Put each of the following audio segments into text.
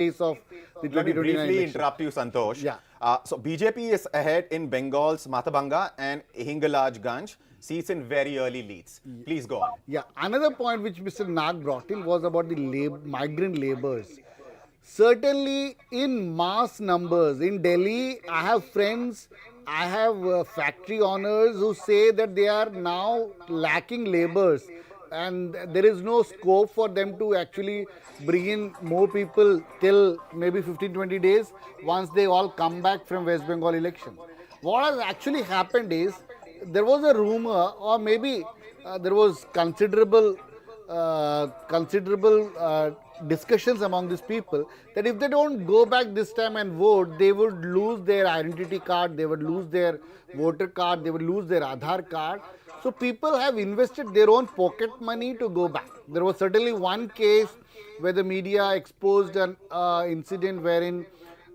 pace of the Let me 2029 briefly election. interrupt you, Santosh. Yeah. So BJP is ahead in Bengal's Matabanga and Hingalajganj seats in very early leads. Please go on. Yeah, another point which Mr. Nag brought in was about the migrant laborers. Certainly, in mass numbers in Delhi, I have friends, I have factory owners who say that they are now lacking laborers, and there is no scope for them to actually bring in more people till maybe 15-20 days once they all come back from West Bengal elections. What has actually happened is there was a rumor, or maybe there was considerable discussions among these people that if they don't go back this time and vote, they would lose their identity card, they would lose their voter card, they would lose their Aadhaar card. So people have invested their own pocket money to go back. There was certainly one case where the media exposed an incident wherein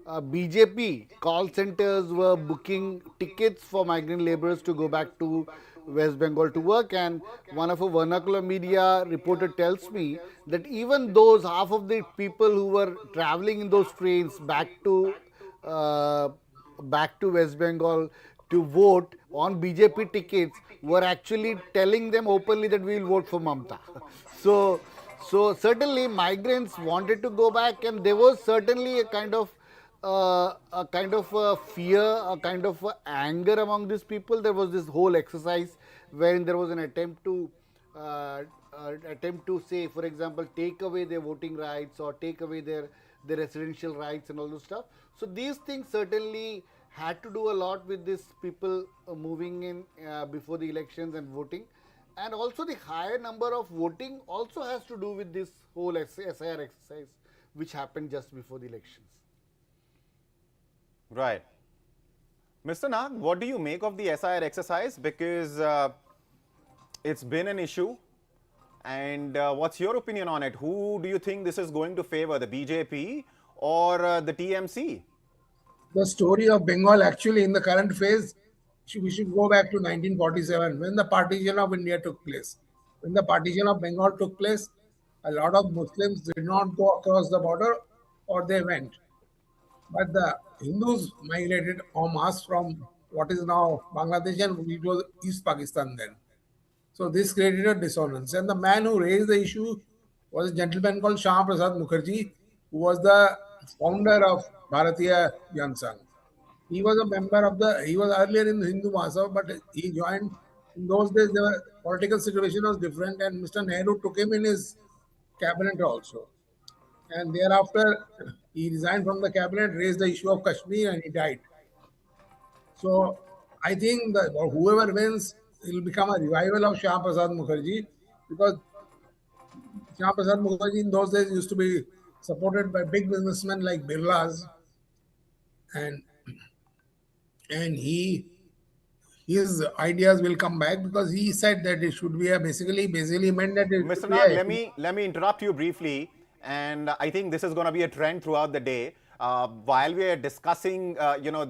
BJP call centers were booking tickets for migrant laborers to go back to West Bengal to work, and one of a vernacular media reporter tells me that even those half of the people who were traveling in those trains uh, back to West Bengal to vote on BJP tickets were actually telling them openly that we will vote for Mamta. So, so certainly migrants wanted to go back, and there was certainly a kind of fear, a kind of anger among these people. There was this whole exercise wherein there was an attempt to say, for example, take away their voting rights or take away their residential rights and all those stuff. So these things certainly had to do a lot with these people moving in before the elections and voting. And also the higher number of voting also has to do with this whole SIR exercise which happened just before the elections. Right. Mr. Nag, what do you make of the SIR exercise? Because it's been an issue. And what's your opinion on it? Who do you think this is going to favor, the BJP or the TMC? The story of Bengal actually in the current phase, we should go back to 1947 when the partition of India took place. When the partition of Bengal took place, a lot of Muslims did not go across the border or they went. But the Hindus migrated en masse from what is now Bangladesh and it was East Pakistan then. So this created a dissonance. And the man who raised the issue was a gentleman called Shyama Prasad Mukherjee, who was the founder of Bharatiya Jan Sangh. He was a member of he was earlier in the Hindu Mahasabha, but he joined. In those days, the political situation was different, and Mr. Nehru took him in his cabinet also. And thereafter, he resigned from the cabinet, raised the issue of Kashmir, and he died. So I think that whoever wins, it will become a revival of Shyama Prasad Mukherjee, because Shyama Prasad Mukherjee in those days used to be supported by big businessmen like Birlas, and his ideas will come back because he said that it should be basically meant that it Mr. Nag, let me interrupt you briefly, and I think this is going to be a trend throughout the day. While we are discussing,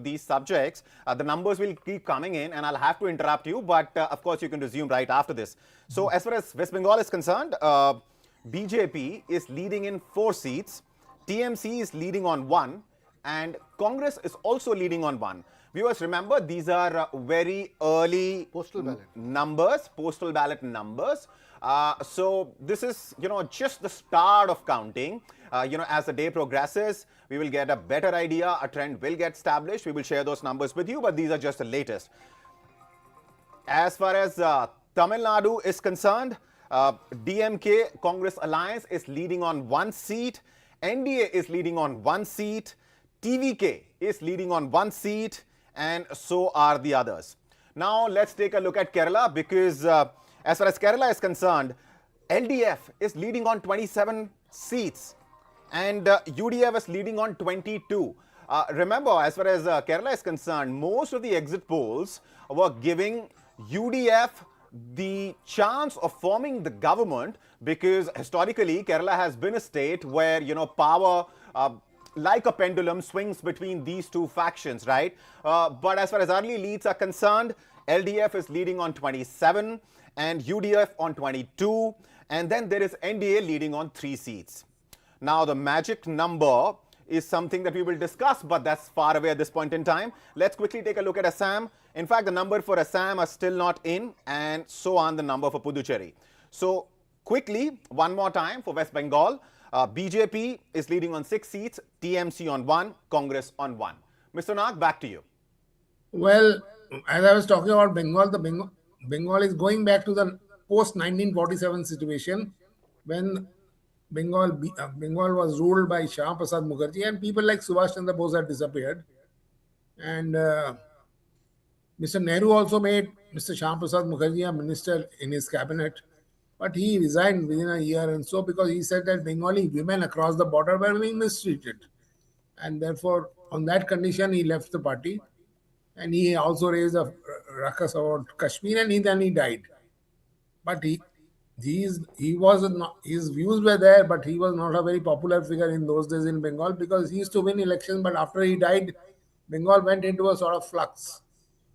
these subjects, the numbers will keep coming in, and I'll have to interrupt you. But of course, you can resume right after this. So, as far as West Bengal is concerned, BJP is leading in 4 seats, TMC is leading on 1, and Congress is also leading on 1. Viewers, remember, these are very early postal ballot numbers. So this is, just the start of counting. As the day progresses, we will get a better idea. A trend will get established. We will share those numbers with you, but these are just the latest. As far as Tamil Nadu is concerned, DMK Congress Alliance is leading on 1 seat. NDA is leading on 1 seat. TVK is leading on 1 seat. And so are the others. Now, let's take a look at Kerala, because as far as Kerala is concerned, LDF is leading on 27 seats and UDF is leading on 22. Remember, as far as Kerala is concerned, most of the exit polls were giving UDF the chance of forming the government, because historically Kerala has been a state where, power like a pendulum swings between these two factions, right? But as far as early leads are concerned, LDF is leading on 27 and UDF on 22, and then there is NDA leading on 3 seats. Now the magic number is something that we will discuss, but that's far away at this point in time. Let's quickly take a look at Assam. In fact, the number for Assam are still not in, and so on the number for Puducherry. So quickly, one more time for West Bengal. BJP is leading on 6 seats, TMC on 1, Congress on 1. Mr. Nag, back to you. Well, as I was talking about Bengal, Bengal is going back to the post-1947 situation when Bengal was ruled by Shyama Prasad Mukherjee, and people like Subhash Chandra Bose had disappeared. And Mr. Nehru also made Mr. Shyama Prasad Mukherjee a minister in his cabinet, but he resigned within a year, and so because he said that Bengali women across the border were being mistreated, and therefore on that condition he left the party, and he also raised a ruckus about Kashmir, and then he died. But he was not, his views were there, but he was not a very popular figure in those days in Bengal because he used to win elections, but after he died, Bengal went into a sort of flux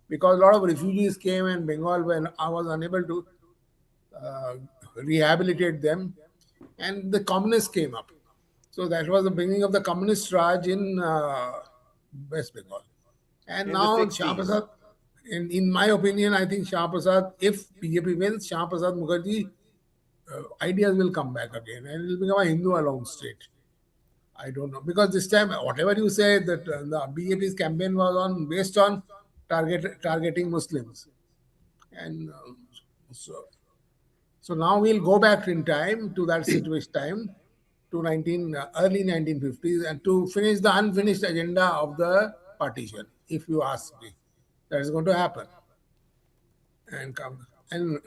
because a lot of refugees came and Bengal was unable to rehabilitate them, and the communists came up. So that was the beginning of the communist Raj in West Bengal. And In now the Shyama 60s. Prasad, in my opinion, I think Shyama Prasad, if BJP wins, Shyama Prasad Mukherjee ideas will come back again and it will become a Hindu alone state. I don't know, because this time, whatever you say, that the BJP's campaign was based on targeting Muslims, and so now we'll go back in time to that situation time to early 1950s and to finish the unfinished agenda of the partition. If you ask me, that is going to happen. And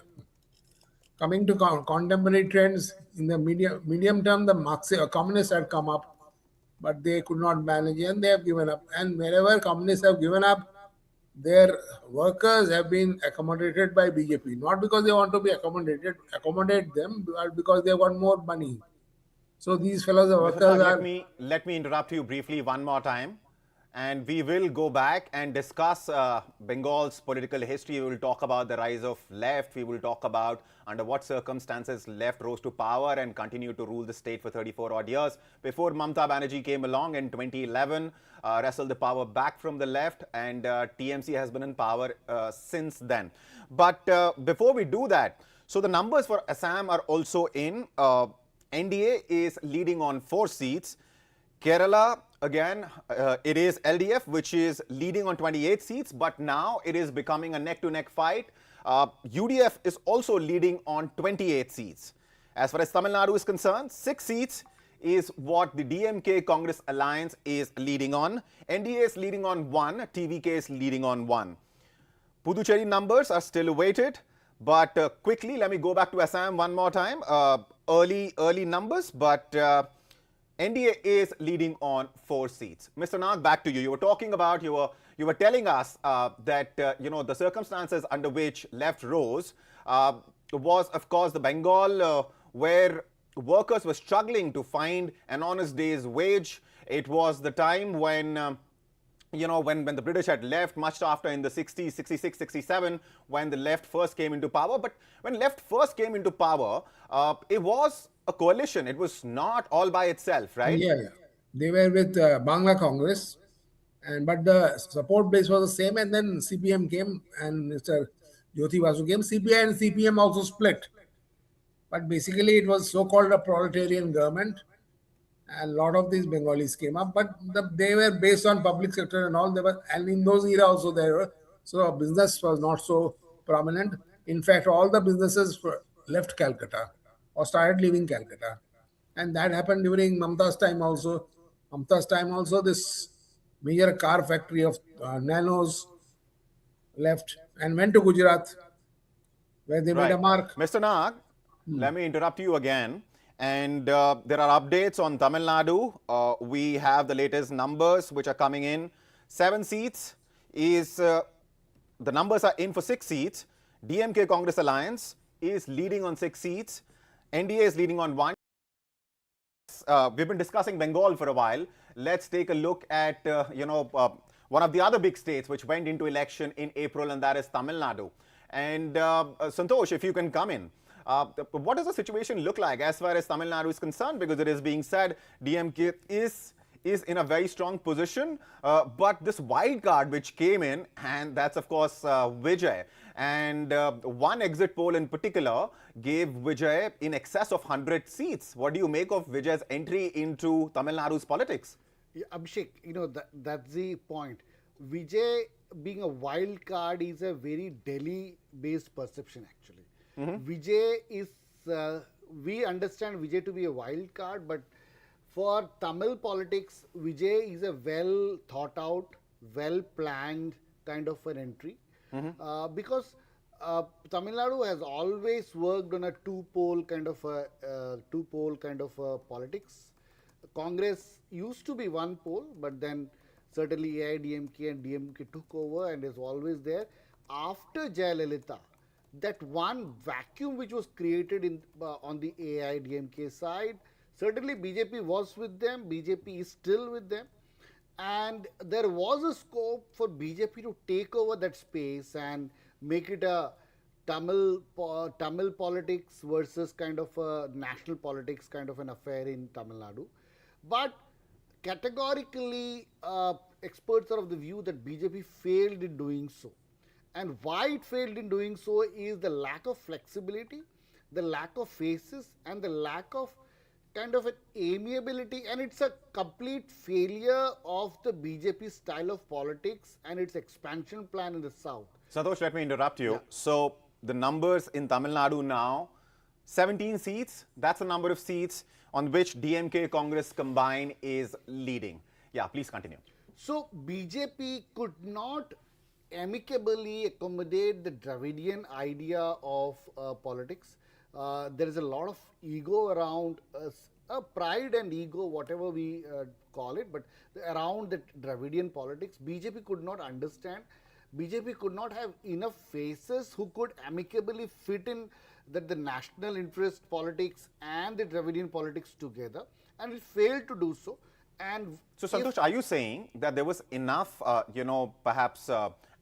coming to contemporary trends in the medium term, the communists had come up, but they could not manage and they have given up. And wherever communists have given up, their workers have been accommodated by BJP, not because they want to be accommodate them, but because they want more money. So these fellows, the Mr. workers Nag, are. let me interrupt you briefly one more time. And we will go back and discuss Bengal's political history. We will talk about the rise of left. We will talk about under what circumstances left rose to power and continued to rule the state for 34 odd years before Mamata Banerjee came along in 2011, wrestled the power back from the left, and TMC has been in power since then. But before we do that, so the numbers for Assam are also in. NDA is leading on 4 seats. Kerala, again, it is LDF, which is leading on 28 seats, but now it is becoming a neck-to-neck fight. UDF is also leading on 28 seats. As far as Tamil Nadu is concerned, 6 seats is what the DMK Congress alliance is leading on. NDA is leading on 1, TVK is leading on 1. Puducherry numbers are still awaited, but quickly, let me go back to Assam one more time. Early numbers, but NDA is leading on 4 seats. Mr. Nag, back to you. You were talking about, you were telling us that the circumstances under which left rose was, of course, the Bengal where workers were struggling to find an honest day's wage. It was the time when when the British had left, much after in the 60s, 66, 67, when the left first came into power. But when left first came into power, it was a coalition. It was not all by itself, right? Yeah. They were with Bangla Congress, but the support base was the same. And then CPM came, and Mr. Jyoti Basu came. CPI and CPM also split. But basically, it was so-called a proletarian government. And a lot of these Bengalis came up, but they were based on public sector and all. And in those era also there were. So business was not so prominent. In fact, all the businesses left Calcutta or started leaving Calcutta. And that happened during Mamata's time also. This major car factory of Nanos left and went to Gujarat, where they made a mark. Mr. Nag, let me interrupt you again. And there are updates on Tamil Nadu. We have the latest numbers which are coming in. 7 seats is, the numbers are in for 6 seats. DMK Congress Alliance is leading on 6 seats. NDA is leading on 1. We've been discussing Bengal for a while. Let's take a look at, one of the other big states which went into election in April, and that is Tamil Nadu. And Santosh, if you can come in. What does the situation look like as far as Tamil Nadu is concerned? Because it is being said DMK is is in a very strong position, but this wild card which came in, and that's of course Vijay. And one exit poll in particular gave Vijay in excess of 100 seats. What do you make of Vijay's entry into Tamil Nadu's politics? Yeah, Abhishek, that's the point. Vijay being a wild card is a very Delhi-based perception actually. Vijay is, we understand Vijay to be a wild card, but for Tamil politics, Vijay is a well thought out, well planned kind of an entry. Because Tamil Nadu has always worked on a two-pole kind of a politics. Congress used to be one pole, but then certainly AIDMK and DMK took over and is always there. After Jayalalitha, that one vacuum which was created on the AIDMK side, certainly BJP was with them, BJP is still with them, and there was a scope for BJP to take over that space and make it a Tamil politics versus kind of a national politics kind of an affair in Tamil Nadu. But categorically, experts are of the view that BJP failed in doing so. And why it failed in doing so is the lack of flexibility, the lack of faces, and the lack of kind of an amiability. And it's a complete failure of the BJP style of politics and its expansion plan in the south. Santosh, let me interrupt you. Yeah. So the numbers in Tamil Nadu now, 17 seats, that's the number of seats on which DMK Congress combined is leading. Yeah, please continue. So BJP could not amicably accommodate the Dravidian idea of politics. There is a lot of ego around pride and ego, whatever we call it, but around the Dravidian politics, BJP could not understand. BJP could not have enough faces who could amicably fit in the national interest politics and the Dravidian politics together, and it failed to do so. And so, Santosh, are you saying that there was enough, perhaps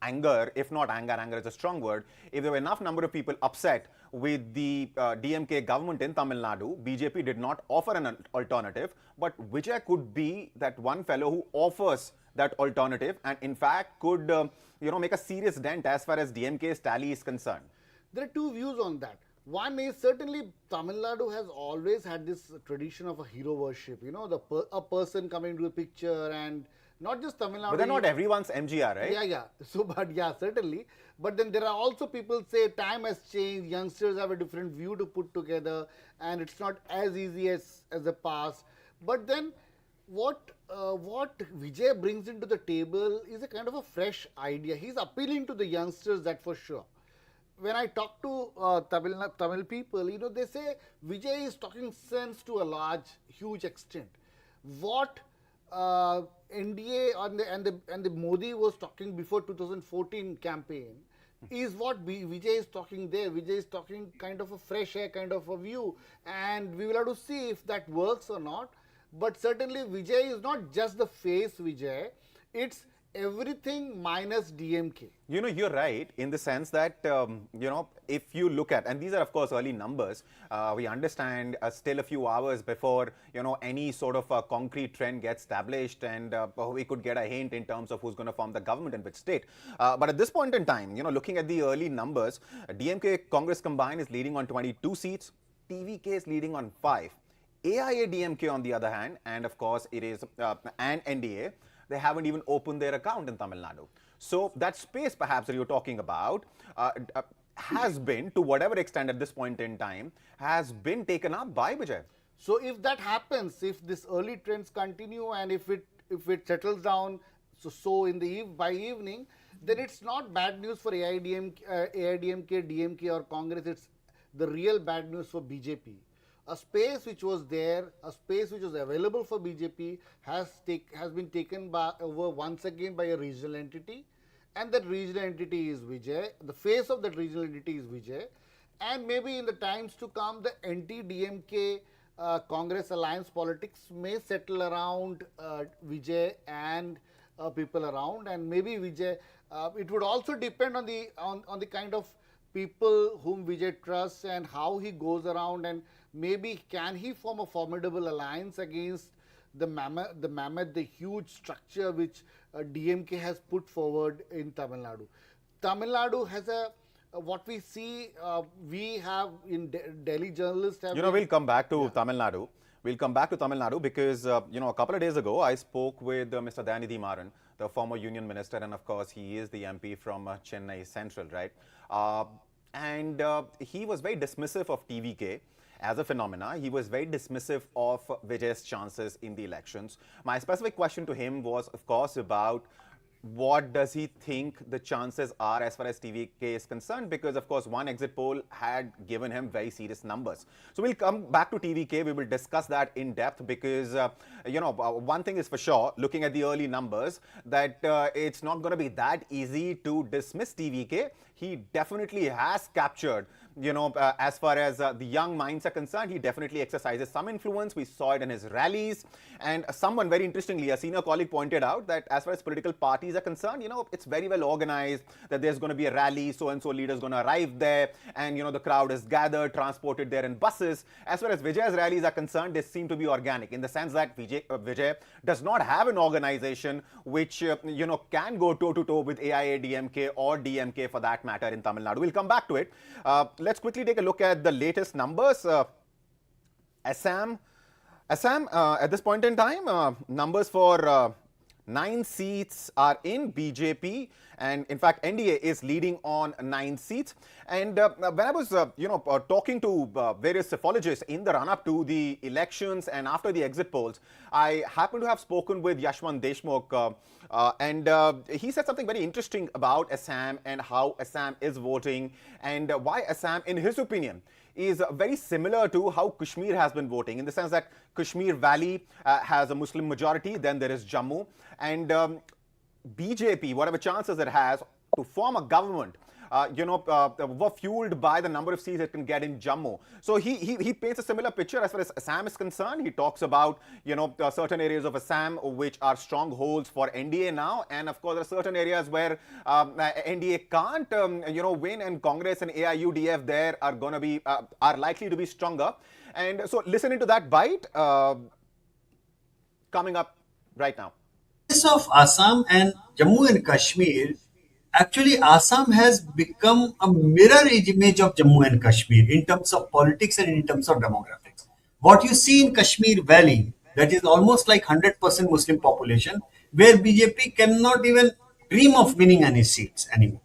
anger, if not anger is a strong word, if there were enough number of people upset with the DMK government in Tamil Nadu, BJP did not offer an alternative, but Vijay could be that one fellow who offers that alternative and in fact could, make a serious dent as far as DMK's tally is concerned? There are two views on that. One is certainly Tamil Nadu has always had this tradition of a hero worship, a person coming to a picture, and not just Tamil Nadu. But they're not everyone's MGR, right? Yeah. So, but yeah, certainly. But then there are also people say time has changed, youngsters have a different view to put together, and it's not as easy as the past. But then what Vijay brings into the table is a kind of a fresh idea. He's appealing to the youngsters, that for sure. When I talk to Tamil people, they say Vijay is talking sense to a huge extent. What NDA and the Modi was talking before 2014 campaign is what Vijay is talking there. Vijay is talking kind of a fresh air kind of a view, and we will have to see if that works or not. But certainly Vijay is not just the face Vijay, it's everything minus DMK. You're right in the sense that, if you look at, and these are of course early numbers, we understand still a few hours before, any sort of a concrete trend gets established, and we could get a hint in terms of who's going to form the government in which state. But at this point in time, looking at the early numbers, DMK Congress combined is leading on 22 seats, TVK is leading on 5. AIA-DMK on the other hand, and of course it is an NDA, they haven't even opened their account in Tamil Nadu. So that space perhaps that you're talking about has been, to whatever extent at this point in time, has been taken up by Vijay. So if that happens, if this early trends continue and if it settles down by evening, then it's not bad news for AIDMK, DMK or Congress. It's the real bad news for BJP. A space which was there, a space which was available for BJP has been taken over once again by a regional entity, and that regional entity is Vijay. The face of that regional entity is Vijay, and maybe in the times to come, the anti-DMK Congress alliance politics may settle around Vijay and people around, and maybe Vijay. It would also depend on the kind of people whom Vijay trusts and how he goes around, and maybe can he form a formidable alliance against the huge structure which DMK has put forward in Tamil Nadu. Tamil Nadu has what we see, we have in Delhi journalists have. We'll come back to Tamil Nadu. We'll come back to Tamil Nadu because, a couple of days ago, I spoke with Mr. Dayanidhi Maran, the former union minister, and of course, he is the MP from Chennai Central, right? And he was very dismissive of TVK as a phenomena. He was very dismissive of Vijay's chances in the elections. My specific question to him was, of course, about what does he think the chances are as far as TVK is concerned? Because, of course, one exit poll had given him very serious numbers. So we'll come back to TVK. We will discuss that in depth because, one thing is for sure, looking at the early numbers, that it's not going to be that easy to dismiss TVK. He definitely has captured, as far as the young minds are concerned, he definitely exercises some influence. We saw it in his rallies. And someone, very interestingly, a senior colleague pointed out that as far as political parties are concerned, it's very well organized, that there's going to be a rally, so-and-so leader is going to arrive there, and, the crowd is gathered, transported there in buses. As far as Vijay's rallies are concerned, they seem to be organic in the sense that Vijay does not have an organization which, can go toe-to-toe with AIA-DMK or DMK for that matter in Tamil Nadu. We'll come back to it. Let's quickly take a look at the latest numbers. Assam, at this point in time, numbers for 9 seats are in BJP, and in fact, NDA is leading on 9 seats. And when I was, talking to various psephologists in the run-up to the elections and after the exit polls, I happened to have spoken with Yashwant Deshmukh, and he said something very interesting about Assam and how Assam is voting and why Assam, in his opinion, is very similar to how Kashmir has been voting, in the sense that Kashmir Valley has a Muslim majority, then there is Jammu, and BJP, whatever chances it has to form a government, were fueled by the number of seats it can get in Jammu. So he paints a similar picture as far as Assam is concerned. He talks about, certain areas of Assam which are strongholds for NDA now. And of course, there are certain areas where NDA can't, win, and Congress and AIUDF there are going to be, are likely to be stronger. And so listen into that bite coming up right now. Of Assam and Jammu and Kashmir, actually Assam has become a mirror image of Jammu and Kashmir in terms of politics and in terms of demographics. What you see in Kashmir Valley, that is almost like 100% Muslim population, where BJP cannot even dream of winning any seats anymore.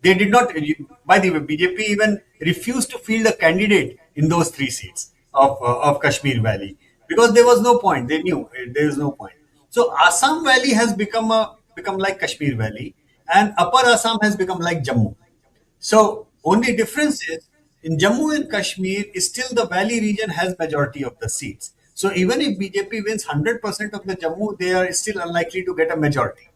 They did not. By the way, BJP even refused to field a candidate in those 3 seats of Kashmir Valley because there was no point. They knew there is no point. So Assam Valley has become like Kashmir Valley, and Upper Assam has become like Jammu. So only difference is in Jammu and Kashmir, still the valley region has majority of the seats. So even if BJP wins 100% of the Jammu, they are still unlikely to get a majority.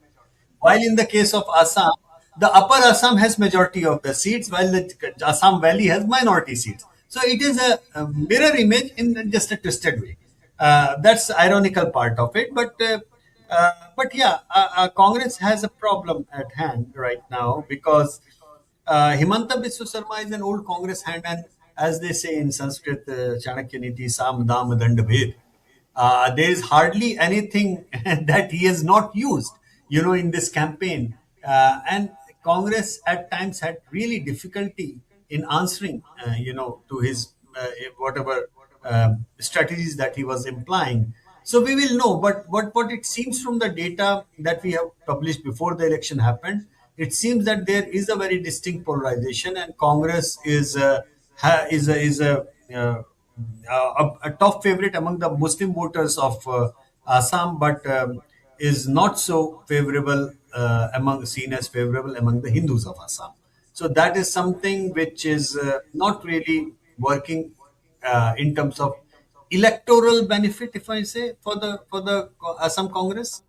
While in the case of Assam, the Upper Assam has majority of the seats, while the Assam Valley has minority seats. So it is a mirror image in just a twisted way. That's the ironical part of it. But yeah, Congress has a problem at hand right now because Himanta Biswa Sharma is an old Congress hand, and as they say in Sanskrit, Chanakya Niti, Sam Dam Dand Bhed. There is hardly anything that he has not used, in this campaign. And Congress at times had really difficulty in answering, to his whatever strategies that he was implying. So we will know. But what it seems from the data that we have published before the election happened, it seems that there is a very distinct polarization, and Congress is a top favorite among the Muslim voters of Assam, but is not so favorable seen as favorable among the Hindus of Assam. So that is something which is not really working in terms of electoral benefit, if I say, for the Assam Congress.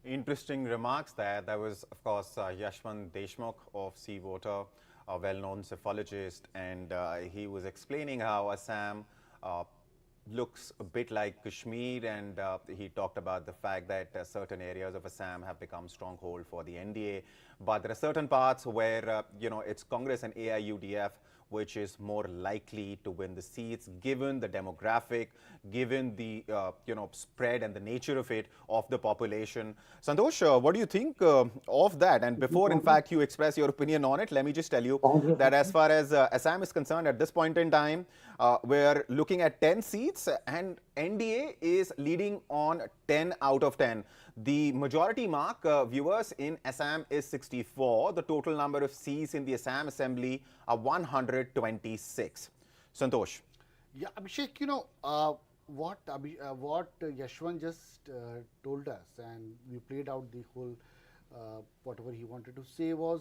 Interesting remarks there. That was, of course, Yashwant Deshmukh of Sea Voter, a well-known psephologist, and he was explaining how Assam looks a bit like Kashmir, and he talked about the fact that certain areas of Assam have become stronghold for the NDA, but there are certain parts where, it's Congress and AIUDF which is more likely to win the seats, given the demographic, given the spread and the nature of it, of the population. Santosh, what do you think of that? And before, in fact, you express your opinion on it, let me just tell you that as far as Assam is concerned, at this point in time, we're looking at 10 seats and NDA is leading on 10 out of 10. The majority mark, viewers, in Assam is 64. The total number of seats in the Assam Assembly are 126. Santosh. Yeah, Abhishek, what Yashwant just told us, and we played out the whole whatever he wanted to say was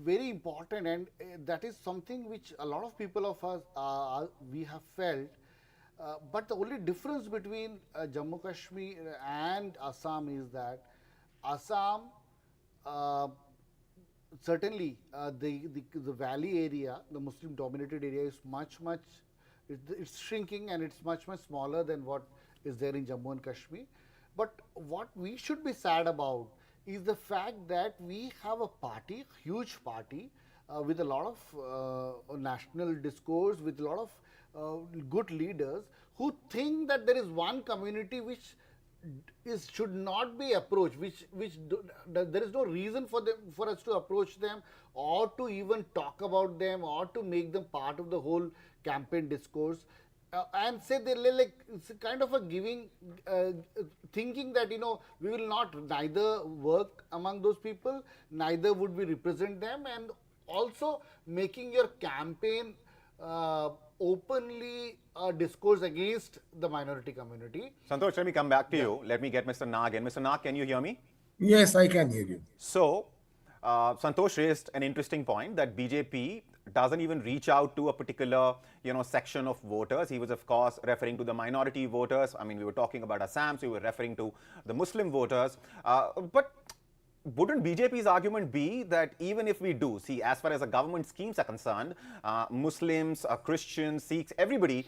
very important, and that is something which a lot of people of us we have felt. But the only difference between Jammu Kashmir and Assam is that Assam certainly the valley area, the Muslim dominated area, is much it's shrinking, and it's much smaller than what is there in Jammu and Kashmir. But what we should be sad about is the fact that we have a party, huge party, with a lot of national discourse, with a lot of good leaders who think that there is one community which should not be approached, there is no reason for us to approach them, or to even talk about them, or to make them part of the whole campaign discourse, and say they like it's kind of a giving, thinking that we will not neither work among those people, neither would we represent them, and also making your campaign openly discourse against the minority community. Santosh, let me come back to you. Let me get Mr. Nag in. Mr. Nag, can you hear me? Yes, I can hear you. So, Santosh raised an interesting point that BJP doesn't even reach out to a particular, section of voters. He was, of course, referring to the minority voters. I mean, we were talking about Assam, so we were referring to the Muslim voters. But wouldn't BJP's argument be that even if we do, see, as far as the government schemes are concerned, Muslims, Christians, Sikhs, everybody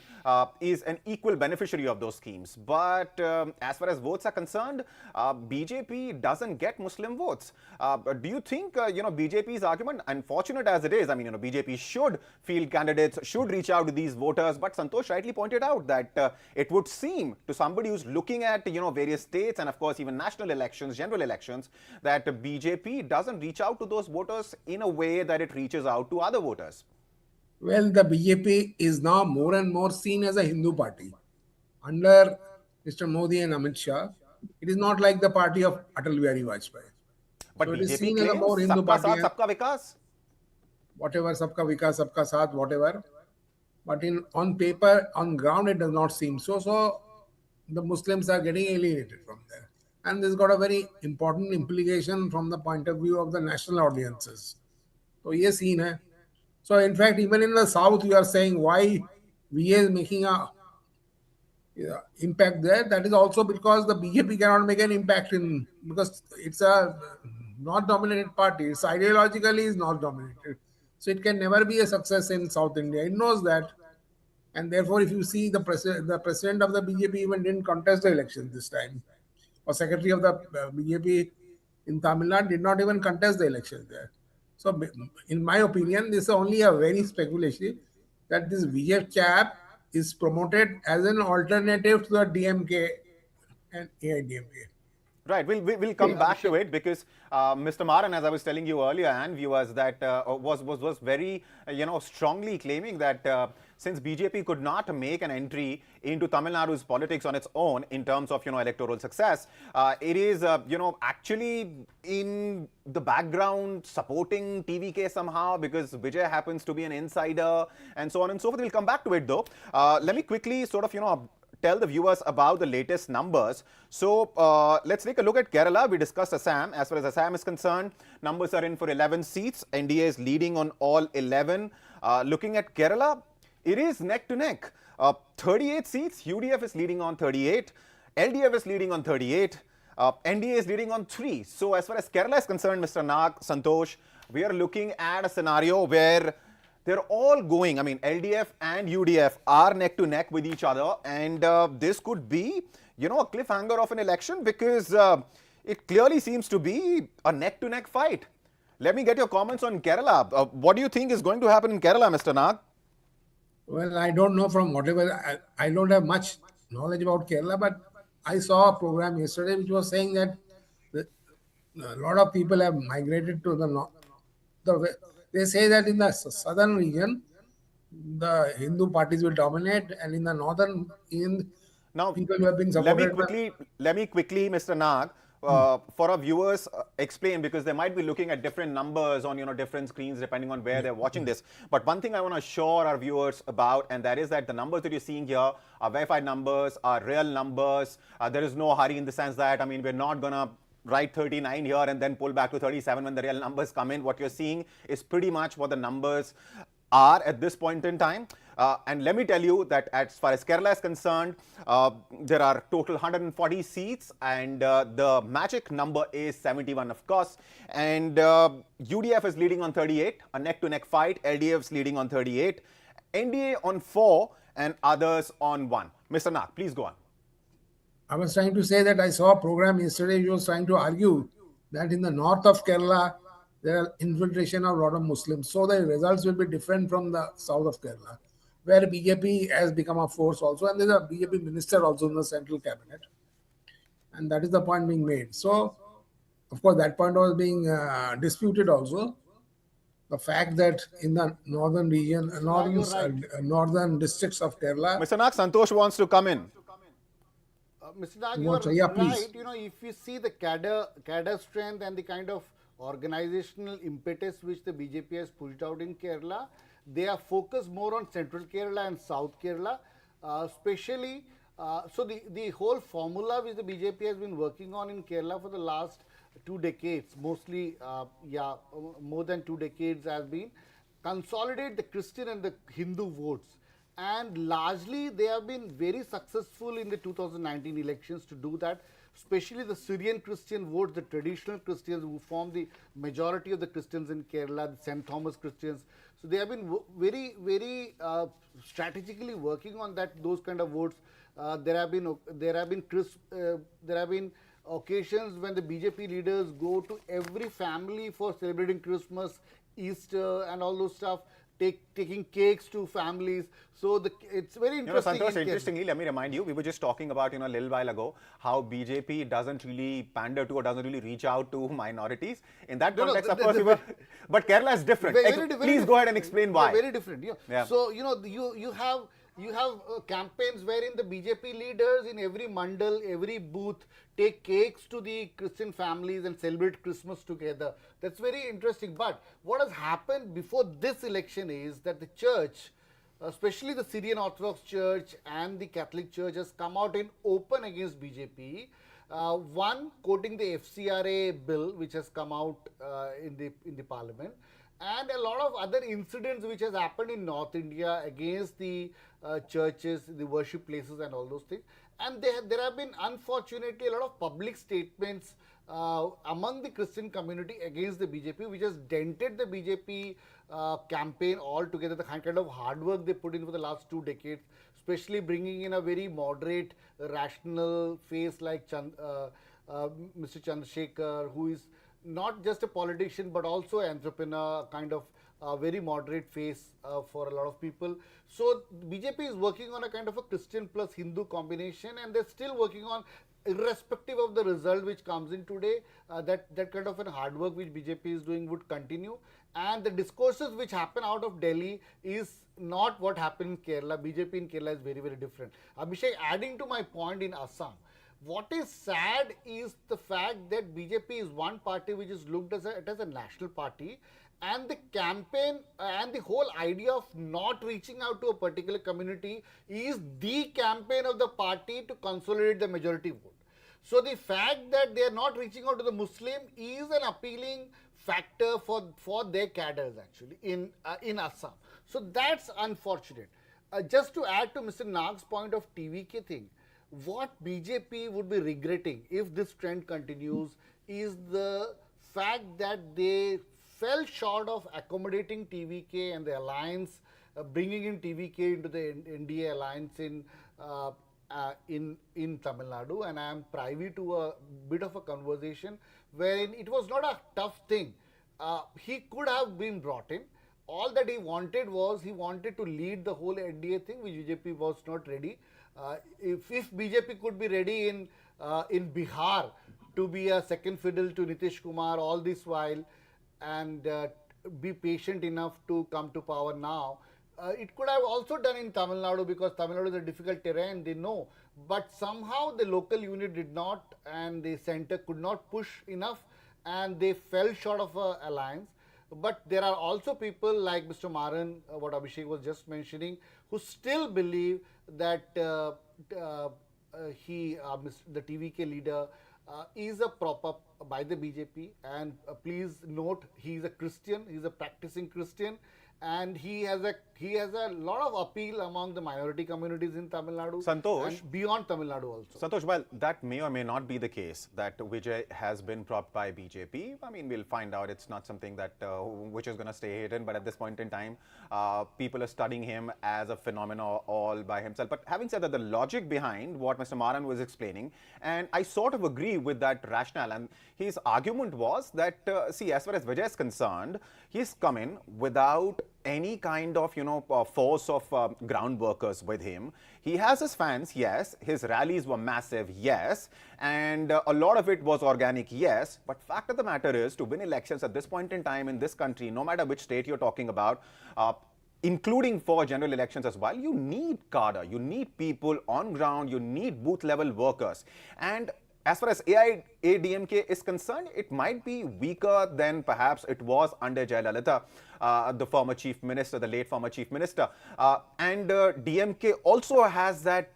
is an equal beneficiary of those schemes. But as far as votes are concerned, BJP doesn't get Muslim votes. Do you think, BJP's argument, unfortunate as it is, I mean, BJP should field candidates, should reach out to these voters, but Santosh rightly pointed out that it would seem to somebody who's looking at, various states and, of course, even national elections, general elections, that BJP doesn't reach out to those voters in a way that it reaches out to other voters. Well, the BJP is now more and more seen as a Hindu party. Under Mr. Modi and Amit Shah, it is not like the party of Atal Bihari Vajpayee. But So it is BJP seen as a claims more Hindu Sabka party. Saath, Sabka Vikas. Whatever, Sabka Vikas, Sabka Saath, whatever. But on paper, on ground, it does not seem so. So the Muslims are getting alienated from there. And this got a very important implication from the point of view of the national audiences. So ये scene है. So in fact, even in the south, you are saying why Vijay is making a impact there. That is also because the BJP cannot make an impact because it's a not dominated party. It's ideologically is not dominated. So it can never be a success in South India. It knows that. And therefore, if you see the president of the BJP even didn't contest the election this time. Or secretary of the BJP in Tamil Nadu did not even contest the election there. So, in my opinion, this is only a very speculation that this Vijay chap is promoted as an alternative to the DMK and AIDMK. Right, we'll come back to it because Mr. Maran, as I was telling you earlier, and viewers, that was very, strongly claiming that since BJP could not make an entry into Tamil Nadu's politics on its own in terms of, electoral success, it is, actually in the background supporting TVK somehow because Vijay happens to be an insider and so on and so forth. We'll come back to it though. Let me quickly sort of, tell the viewers about the latest numbers. So let's take a look at Kerala. We discussed Assam. As far as Assam is concerned, numbers are in for 11 seats. NDA is leading on all 11. Looking at Kerala, it is neck to neck. 38 seats, UDF is leading on 38. LDF is leading on 38. NDA is leading on 3. So as far as Kerala is concerned, Mr. Nag, Santosh, we are looking at a scenario where they're all going, I mean, LDF and UDF are neck to neck with each other, and this could be, a cliffhanger of an election because it clearly seems to be a neck to neck fight. Let me get your comments on Kerala. What do you think is going to happen in Kerala, Mr. Nag? Well, I don't know from whatever, I don't have much knowledge about Kerala, but I saw a program yesterday which was saying that the, a lot of people have migrated to the north. They say that in the southern region, the Hindu parties will dominate, and in the northern, in Now, people who have been let me supported by. quickly, Mr. Nag, for our viewers, explain, because they might be looking at different numbers on different screens depending on where they're watching this. But one thing I want to assure our viewers about, and that is that the numbers that you're seeing here are verified numbers, are real numbers. There is no hurry in the sense that, I mean, we're not gonna write 39 here and then pull back to 37 when the real numbers come in. What you're seeing is pretty much what the numbers are at this point in time. And let me tell you that as far as Kerala is concerned, there are total 140 seats, and the magic number is 71, of course. And UDF is leading on 38, a neck-to-neck fight. LDF is leading on 38, NDA on 4, and others on 1. Mr. Nag, please go on. I was trying to say that I saw a program yesterday which was trying to argue that in the north of Kerala, there are infiltration of a lot of Muslims. So the results will be different from the south of Kerala, where BJP has become a force also, and there's a BJP minister also in the central cabinet. And that is the point being made. So, of course, that point was being disputed also. The fact that in the northern region, northern districts of Kerala, Mr. Nag, Santosh wants to come in. Mr. Nag, Yeah, you're please. right. If you see the cadre strength and the kind of organizational impetus which the BJP has pushed out in Kerala, they are focused more on central Kerala and south Kerala, especially. So the whole formula which the BJP has been working on in Kerala for the last 2 decades, mostly, more than 2 decades, has been consolidate the Christian and the Hindu votes. And largely they have been very successful in the 2019 elections to do that, especially the Syrian Christian votes, the traditional Christians who form the majority of the Christians in Kerala, the St. Thomas Christians. So they have been very strategically working on those kind of votes. There have been occasions when the BJP leaders go to every family for celebrating Christmas, Easter, and all those stuff. Taking cakes to families. So it's very interesting. Santosh, interestingly, let me remind you, we were just talking about, a little while ago, how BJP doesn't really pander to or doesn't really reach out to minorities. In that context, of course, but Kerala is different. Please go ahead and explain why. Very different. Yeah. So, you have campaigns wherein the BJP leaders in every mandal, every booth, take cakes to the Christian families and celebrate Christmas together. That's very interesting. But what has happened before this election is that the church, especially the Syrian Orthodox Church and the Catholic Church, has come out in open against BJP. One, quoting the FCRA bill which has come out in the parliament, and a lot of other incidents which has happened in North India against the churches, the worship places, and all those things. And there have been, unfortunately, a lot of public statements among the Christian community against the BJP, which has dented the BJP campaign altogether. The kind of hard work they put in for the last 2 decades, especially bringing in a very moderate, rational face like Mr. Chandrasekhar, who is not just a politician but also an entrepreneur, kind of very moderate face for a lot of people. So BJP is working on a kind of a Christian plus Hindu combination, and they're still working on, irrespective of the result which comes in today, that kind of a hard work which BJP is doing would continue. And the discourses which happen out of Delhi is not what happened in Kerala. BJP in Kerala is very different. Abhishek, adding to my point in Assam, what is sad is the fact that BJP is one party which is looked as a national party, and the campaign and the whole idea of not reaching out to a particular community is the campaign of the party to consolidate the majority vote. So the fact that they are not reaching out to the Muslim is an appealing factor for their cadres actually in Assam. So that's unfortunate. Just to add to Mr. Nag's point of TVK thing, what BJP would be regretting if this trend continues is the fact that they fell short of accommodating TVK and the alliance, bringing in TVK into the NDA alliance in Tamil Nadu. And I am privy to a bit of a conversation wherein it was not a tough thing. He could have been brought in. all that he wanted was he wanted to lead the whole NDA thing, which BJP was not ready. If BJP could be ready in Bihar to be a second fiddle to Nitish Kumar all this while, and be patient enough to come to power now, it could have also done in Tamil Nadu, because Tamil Nadu is a difficult terrain, they know. But somehow the local unit did not, and the center could not push enough, and they fell short of an alliance. But there are also people like Mr. Maran, what Abhishek was just mentioning, who still believe that the TVK leader is a prop up by the BJP. And please note, he is a Christian, he is a practicing Christian, and he has a lot of appeal among the minority communities in Tamil Nadu, Santosh, and beyond Tamil Nadu also. Santosh, well, that may or may not be the case, that Vijay has been propped by BJP. I mean, we'll find out. It's not something that which is going to stay hidden, but at this point in time, people are studying him as a phenomenon all by himself. But having said that, the logic behind what Mr. Maran was explaining, and I sort of agree with that rationale, and his argument was that, see, as far as Vijay is concerned, he's come in without any kind of, force of ground workers with him. He has his fans, yes. His rallies were massive, yes. And a lot of it was organic, yes. But fact of the matter is, to win elections at this point in time in this country, no matter which state you're talking about, including for general elections as well, you need cadre, you need people on ground, you need booth level workers. And as far as AIADMK is concerned, it might be weaker than perhaps it was under Jayalalitha, the former chief minister, the late former chief minister. And DMK also has that,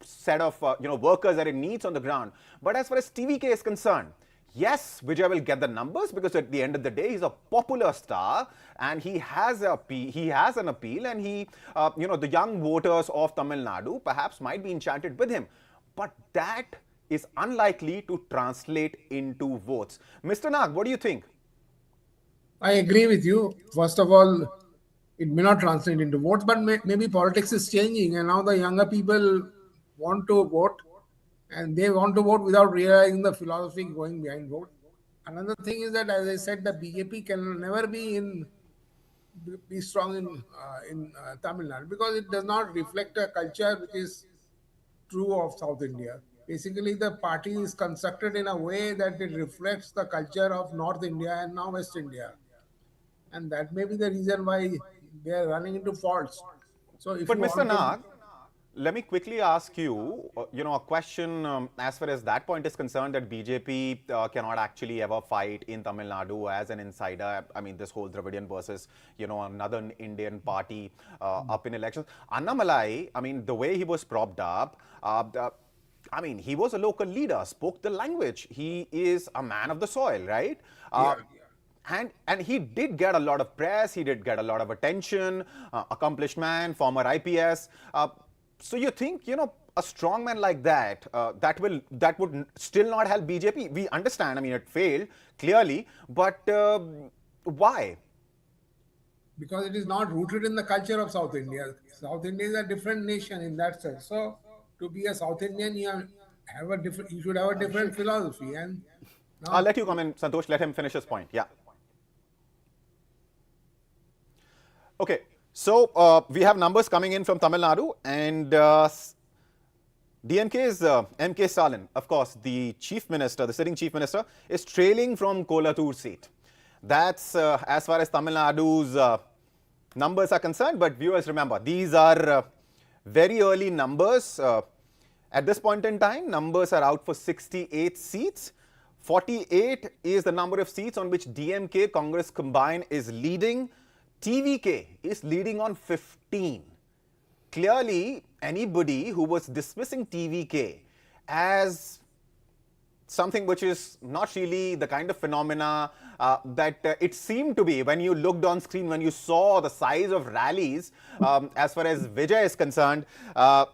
set of, workers that it needs on the ground. But as far as TVK is concerned, yes, Vijay will get the numbers, because at the end of the day, he's a popular star and he has an appeal, and he, the young voters of Tamil Nadu perhaps might be enchanted with him. But that is unlikely to translate into votes. Mr. Nag, what do you think? I agree with you. First of all, it may not translate into votes, but maybe politics is changing, and now the younger people want to vote, and they want to vote without realizing the philosophy going behind vote. Another thing is that, as I said, the BJP can never be strong in Tamil Nadu, because it does not reflect a culture which is true of South India. Basically, the party is constructed in a way that it reflects the culture of North India and now West India. And that may be the reason why they are running into faults. So, if but you Mr. Nag, let me quickly ask you, a question as far as that point is concerned, that BJP cannot actually ever fight in Tamil Nadu as an insider. I mean, this whole Dravidian versus, another Indian party up in elections. Annamalai, I mean, the way he was propped up, he was a local leader, spoke the language. He is a man of the soil, right? And he did get a lot of press, he did get a lot of attention, accomplished man, former IPS. So you think, a strong man like that, that would still not help BJP? We understand, it failed, clearly, but why? Because it is not rooted in the culture of South India. South India is a different nation in that sense. So, to be a South Indian, you should have a different philosophy. And now, I'll let you come in, Santosh. Let him finish his point. Yeah. Okay. So we have numbers coming in from Tamil Nadu, and DMK's M.K. Stalin, of course, the chief minister, the sitting chief minister, is trailing from Kolathur seat. That's as far as Tamil Nadu's numbers are concerned. But viewers, remember, these are very early numbers. At this point in time, numbers are out for 68 seats. 48 is the number of seats on which DMK, Congress combined, is leading. TVK is leading on 15. Clearly, anybody who was dismissing TVK as something which is not really the kind of phenomena that it seemed to be when you looked on screen, when you saw the size of rallies as far as Vijay is concerned,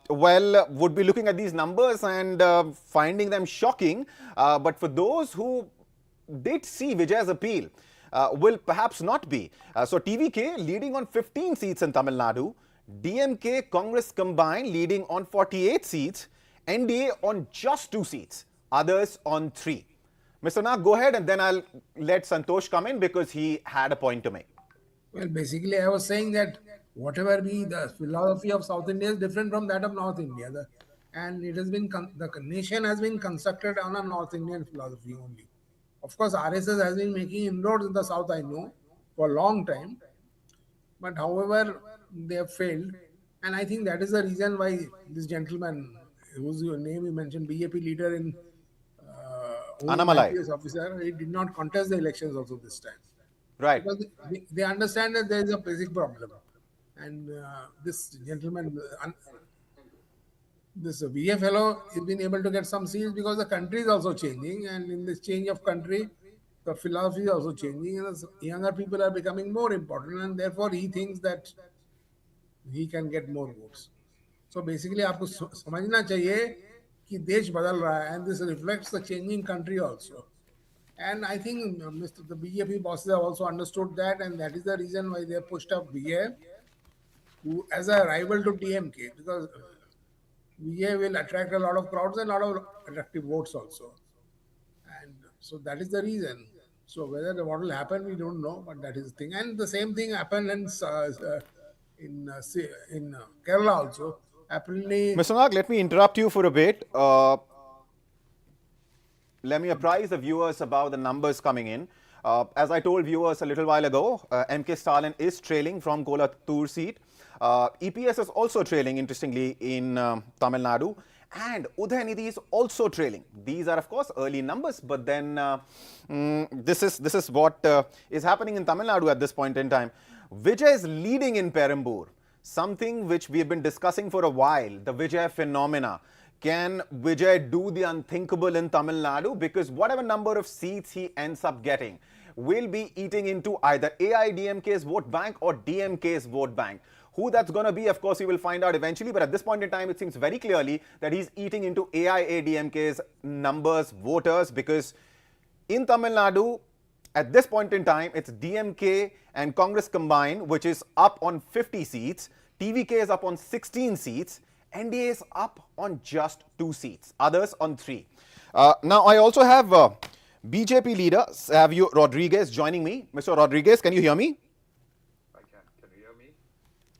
would be looking at these numbers and finding them shocking. But for those who did see Vijay's appeal, will perhaps not be. So TVK leading on 15 seats in Tamil Nadu, DMK, Congress combined leading on 48 seats, NDA on just 2 seats, others on 3. Mr. Nag, go ahead, and then I'll let Santosh come in because he had a point to make. Well, basically, I was saying that whatever be the philosophy of South India is different from that of North India. And it has been, the nation has been constructed on a North Indian philosophy only. Of course, RSS has been making inroads in the South, I know, for a long time. But however, they have failed. And I think that is the reason why this gentleman, whose name you mentioned, BJP leader who is an Anamalai. IPS officer, he did not contest the elections also this time. Right. Because they understand that there is a basic problem. And this gentleman, this VA fellow, is been able to get some seats because the country is also changing. And in this change of country, the philosophy is also changing. And the younger people are becoming more important. And therefore, he thinks that he can get more votes. So basically, आपको समझना चाहिए कि देश बदल रहा है, and this reflects the changing country also. And I think the BJP bosses have also understood that, and that is the reason why they have pushed up Vijay as a rival to DMK, because Vijay will attract a lot of crowds and a lot of attractive votes also. And so that is the reason. So whether what will happen, we don't know, but that is the thing. And the same thing happened in Kerala also. Apparently, Mr. Nag, let me interrupt you for a bit. Let me apprise the viewers about the numbers coming in. As I told viewers a little while ago, MK Stalin is trailing from Kolattur seat. EPS is also trailing, interestingly, in Tamil Nadu. And Udayanidhi is also trailing. These are, of course, early numbers, but then this is what is happening in Tamil Nadu at this point in time. Vijay is leading in Perambur, something which we have been discussing for a while, the Vijay phenomena. Can Vijay do the unthinkable in Tamil Nadu? Because whatever number of seats he ends up getting will be eating into either AIDMK's vote bank or DMK's vote bank. Who that's going to be, of course, we will find out eventually. But at this point in time, it seems very clearly that he's eating into AIADMK's numbers, voters, because in Tamil Nadu, at this point in time, it's DMK and Congress combined, which is up on 50 seats. TVK is up on 16 seats. NDA is up on just 2 seats. Others on 3. Now, I also have BJP leader Savio Rodriguez joining me. Mr. Rodriguez, can you hear me? I can. Can you hear me?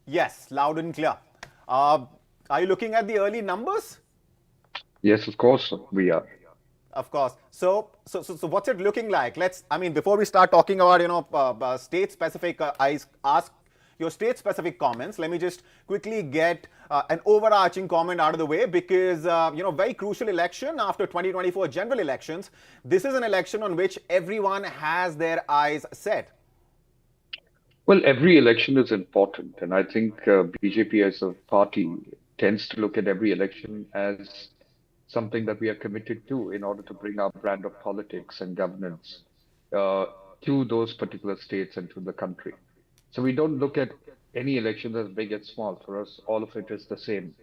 Yes, loud and clear. Are you looking at the early numbers? Yes, of course we are. Of course. So what's it looking like? Before we start talking about, state-specific, I ask your state-specific comments. Let me just quickly get an overarching comment out of the way because, very crucial election after 2024 general elections. This is an election on which everyone has their eyes set. Well, every election is important, and I think BJP as a party tends to look at every election as something that we are committed to in order to bring our brand of politics and governance to those particular states and to the country. So we don't look at any elections as big and small. For us, all of it is the same,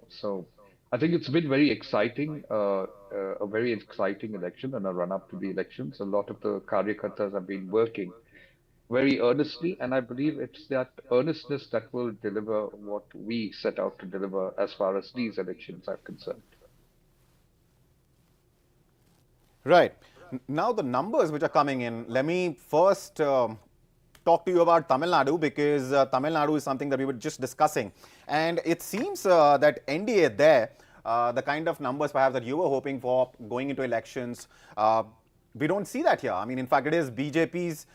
So I think it's been very exciting, a very exciting election and a run-up to the elections. A lot of the Karyakartas have been working very earnestly, and I believe it's that earnestness that will deliver what we set out to deliver as far as these elections are concerned. Right. Now the numbers which are coming in, let me first talk to you about Tamil Nadu because Tamil Nadu is something that we were just discussing. And it seems that NDA there, the kind of numbers perhaps that you were hoping for going into elections, we don't see that here. In fact, it is BJP's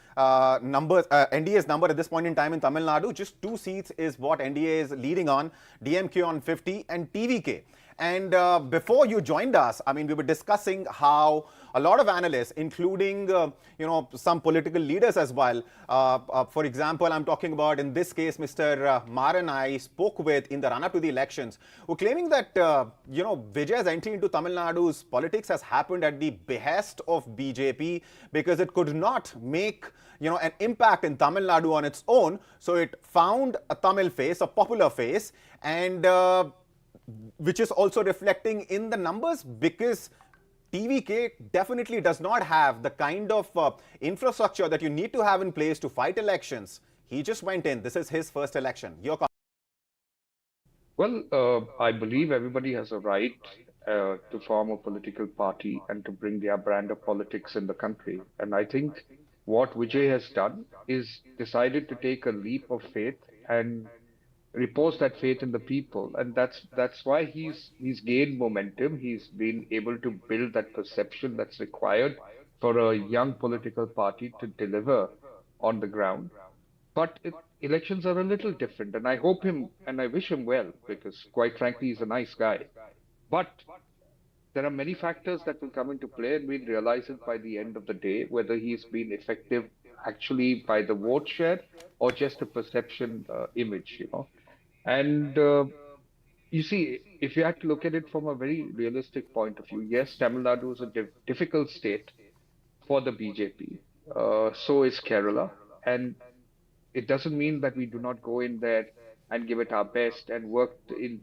numbers, NDA's number at this point in time in Tamil Nadu. Just 2 seats is what NDA is leading on, DMK on 50 and TVK. And before you joined us, we were discussing how a lot of analysts, including, some political leaders as well. For example, I'm talking about, in this case, Mr. Maran I spoke with in the run-up to the elections, were claiming that, Vijay's entry into Tamil Nadu's politics has happened at the behest of BJP because it could not make, an impact in Tamil Nadu on its own. So it found a Tamil face, a popular face, and which is also reflecting in the numbers because TVK definitely does not have the kind of infrastructure that you need to have in place to fight elections. He just went in. This is his first election. Your comment? Well, I believe everybody has a right to form a political party and to bring their brand of politics in the country. And I think what Vijay has done is decided to take a leap of faith and repose that faith in the people, and that's why he's gained momentum. He's been able to build that perception that's required for a young political party to deliver on the ground. But elections are a little different, and I hope him and I wish him well because, quite frankly, he's a nice guy. But there are many factors that will come into play, and we'll realize it by the end of the day whether he's been effective actually by the vote share or just a perception image, you know. And you see, if you had to look at it from a very realistic point of view, yes, Tamil Nadu is a difficult state for the BJP. So is Kerala, and it doesn't mean that we do not go in there and give it our best and work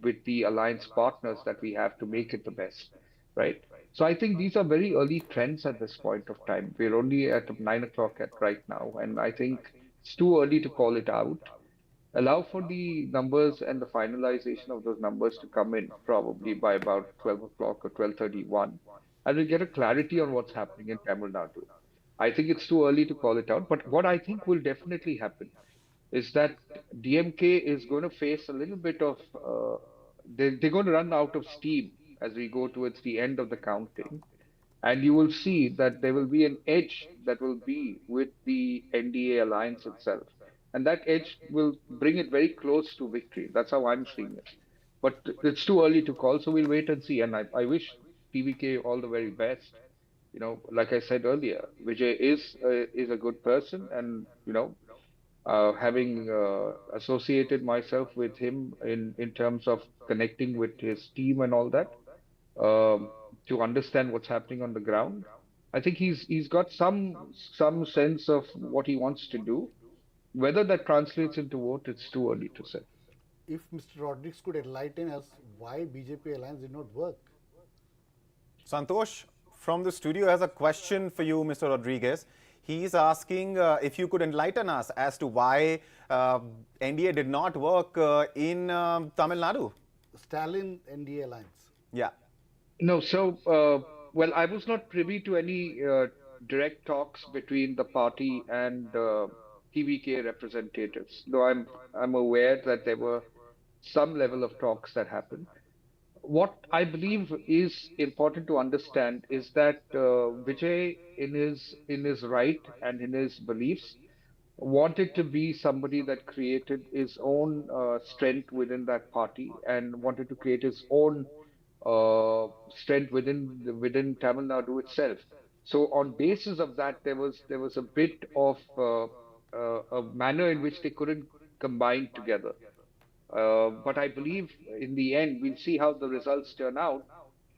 with the alliance partners that we have to make it the best, right? So I think these are very early trends at this point of time. We're only at 9 o'clock at right now, and I think it's too early to call it out. Allow for the numbers and the finalization of those numbers to come in probably by about 12 o'clock or 12:31, and we'll get a clarity on what's happening in Tamil Nadu. I think it's too early to call it out, but what I think will definitely happen is that DMK is going to face a little bit of, they're going to run out of steam as we go towards the end of the counting. And you will see that there will be an edge that will be with the NDA alliance itself. And that edge will bring it very close to victory. That's how I'm seeing it. But it's too early to call, so we'll wait and see. And I wish TVK all the very best. You know, like I said earlier, Vijay is a good person, and you know, having associated myself with him in terms of connecting with his team and all that, to understand what's happening on the ground, I think he's got some sense of what he wants to do. Whether that translates into vote, it's too early to say. If Mr. Rodriguez could enlighten us why BJP alliance did not work. Santosh from the studio has a question for you, Mr. Rodriguez. He's asking if you could enlighten us as to why NDA did not work in Tamil Nadu. Stalin NDA alliance. Yeah. No, so, well, I was not privy to any direct talks between the party and TVK representatives, though I'm aware that there were some level of talks that happened. What I believe is important to understand is that Vijay, in his right and in his beliefs, wanted to be somebody that created his own strength within that party and wanted to create his own strength within Tamil Nadu itself. So on basis of that, there was a bit of a manner in which they couldn't combine together. But I believe in the end, we'll see how the results turn out.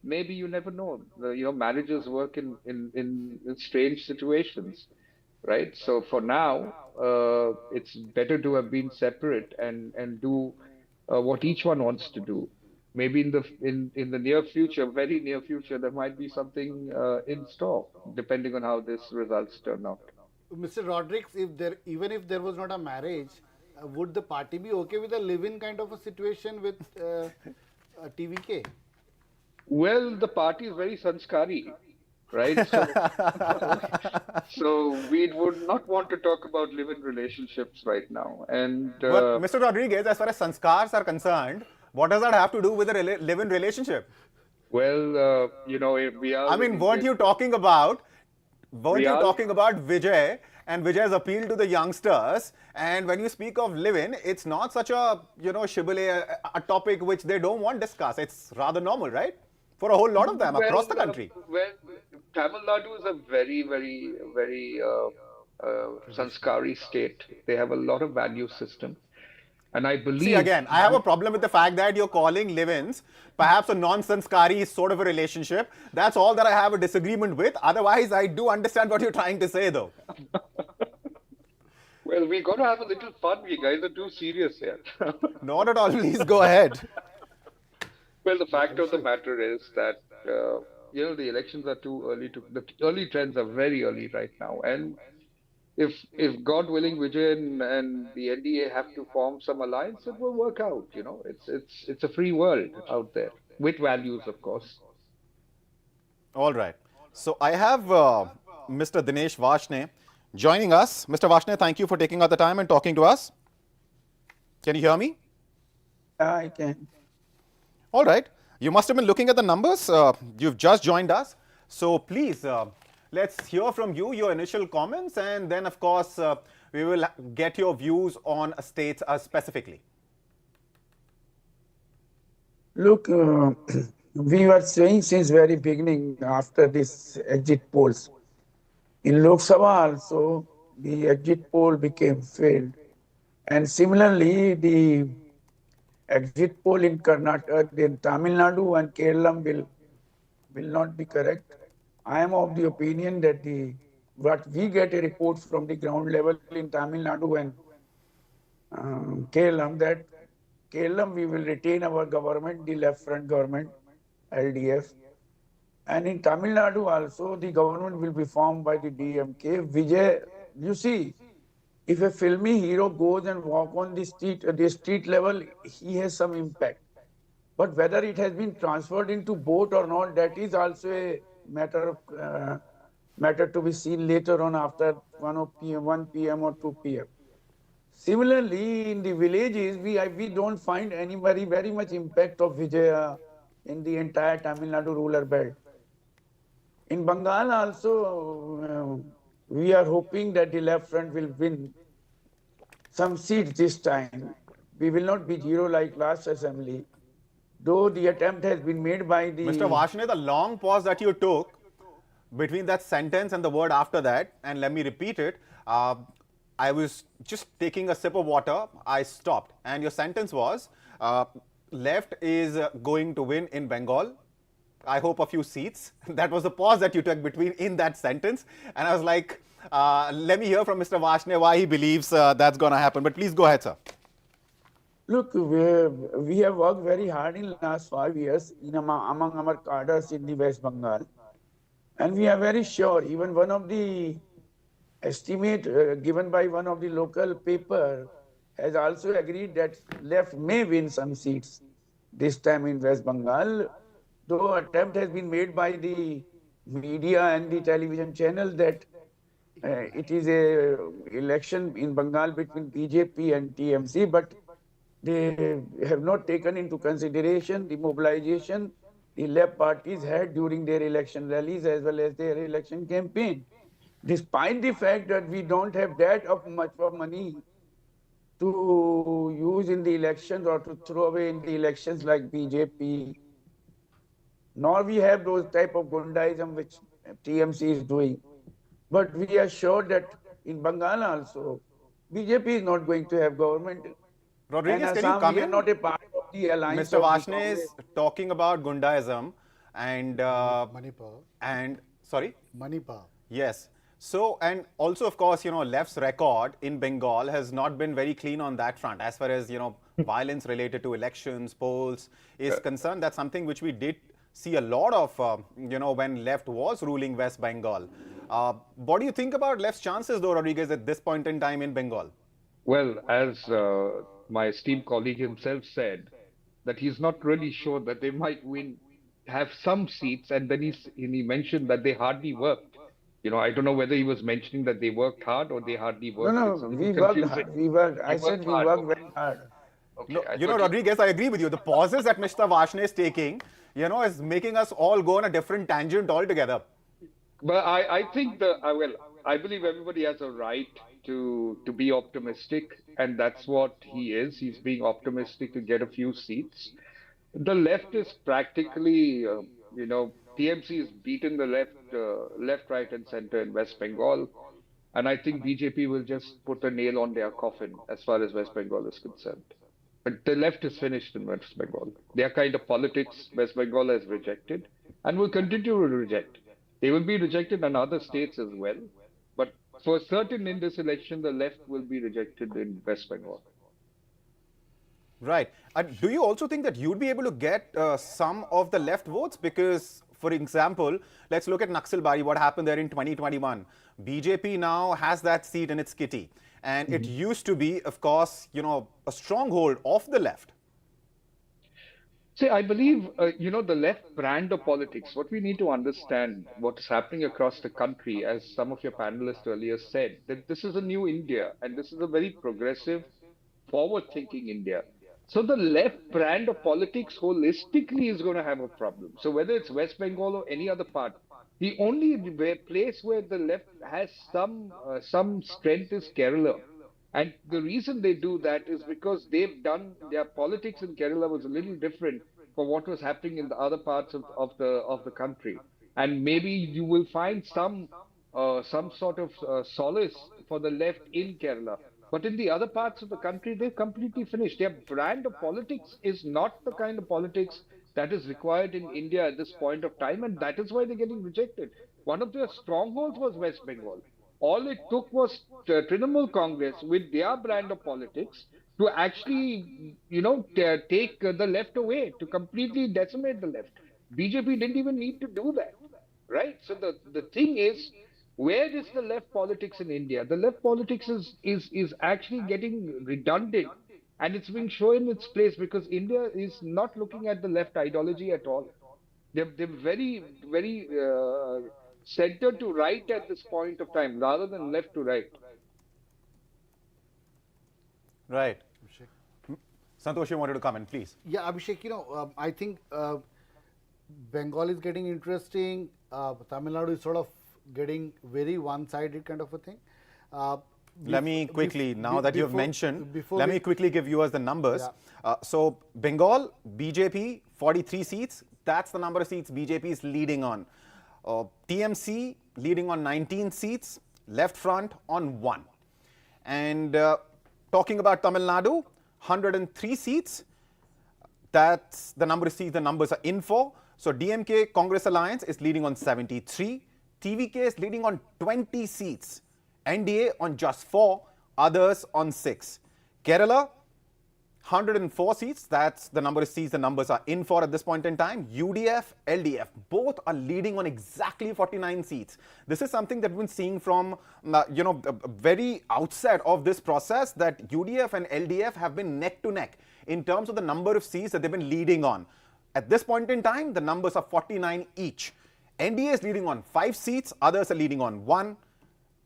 Maybe you never know. Marriages work in strange situations, right? So for now, it's better to have been separate and do what each one wants to do. Maybe in the near future, very near future, there might be something in store, depending on how this results turn out. Mr. Rodriguez, even if there was not a marriage, would the party be okay with a live-in kind of a situation with TVK? Well, the party is very sanskari, right? So we would not want to talk about live-in relationships right now. And But Mr. Rodriguez, as far as sanskars are concerned, what does that have to do with a live-in relationship? well, we are. I mean, weren't you talking about Vijay and Vijay's appeal to the youngsters? And when you speak of live-in, it's not such a, shibboleth, a topic which they don't want discussed. It's rather normal, right? For a whole lot of them across the country. Tamil Nadu is a very, very, very sanskari state. They have a lot of value system. And I believe... See, again, I have a problem with the fact that you're calling live-ins perhaps a non-sanskari sort of a relationship. That's all that I have a disagreement with. Otherwise, I do understand what you're trying to say, though. Well, we got to have a little fun. You guys are too serious here. Not at all. Please go ahead. Well, the fact of the matter is that, the elections are too early the early trends are very early right now. And if God willing, Vijay and the NDA have to form some alliance, it will work out. It's a free world out there with values, of course. All right. So I have Mr. Dinesh Vashne joining us. Mr. Vashne, thank you for taking out the time and talking to us. Can you hear me? I can. All right. You must have been looking at the numbers. You've just joined us. So please, let's hear from you, your initial comments, and then, of course, we will get your views on states specifically. Look, we were saying since very beginning after this exit polls, in Lok Sabha also, the exit poll became failed. And similarly, the exit poll in Karnataka, in Tamil Nadu and Kerala will not be correct. I am of the opinion that what we get a reports from the ground level in Tamil Nadu and Kerala, that Kerala we will retain our government, the left front government, LDF. And in Tamil Nadu also, the government will be formed by the DMK. Vijay, you see, if a filmy hero goes and walk on the street level, he has some impact. But whether it has been transferred into boat or not, that is also a matter to be seen later on after 1 p.m. or 2 p.m. Similarly, in the villages, we don't find any very much impact of Vijay in the entire Tamil Nadu rural belt. In Bengal also, we are hoping that the left front will win some seats this time. We will not be zero like last assembly, though the attempt has been made by the... Mr. Vashne, the long pause that you took between that sentence and the word after that, and let me repeat it, I was just taking a sip of water, I stopped, and your sentence was, left is going to win in Bengal. I hope a few seats. That was the pause that you took between in that sentence. And I was like, let me hear from Mr. Vashne why he believes that's going to happen. But please go ahead, sir. Look, we have worked very hard in the last 5 years among our cadres in the West Bengal. And we are very sure, even one of the estimate given by one of the local paper has also agreed that left may win some seats this time in West Bengal. Though attempt has been made by the media and the television channel that it is a election in Bengal between BJP and TMC, but they have not taken into consideration the mobilization the left parties had during their election rallies as well as their election campaign. Despite the fact that we don't have that much of money to use in the elections or to throw away in the elections like BJP, nor we have those type of Gundaism which TMC is doing. But we are sure that in Bengal also, BJP is not going to have government. Rodriguez, and can you come we are in? not a part of the alliance. Mr. Vashne is talking about Gundaism and... Manipur. And, sorry? Manipur. Yes. So, and also, of course, left's record in Bengal has not been very clean on that front. As far as, violence related to elections, polls is concerned, that's something which we did see a lot of, when left was ruling West Bengal. What do you think about left's chances, though, Rodriguez, at this point in time in Bengal? Well, as my esteemed colleague himself said, that he's not really sure that they might have some seats, and then he mentioned that they hardly worked. I don't know whether he was mentioning that they worked hard or they hardly worked. No, we worked hard. I said we worked very hard. Okay, No, Rodriguez, I agree with you. The pauses that Mr. Vashne is taking, is making us all go on a different tangent altogether. But I think I believe everybody has a right to be optimistic, and that's what he is. He's being optimistic to get a few seats. The left is practically, TMC has beaten the left, right, and center in West Bengal, and I think BJP will just put a nail on their coffin as far as West Bengal is concerned. But the left is finished in West Bengal. Their kind of politics West Bengal has rejected and will continue to reject. They will be rejected in other states as well. But for certain in this election, the left will be rejected in West Bengal. Right. Do you also think that you'd be able to get some of the left votes? Because, for example, let's look at Naxalbari, what happened there in 2021. BJP now has that seat in its kitty. And it used to be, of course, a stronghold of the left. See, I believe, the left brand of politics, what we need to understand, what is happening across the country, as some of your panelists earlier said, that this is a new India and this is a very progressive, forward-thinking India. So the left brand of politics holistically is going to have a problem. So whether it's West Bengal or any other part, the only place where the left has some strength is Kerala. And the reason they do that is because they've done their politics in Kerala was a little different from what was happening in the other parts of the country. And maybe you will find some sort of solace for the left in Kerala. But in the other parts of the country, they've completely finished. Their brand of politics is not the kind of politics that is required in India at this point of time, and that is why they're getting rejected. One of their strongholds was West Bengal. All it took was Trinamool Congress with their brand of politics to actually, take the left away, to completely decimate the left. BJP didn't even need to do that, right? So the thing is, where is the left politics in India? The left politics is actually getting redundant, and it's being shown its place because India is not looking at the left ideology at all. They're very, very center to right at this point of time rather than left to right. Right. Santosh, you wanted to comment, please. Yeah, Abhishek, I think Bengal is getting interesting. Tamil Nadu is sort of getting very one-sided kind of a thing. Let me quickly, now that you've mentioned, let me quickly give you us the numbers. Yeah. So Bengal, BJP, 43 seats. That's the number of seats BJP is leading on. TMC leading on 19 seats, Left Front on 1. And talking about Tamil Nadu, 103 seats. That's the number of seats the numbers are in for. So DMK Congress Alliance is leading on 73. TVK is leading on 20 seats. NDA on just 4, others on 6. Kerala, 104 seats. That's the number of seats the numbers are in for at this point in time. UDF, LDF, both are leading on exactly 49 seats. This is something that we've been seeing from, very outset of this process, that UDF and LDF have been neck to neck in terms of the number of seats that they've been leading on. At this point in time, the numbers are 49 each. NDA is leading on 5 seats, others are leading on 1.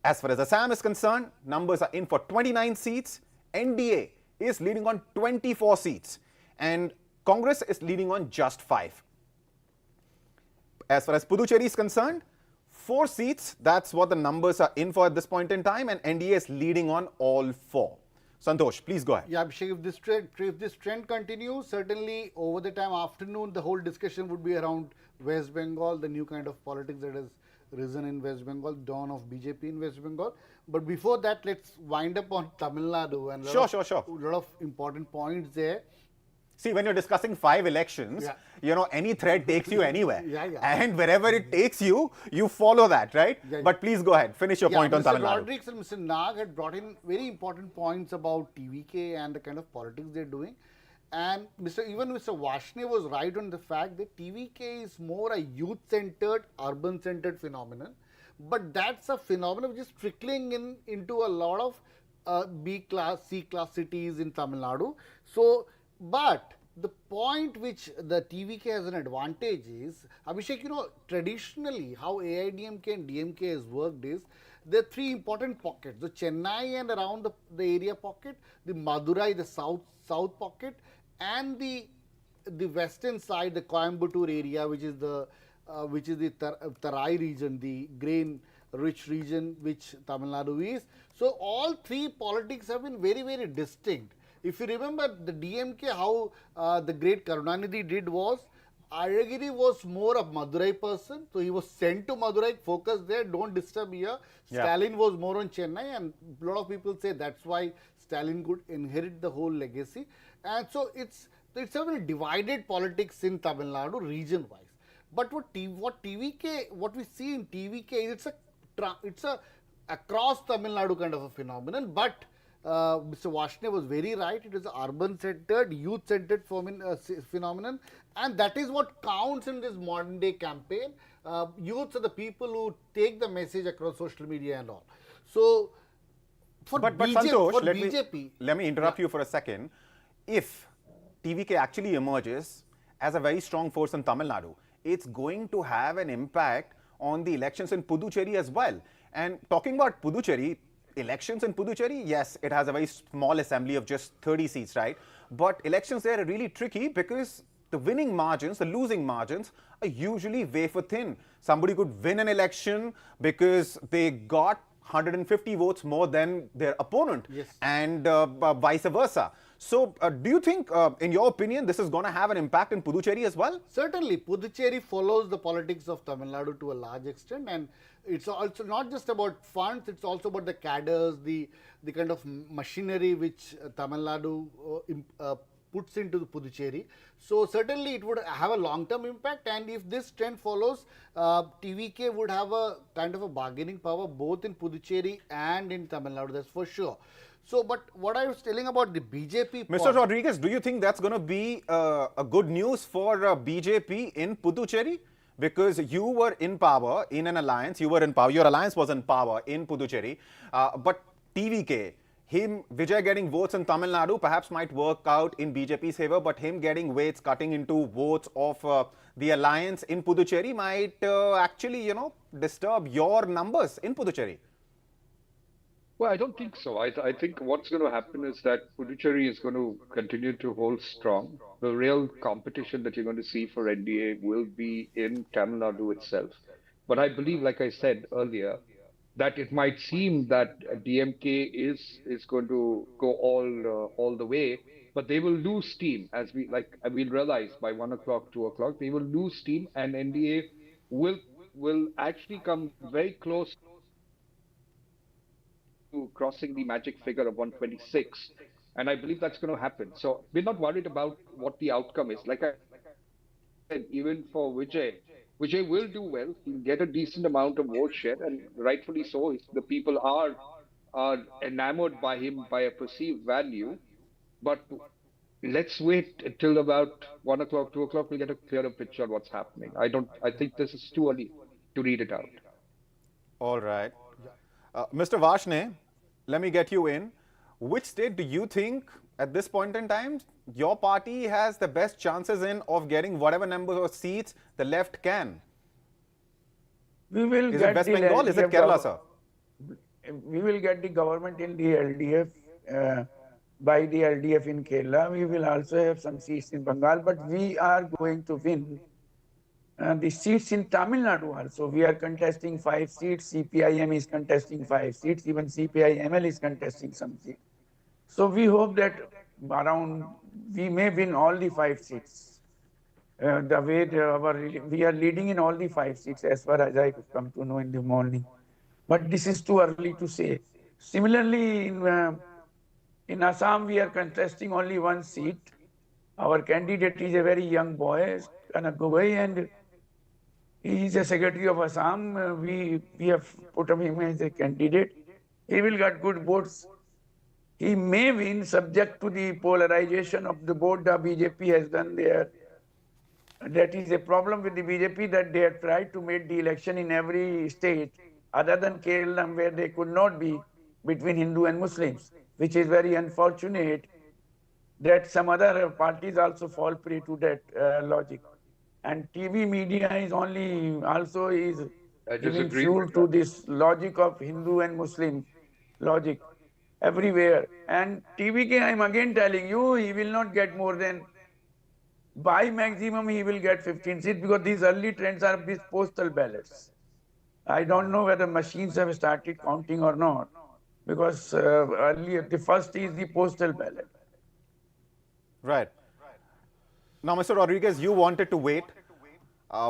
As far as Assam is concerned, numbers are in for 29 seats. NDA is leading on 24 seats. And Congress is leading on just 5. As far as Puducherry is concerned, 4 seats. That's what the numbers are in for at this point in time. And NDA is leading on all 4. Santosh, please go ahead. Yeah, Abhishek, if this trend continues, certainly over the time afternoon, the whole discussion would be around West Bengal, the new kind of politics that has risen in West Bengal, dawn of BJP in West Bengal. But before that, let's wind up on Tamil Nadu and Sure. a lot of important points there. See, when you're discussing 5 elections, any thread takes you anywhere. And wherever it takes you, you follow that, right? But please go ahead. Finish your point on Tamil Nadu. Mr. Rodrigues and Mr. Nag had brought in very important points about TVK and the kind of politics they're doing. And even Mr. Varshney was right on the fact that TVK is more a youth-centered, urban-centered phenomenon. But that's a phenomenon which is trickling into a lot of B-class, C-class cities in Tamil Nadu. So, but the point which the TVK has an advantage is, Abhishek, traditionally how AIDMK and DMK has worked is, there are 3 important pockets, the Chennai and around the area pocket, the Madurai, the south pocket, and the western side, the Coimbatore area, which is the Tarai region, the grain-rich region which Tamil Nadu is. So all 3 politics have been very, very distinct. If you remember the DMK, how the great Karunanidhi did was, Ayagiri was more a Madurai person, so he was sent to Madurai, focus there, don't disturb here. Stalin was more on Chennai, and a lot of people say that's why Stalin could inherit the whole legacy. And so it's a very divided politics in Tamil Nadu region-wise. But what we see in TVK is it's a across Tamil Nadu kind of a phenomenon. But Mr. Varshney was very right. It is an urban-centered, youth-centered phenomenon, and that is what counts in this modern-day campaign. Youths are the people who take the message across social media and all. So, But Santosh, let me interrupt you for a second. If TVK actually emerges as a very strong force in Tamil Nadu, it's going to have an impact on the elections in Puducherry as well. And talking about Puducherry, elections in Puducherry, yes, it has a very small assembly of just 30 seats, right? But elections there are really tricky because the winning margins, the losing margins are usually wafer thin. Somebody could win an election because they got 150 votes more than their opponent, Yes. and vice versa. So, do you think, in your opinion, this is going to have an impact in Puducherry as well? Certainly, Puducherry follows the politics of Tamil Nadu to a large extent, and it's also not just about funds, it's also about the cadres, the kind of machinery which Tamil Nadu puts into the Puducherry. So certainly it would have a long-term impact, and if this trend follows, TVK would have a kind of a bargaining power both in Puducherry and in Tamil Nadu, that's for sure. So, but what I was telling about the BJP... Mr. Rodriguez, do you think that's going to be a good news for BJP in Puducherry? Because you were in power in an alliance, you were in power, your alliance was in power in Puducherry, but TVK, Vijay getting votes in Tamil Nadu perhaps might work out in BJP's favor, but him getting weights cutting into votes of the alliance in Puducherry might actually, disturb your numbers in Puducherry. Well, I don't think so. I think what's going to happen is that Puducherry is going to continue to hold strong. The real competition that you're going to see for NDA will be in Tamil Nadu itself. But I believe, like I said earlier, that it might seem that DMK is going to go all the way, but they will lose steam as we'll realize by 1 o'clock, 2 o'clock, they will lose steam, and NDA will actually come very close to crossing the magic figure of 126, and I believe that's going to happen. So we're not worried about what the outcome is. Like I said, even for Vijay will do well. He'll get a decent amount of vote share, and rightfully so. The people are enamored by him by a perceived value. But let's wait till about 1 o'clock, 2 o'clock. We'll get a clearer picture of what's happening. I think this is too early to read it out. All right. Mr. Vashne, let me get you in. Which state do you think at this point in time your party has the best chances of getting whatever number of seats the left can? We will Is get it West the Bengal? Is it LDF Kerala, sir? We will get the government in the LDF by the LDF in Kerala. We will also have some seats in Bengal, but we are going to win the seats in Tamil Nadu also. We are contesting 5 seats. CPIM is contesting 5 seats. Even CPI-ML is contesting some seats. So we hope that we may win all the 5 seats. The way we are leading in all the 5 seats as far as I could come to know in the morning. But this is too early to say. Similarly, in Assam, we are contesting only 1 seat. Our candidate is a very young boy, Kanak Gogoi, and he is a secretary of Assam. We have put him as a candidate. He will get good votes. He may win subject to the polarization of the vote the BJP has done there. That is a problem with the BJP, that they have tried to make the election in every state other than Kerala, where they could not be between Hindu and Muslims, which is very unfortunate that some other parties also fall prey to that logic. And TV media is giving fuel to this logic of Hindu and Muslim logic everywhere. And TVK, I'm again telling you, he will not get more than, by maximum, he will get 15 seats, because these early trends are these postal ballots. I don't know whether machines have started counting or not, because earlier the first is the postal ballot. Right. Now, Mr. Rodriguez, you wanted to wait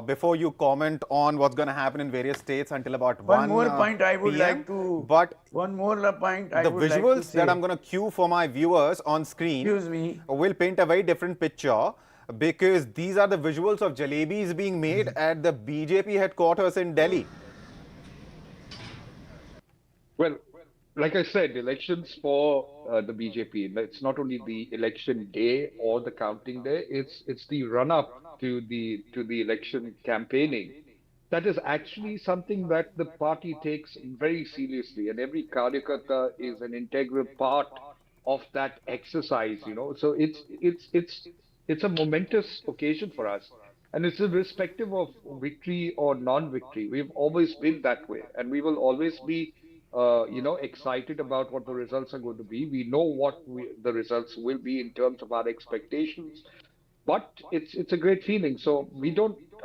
before you comment on what's going to happen in various states until about 1 more point I would PM. like to... But one more point I the would like to visuals say, that I'm going to cue for my viewers on screen excuse me, will paint a very different picture, because these are the visuals of jalebis being made at the BJP headquarters in Delhi. Well, like I said, elections for the BJP, it's not only the election day or the counting day, it's the run-up to the election campaigning. That is actually something that the party takes very seriously, and every Karyakarta is an integral part of that exercise, So it's it's a momentous occasion for us. And it's irrespective of victory or non-victory. We've always been that way, and we will always be, excited about what the results are going to be. We know what the results will be in terms of our expectations, but it's a great feeling. So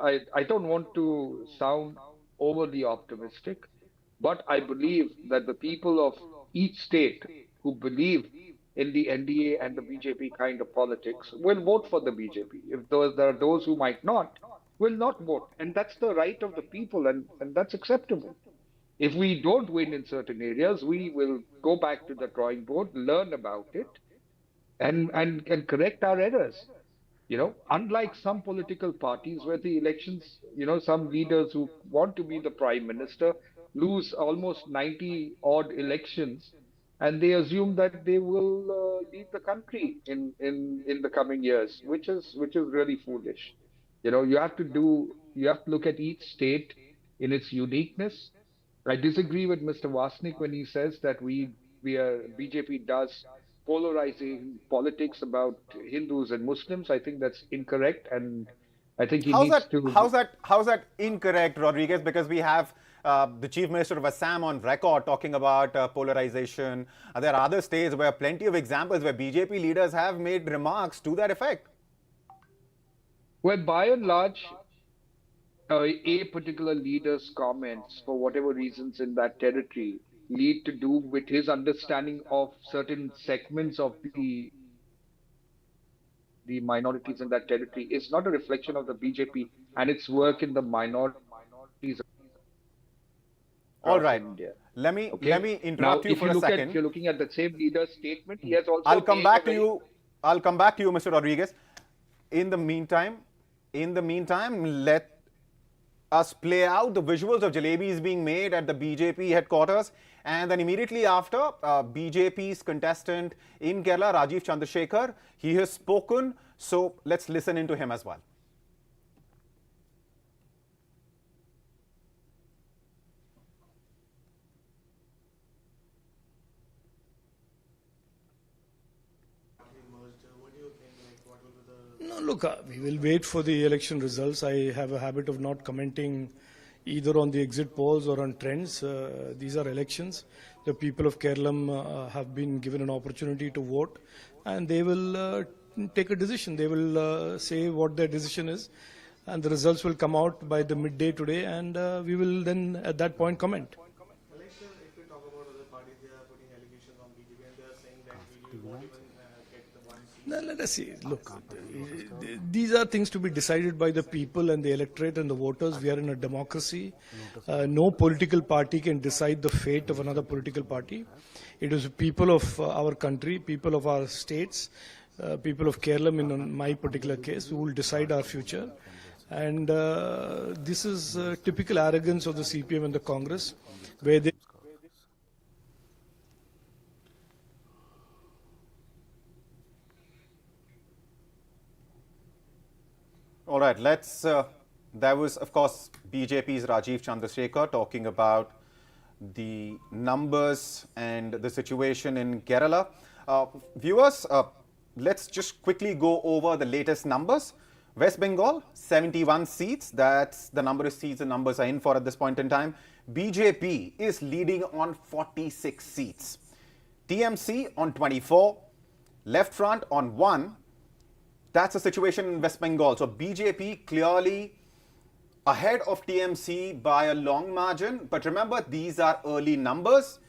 I don't want to sound overly optimistic, but I believe that the people of each state who believe in the NDA and the BJP kind of politics will vote for the BJP. If there are those who might not, will not vote. And that's the right of the people, and that's acceptable. If we don't win in certain areas, we will go back to the drawing board, learn about it, and correct our errors. Unlike some political parties where the elections, some leaders who want to be the prime minister lose almost 90 odd elections, and they assume that they will lead the country in the coming years, which is really foolish. You have to look at each state in its uniqueness. I disagree with Mr. Vasnik when he says that BJP does polarizing politics about Hindus and Muslims. I think that's incorrect, and I think How's that incorrect, Rodriguez? Because we have the Chief Minister of Assam on record talking about polarization. There are other states where plenty of examples where BJP leaders have made remarks to that effect. Well, by and large, a particular leader's comments, for whatever reasons in that territory, lead to do with his understanding of certain segments of the minorities in that territory is not a reflection of the BJP and its work in the minorities. All right. India. Let me interrupt you for a second. If you're looking at the same leader's statement, he has also. I'll come back to you, Mr. Rodriguez. In the meantime, let us play out the visuals of jalebis being made at the BJP headquarters, and then immediately after, BJP's contestant in Kerala, Rajiv Chandrasekhar, he has spoken, so let's listen into him as well. No, look, we will wait for the election results. I have a habit of not commenting either on the exit polls or on trends. These are elections. The people of Kerala have been given an opportunity to vote, and they will take a decision. They will say what their decision is, and the results will come out by the midday today, and we will then at that point comment. If we talk about other parties, they are putting allegations on BJP and they are saying that we won't even get the one seat. Now, let us see. Look, these are things to be decided by the people and the electorate and the voters. We are in a democracy. No political party can decide the fate of another political party. It is people of our country, people of our states, people of Kerala, in my particular case, who will decide our future. And this is typical arrogance of the CPM and the Congress, where they... All right, that was, of course, BJP's Rajiv Chandrasekhar talking about the numbers and the situation in Kerala. Viewers, let's just quickly go over the latest numbers. West Bengal, 71 seats. That's the number of seats the numbers are in for at this point in time. BJP is leading on 46 seats. TMC on 24. Left Front on 1. That's the situation in West Bengal. So BJP clearly ahead of TMC by a long margin. But remember, these are early numbers.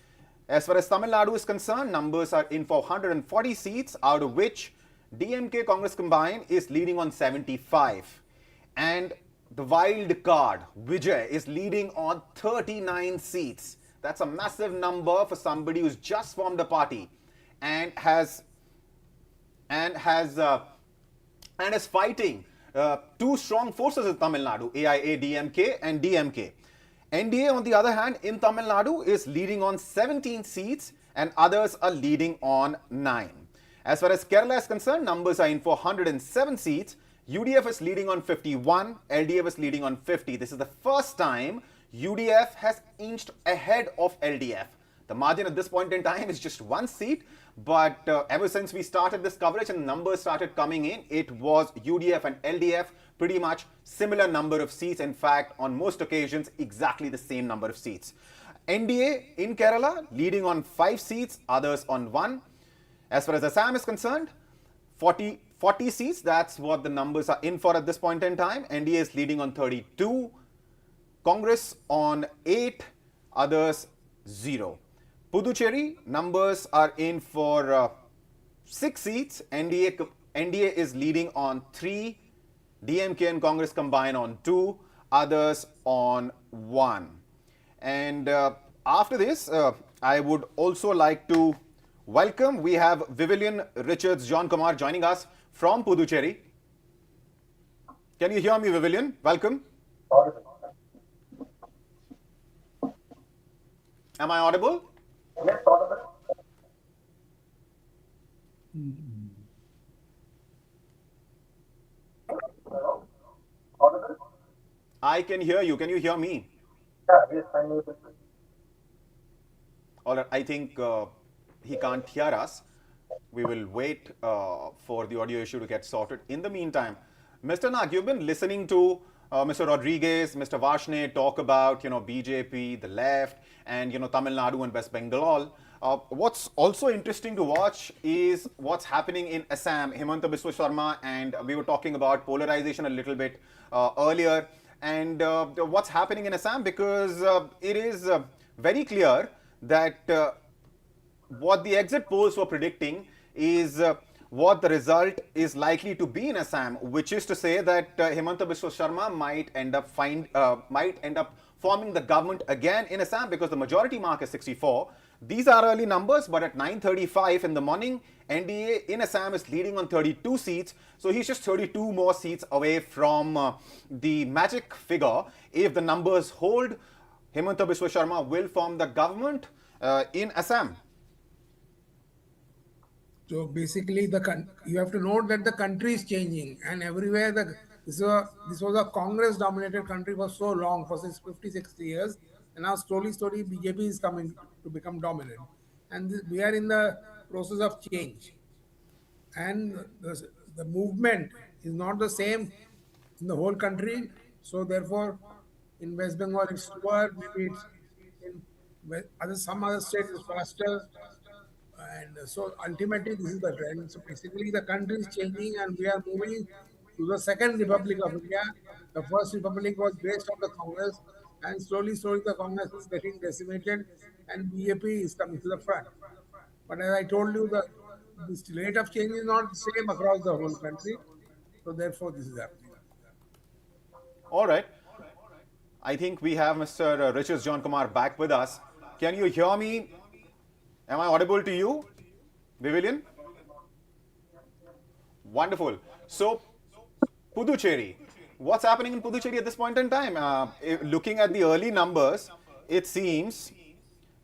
As far as Tamil Nadu is concerned, numbers are in for 140 seats, out of which DMK Congress combined is leading on 75. And the wild card, Vijay, is leading on 39 seats. That's a massive number for somebody who's just formed a party and is fighting two strong forces in Tamil Nadu, AIA, DMK and DMK. NDA, on the other hand, in Tamil Nadu is leading on 17 seats and others are leading on 9. As far as Kerala is concerned, numbers are in for 107 seats. UDF is leading on 51, LDF is leading on 50. This is the first time UDF has inched ahead of LDF. The margin at this point in time is just one seat, But ever since we started this coverage and numbers started coming in, it was UDF and LDF pretty much similar number of seats. In fact, on most occasions, exactly the same number of seats. NDA in Kerala leading on 5 seats, others on 1. As far as Assam is concerned, 40 seats, that's what the numbers are in for at this point in time. NDA is leading on 32, Congress on 8, others 0. Puducherry numbers are in for 6 seats. NDA is leading on 3, DMK and Congress combine on 2, others on 1. And after this, I would also like to welcome, we have Vivian Richards John Kumar joining us from Puducherry. Can you hear me, Vivian? Welcome. Am I audible? Yes, audible. Hello? Audible? I can hear you. Can you hear me? Yeah, yes, I'm able to. All right, I think he can't hear us. We will wait for the audio issue to get sorted. In the meantime, Mr. Nag, you've been listening to Mr. Rodriguez, Mr. Varshney talk about, BJP, the left, and, Tamil Nadu and West Bengal. What's also interesting to watch is what's happening in Assam. Himanta Biswa Sharma, and we were talking about polarization a little bit earlier. And what's happening in Assam, because it is very clear that what the exit polls were predicting is what the result is likely to be in Assam, which is to say that Himanta Biswa Sharma might end up forming the government again in Assam, because the majority mark is 64. These are early numbers, but at 9:35 in the morning, NDA in Assam is leading on 32 seats. So he's just 32 more seats away from the magic figure. If the numbers hold, Himanta Biswa Sharma will form the government in Assam. So basically, you have to note that the country is changing, and everywhere this was a Congress-dominated country for so long, for 50, 60 years, and now slowly, BJP is coming to become dominant, and we are in the process of change, and the movement is not the same in the whole country. So therefore, in West Bengal it's slower, maybe it's in some other states it's faster. And so ultimately, this is the trend. So basically, the country is changing, and we are moving to the second Republic of India. The first Republic was based on the Congress, and slowly, the Congress is getting decimated, and BJP is coming to the front. But as I told you, this rate of change is not the same across the whole country. So therefore, this is happening. All right. I think we have Mr. Richards John Kumar back with us. Can you hear me? Am I audible to you, Vivian? Wonderful. So, Puducherry. What's happening in Puducherry at this point in time? Looking at the early numbers, it seems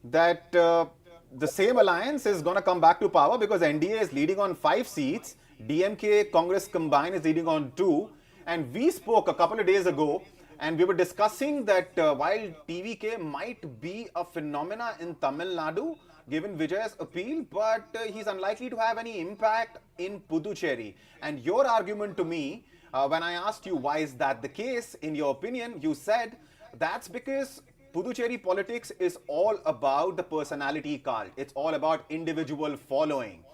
that the same alliance is going to come back to power, because NDA is leading on 5 seats, DMK, Congress combined is leading on 2. And we spoke a couple of days ago, and we were discussing that while TVK might be a phenomena in Tamil Nadu, given Vijay's appeal, but he's unlikely to have any impact in Puducherry. And your argument to me, when I asked you why is that the case, in your opinion, you said that's because Puducherry politics is all about the personality cult. It's all about individual following.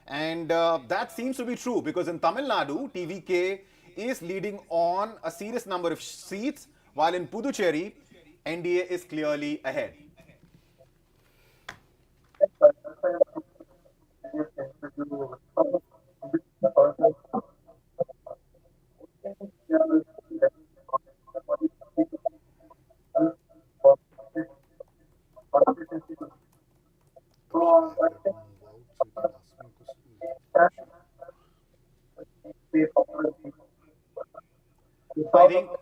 And that seems to be true, because in Tamil Nadu, TVK is leading on a serious number of seats, while in Puducherry, NDA is clearly ahead.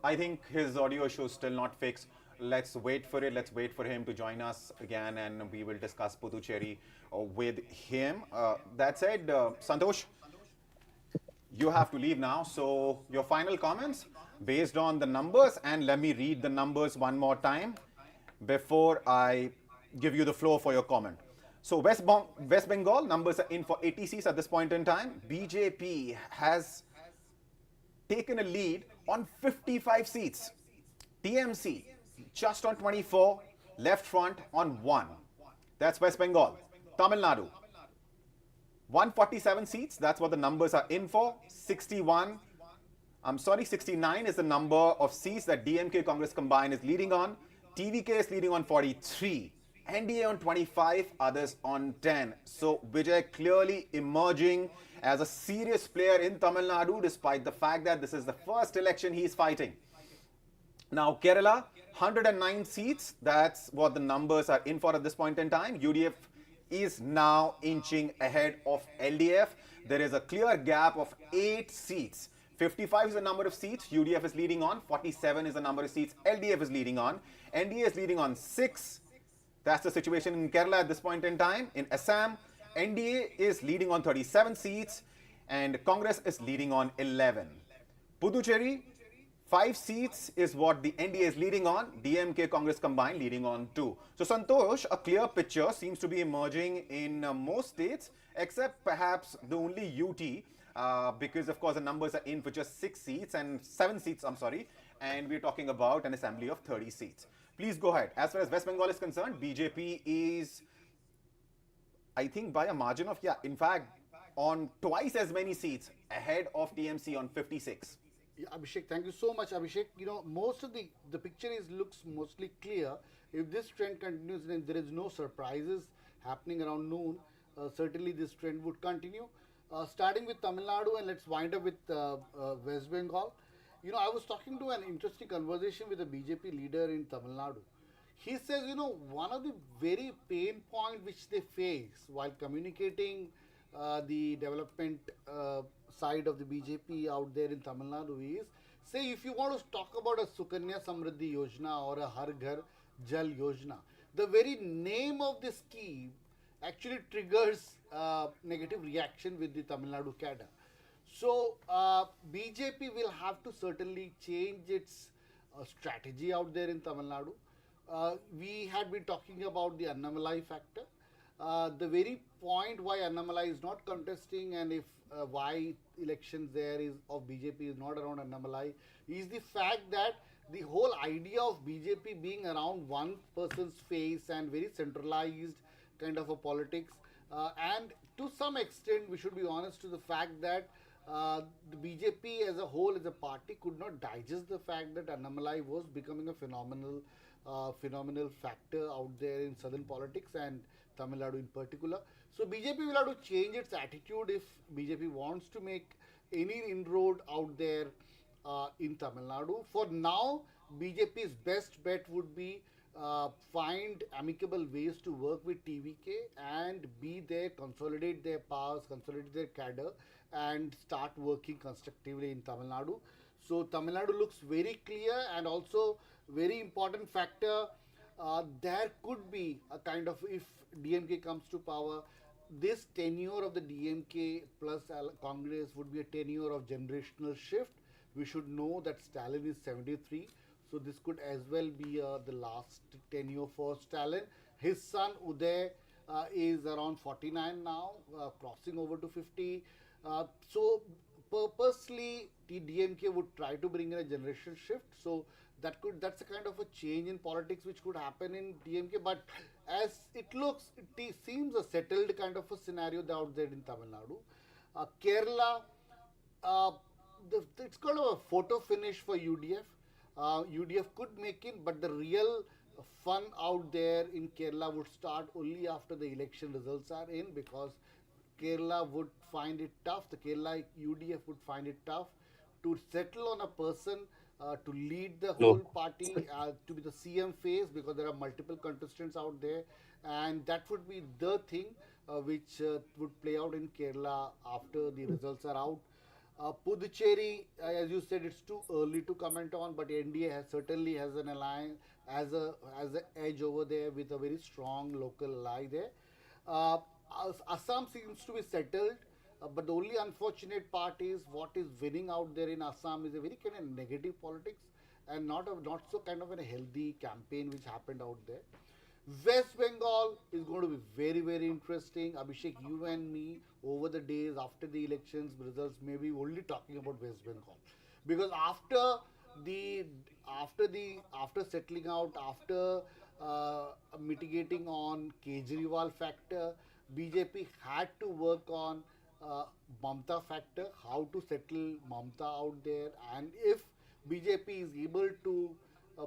I think his audio issue is still not fixed. Let's wait for it. Let's wait for him to join us again, and we will discuss Puducherry with him. That said, Santosh, you have to leave now. So your final comments based on the numbers, and let me read the numbers one more time before I give you the floor for your comment. So West Bengal numbers are in for 80 seats at this point in time. BJP has taken a lead on 55 seats. TMC just on 24, left front on 1. That's West Bengal. Tamil Nadu, 147 seats. That's what the numbers are in for. 69 is the number of seats that DMK Congress combined is leading on. TVK is leading on 43. NDA on 25, others on 10. So Vijay clearly emerging as a serious player in Tamil Nadu, despite the fact that this is the first election he is fighting. Now Kerala, 109 seats. That's what the numbers are in for at this point in time. UDF is now inching ahead of LDF. There is a clear gap of 8 seats. 55 is the number of seats UDF is leading on. 47 is the number of seats LDF is leading on. NDA is leading on 6. That's the situation in Kerala at this point in time. In Assam, NDA is leading on 37 seats and Congress is leading on 11. Puducherry, 5 seats is what the NDA is leading on. DMK Congress combined leading on 2. So Santosh, a clear picture seems to be emerging in most states except perhaps the only UT because of course the numbers are in for just 7 seats, and we're talking about an assembly of 30 seats. Please go ahead. As far as West Bengal is concerned, BJP is, I think, by a margin of, in fact, on twice as many seats ahead of TMC on 56. Yeah, Abhishek, thank you so much, Abhishek. Most of the picture looks mostly clear. If this trend continues and there is no surprises happening around noon, certainly this trend would continue. Starting with Tamil Nadu, and let's wind up with West Bengal. I was talking to an interesting conversation with a BJP leader in Tamil Nadu. He says, one of the very pain point which they face while communicating the development side of the BJP out there in Tamil Nadu is, say, if you want to talk about a Sukanya Samriddhi Yojana or a Har Ghar Jal Yojana, the very name of the scheme actually triggers negative reaction with the Tamil Nadu cadre. So BJP will have to certainly change its strategy out there in Tamil Nadu. We had been talking about the Annamalai factor. The very point why Annamalai is not contesting and if why elections there is of BJP is not around Annamalai is the fact that the whole idea of BJP being around one person's face and very centralized kind of a politics and to some extent we should be honest to the fact that the BJP as a whole, as a party, could not digest the fact that Annamalai was becoming a phenomenal factor out there in southern politics and Tamil Nadu in particular. So BJP will have to change its attitude if BJP wants to make any inroad out there in Tamil Nadu. For now, BJP's best bet would be find amicable ways to work with TVK and be there, consolidate their powers, consolidate their cadre and start working constructively in Tamil Nadu. So Tamil Nadu looks very clear and also very important factor. There could be a kind of, if DMK comes to power, this tenure of the DMK plus Congress would be a tenure of generational shift. We should know that Stalin is 73. So this could as well be the last tenure for Stalin. His son Uday is around 49 now, crossing over to 50. So purposely the DMK would try to bring in a generation shift. So that's a kind of a change in politics which could happen in DMK. But as it looks, it seems a settled kind of a scenario out there in Tamil Nadu. Kerala, it's kind of a photo finish for UDF. UDF could make it, but the real fun out there in Kerala would start only after the election results are in, because Kerala would find it tough, the Kerala UDF would find it tough to settle on a person to lead the whole party, to be the CM face, because there are multiple contestants out there, and that would be the thing which would play out in Kerala after the results are out. Puducherry, as you said, it's too early to comment on, but NDA certainly has an alliance, as an edge over there with a very strong local ally there. Assam seems to be settled, but the only unfortunate part is what is winning out there in Assam is a very kind of negative politics and not so kind of a healthy campaign which happened out there. West Bengal is going to be very, very interesting. Abhishek, you and me, over the days after the elections results, maybe only talking about West Bengal, because the after settling out, after mitigating on Kejriwal factor, BJP had to work on Mamta factor, how to settle Mamta out there, and if BJP is able to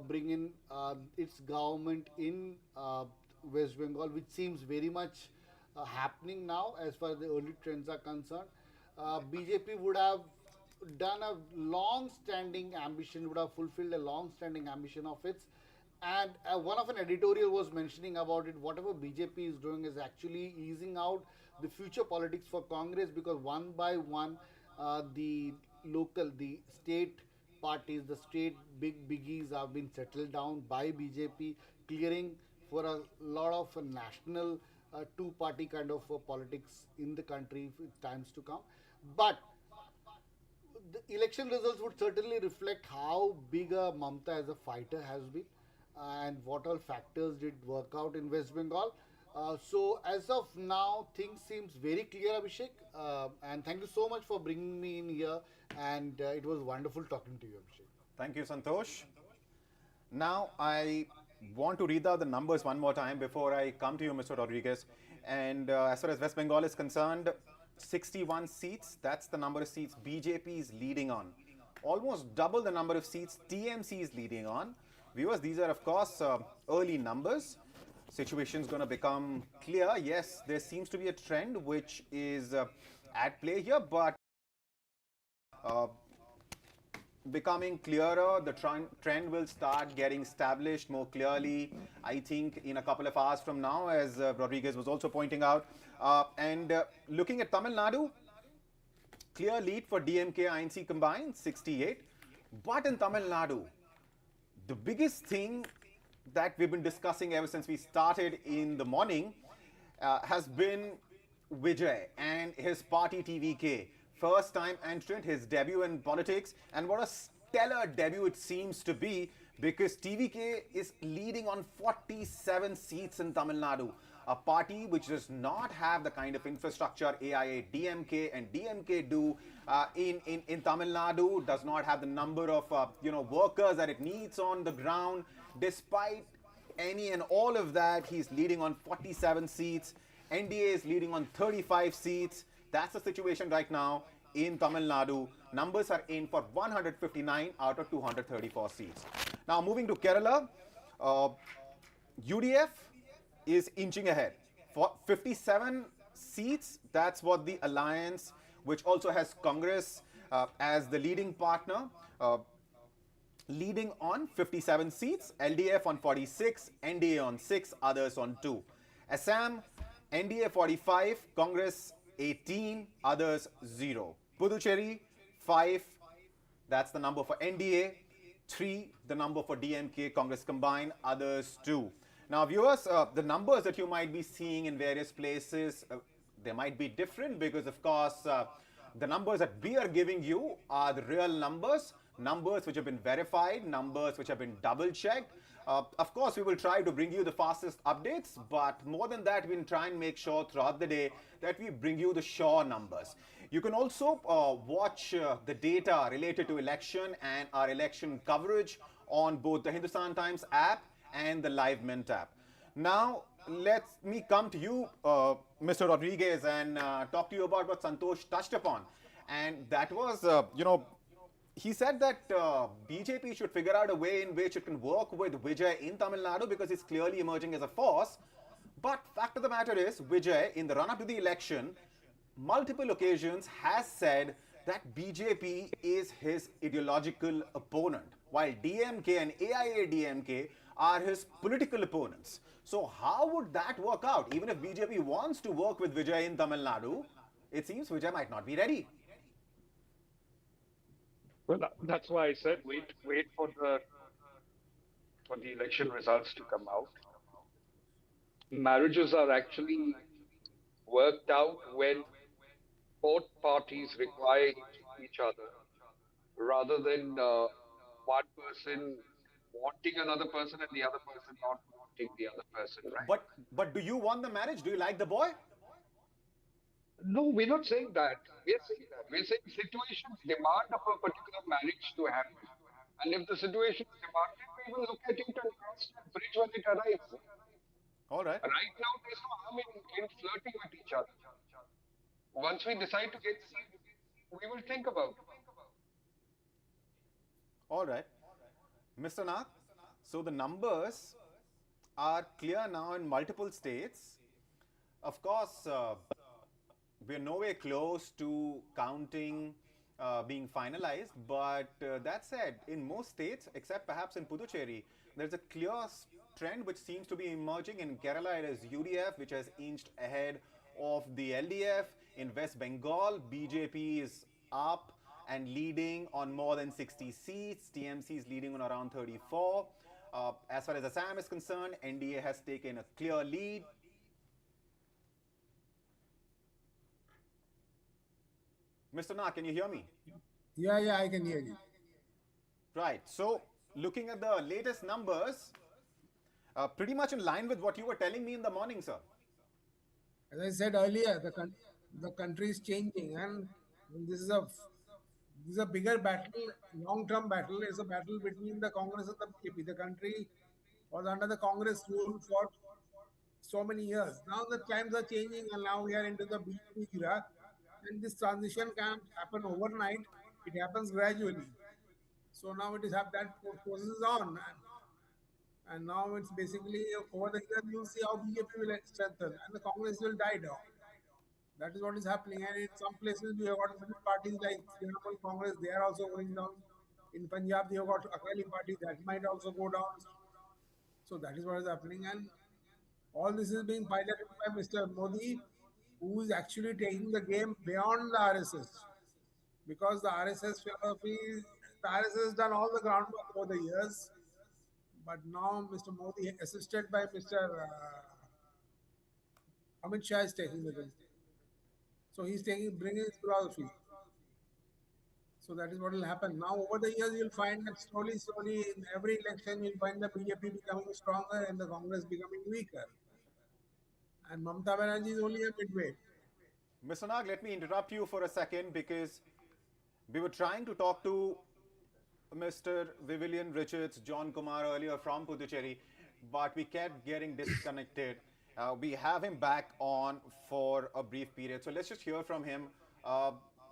bring in its government in West Bengal, which seems very much happening now as far as the early trends are concerned. BJP would have done a long-standing ambition, would have fulfilled a long-standing ambition of its. And one of an editorial was mentioning about it. Whatever BJP is doing is actually easing out the future politics for Congress, because one by one, the state parties, the state big biggies have been settled down by BJP, clearing for a lot of national two-party kind of politics in the country with times to come. But the election results would certainly reflect how big a Mamta as a fighter has been and what all factors did work out in West Bengal. So as of now, things seems very clear, Abhishek. And thank you so much for bringing me in here. And it was wonderful talking to you, Abhishek. Thank you, Santosh. Now, I want to read out the numbers one more time before I come to you, Mr. Rodriguez. And as far as West Bengal is concerned, 61 seats, that's the number of seats BJP is leading on. Almost double the number of seats TMC is leading on. Viewers, these are, of course, early numbers. Situation is going to become clear. Yes, there seems to be a trend which is at play here, but becoming clearer. The trend will start getting established more clearly, I think, in a couple of hours from now, as Rodriguez was also pointing out. Looking at Tamil Nadu, clear lead for DMK INC combined, 68. But in Tamil Nadu, the biggest thing that we've been discussing ever since we started in the morning has been Vijay and his party TVK. First time entrant, his debut in politics, and what a stellar debut it seems to be, because TVK is leading on 47 seats in Tamil Nadu. A party which does not have the kind of infrastructure AIA, DMK and DMK do in Tamil Nadu, does not have the number of workers that it needs on the ground. Despite any and all of that, he's leading on 47 seats. NDA is leading on 35 seats. That's the situation right now in Tamil Nadu. Numbers are in for 159 out of 234 seats. Now moving to Kerala, UDF is inching ahead for 57 seats. That's what the alliance, which also has Congress as the leading partner, leading on 57 seats. LDF on 46, NDA on 6, others on 2. Assam, NDA 45, Congress 18, others 0. Puducherry 5, that's the number for NDA. 3, the number for DMK, Congress combined, others 2. Now, viewers, the numbers that you might be seeing in various places, they might be different because, of course, the numbers that we are giving you are the real numbers, numbers which have been verified, numbers which have been double-checked. Of course, we will try to bring you the fastest updates, but more than that, we'll try and make sure throughout the day that we bring you the sure numbers. You can also watch the data related to election and our election coverage on both the Hindustan Times app and the Live Mint app. Now, let me come to you, Mr. Rodriguez, and talk to you about what Santosh touched upon. And that was, he said that BJP should figure out a way in which it can work with Vijay in Tamil Nadu because it's clearly emerging as a force. But fact of the matter is, Vijay, in the run-up to the election, multiple occasions has said that BJP is his ideological opponent, while DMK and AIA-DMK are his political opponents. So how would that work out? Even if BJP wants to work with Vijay in Tamil Nadu, it seems Vijay might not be ready. Well, that's why I said wait for the election results to come out. Marriages are actually worked out when both parties require each other, rather than one person wanting another person and the other person not wanting the other person, right? But do you want the marriage? Do you like the boy? No, we're not saying that. We're saying that. We're saying situations demand of a particular marriage to happen. And if the situation is demanded, we will look at it and cross that bridge when it arrives. All right. Right now, there's no harm in flirting with each other. Once we decide to get serious, we will think about it. All right. Mr. Nath, so the numbers are clear now in multiple states. Of course, we're nowhere close to counting being finalized, but that said, in most states, except perhaps in Puducherry, there's a clear trend which seems to be emerging. In Kerala, it is UDF, which has inched ahead of the LDF. In West Bengal, BJP is up and leading on more than 60 seats. TMC is leading on around 34. As far as Assam is concerned, NDA has taken a clear lead. Mr. Na, can you hear me? Yeah, I can hear you. Right. So, looking at the latest numbers, pretty much in line with what you were telling me in the morning, sir. As I said earlier, the country is changing, and this is a bigger battle, long-term battle. It's a battle between the Congress and the BJP. The country was under the Congress rule for so many years. Now the times are changing, and now we are into the BJP era. And this transition can't happen overnight. It happens gradually. So now it is that process is on, and now it's basically over the years you'll see how BJP will strengthen, and the Congress will die down. That is what is happening. And in some places, we have got different parties like Trinamool Congress, they are also going down. In Punjab, they have got Akali Party, that might also go down. So that is what is happening. And all this is being piloted by Mr. Modi, who is actually taking the game beyond the RSS. Because the RSS philosophy, the RSS has done all the groundwork over the years. But now Mr. Modi, assisted by Mr. Amit Shah, is taking the game. So he's bringing his philosophy. So that is what will happen. Now, over the years, you'll find that slowly, in every election, you'll find the BJP becoming stronger and the Congress becoming weaker. And Mamata Banerjee is only a midway. Mr. Nag, let me interrupt you for a second because we were trying to talk to Mr. Vivian Richards, John Kumar earlier from Puducherry, but we kept getting disconnected. We have him back on for a brief period. So let's just hear from him.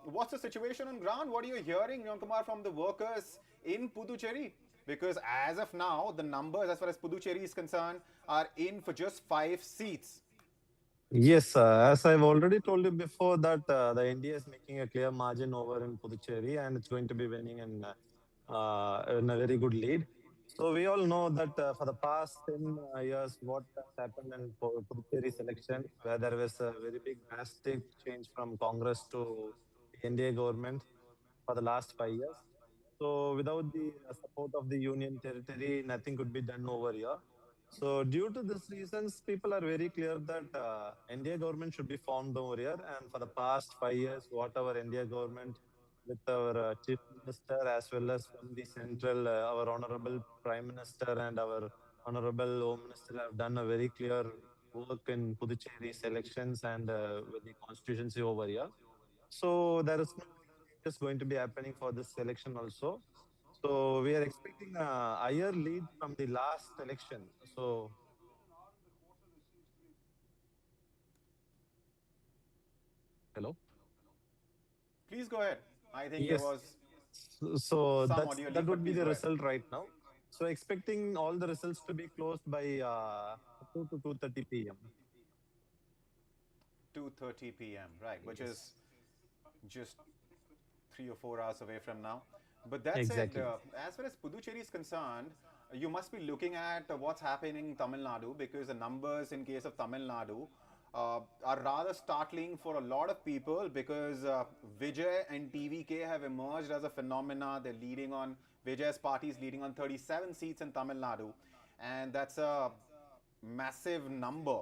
What's the situation on ground? What are you hearing, John Kumar, from the workers in Puducherry? Because as of now, the numbers as far as Puducherry is concerned are in for just 5 seats. Yes, as I've already told you before that the NDA is making a clear margin over in Puducherry and it's going to be winning in a very good lead. So we all know that for the past 10 years, what has happened in Puducherry's election, where there was a very big drastic change from Congress to the NDA government for the last 5 years. So without the support of the union territory, nothing could be done over here. So due to these reasons, people are very clear that NDA government should be formed over here. And for the past 5 years, what our NDA government with our Chief Minister as well as from the central, our Honorable Prime Minister and our Honorable Home Minister have done a very clear work in Puducherry's elections and with the constituency over here. So there is no changes going to be happening for this election also. So we are expecting a higher lead from the last election. So hello. Please go ahead. I think Yes. there was So some audio leak, that but would be please the go ahead. result right now. So expecting all the results to be closed by 2 to 2:30 p.m. 2:30 p.m. Right, which is just 3 or 4 hours away from now. But that Exactly. said, as far as Puducherry is concerned, you must be looking at what's happening in Tamil Nadu because the numbers in case of Tamil Nadu are rather startling for a lot of people because Vijay and TVK have emerged as a phenomena. They're leading on, Vijay's party is leading on 37 seats in Tamil Nadu, and that's a massive number.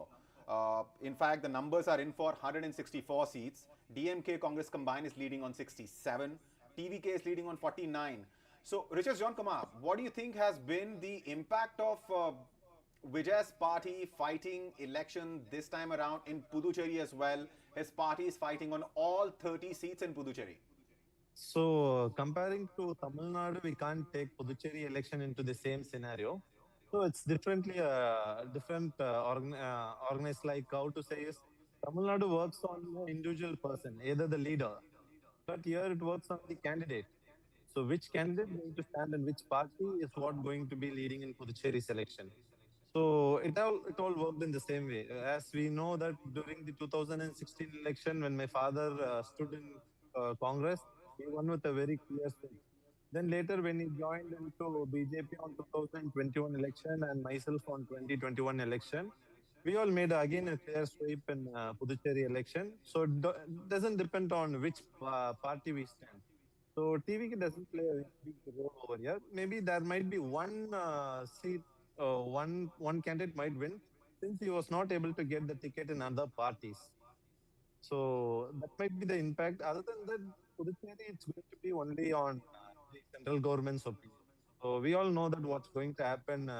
In fact, the numbers are in for 164 seats. DMK Congress combined is leading on 67. TVK is leading on 49. So, Richard John Kumar, what do you think has been the impact of Vijay's party fighting election this time around in Puducherry as well? His party is fighting on all 30 seats in Puducherry. So, comparing to Tamil Nadu, we can't take Puducherry election into the same scenario. So, it's differently different organized. Like how to say is Tamil Nadu works on the individual person, either the leader, but here it works on the candidate. So, which candidate going to stand and which party is what going to be leading in Puducherry selection. So it all worked in the same way. As we know that during the 2016 election, when my father stood in Congress, he won with a very clear swing. Then later, when he joined into BJP on 2021 election and myself on 2021 election, we all made again a clear sweep in Puducherry election. So it doesn't depend on which party we stand. So TVK doesn't play a big role over here. Maybe there might be one seat, one candidate might win since he was not able to get the ticket in other parties. So that might be the impact. Other than that, Puducherry, it's going to be only on the central government's opinion. So we all know that what's going to happen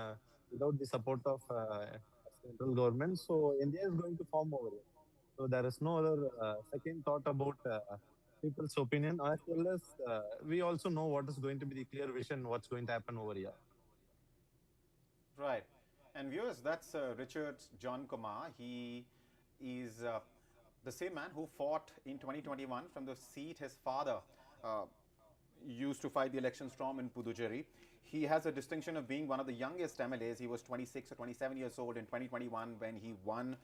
without the support of central government. So India is going to form over here. So there is no other second thought about people's opinion, as well as we also know what is going to be the clear vision, what's going to happen over here. Right. And viewers, that's Richard John Kumar. He is the same man who fought in 2021 from the seat his father used to fight the elections from in Puducherry. He has a distinction of being one of the youngest MLAs. He was 26 or 27 years old in 2021 when he won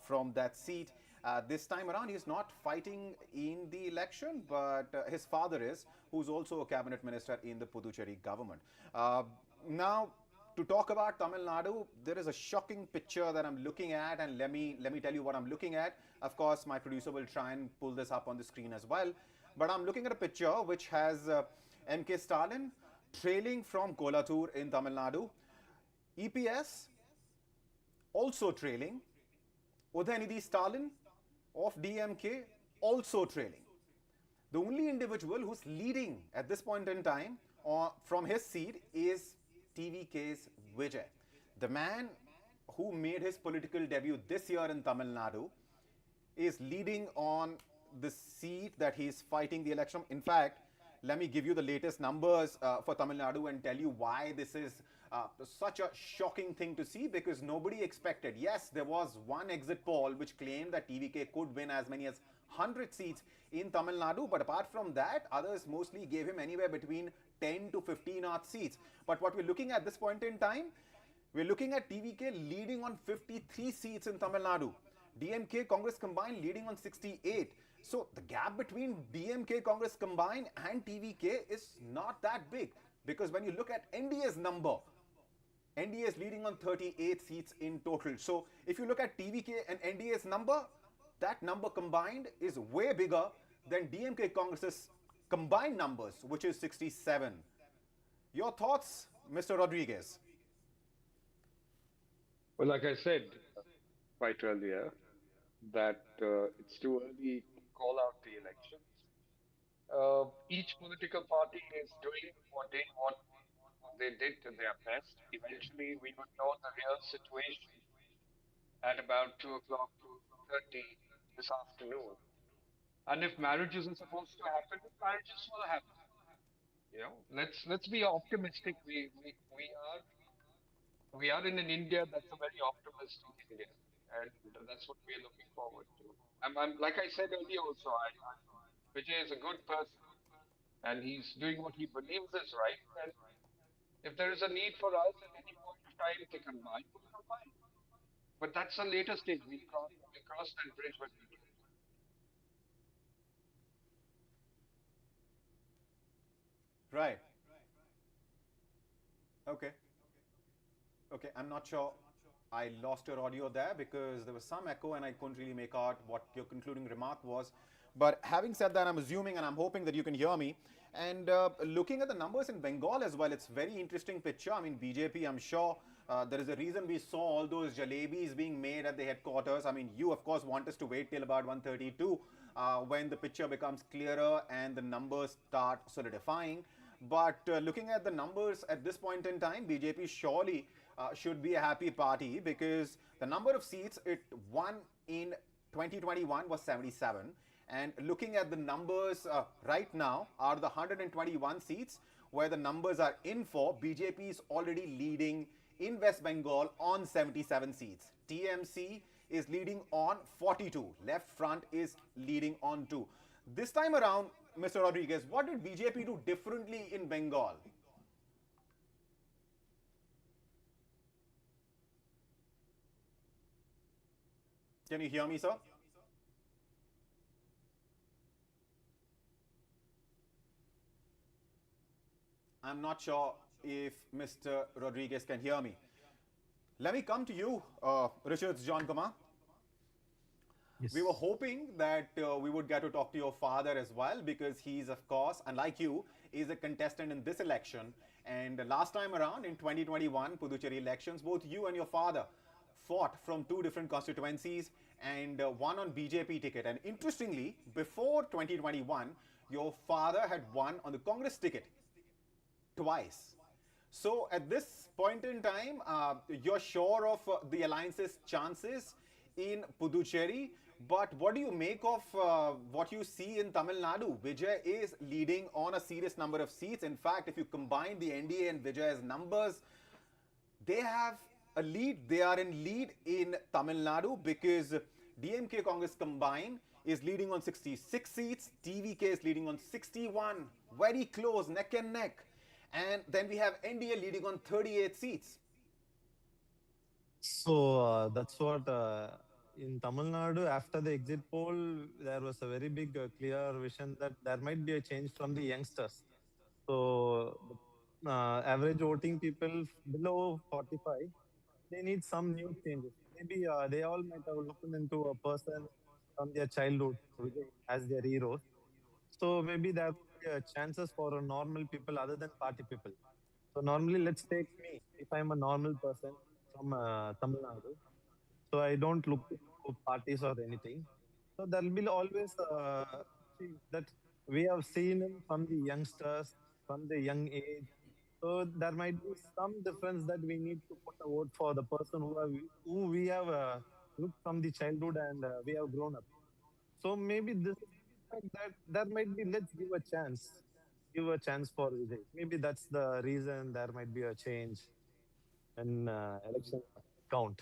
from that seat. This time around, he's not fighting in the election, but his father is, who's also a cabinet minister in the Puducherry government. Now, to talk about Tamil Nadu, there is a shocking picture that I'm looking at, and let me tell you what I'm looking at. Of course, my producer will try and pull this up on the screen as well. But I'm looking at a picture which has MK Stalin trailing from Kolathur in Tamil Nadu. EPS also trailing. Udayanidhi Stalin of DMK also trailing. The only individual who's leading at this point in time from his seat is TVK's Vijay. The man who made his political debut this year in Tamil Nadu is leading on the seat that he's fighting the election. In fact, let me give you the latest numbers for Tamil Nadu and tell you why this is such a shocking thing to see, because nobody expected. Yes, there was one exit poll which claimed that TVK could win as many as 100 seats in Tamil Nadu, but apart from that, others mostly gave him anywhere between 10 to 15 odd seats. But what we're looking at this point in time, we're looking at TVK leading on 53 seats in Tamil Nadu. DMK Congress combined leading on 68. So the gap between DMK Congress combined and TVK is not that big, because when you look at NDA's number, NDA is leading on 38 seats in total. So if you look at TVK and NDA's number, that number combined is way bigger than DMK Congress's combined numbers, which is 67. Your thoughts, Mr. Rodriguez? Well, like I said quite earlier, that it's too early to call out the elections. Each political party is doing what they did to their best. Eventually, we would know the real situation at about 2 o'clock, 2:30 this afternoon. And if marriages are supposed to happen, marriages will happen. You know, let's be optimistic. We are in an India that's a very optimistic India, and that's what we're looking forward to. I'm like I said earlier also, Vijay is a good person, and he's doing what he believes is right. And if there is a need for us at any point of time to combine, we'll combine. But that's a later stage. We cross that bridge when we get it. Right. Okay. Okay, I'm not sure. I lost your audio there because there was some echo and I couldn't really make out what your concluding remark was. But having said that, I'm assuming and I'm hoping that you can hear me. And looking at the numbers in Bengal as well, it's a very interesting picture. I mean, BJP, I'm sure there is a reason we saw all those jalebis being made at the headquarters. I mean, you, of course, want us to wait till about 1:32 when the picture becomes clearer and the numbers start solidifying. But looking at the numbers at this point in time, BJP surely should be a happy party, because the number of seats it won in 2021 was 77. And looking at the numbers right now are the 121 seats where the numbers are in for. BJP is already leading in West Bengal on 77 seats. TMC is leading on 42. Left Front is leading on 2. This time around, Mr. Rodriguez, what did BJP do differently in Bengal? Can you hear me, sir? I'm not sure if Mr. Rodriguez can hear me. Let me come to you, Richards John Kumar. Yes. We were hoping that we would get to talk to your father as well, because he's, of course, unlike you, is a contestant in this election. And last time around in 2021 Puducherry elections, both you and your father fought from two different constituencies and won on BJP ticket. And interestingly, before 2021, your father had won on the Congress ticket twice. So at this point in time, you're sure of the alliance's chances in Puducherry. But what do you make of what you see in Tamil Nadu? Vijay is leading on a serious number of seats. In fact, if you combine the NDA and Vijay's numbers, they have a lead. They are in lead in Tamil Nadu, because DMK Congress combined is leading on 66 seats. TVK is leading on 61. Very close, neck and neck. And then we have NDA leading on 38 seats. So that's what in Tamil Nadu, after the exit poll, there was a very big clear vision that there might be a change from the youngsters. So average voting people below 45, they need some new changes. Maybe they all might have looked into a person from their childhood as their heroes. So maybe there are chances for a normal people other than party people. So normally, let's take me, if I'm a normal person from Tamil Nadu, so I don't look to parties or anything. So there will be always that we have seen him from the youngsters, from the young age. So there might be some difference that we need to put a vote for the person who we have looked from the childhood and we have grown up. So maybe this that there might be, let's give a chance for Vijay. Maybe that's the reason there might be a change in election count.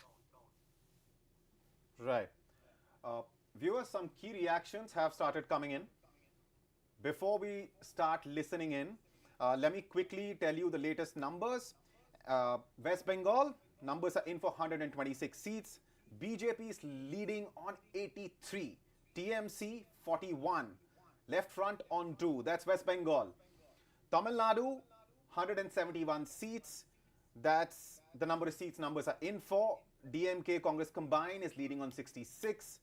Right. Viewers, some key reactions have started coming in. Before we start listening in, let me quickly tell you the latest numbers. West Bengal, numbers are in for 126 seats. BJP is leading on 83. TMC 41. Left Front on 2. That's West Bengal. Tamil Nadu, 171 seats. That's the number of seats numbers are in for. DMK Congress combined is leading on 66.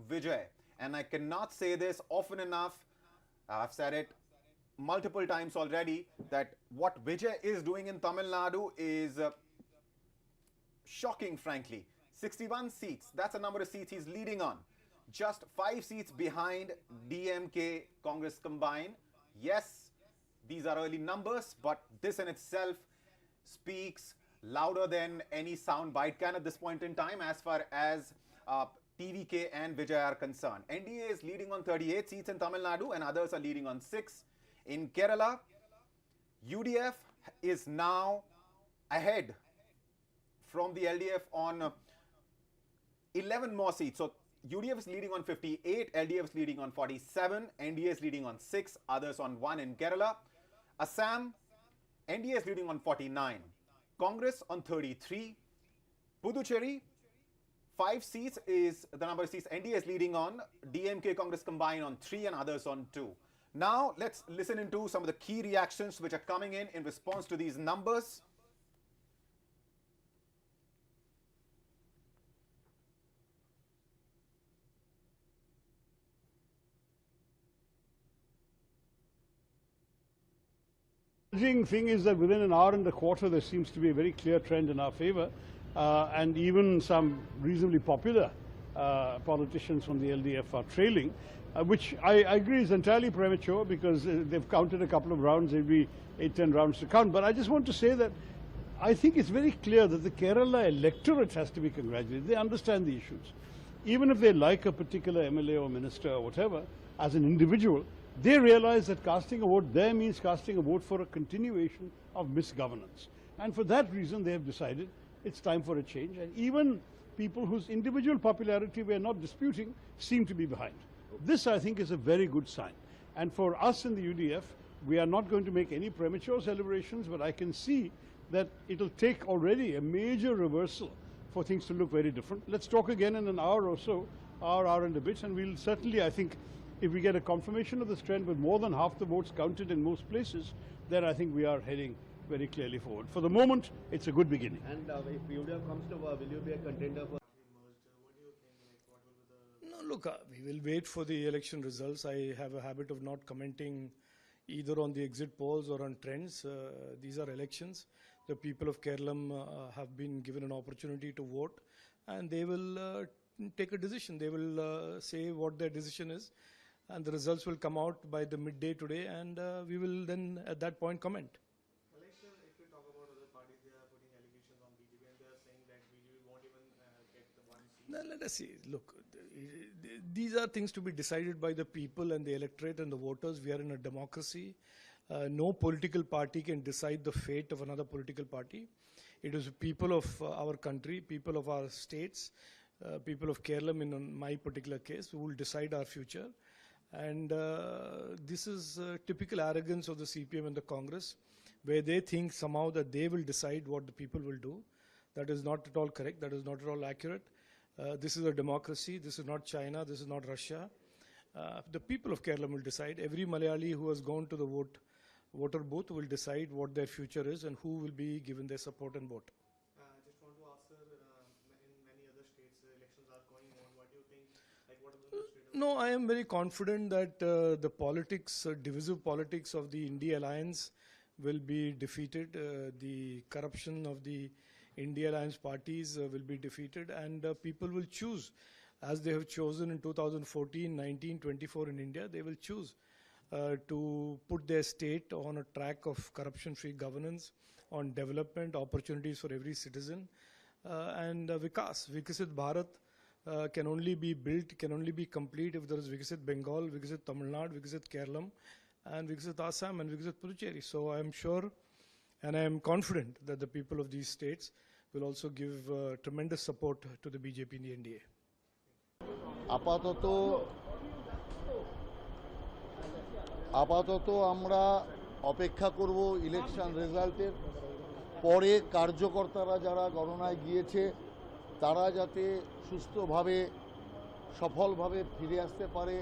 Vijay. And I cannot say this often enough. I've said it multiple times already, that what Vijay is doing in Tamil Nadu is shocking, frankly. 61 seats. That's the number of seats he's leading on. Just 5 seats behind DMK Congress combined. Yes, these are early numbers, but this in itself speaks louder than any sound bite can at this point in time as far as TVK and Vijay are concerned. NDA is leading on 38 seats in Tamil Nadu and others are leading on 6. In Kerala, UDF is now ahead from the LDF on 11 more seats. So UDF is leading on 58, LDF is leading on 47, NDA is leading on 6, others on 1 in Kerala. Assam, NDA is leading on 49, Congress on 33, Puducherry, 5 seats is the number of seats NDA is leading on, DMK Congress combined on 3 and others on 2. Now let's listen into some of the key reactions which are coming in response to these numbers. The encouraging thing is that within an hour and a quarter there seems to be a very clear trend in our favor, and even some reasonably popular politicians from the LDF are trailing, which I agree is entirely premature, because they've counted a couple of rounds. It'll be 8-10 rounds to count. But I just want to say that I think it's very clear that the Kerala electorate has to be congratulated. They understand the issues. Even if they like a particular MLA or minister or whatever, as an individual, they realize that casting a vote there means casting a vote for a continuation of misgovernance. And for that reason, they have decided it's time for a change. And even people whose individual popularity we are not disputing seem to be behind. This, I think, is a very good sign. And for us in the UDF, we are not going to make any premature celebrations, but I can see that it'll take already a major reversal for things to look very different. Let's talk again in an hour or so, hour and a bit, and we'll certainly, I think, if we get a confirmation of this trend with more than half the votes counted in most places, then I think we are heading very clearly forward. For the moment, it's a good beginning. And if UDF comes to power, will you be a contender for? No, look, we will wait for the election results. I have a habit of not commenting either on the exit polls or on trends. These are elections. The people of Kerala have been given an opportunity to vote, and they will take a decision. They will say what their decision is, and the results will come out by the midday today, and we will then at that point comment. Malaysia, if we talk about other parties, they are putting allegations on BJP and they are saying that BJP won't even get the one seat. Now, let us see. Look, these are things to be decided by the people and the electorate and the voters. We are in a democracy. No political party can decide the fate of another political party. It is people of our country, people of our states, people of Kerala, in my particular case, who will decide our future. And this is typical arrogance of the CPM and the Congress, where they think somehow that they will decide what the people will do. That is not at all correct. That is not at all accurate. This is a democracy. This is not China. This is not Russia. The people of Kerala will decide. Every Malayali who has gone to the voter booth will decide what their future is and who will be given their support and vote. Just want to ask, sir, in many other states, elections are going on. What do you think? Like, what is the state of? No, I am very confident that the politics, divisive politics of the India alliance will be defeated. The corruption of the India alliance parties will be defeated, and people will choose, as they have chosen in 2014, 19, 24 in India, they will choose to put their state on a track of corruption-free governance, on development, opportunities for every citizen, and Vikas, Vikasit Bharat can only be built, can only be complete if there is Vikasit Bengal, Vikasit Tamil Nadu, Vikasit Kerala, and Vikasit Assam and Vikasit Puducherry. So I am sure and I am confident that the people of these states will also give tremendous support to the BJP in the NDA. আপাতত আমরা অপেক্ষা করব election রেজাল্টের পরে কার্যকর্তারা যারা গণনায় গিয়েছে তারা যাতে সুস্থভাবে সফলভাবে ফিরে আসতে পারে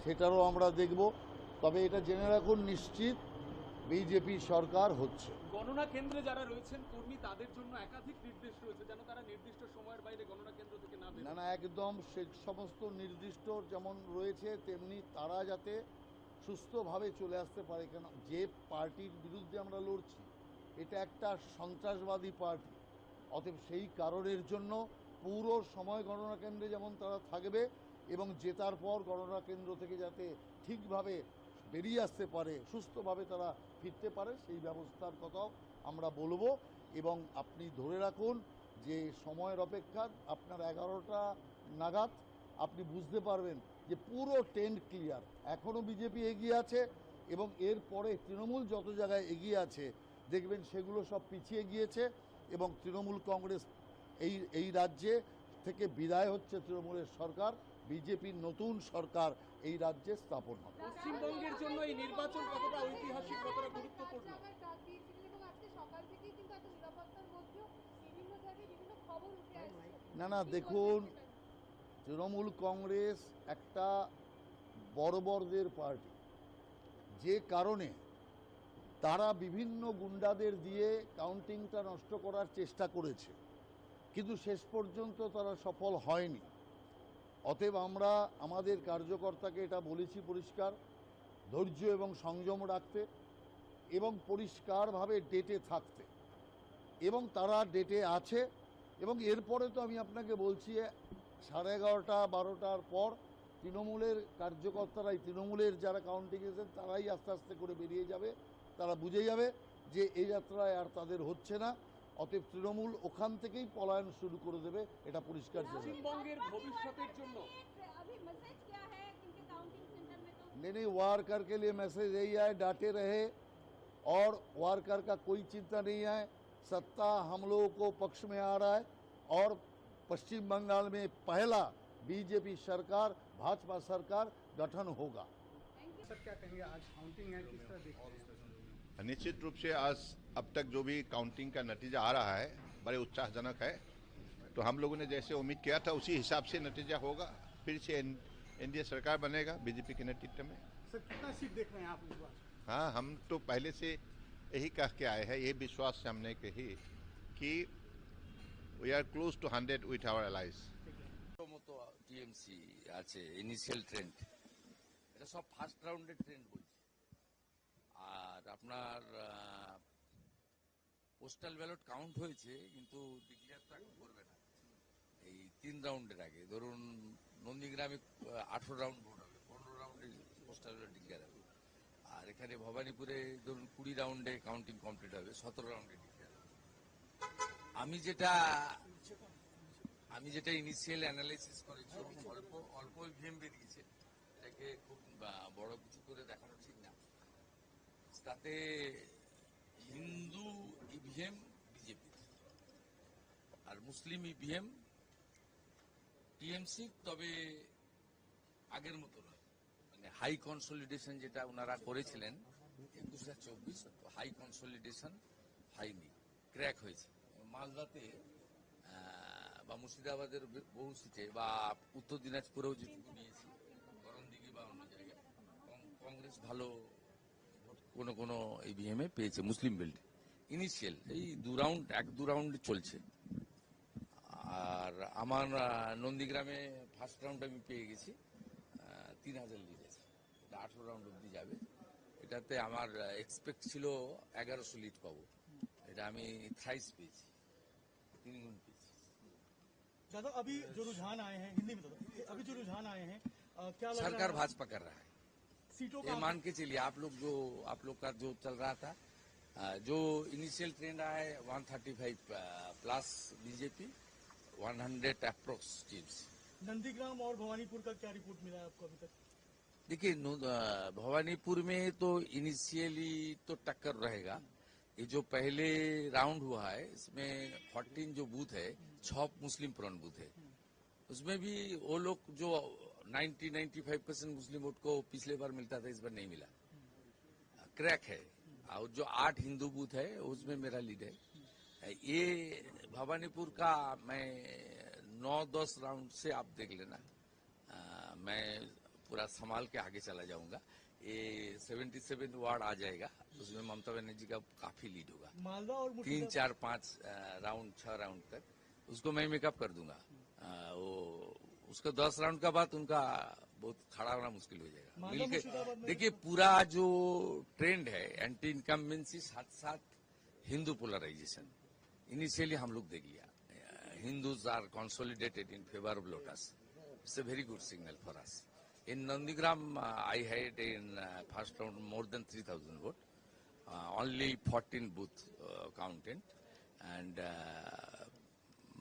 সেটারও আমরা দেখব। তবে এটা জেনে রাখুন নিশ্চিত বিজেপি সরকার হচ্ছে। গণনা কেন্দ্রে যারা রয়েছেন কর্মী তাদের জন্য একাধিক নির্দেশ রয়েছে যেন তারা নির্দিষ্ট সময়ের বাইরে গণনা কেন্দ্র থেকে না বের হয়। না একদম সে সমস্ত নির্দিষ্ট যেমন রয়েছে তেমনি তারা যাতে সুস্থভাবে চলে আসতে পারে। কেন যে পার্টির বিরুদ্ধে আমরা লড়ছি এটা একটা সন্ত্রাসবাদী পার্টি, অতএব সেই কারণের জন্য পুরো সময় গণনা কেন্দ্রে যেমন তারা থাকবে এবং জেতার পর গণনা কেন্দ্র থেকে যাতে ঠিকভাবে বেরিয়ে আসতে পারে, সুস্থভাবে তারা ফিরতে পারে সেই ব্যবস্থার কথাও আমরা বলবো। এবং আপনি ধরে রাখুন যে সময়ের অপেক্ষা আপনার 11টা নাগাদ আপনি বুঝতে পারবেন যে পুরো ট্রেন্ড ক্লিয়ার। এখনও বিজেপি এগিয়ে আছে এবং এরপরে তৃণমূল যত জায়গায় এগিয়ে আছে দেখবেন সেগুলো সব পিছিয়ে গিয়েছে এবং তৃণমূল কংগ্রেস এই রাজ্যে থেকে বিদায় হচ্ছে তৃণমূলের সরকার, বিজেপির নতুন সরকার এই রাজ্যে স্থাপন হবে। পশ্চিমবঙ্গের জন্য এই নির্বাচন কতটা ঐতিহাসিক, কতটা গুরুত্বপূর্ণ? না দেখুন, তৃণমূল কংগ্রেস একটা বড়দের পার্টি, যে কারণে তারা বিভিন্ন গুন্ডাদের দিয়ে কাউন্টিংটা নষ্ট করার চেষ্টা করেছে, কিন্তু শেষ পর্যন্ত তারা সফল হয়নি। অতএব আমরা আমাদের কার্যকর্তাকে এটা বলেছি পরিষ্কার ধৈর্য এবং সংযম রাখতে এবং পরিষ্কারভাবে ডেটে থাকতে, এবং তারা ডেটে আছে। এবং এরপরে তো আমি আপনাকে বলছি 11:30 12টার পর তৃণমূলের কার্যকর্তারাই, তৃণমূলের যারা কাউন্টিং এসেছেন তারাই আস্তে আস্তে করে বেরিয়ে যাবে, তারা বুঝে যাবে যে এই যাত্রায় আর তাদের হচ্ছে না, অতএব তৃণমূল ওখান থেকেই পলায়ন শুরু করে দেবে, এটা পরিষ্কার যাবে। পশ্চিমবঙ্গের ভবিষ্যতের জন্য नहीं, वारकर के लिए मैसेज यही है, डांटे रहे और वारकर का कोई चिंता नहीं है। सत्ता हम लोगों को पक्ष में आ रहा है और पश्चिम बंगाल में पहला बीजेपी सरकार, भाजपा सरकार गठन होगा। सर क्या कहेंगे, आज काउंटिंग है, किस तरह देखते हैं? निश्चित रूप से आज अब तक जो भी काउंटिंग का नतीजा आ रहा है बड़े उत्साहजनक है। तो हम लोगों ने जैसे उम्मीद किया था उसी हिसाब से नतीजा होगा, फिर से एनडीए सरकार बनेगा बीजेपी के नेतृत्व में। सर कितना सीट देख रहे हैं आप इस बार? हाँ, हम तो पहले से यही कह के आए हैं, यही विश्वास से हमने कही कि we are close to 100 with our allies. মতো টিএমসি আছে ইনিশিয়াল ট্রেন্ড, এটা সব ফার্স্ট রাউন্ডের ট্রেন্ড বলছি। আর আপনার পোস্টাল ব্যালট কাউন্ট হয়েছে কিন্তু ডিক্লেয়ার তো এখন করবে না এই 3 রাউন্ডের আগে। ধরুন নন্দীগ্রামে 18 রাউন্ড ভোট হবে, 15 রাউন্ডে পোস্টাল ব্যালট ডিক্লেয়ার হবে। আর এখানে ভবানীপুরে ধরুন 20 রাউন্ডে কাউন্টিং কমপ্লিট হবে, 17 রাউন্ডে ডিক্লেয়ার হবে। আমি যেটা ইনিশিয়াল অ্যানালাইসিস করেছি, অল্প ইভিএম বেরিয়েছে, এটাকে খুব বড় কিছু করে দেখানো ঠিক না। তাতে হিন্দু ইভিএম বিজেপি আর মুসলিম ইভিএম টিএমসি, তবে আগের মতো নয়। মানে হাই কনসলিডেশন যেটা ওনারা করেছিলেন 21-24, হাই কনসলিডেশন হয়নি, ক্র্যাক হয়েছে। মালদাতে বা মুর্শিদাবাদের বহু সিটে বা উত্তর দিনাজপুরেও যেটুকু নিয়েছি, করণদিঘি বা অন্য জায়গায় কংগ্রেস ভালো কোনো কোনো ইভিএমে পেয়েছে মুসলিম বেল্ট। ইনিশিয়াল এই 1-2 রাউন্ড চলছে। আর আমার নন্দীগ্রামে ফার্স্ট রাউন্ড আমি পেয়ে গেছি, 3000 লিড আছে, 18 রাউন্ড অব্দি যাবে। এটাতে আমার এক্সপেক্ট ছিল 1100 লিড পাবো, এটা আমি থাইস পেয়েছি, 3 গুণ পেয়েছি। दादा अभी जो रुझान आए हैं, हिंदी में अभी जो रुझान आए हैं, क्या लग सरकार रहा है? भाजपा कर रहा है, सीटों ये का मान के चलिए। आप लोग का जो चल रहा था, जो इनिशियल ट्रेंड रहा है 135 plus BJP, 100 approx teams. Nandigram और भवानीपुर का क्या रिपोर्ट मिला है आपको अभी तक? देखिए भवानीपुर में तो इनिशियली तो टक्कर रहेगा। ये जो पहले राउंड हुआ है इसमें 14 जो बूथ है, 6 मुस्लिम प्रॉन बूथ है, उसमें भी वो लोग जो 90-95% मुस्लिम वोट को पिछले बार मिलता था, इस बार नहीं मिला, क्रैक है। और जो 8 हिंदू बूथ है उसमें मेरा लीड है। ये भवानीपुर का मैं 9-10 राउंड से आप देख लेना, मैं पूरा संभाल के आगे चला जाऊंगा। ये 77 वार्ड आ जाएगा, उसमें ममता बनर्जी का काफी लीड होगा। मालदा और 3, 4, 5 राउंड 6 राउंड तक उसको मैं मेकअप कर दूंगा। वो उसका 10 राउंड का बाद उनका बहुत खड़ा होना मुश्किल हो जाएगा। मिलके देखिए पूरा जो ट्रेंड है एंटी इनकम्बेंसी साथ साथ हिंदू पोलराइजेशन, इनिशियली हम लोग देख लिया, Hindus are consolidated in favour of lotus, it's a very good signal for us. In Nandigram, I had in first round more than 3,000 vote, only 14 booth counted, and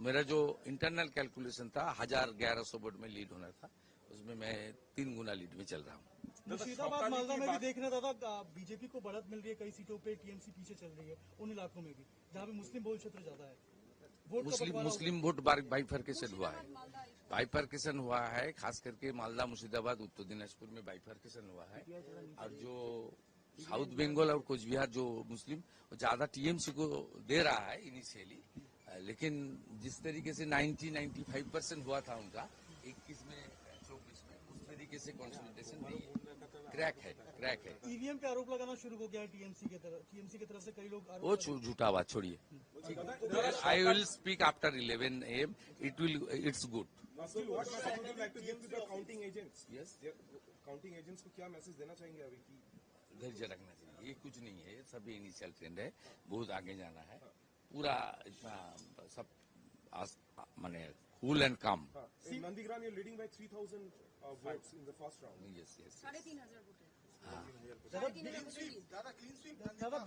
मेरा जो internal calculation था 1100 vote में lead होना था, उसमें मैं 3 गुना lead में चल रहा हूँ। मुर्शिदाबाद मालदा में भी देख रहे दादा, बीजेपी को बढ़त मिल रही है, कई सीटों पे टीएमसी पीछे चल रही है, उन इलाकों में भी जहाँ पे मुस्लिम बहुल क्षेत्र ज्यादा है। मुस्लिम वोट बाइफर्केशन हुआ है, बाइफर्केशन हुआ है, खास करके मालदा, मुर्शिदाबाद, उत्तर दिनाजपुर में बाइफर्केशन हुआ है। और जो साउथ बंगाल और कोच बिहार जो मुस्लिम ज्यादा टीएमसी को दे रहा है इनिशियली, लेकिन जिस तरीके से 90-95% हुआ था उनका 21 में 24 में, उस तरीके से कंसोलिडेशन नहीं है, क्रैक है। ईवीएम पे आरोप लगाना शुरू हो गया है टीएमसी की तरफ से, कई लोग वो झूठा बात छोड़िए। I will speak after 11 AM, it's good. Counting agents को क्या मैसेज देना चाहेंगे अभी की? धैर्य रखना चाहिए, ये कुछ नहीं है, सभी इनिशियल ट्रेंड है, बहुत आगे जाना है, पूरा इतना सब माने कूल एंड काम। Nandigram you leading by 3,000 votes in the first round. Yes. 3,500 vote है।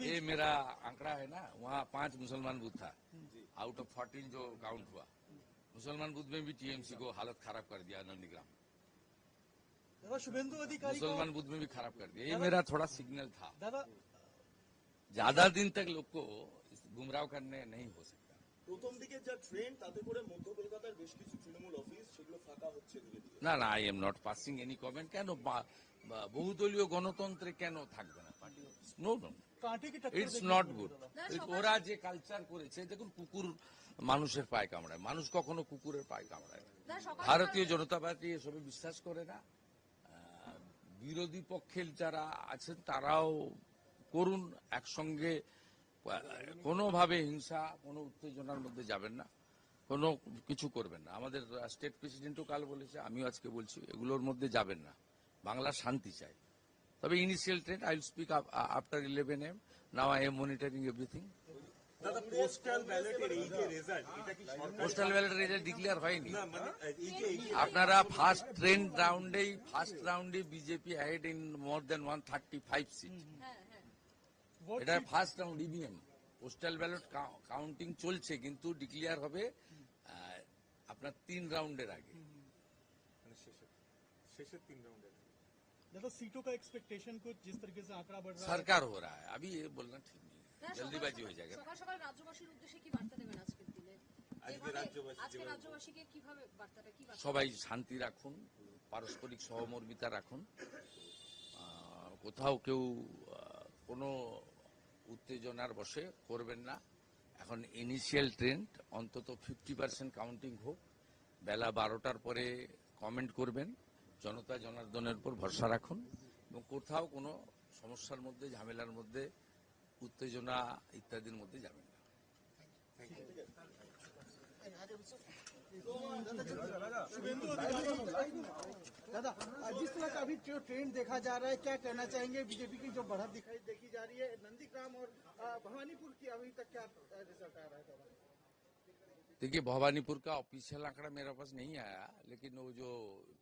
ये मेरा आंकड़ा है ना, वहाँ 5 मुसलमान बूथ था आउट ऑफ 14 जो काउंट हुआ। मुसलमान बूथ में भी टीएमसी को हालत खराब कर दिया नंदीग्राम। शुभेंदु अधिकारी मुसलमान बूथ में भी खराब कर दिया। ये मेरा थोड़ा सिग्नल था। ज्यादा दिन तक लोग को गुमराह करने नहीं हो सकता। প্রথম দিকে যা ট্রেন তাতে করে মধ্য কলকাতার বেশ কিছু তৃণমূল অফিস সেগুলো ফাঁকা হচ্ছে ধীরে ধীরে। না না, I am not passing any comment. কেন বহুদলীয় গণতন্ত্রে কেন থাকবে না party office? No no, it's not good. ওরা যে কালচার করেছে, দেখুন কুকুর মানুষের পায়ে কামড়ায়, মানুষ কখনো কুকুরের পায়ে কামড়ায় না। ভারতীয় জনতা পার্টি এসবে বিশ্বাস করে না। বিরোধী পক্ষের যারা আছেন তারাও করুন, একসঙ্গে কোনোভাবে হিংসা, কোনো উত্তেজনার মধ্যে যাবেন না, কোনো কিছু করবেন না। আমাদের স্টেট প্রেসিডেন্টও কাল বলেছে, আমিও আজকে বলছি, এগুলোর মধ্যে যাবেন না। বাংলা শান্তি চাই। তবে initial trend I will speak after 11 AM। Now I am monitoring everything. দাদা পোস্টাল ব্যালটের এই যে রেজাল্ট, এটা কি পোস্টাল ব্যালটের রেজাল্ট ডিক্লেয়ার হয়নি? না, মানে এই যে আপনারা ফার্স্ট রাউন্ডে BJP head in more than 135 seat. এটা first round EVM. Postal ballot counting চলছে, কিন্তু ডিক্লেয়ার হবে আপনার 3 রাউন্ডের আগে, মানে শেষের 3 রাউন্ডে। दादा सीटों का एक्सपेक्टेशन कुछ जिस तरीके से आंकड़ा बढ़ रहा है, सरकार हो रहा है, अभी ये बोलना ठीक नहीं है, जल्दीबाजी हो जाएगा। সকাল সকাল রাজ্যবাসীর উদ্দেশ্যে কি বার্তা দেবেন আজকের দিনে? আজকে রাজ্যবাসীকে কিভাবে বার্তাটা কি বার্তা? সবাই শান্তি রাখুন, পারস্পরিক সহমর্মিতা রাখুন, কোথাও কেউ কোনো উত্তেজনার বশে করবেন না। এখন ইনিশিয়াল ট্রেন্ড, অন্তত 50% কাউন্টিং হোক, বেলা 12টার পরে কমেন্ট করবেন, জনতা জনার্দনের উপর ভরসা রাখুন এবং কোথাও কোনো সমস্যার মধ্যে, ঝামেলার মধ্যে, উত্তেজনা ইত্যাদির মধ্যে যাবেন না। शुभेंदु अधिकारी दादा, जिस तरह का अभी जो ट्रेंड देखा जा रहा है, क्या कहना चाहेंगे? बीजेपी की जो बढ़त देखी जा रही है, नंदीग्राम और भवानीपुर की अभी तक क्या रिजल्ट आ रहा है? देखिए, भवानीपुर का ऑफिशियल आंकड़ा मेरे पास नहीं आया, लेकिन वो जो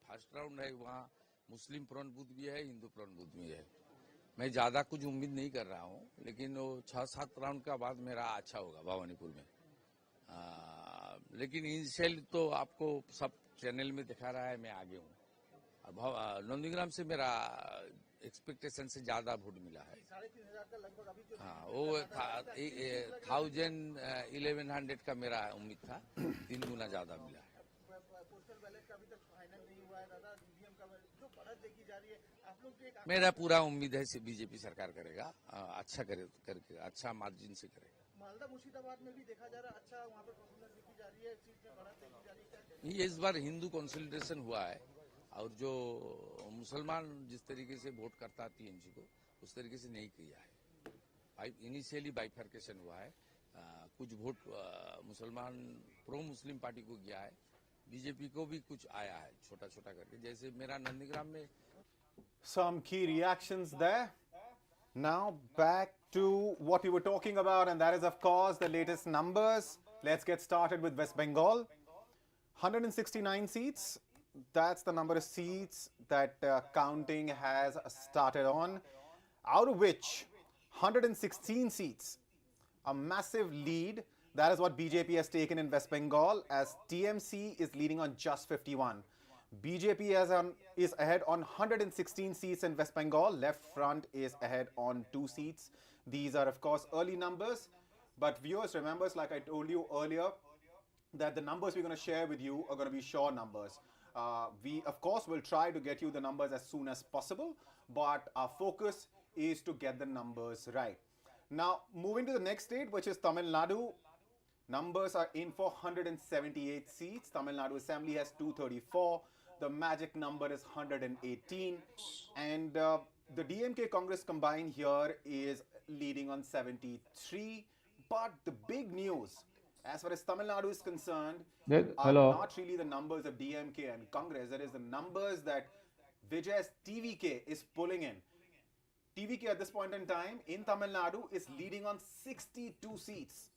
फर्स्ट राउंड है वहाँ मुस्लिम प्रॉन बूथ भी है, हिंदू प्रॉन बूथ भी है। मैं ज्यादा कुछ उम्मीद नहीं कर रहा हूँ, लेकिन वो 6-7 राउंड का बाद मेरा अच्छा होगा भवानीपुर में। लेकिन इनिशियल तो आपको सब चैनल में दिखा रहा है मैं आगे हूँ। नंदीग्राम से मेरा एक्सपेक्टेशन से ज्यादा वोट मिला है। 3,500 का लगभग अभी जो हाँ, वो 1100 का मेरा उम्मीद था, 3 गुना ज्यादा मिला है। पोस्टल बैलेट का अभी तक फाइनल नहीं हुआ है दादा, ईवीएम का जो बढ़त देखी जा रही है, आप लोग मेरा पूरा उम्मीद है बीजेपी सरकार करेगा, अच्छा करके अच्छा मार्जिन से करेगा। मालदा मुर्शिदाबाद में भी देखा जा रहा है, अच्छा वहाँ पर परफॉर्मेंस देखी जा रही है, सीट में बढ़त देखी जा रही है। ये इस बार हिंदू कंसोलिडेशन हुआ है और जो मुसलमान जिस तरीके से वोट करता है टीएमसी को, उस तरीके से नहीं किया है। इनिशियली बाइफर्केशन हुआ है, कुछ वोट मुसलमान प्रो मुस्लिम पार्टी को गया है, बीजेपी को भी कुछ आया है छोटा छोटा करके, जैसे मेरा नंदीग्राम में। Some key reactions there. Now back to what we were talking about, and that is of course the latest numbers. Let's get started with West Bengal. 169 seats. That's the number of seats that counting has started on, out of which 116 seats, a massive lead. That is what BJP has taken in West Bengal, as TMC is leading on just 51. BJP is ahead on 116 seats in West Bengal. Left Front is ahead on 2 seats. These are, of course, early numbers. But viewers, remember, like I told you earlier, that the numbers we're going to share with you are going to be sure numbers. We, of course, will try to get you the numbers as soon as possible, but our focus is to get the numbers right. Now, moving to the next state, which is Tamil Nadu. Numbers are in for 178 seats. Tamil Nadu Assembly has 234. The magic number is 118. And the DMK Congress combined here is leading on 73. But the big news, as far as Tamil Nadu is concerned, are not really the numbers of DMK and Congress. That is the numbers that Vijay's TVK is pulling in. TVK at this point in time in Tamil Nadu is leading on 62 seats.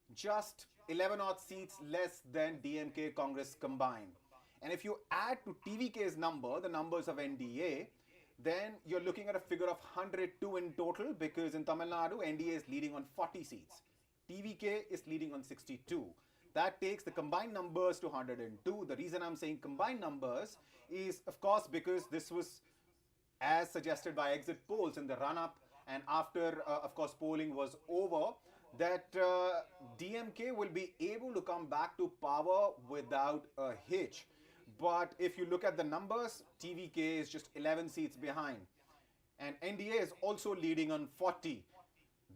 Just 11 odd seats less than DMK Congress combined. And if you add to TVK's number, the numbers of NDA, then you're looking at a figure of 102 in total, because in Tamil Nadu, NDA is leading on 40 seats. TVK is leading on 62. That takes the combined numbers to 102. The reason I'm saying combined numbers is, of course, because this was as suggested by exit polls in the run-up and after, of course, polling was over, that DMK will be able to come back to power without a hitch. But if you look at the numbers, TVK is just 11 seats behind. And NDA is also leading on 40.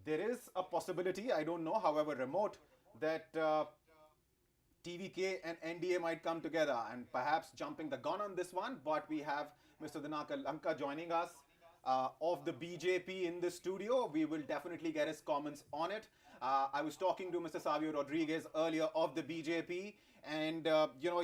There is a possibility, I don't know, however remote, that TVK and NDA might come together, and perhaps jumping the gun on this one. But we have Mr. Dinakar Lanka joining us of the BJP in the studio. We will definitely get his comments on it. I was talking to Mr. Savio Rodriguez earlier of the BJP, and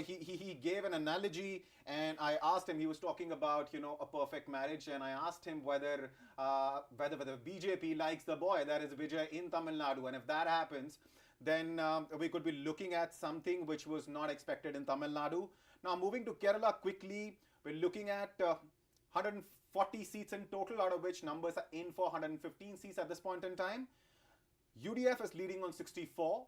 he gave an analogy, and I asked him, he was talking about a perfect marriage, and I asked him whether BJP likes the boy, that is Vijay, in Tamil Nadu, and if that happens, then we could be looking at something which was not expected in Tamil Nadu. Now, moving to Kerala quickly, we're looking at 140 seats in total, out of which numbers are in for 115 seats at this point in time. UDF is leading on 64.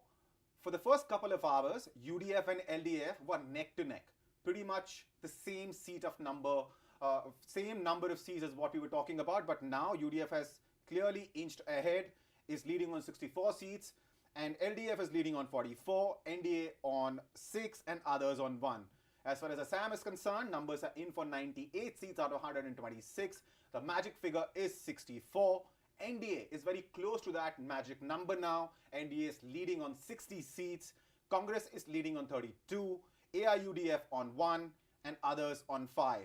For the first couple of hours, UDF and LDF were neck to neck. Pretty much the same same number of seats as what we were talking about. But now UDF has clearly inched ahead, is leading on 64 seats. And LDF is leading on 44, NDA on 6, and others on 1. As far as Assam is concerned, numbers are in for 98 seats out of 126. The magic figure is 64. NDA is very close to that magic number now. NDA is leading on 60 seats. Congress is leading on 32. AIUDF on 1 and others on 5.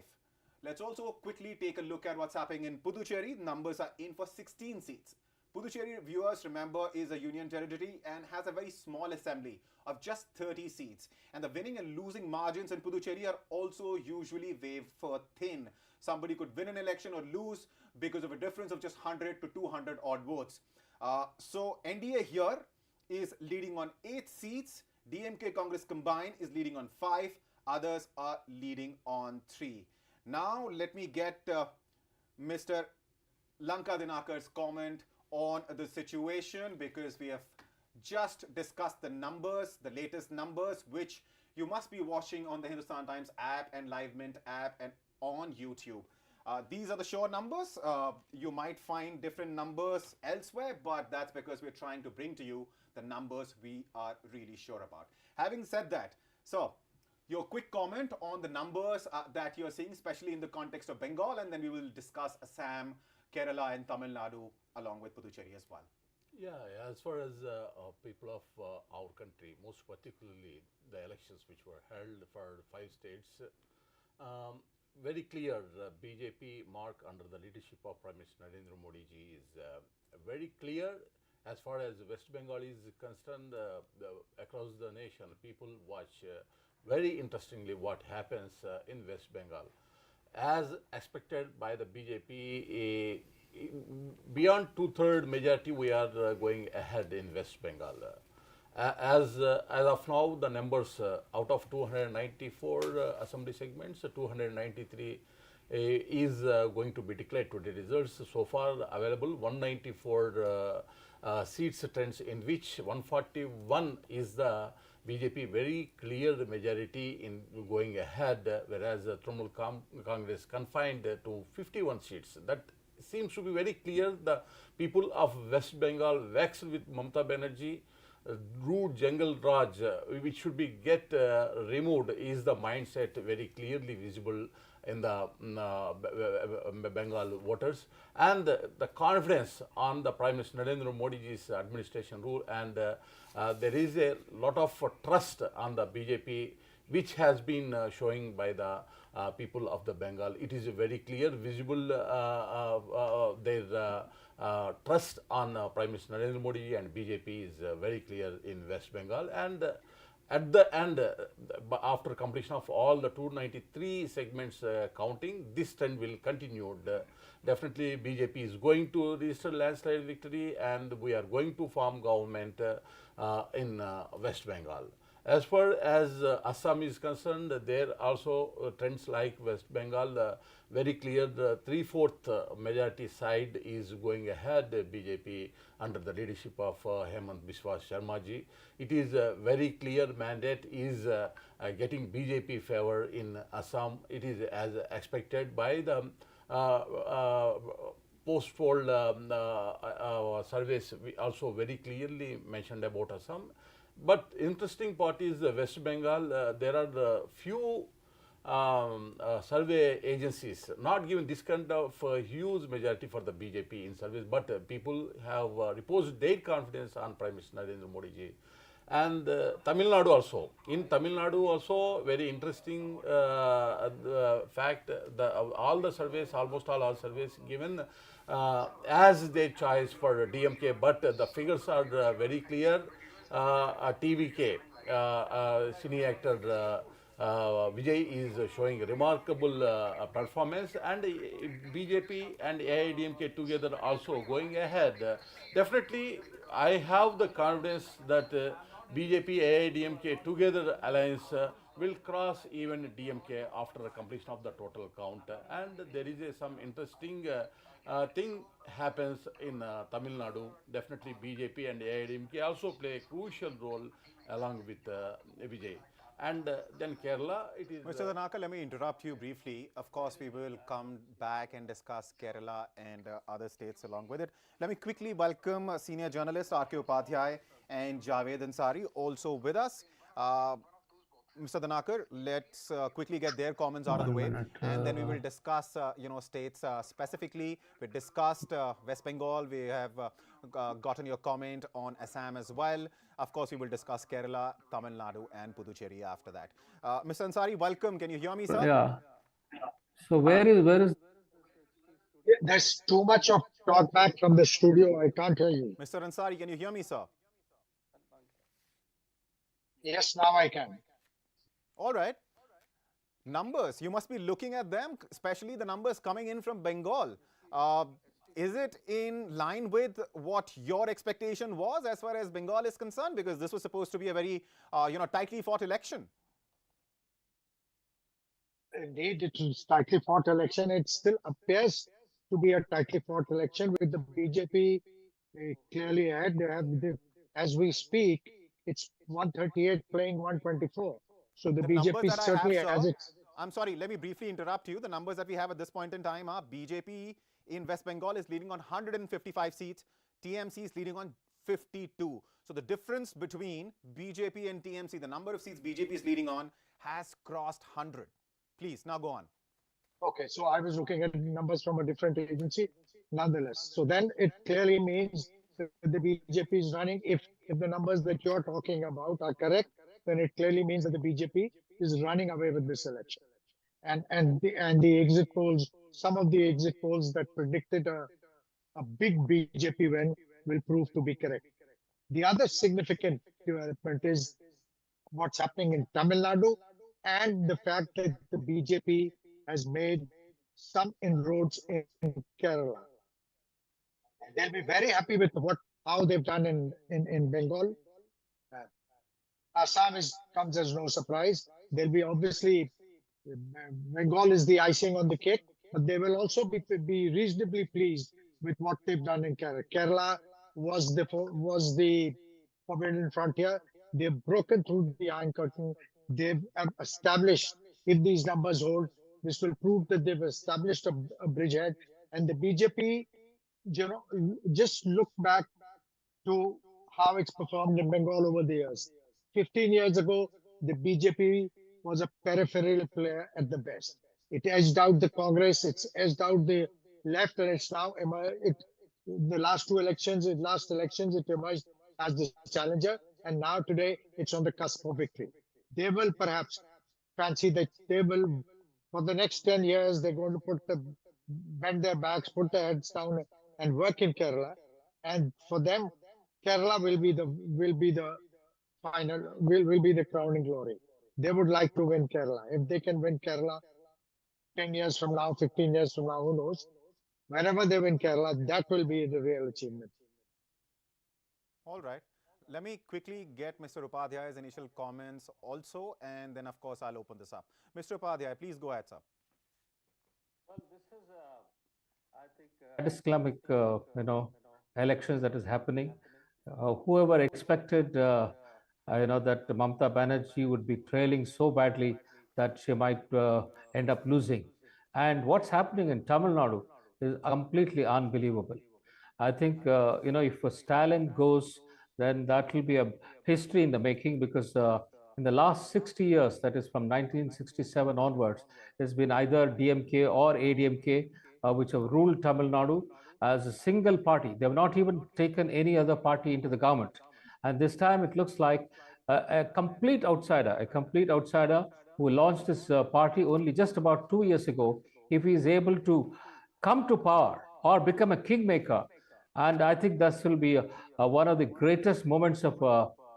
Let's also quickly take a look at what's happening in Puducherry. Numbers are in for 16 seats. Puducherry, viewers, remember, is a union territory and has a very small assembly of just 30 seats. And the winning and losing margins in Puducherry are also usually wafer thin. Somebody could win an election or lose because of a difference of just 100 to 200 odd votes. So NDA here is leading on 8 seats. DMK Congress combined is leading on 5. Others are leading on 3. Now let me get Mr. Lanka Dinakar's comment on the situation, because we have just discussed the numbers, the latest numbers, which you must be watching on the Hindustan Times app and Live Mint app and on YouTube. These are the sure numbers. You might find different numbers elsewhere, but that's because we're trying to bring to you the numbers we are really sure about. Having said that, so your quick comment on the numbers that you're seeing, especially in the context of Bengal, and then we will discuss Assam, Kerala and Tamil Nadu along with Puducherry as well. Yeah, as far as people of our country, most particularly the elections which were held for 5 states, very clear BJP mark under the leadership of Prime Minister Narendra Modi ji is very clear. As far as West Bengal is concerned, across the nation, people watch very interestingly what happens in West Bengal. As expected by the BJP, beyond 2/3 majority, we are going ahead in West Bengal. As of now, the numbers out of 294 assembly segments, 293 is going to be declared today. Results so far available: 194 seats trends, in which 141 is the BJP very clear majority in going ahead, whereas Trinamool Congress confined to 51 seats. That seems to be very clear. The people of West Bengal vexed with Mamata Banerjee, rude jungle Raj, which should be removed, is the mindset very clearly visible in the Bengal voters, and the confidence on the Prime Minister Narendra Modi's administration rule, and there is a lot of trust on the BJP, which has been showing by the people of the Bengal. It is very clear, visible their trust on Prime Minister Narendra Modi and BJP is very clear in West Bengal. And at the end, after completion of all the 293 segments counting, this trend will continue. Definitely BJP is going to register landslide victory, and we are going to form government in West Bengal. As far as Assam is concerned, there also trends like West Bengal, very clear, the three-fourth majority side is going ahead, BJP under the leadership of Himanta Biswa Sharma ji. It is a very clear mandate is getting BJP favor in Assam. It is as expected by the post-poll surveys also very clearly mentioned about Assam. But interesting part is West Bengal, there are few survey agencies not given this kind of huge majority for the BJP in surveys, but people have reposed their confidence on Prime Minister Narendra Modi ji. And Tamil Nadu also. In Tamil Nadu also, very interesting fact, all the surveys, almost all surveys given as their choice for DMK, but the figures are very clear. TVK, cine actor Vijay is showing remarkable performance, and BJP and AIDMK together also going ahead. Definitely, I have the confidence that BJP, AIDMK together alliance will cross even DMK after the completion of the total count. And there is some interesting thing happens in Tamil Nadu. Definitely BJP and AIDMK also play a crucial role along with Vijay. And then Kerala, it is... Mr. Dhanaka, let me interrupt you briefly. Of course, we will come back and discuss Kerala and other states along with it. Let me quickly welcome senior journalist R.K. Upadhyay and Javed Ansari also with us. Mr. Dhanakar, let's quickly get their comments out of the way, and then we will discuss, states specifically. We discussed West Bengal. We have gotten your comment on Assam as well. Of course, we will discuss Kerala, Tamil Nadu, and Puducherry after that. Mr. Ansari, welcome. Can you hear me, sir? Yeah. So where is There's too much of talk back from the studio. I can't hear you. Mr. Ansari, can you hear me, sir? Yes, now I can. All right. Numbers, you must be looking at them, especially the numbers coming in from Bengal. Is it in line with what your expectation was as far as Bengal is concerned? Because this was supposed to be a very, tightly fought election. Indeed, it was tightly fought election. It still appears to be a tightly fought election with the BJP clearly ahead. As we speak, it's 138 playing 124. So the BJP certainly has it. I'm sorry, let me briefly interrupt you. The numbers that we have at this point in time are BJP in West Bengal is leading on 155 seats. TMC is leading on 52. So the difference between BJP and TMC, the number of seats BJP is leading on, has crossed 100. Please, now go on. Okay, so I was looking at numbers from a different agency, nonetheless. So then it clearly means that the BJP is running. If the numbers that you're talking about are correct, then it clearly means that the BJP is running away with this election. And the exit polls, some of the exit polls that predicted a big BJP win will prove to be correct. The other significant development is what's happening in Tamil Nadu and the fact that the BJP has made some inroads in Kerala. They'll be very happy with how they've done in Bengal. Assam comes as no surprise. They'll be obviously, Bengal is the icing on the cake, but they will also be reasonably pleased with what they've done in Kerala. Kerala was the forbidden frontier. They've broken through the Iron Curtain. They've established, if these numbers hold, this will prove that they've established a bridgehead. And the BJP, just look back to how it's performed in Bengal over the years. 15 years ago, the BJP was a peripheral player at the best. It edged out the Congress, it's edged out the left, and it's now, the last elections, it emerged as the challenger, and now today it's on the cusp of victory. They will perhaps fancy that they will, for the next 10 years, they're going to bend their backs, put their heads down and work in Kerala. And for them, Kerala will be the crowning glory. They would like to win Kerala. If they can win Kerala 10 years from now, 15 years from now, who knows? Whenever they win Kerala, that will be the real achievement. All right. Let me quickly get Mr. Upadhyay's initial comments also, and then of course I'll open this up. Mr. Upadhyay, please go ahead, sir. Well, this is, I think, cataclysmic, elections that is happening. Whoever expected, that Mamata Banerjee would be trailing so badly that she might end up losing. And what's happening in Tamil Nadu is completely unbelievable. I think, if Stalin goes, then that will be a history in the making, because in the last 60 years, that is from 1967 onwards, there's been either DMK or ADMK, which have ruled Tamil Nadu as a single party. They have not even taken any other party into the government. And this time it looks like a complete outsider who launched this party only just about 2 years ago, if he is able to come to power or become a kingmaker. And I think this will be one of the greatest moments of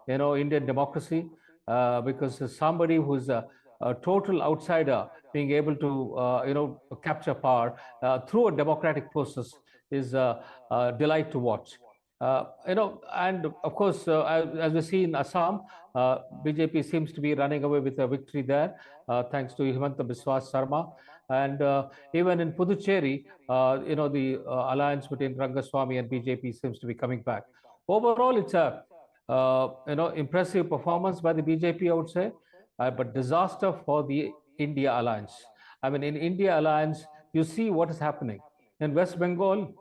Indian democracy, because somebody who's a total outsider being able to capture power through a democratic process is a delight to watch. And of course, as we see in Assam, BJP seems to be running away with a victory there, thanks to Himanta Biswa Sharma. And even in Puducherry, the alliance between Rangaswamy and BJP seems to be coming back. Overall, it's a impressive performance by the BJP, I would say, but disaster for the India alliance. I mean, in India alliance, you see what is happening in West Bengal.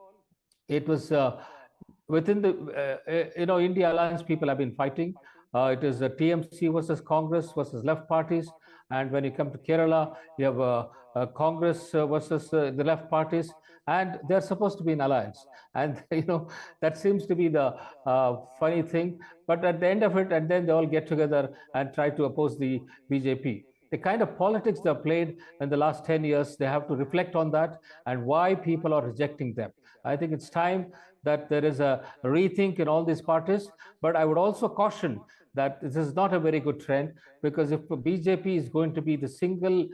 It was within the India alliance, people have been fighting. It is TMC versus Congress versus left parties, and when you come to Kerala, you have Congress versus the left parties, and they're supposed to be in alliance. And that seems to be the funny thing. But at the end of it, and then they all get together and try to oppose the BJP. The kind of politics they've played in the last 10 years, they have to reflect on that and why people are rejecting them. I think it's time that there is a rethink in all these parties. But I would also caution that this is not a very good trend, because if BJP is going to be the single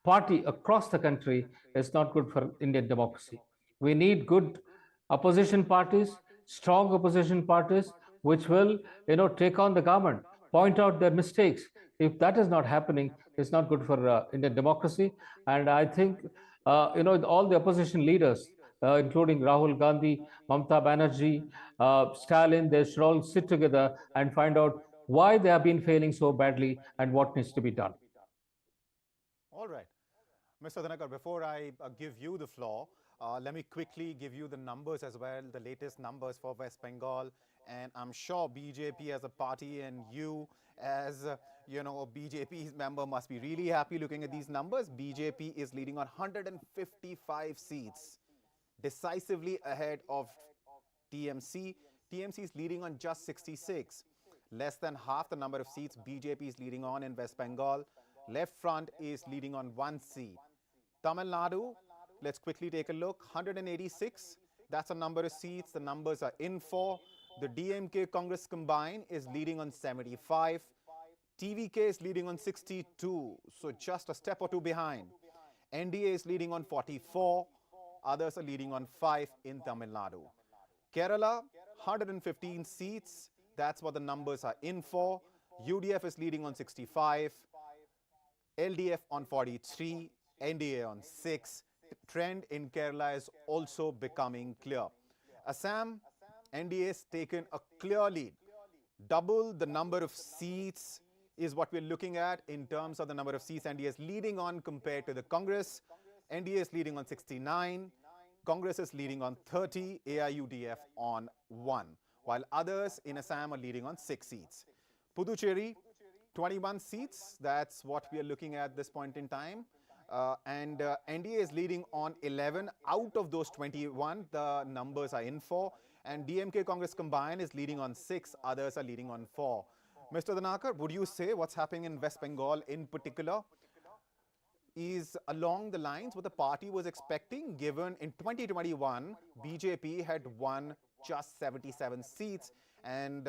party across the country, it's not good for Indian democracy. We need good opposition parties, strong opposition parties, which will, take on the government, point out their mistakes. If that is not happening, it's not good for Indian democracy. And I think, all the opposition leaders, including Rahul Gandhi, Mamata Banerjee, Stalin, they should all sit together and find out why they have been failing so badly and what needs to be done. All right. Mr. Dhanakar, before I give you the floor, let me quickly give you the numbers as well, the latest numbers for West Bengal. And I'm sure BJP as a party and you as, a BJP member must be really happy looking at these numbers. BJP is leading on 155 seats, decisively ahead of TMC. TMC is leading on just 66. Less than half the number of seats BJP is leading on in West Bengal. Left Front is leading on 1 seat. Tamil Nadu, let's quickly take a look. 186, that's a number of seats. The numbers are in for. The DMK Congress combined is leading on 75. TVK is leading on 62, so just a step or two behind. NDA is leading on 44. Others are leading on 5 in Tamil Nadu. Kerala, 115 seats. That's what the numbers are in for. UDF is leading on 65. LDF on 43. NDA on 6. Trend in Kerala is also becoming clear. Assam, NDA has taken a clear lead. Double the number of seats is what we're looking at in terms of the number of seats NDA is leading on compared to the Congress. NDA is leading on 69. Congress is leading on 30. AIUDF on 1. While others in Assam are leading on 6 seats. Puducherry, 21 seats. That's what we are looking at this point in time. And NDA is leading on 11. Out of those 21, the numbers are in for. And DMK Congress combined is leading on 6. Others are leading on 4. Mr. Dhanakar, would you say what's happening in West Bengal in particular is along the lines what the party was expecting, given in 2021, BJP had won just 77 seats. And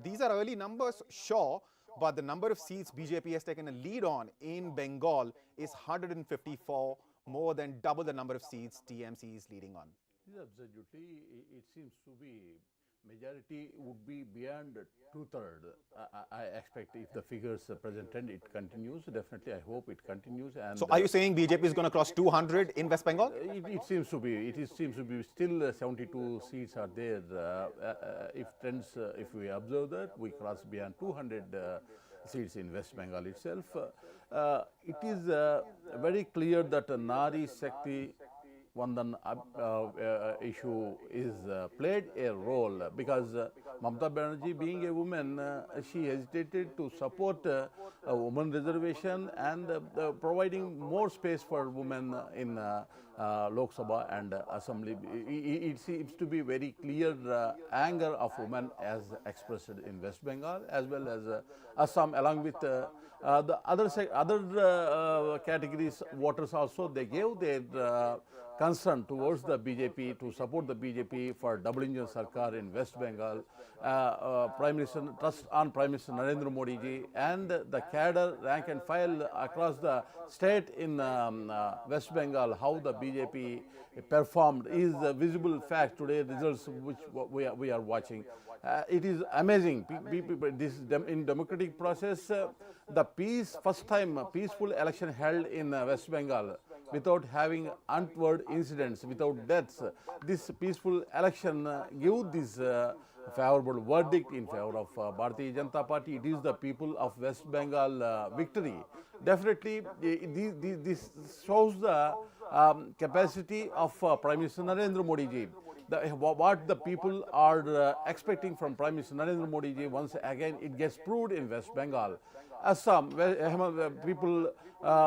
these are early numbers, sure, but the number of seats BJP has taken a lead on in Bengal is 154, more than double the number of seats TMC is leading on. Absolutely. It seems to be majority would be beyond two-thirds. I expect if the figures presented, it continues. Definitely, I hope it continues. And So are you saying BJP is going to cross 200 in West Bengal? it seems to be. Seems to be still 72 seats are there. If we observe that, we cross beyond 200 seats in West Bengal itself. It is very clear that Nari Shakti Vandan issue is played a role because Mamata Banerjee, being a woman, she hesitated to support a woman reservation and providing more space for women in Lok Sabha and Assembly. It seems to be very clear anger of women as expressed in West Bengal as well as Assam, along with the other categories voters also. They gave their concern towards the BJP, to support the BJP for double engine Sarkar in West Bengal, trust on Prime Minister Narendra Modi ji, and the cadre rank and file across the state in West Bengal, how the BJP performed is a visible fact today, results which we are watching. It is amazing. In democratic process, the first time peaceful election held in West Bengal without having untoward incidents, without deaths. This peaceful election give this favorable verdict in favor of Bharatiya Janata Party. It is the people of West Bengal victory. Definitely, this shows the capacity of Prime Minister Narendra Modi ji. What the people are expecting from Prime Minister Narendra Modi ji, once again it gets proved in West Bengal. Assam, where people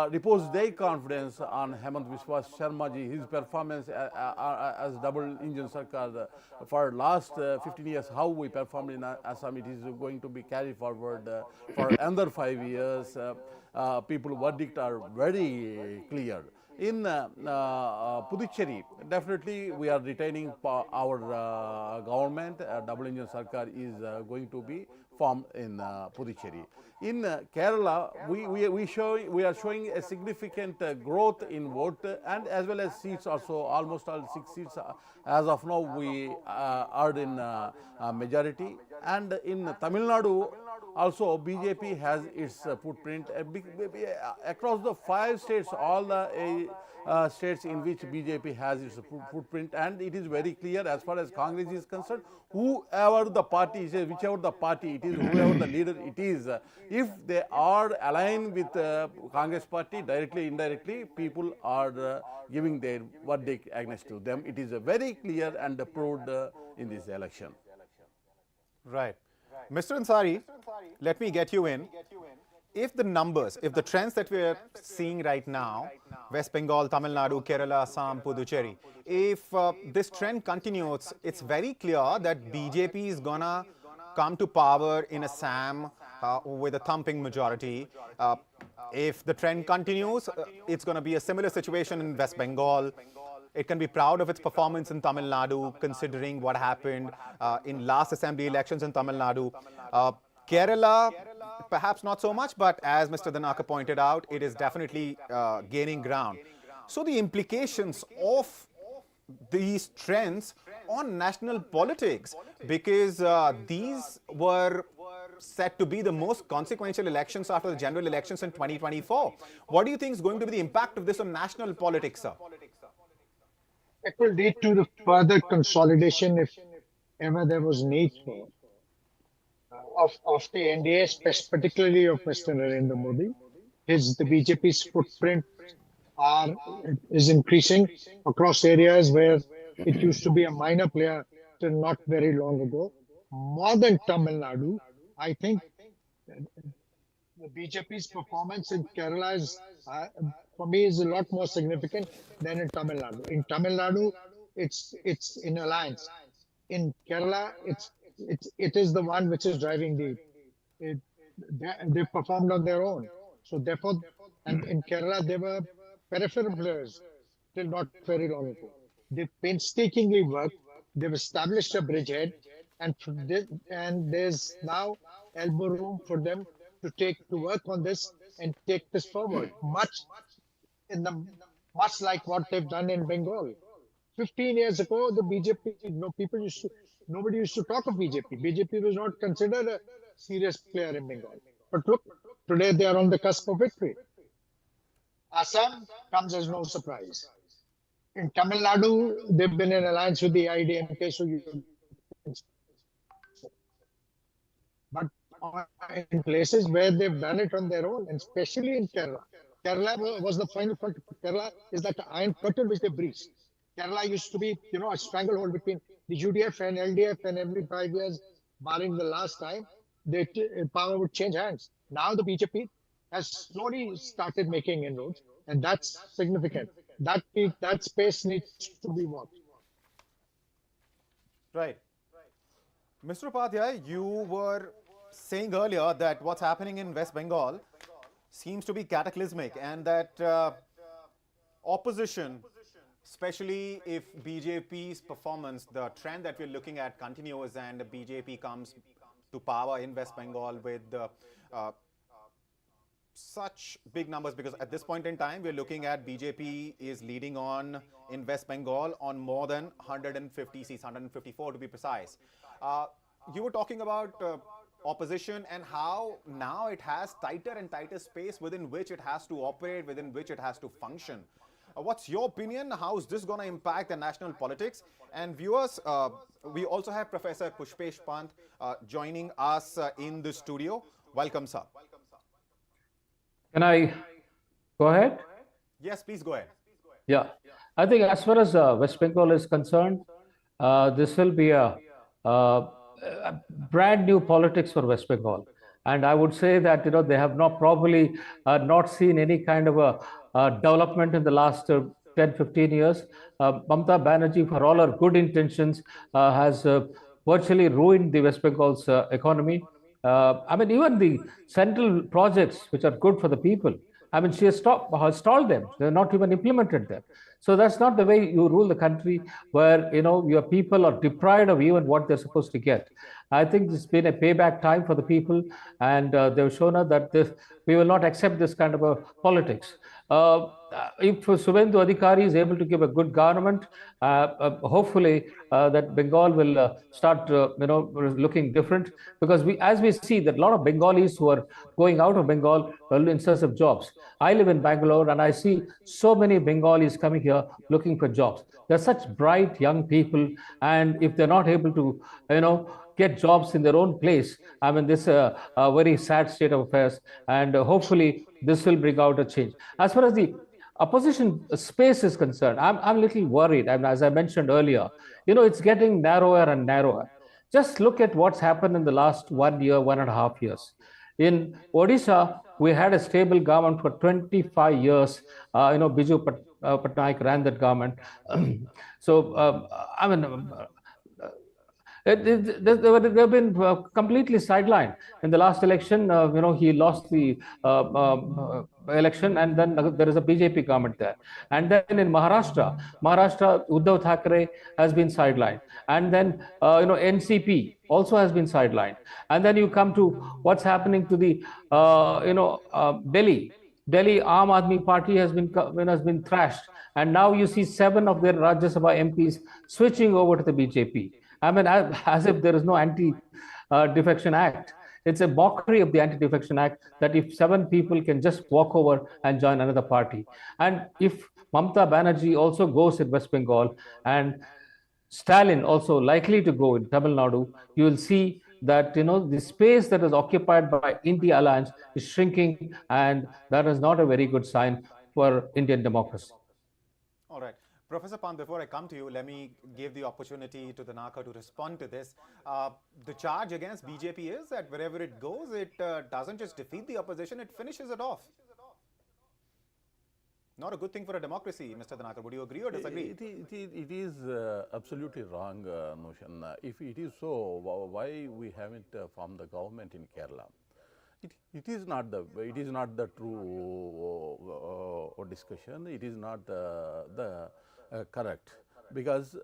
repose their confidence on Himanta Biswa Sharma ji, his performance as double engine Sarkar for last 15 years, how we performed in Assam, it is going to be carried forward for another 5 years. People verdict are very clear. In Puducherry, definitely we are retaining our government. Double engine Sarkar is going to be formed in Puducherry. In Kerala, we are showing a significant growth in vote and as well as seats also. Almost all 6 seats as of now we are in majority. And in Tamil Nadu, also BJP has its footprint across the 5 states, all the states in which BJP has its footprint, and it is very clear as far as Congress is concerned, whoever the party is, whichever the party it is, whoever the leader it is, if they are aligned with Congress party, directly, indirectly, people are giving their verdict against to them. It is very clear and proved in this election. Right. Mr. Ansari, let me get you in. If the numbers, if the trends that we are seeing right now, West Bengal, Tamil Nadu, Kerala, Assam, Puducherry, if this trend continues, it's very clear that BJP is gonna come to power in Assam with a thumping majority. If the trend continues, it's going to be a similar situation in West Bengal. It can be proud of its performance in Tamil Nadu, considering what happened in last assembly elections in Tamil Nadu. Kerala, perhaps not so much, but as Mr. Danaka pointed out, it is definitely gaining ground. So the implications of these trends on national politics, because these were set to be the most consequential elections after the general elections in 2024. What do you think is going to be the impact of this on national politics, sir? It will lead to the further consolidation, if ever there was need for, of the NDA, particularly of Mr. Narendra Modi. The BJP's footprint is increasing across areas where it used to be a minor player till not very long ago. More than Tamil Nadu, I think the BJP's performance in Kerala is, for me, is a lot more significant than in Tamil Nadu. In Tamil Nadu, it's in alliance. In Kerala, it is the one which is driving they performed on their own. So therefore, and in Kerala, they were peripheral players till not very long ago. They painstakingly worked. They've established a bridgehead, and there's now elbow room for them to work on this and take this forward. Much like what they've done in Bengal. 15 years ago, the BJP, people used to nobody used to talk of BJP. BJP was not considered a serious player in Bengal. But look, today they are on the cusp of victory. Assam comes as no surprise. In Tamil Nadu, they've been in alliance with the IDMK, so but in places where they've done it on their own, and especially in Kerala. Kerala was the final front. Kerala is like an iron curtain which they breached. Kerala used to be, a stranglehold between the UDF and LDF, and every 5 years, barring the last time, the power would change hands. Now the BJP has slowly started making inroads, and that's significant. That space needs to be watched. Right. Mr. Upadhyay, you were saying earlier that what's happening in West Bengal seems to be cataclysmic, and that opposition, especially if BJP's performance, the trend that we're looking at continues and BJP comes to power in West Bengal with such big numbers, because at this point in time, we're looking at BJP is leading on in West Bengal on more than 150 seats, 154 to be precise. You were talking about opposition and how now it has tighter and tighter space within which it has to operate, within which it has to function. What's your opinion? How is this going to impact the national politics? And viewers, we also have Professor Pushpesh Pant joining us in the studio. Welcome, sir. Can I go ahead? Yes, please go ahead. Yeah, I think as far as West Bengal is concerned, this will be a brand new politics for West Bengal. And I would say that, they have not probably not seen any kind of a development in the last 10, 15 years. Mamata Banerjee, for all her good intentions, has virtually ruined the West Bengal's economy. Even the central projects which are good for the people, she has stalled them. They're not even implemented them. So that's not the way you rule the country, where, your people are deprived of even what they're supposed to get. I think this has been a payback time for the people, and they've shown us that we will not accept this kind of a politics. If Suvendu Adhikari is able to give a good government, hopefully that Bengal will start, looking different, because as we see that a lot of Bengalis who are going out of Bengal in search of jobs. I live in Bangalore, and I see so many Bengalis coming here looking for jobs. They're such bright young people, and if they're not able to, get jobs in their own place, this is a very sad state of affairs, and hopefully this will bring out a change. As far as the opposition space is concerned, I'm a little worried. As I mentioned earlier, it's getting narrower and narrower. Just look at what's happened in the last 1 year, 1.5 years. In Odisha, we had a stable government for 25 years. Biju Patnaik ran that government. They've been completely sidelined. In the last election, he lost the election, and then there is a BJP government there. And then in Maharashtra, Uddhav Thackeray has been sidelined. And then, NCP also has been sidelined. And then you come to what's happening to the, Delhi. Delhi Aam Aadmi Party has been thrashed. And now you see 7 of their Rajya Sabha MPs switching over to the BJP. As if there is no Anti-Defection Act. It's a mockery of the Anti-Defection Act that if 7 people can just walk over and join another party. And if Mamata Banerjee also goes in West Bengal, and Stalin also likely to go in Tamil Nadu, you will see that, the space that is occupied by India Alliance is shrinking, and that is not a very good sign for Indian democracy. All right. Professor Pant, before I come to you, let me give the opportunity to Dhanaka to respond to this. The charge against BJP is that wherever it goes, it doesn't just defeat the opposition, it finishes it off. Not a good thing for a democracy, Mr. Dhanaka. Would you agree or disagree? It is absolutely wrong notion. If it is so, why we haven't formed the government in Kerala? It is not the true discussion. It is not the correct, because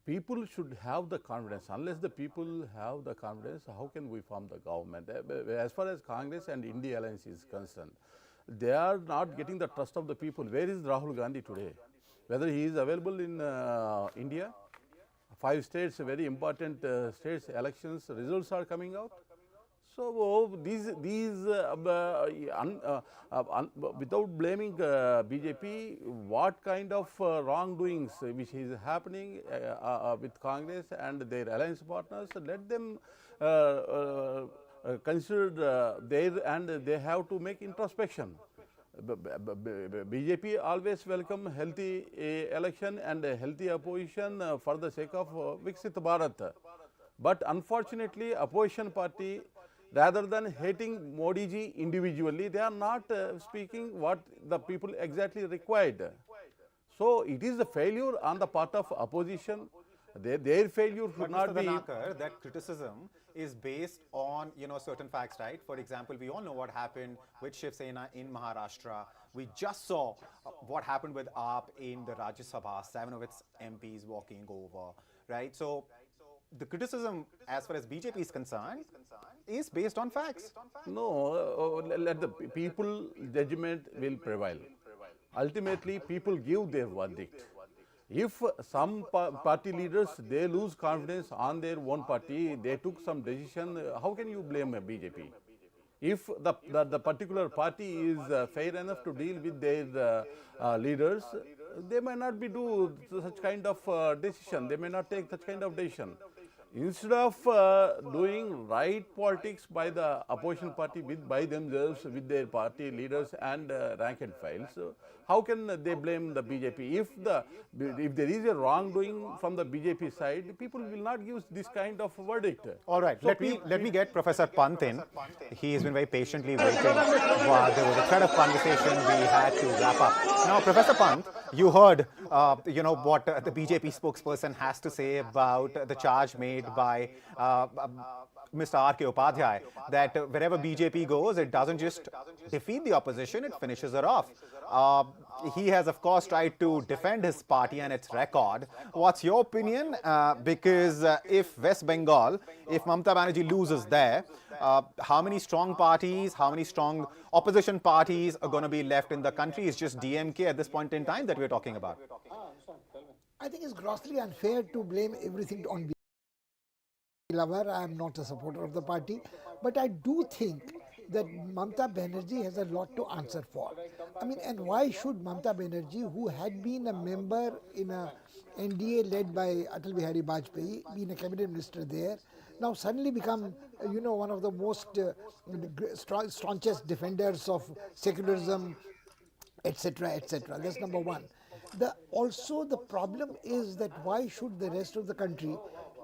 people should have the confidence. Unless the people have the confidence, how can we form the government? As far as Congress and India Alliance is concerned, they are not getting the trust of the people. Where is Rahul Gandhi today? Whether he is available in India 5 states, very important states elections results are coming out. So without blaming BJP, what kind of wrongdoings which is happening with Congress and their alliance partners, let them consider and they have to make introspection. BJP always welcome healthy election and a healthy opposition for the sake of Viksit Bharat. But unfortunately, opposition party, rather than hating Modi ji individually, they are not speaking what the people exactly required. So it is a failure on the part of opposition. Their failure should not Mr. be. Danakar, that criticism is based on certain facts, right? For example, we all know what happened with Shiv Sena in Maharashtra. We just saw what happened with AAP in the Rajya Sabha, 7 of its MPs walking over, right? So the criticism, as far as BJP is concerned, is based on facts. No, let the people judgment will prevail. Ultimately, people give their verdict. If some party leaders, they lose confidence on their own party, they took some decision, how can you blame BJP? If the particular party is fair enough to deal with their leaders, they may not be do such kind of decision, they may not take such kind of decision. Instead of doing right politics by the opposition party by themselves, with their party leaders and rank and files, how can they blame the BJP? If there is a wrongdoing from the BJP side, people will not give this kind of verdict. All right, so let me get Professor Pant in. He has been very patiently waiting while there was a thread of conversation we had to wrap up. Now, Professor Pant, you heard what the BJP spokesperson has to say about the charge made by Mr. R.K. Upadhyay, that wherever BJP goes, it doesn't just defeat the opposition, it finishes it off. He has, of course, tried to defend his party and its record. What's your opinion? Because if West Bengal, if Mamata Banerjee loses there, how many strong parties, how many strong opposition parties are going to be left in the country? It's just DMK at this point in time that we're talking about. I think it's grossly unfair to blame everything on BJP. I am not a supporter of the party, but I do think that Mamata Banerjee has a lot to answer for. I mean, and why should Mamata Banerjee, who had been a member in a NDA led by Atal Bihari Vajpayee, been a cabinet minister there, now suddenly become, one of the most staunchest defenders of secularism, etc., etc. That's number one. Also, the problem is that why should the rest of the country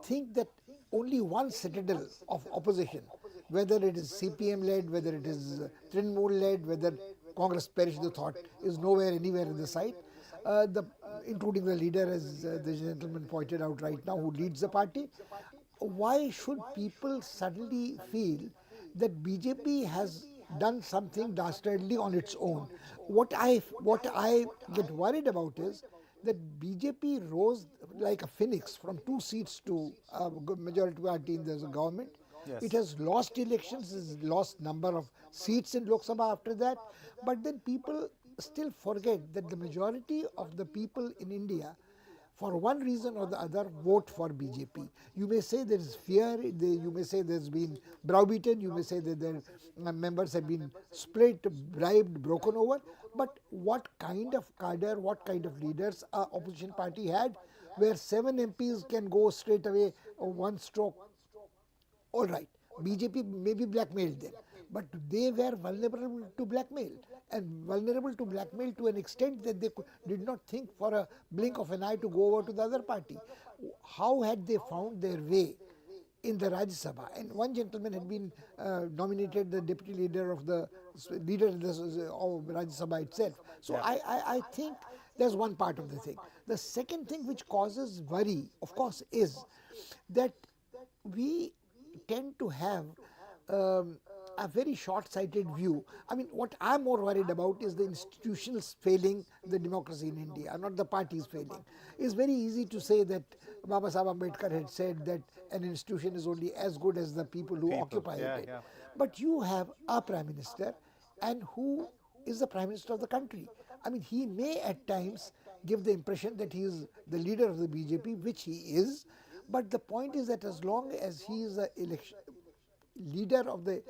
think that only one citadel of opposition, whether it is CPM-led, whether it is Trinamool-led, whether Congress perished the thought, is nowhere, anywhere in the sight, including the leader, as the gentleman pointed out right now, who leads the party. Why should people suddenly feel that BJP has done something dastardly on its own? What I get worried about is that BJP rose like a phoenix from 2 seats to a majority party in the government. Yes. It has lost elections, it has lost number of seats in Lok Sabha after that, but then people still forget that the majority of the people in India, for one reason or the other, vote for BJP. You may say there is fear, you may say there's been browbeaten, you may say that their members have been split, bribed, broken over, but what kind of cadre, what kind of leaders our opposition party had, where 7 MPs can go straight away on one stroke. All right, BJP may be blackmailed then, but they were vulnerable to blackmail, and vulnerable to blackmail to an extent that they did not think for a blink of an eye to go over to the other party. How had they found their way in the Rajya Sabha? And one gentleman had been nominated the deputy leader of the Rajya Sabha itself. So yeah. I think there's one part of the thing. The second thing which causes worry, of course, is that we tend to have a very short-sighted view. I mean, what I'm more worried about is the institutions failing the democracy in India, not the parties failing. It's very easy to say that Baba Saheb Ambedkar had said that an institution is only as good as the people who occupy it. Yeah. But you have a Prime Minister, and who is the Prime Minister of the country. I mean, he may at times give the impression that he is the leader of the BJP, which he is, But the point is that as long as he is a leader of the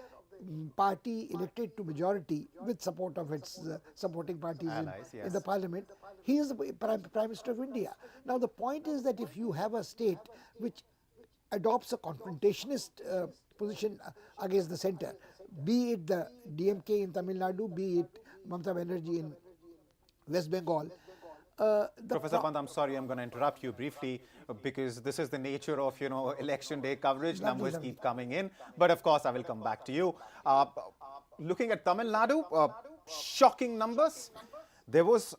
party elected to majority with support of its supporting parties Allies, in the yes. parliament, he is the Prime Minister of India. Now the point is that if you have a state which adopts a confrontationist position against the center, be it the DMK in Tamil Nadu, be it Mamata Banerjee in West Bengal. Professor Pant, I'm sorry, I'm going to interrupt you briefly because this is the nature of, election day coverage. Numbers keep coming in. But of course, I will come back to you. Looking at Tamil Nadu, shocking numbers. There was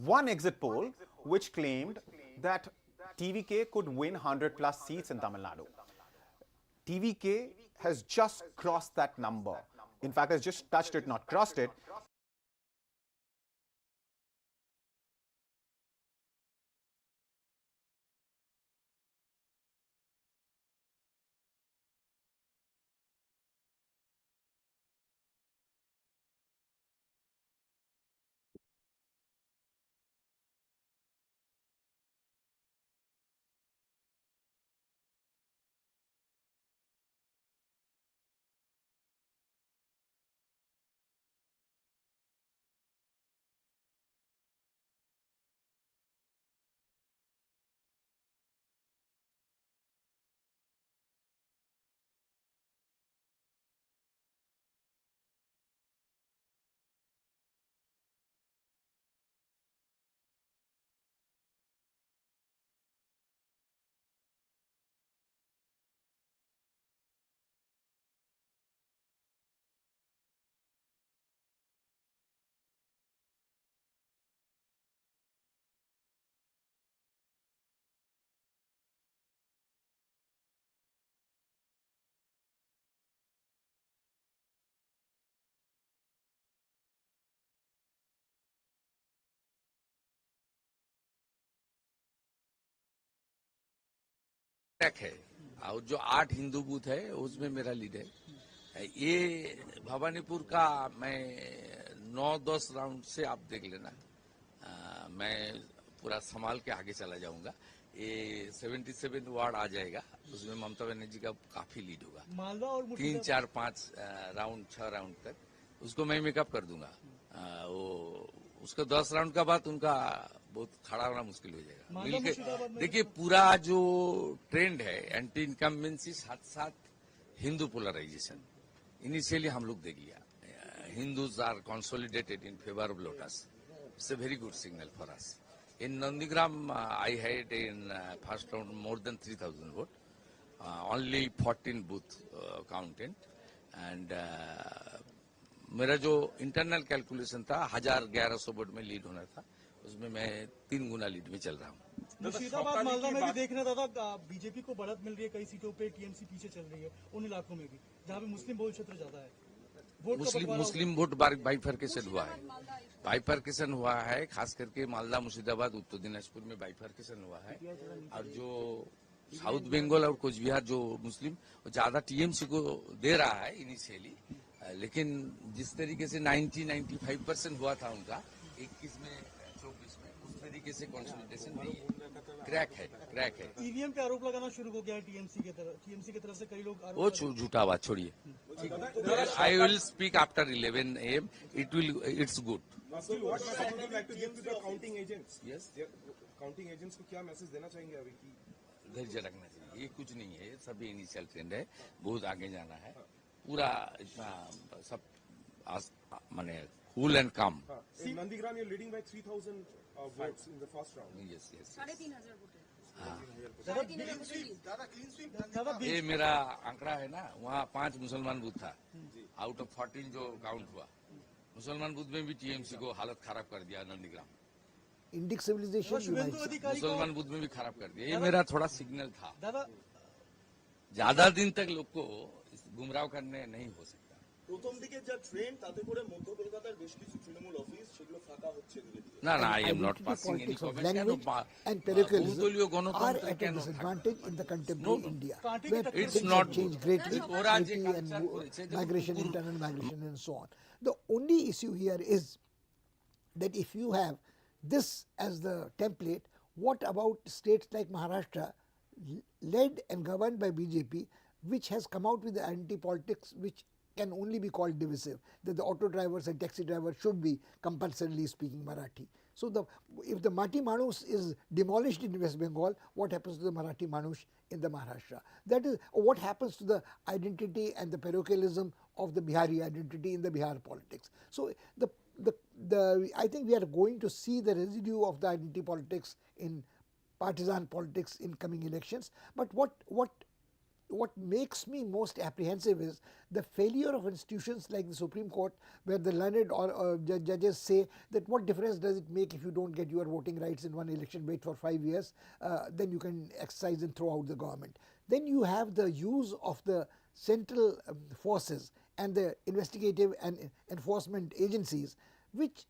one exit poll which claimed that TVK could win 100 plus seats in Tamil Nadu. TVK has just crossed that number. In fact, has just touched it, not crossed it. है और जो 8 Hindu booth है उसमें मेरा lead है। ये भवानीपुर का मैं 9-10 राउंड से आप देख लेना, मैं पूरा संभाल के आगे चला जाऊंगा। ये 77 वार्ड आ जाएगा, उसमें ममता बनर्जी का काफी लीड होगा। 3, 4, 5 राउंड 6 राउंड तक उसको मैं मेकअप कर दूंगा। वो उसका 10 राउंड का बाद उनका बहुत खड़ा होना मुश्किल हो जाएगा। मिलके देखिए पूरा जो ट्रेंड है एंटी इनकम्बेंसी साथ साथ हिंदू पोलराइजेशन इनिशियली हम लोग देख लिया। Hindus are consolidated in favour of lotus, it's a very good signal for us. In Nandigram I had in first round more than 3000 vote, only 14 booth counted and मेरा जो internal calculation था 1100 vote में lead होना था, उसमें मैं 3 गुना लीड में चल रहा हूँ। मुर्शिदाबाद मालदा में भी देख रहे दादा बीजेपी को बढ़त मिल रही है, कई सीटों पे टीएमसी पीछे चल रही है उन इलाकों में भी जहाँ पे मुस्लिम बहुल क्षेत्र ज्यादा है। मुस्लिम वोट बाइफर्केशन हुआ है, बाइफर्केशन हुआ है, खास करके मालदा मुर्शिदाबाद उत्तर दिनाजपुर में बाइफर्केशन हुआ है। और जो साउथ बंगाल और कोच बिहार जो मुस्लिम ज्यादा टीएमसी को दे रहा है इनिशियली, लेकिन जिस तरीके से 90-95% हुआ था उनका 21 में 24 में, उस तरीके से कंसोलिडेशन नहीं है, क्रैक है। ईवीएम पे आरोप लगाना शुरू हो गया है टीएमसी की तरफ से कई लोग वो झूठा बात छोड़िए। I will speak after 11 AM, it's good. Counting agents को क्या मैसेज देना चाहेंगे अभी की? धैर्य रखना चाहिए, ये कुछ नहीं है, सभी इनिशियल ट्रेंड है, बहुत आगे जाना है। पूरा इतना सब माने कूल एंड काम। Nandigram you leading by 3000 votes in the first round. Yes. 3500 vote है। ये मेरा आंकड़ा है ना, वहाँ 5 मुसलमान बूथ था आउट ऑफ 14 जो काउंट हुआ। मुसलमान बूथ में भी टीएमसी को हालत खराब कर दिया नंदीग्राम। इंडिक सिविलाइजेशन मुसलमान बूथ में भी खराब कर दिया। ये मेरा थोड़ा सिग्नल था। ज्यादा दिन तक लोग को गुमराह करने नहीं हो सकता। প্রথম দিকে যা ট্রেন তাতে করে মধ্য কলকাতার বেশ কিছু তৃণমূল অফিস সেগুলো ফাঁকা হচ্ছে ধীরে ধীরে। না, I am not passing any comment. And parochialism are at a disadvantage in the contemporary India, where it's things not have changed greatly, and migration, internal migration, and so on. The only issue here is that if you have this as the template, what about states like Maharashtra, led and governed by BJP, which has come out with the anti-politics which can only be called divisive, that the auto drivers and taxi drivers should be compulsorily speaking Marathi. So if the Mati Manus is demolished in West Bengal, what happens to the Marathi Manus in the Maharashtra? That is what happens to the identity and the parochialism of the Bihari identity in the Bihar politics. So I think we are going to see the residue of the identity politics in partisan politics in coming elections. But what makes me most apprehensive is the failure of institutions like the Supreme Court, where the learned or judges say that what difference does it make if you don't get your voting rights in one election, wait for 5 years, then you can exercise and throw out the government. Then you have the use of the central forces and the investigative and enforcement agencies, which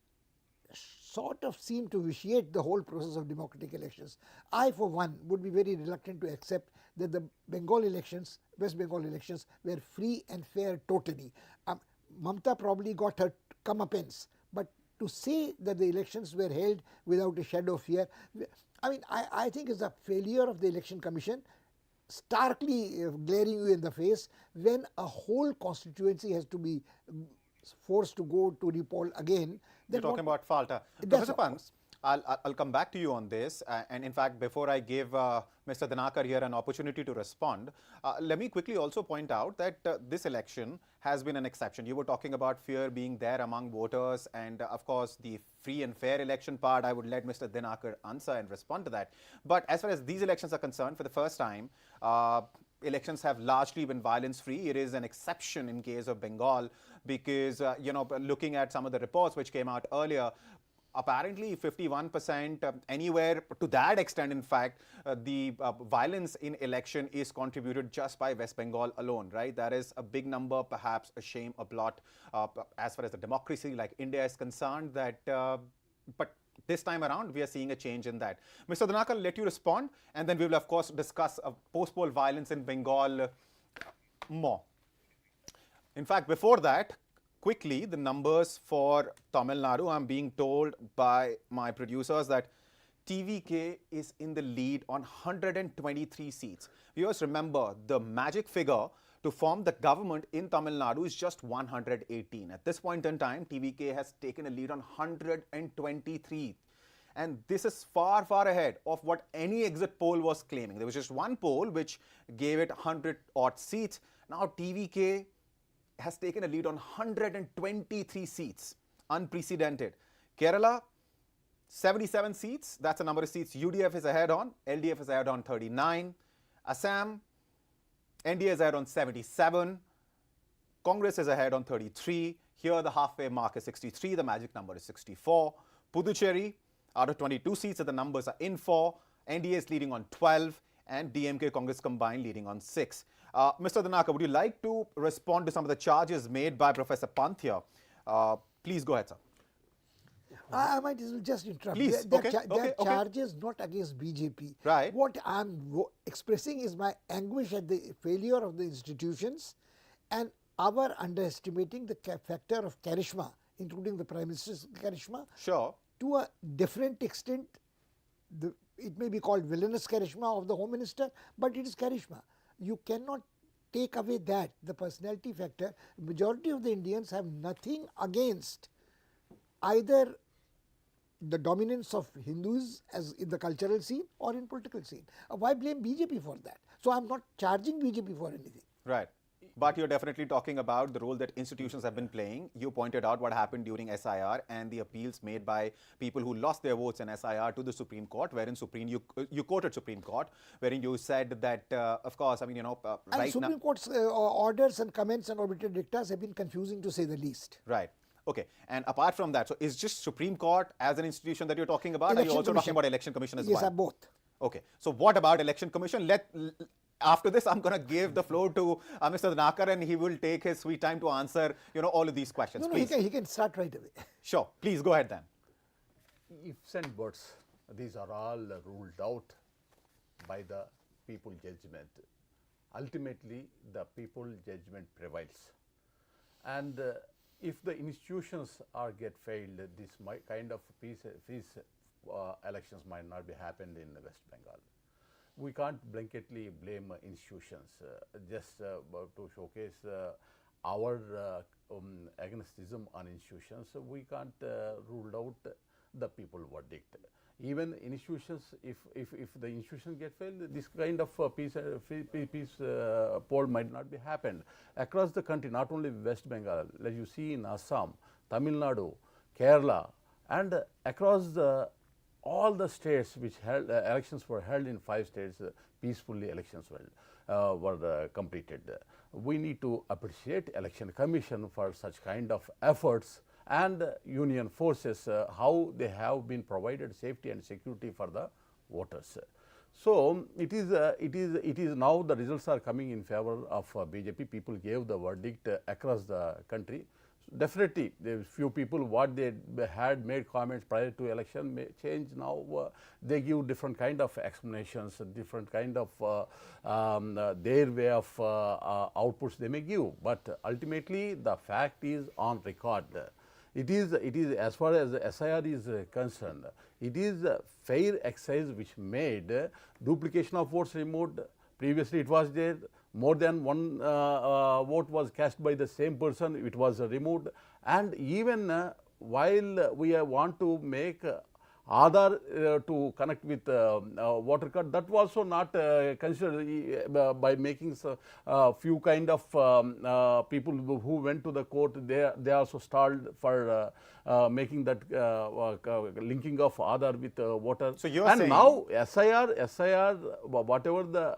sort of seem to vitiate the whole process of democratic elections. I, for one, would be very reluctant to accept that the Bengal elections, West Bengal elections, were free and fair totally. Mamta probably got her comeuppance, but to say that the elections were held without a shadow of fear, I mean, I think it's a failure of the Election Commission, starkly glaring you in the face when a whole constituency has to be forced to go to repoll again. You're talking about Falta. Professor Pants, I'll come back to you on this. And in fact, before I give Mr. Dhanakar here an opportunity to respond, let me quickly also point out that this election has been an exception. You were talking about fear being there among voters, and of course, the free and fair election part, I would let Mr. Dhanakar answer and respond to that. But as far as these elections are concerned, for the first time, elections have largely been violence-free. It is an exception in case of Bengal because, looking at some of the reports which came out earlier, apparently 51%, anywhere to that extent, in fact, the violence in election is contributed just by West Bengal alone, right? That is a big number, perhaps a shame, a blot, as far as the democracy like India is concerned, that, but this time around, we are seeing a change in that. Mr. Dhanakar, I'll let you respond, and then we will, of course, discuss post-poll violence in Bengal more. In fact, before that, quickly, the numbers for Tamil Nadu, I'm being told by my producers that TVK is in the lead on 123 seats. Viewers, remember, the magic figure to form the government in Tamil Nadu is just 118. At this point in time, TVK has taken a lead on 123. And this is far, far ahead of what any exit poll was claiming. There was just one poll which gave it 100 odd seats. Now TVK has taken a lead on 123 seats. Unprecedented. Kerala, 77 seats. That's the number of seats UDF is ahead on. LDF is ahead on 39. Assam, NDA is ahead on 77. Congress is ahead on 33. Here the halfway mark is 63. The magic number is 64. Puducherry, out of 22 seats that the numbers are in for, NDA is leading on 12 and DMK Congress combined leading on 6. Mr. Dhanakar, would you like to respond to some of the charges made by Professor Pant here? Please go ahead, sir. I might as well just interrupt. Please. There are charges not against BJP. Right. What I'm expressing is my anguish at the failure of the institutions and our underestimating the factor of charisma, including the Prime Minister's charisma. Sure. To a different extent, it may be called villainous charisma of the Home Minister, but it is charisma. You cannot take away that, the personality factor. Majority of the Indians have nothing against either the dominance of Hindus as in the cultural scene or in political scene. Why blame BJP for that? So I'm not charging BJP for anything. Right. But you're definitely talking about the role that institutions have been playing. You pointed out what happened during SIR and the appeals made by people who lost their votes in SIR to the Supreme Court, wherein you quoted Supreme Court, wherein you said that, of course, I mean, and Supreme Court's orders and comments and arbitrary dictas have been confusing to say the least. Right. Okay. And apart from that, so is just Supreme Court as an institution that you're talking about? Election Are you also Commission. talking about Election Commission as yes, well? Yes, both. Okay. So what about Election Commission? After this, I'm going to give the floor to Mr. Dhanakar, and he will take his sweet time to answer, all of these questions. No, please. He can start right away. Sure. Please go ahead then. Ifs and buts, these are all ruled out by the people judgment. Ultimately, the people judgment prevails. And if the institutions get failed, this kind of peace elections might not be happened in West Bengal. we can't blanketly blame institutions. Just to showcase our agnosticism on institutions, we can't rule out the people verdict. Even institutions, if the institutions get failed, this kind of peace poll might not be happened across the country, not only West Bengal. As you see in Assam, Tamil Nadu, Kerala, and across all the states which held elections were held in 5 states, peacefully elections were completed. We need to appreciate Election Commission for such kind of efforts, and union forces, how they have been provided safety and security for the voters. So it is now the results are coming in favor of BJP. People gave the verdict across the country. Definitely, there few people what they had made comments prior to election may change now. They give different kind of explanations, different kind of their way of outputs they may give. But ultimately, the fact is on record. It is as far as the SIR is concerned, it is a fair exercise which made duplication of votes removed. Previously, it was there. More than one vote was cast by the same person, it was removed. And even while we want to make Aadhaar to connect with voter card, that was also not considered by making few kind of people who went to the court. They also stalled for making that linking of Aadhaar with voter. So you're and saying now SIR, whatever the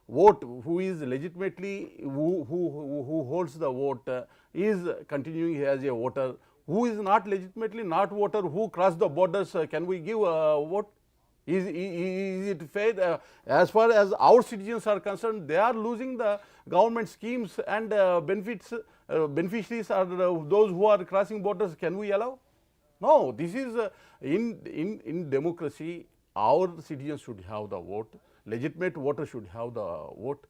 vote, who is legitimately who holds the vote is continuing as a voter. Who is not legitimately not voter, who crossed the borders, can we give a vote? Is it fair? As far as our citizens are concerned, they are losing the government schemes and benefits. Beneficiaries are those who are crossing borders. Can we allow? No. This is in democracy. Our citizens should have the vote. Legitimate voters should have the vote.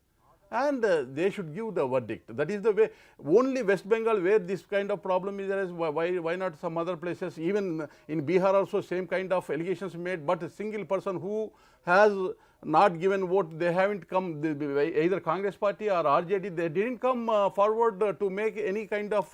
And they should give the verdict. That is the way. Only West Bengal where this kind of problem is there. Why not some other places? Even in Bihar also same kind of allegations made. But a single person who has not given vote, they haven't come. Either Congress party or RJD, they didn't come forward to make any kind of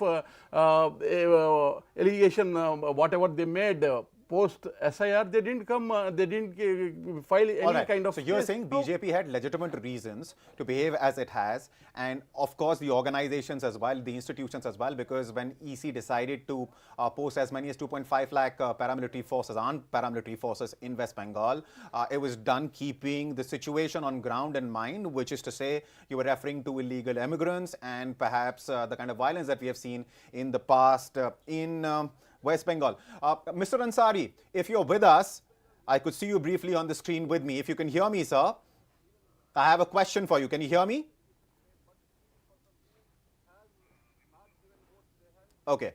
allegation. Whatever they made. Post SIR, they didn't come, they didn't file any kind of. So you're saying BJP had legitimate reasons to behave as it has, and of course the organizations as well, the institutions as well, because when EC decided to post as many as 2.5 lakh paramilitary forces, armed paramilitary forces in West Bengal, it was done keeping the situation on ground in mind, which is to say you were referring to illegal immigrants and perhaps the kind of violence that we have seen in the past in West Bengal. Mr. Ansari, if you're with us, I could see you briefly on the screen with me. If you can hear me, sir, I have a question for you. Can you hear me? Okay.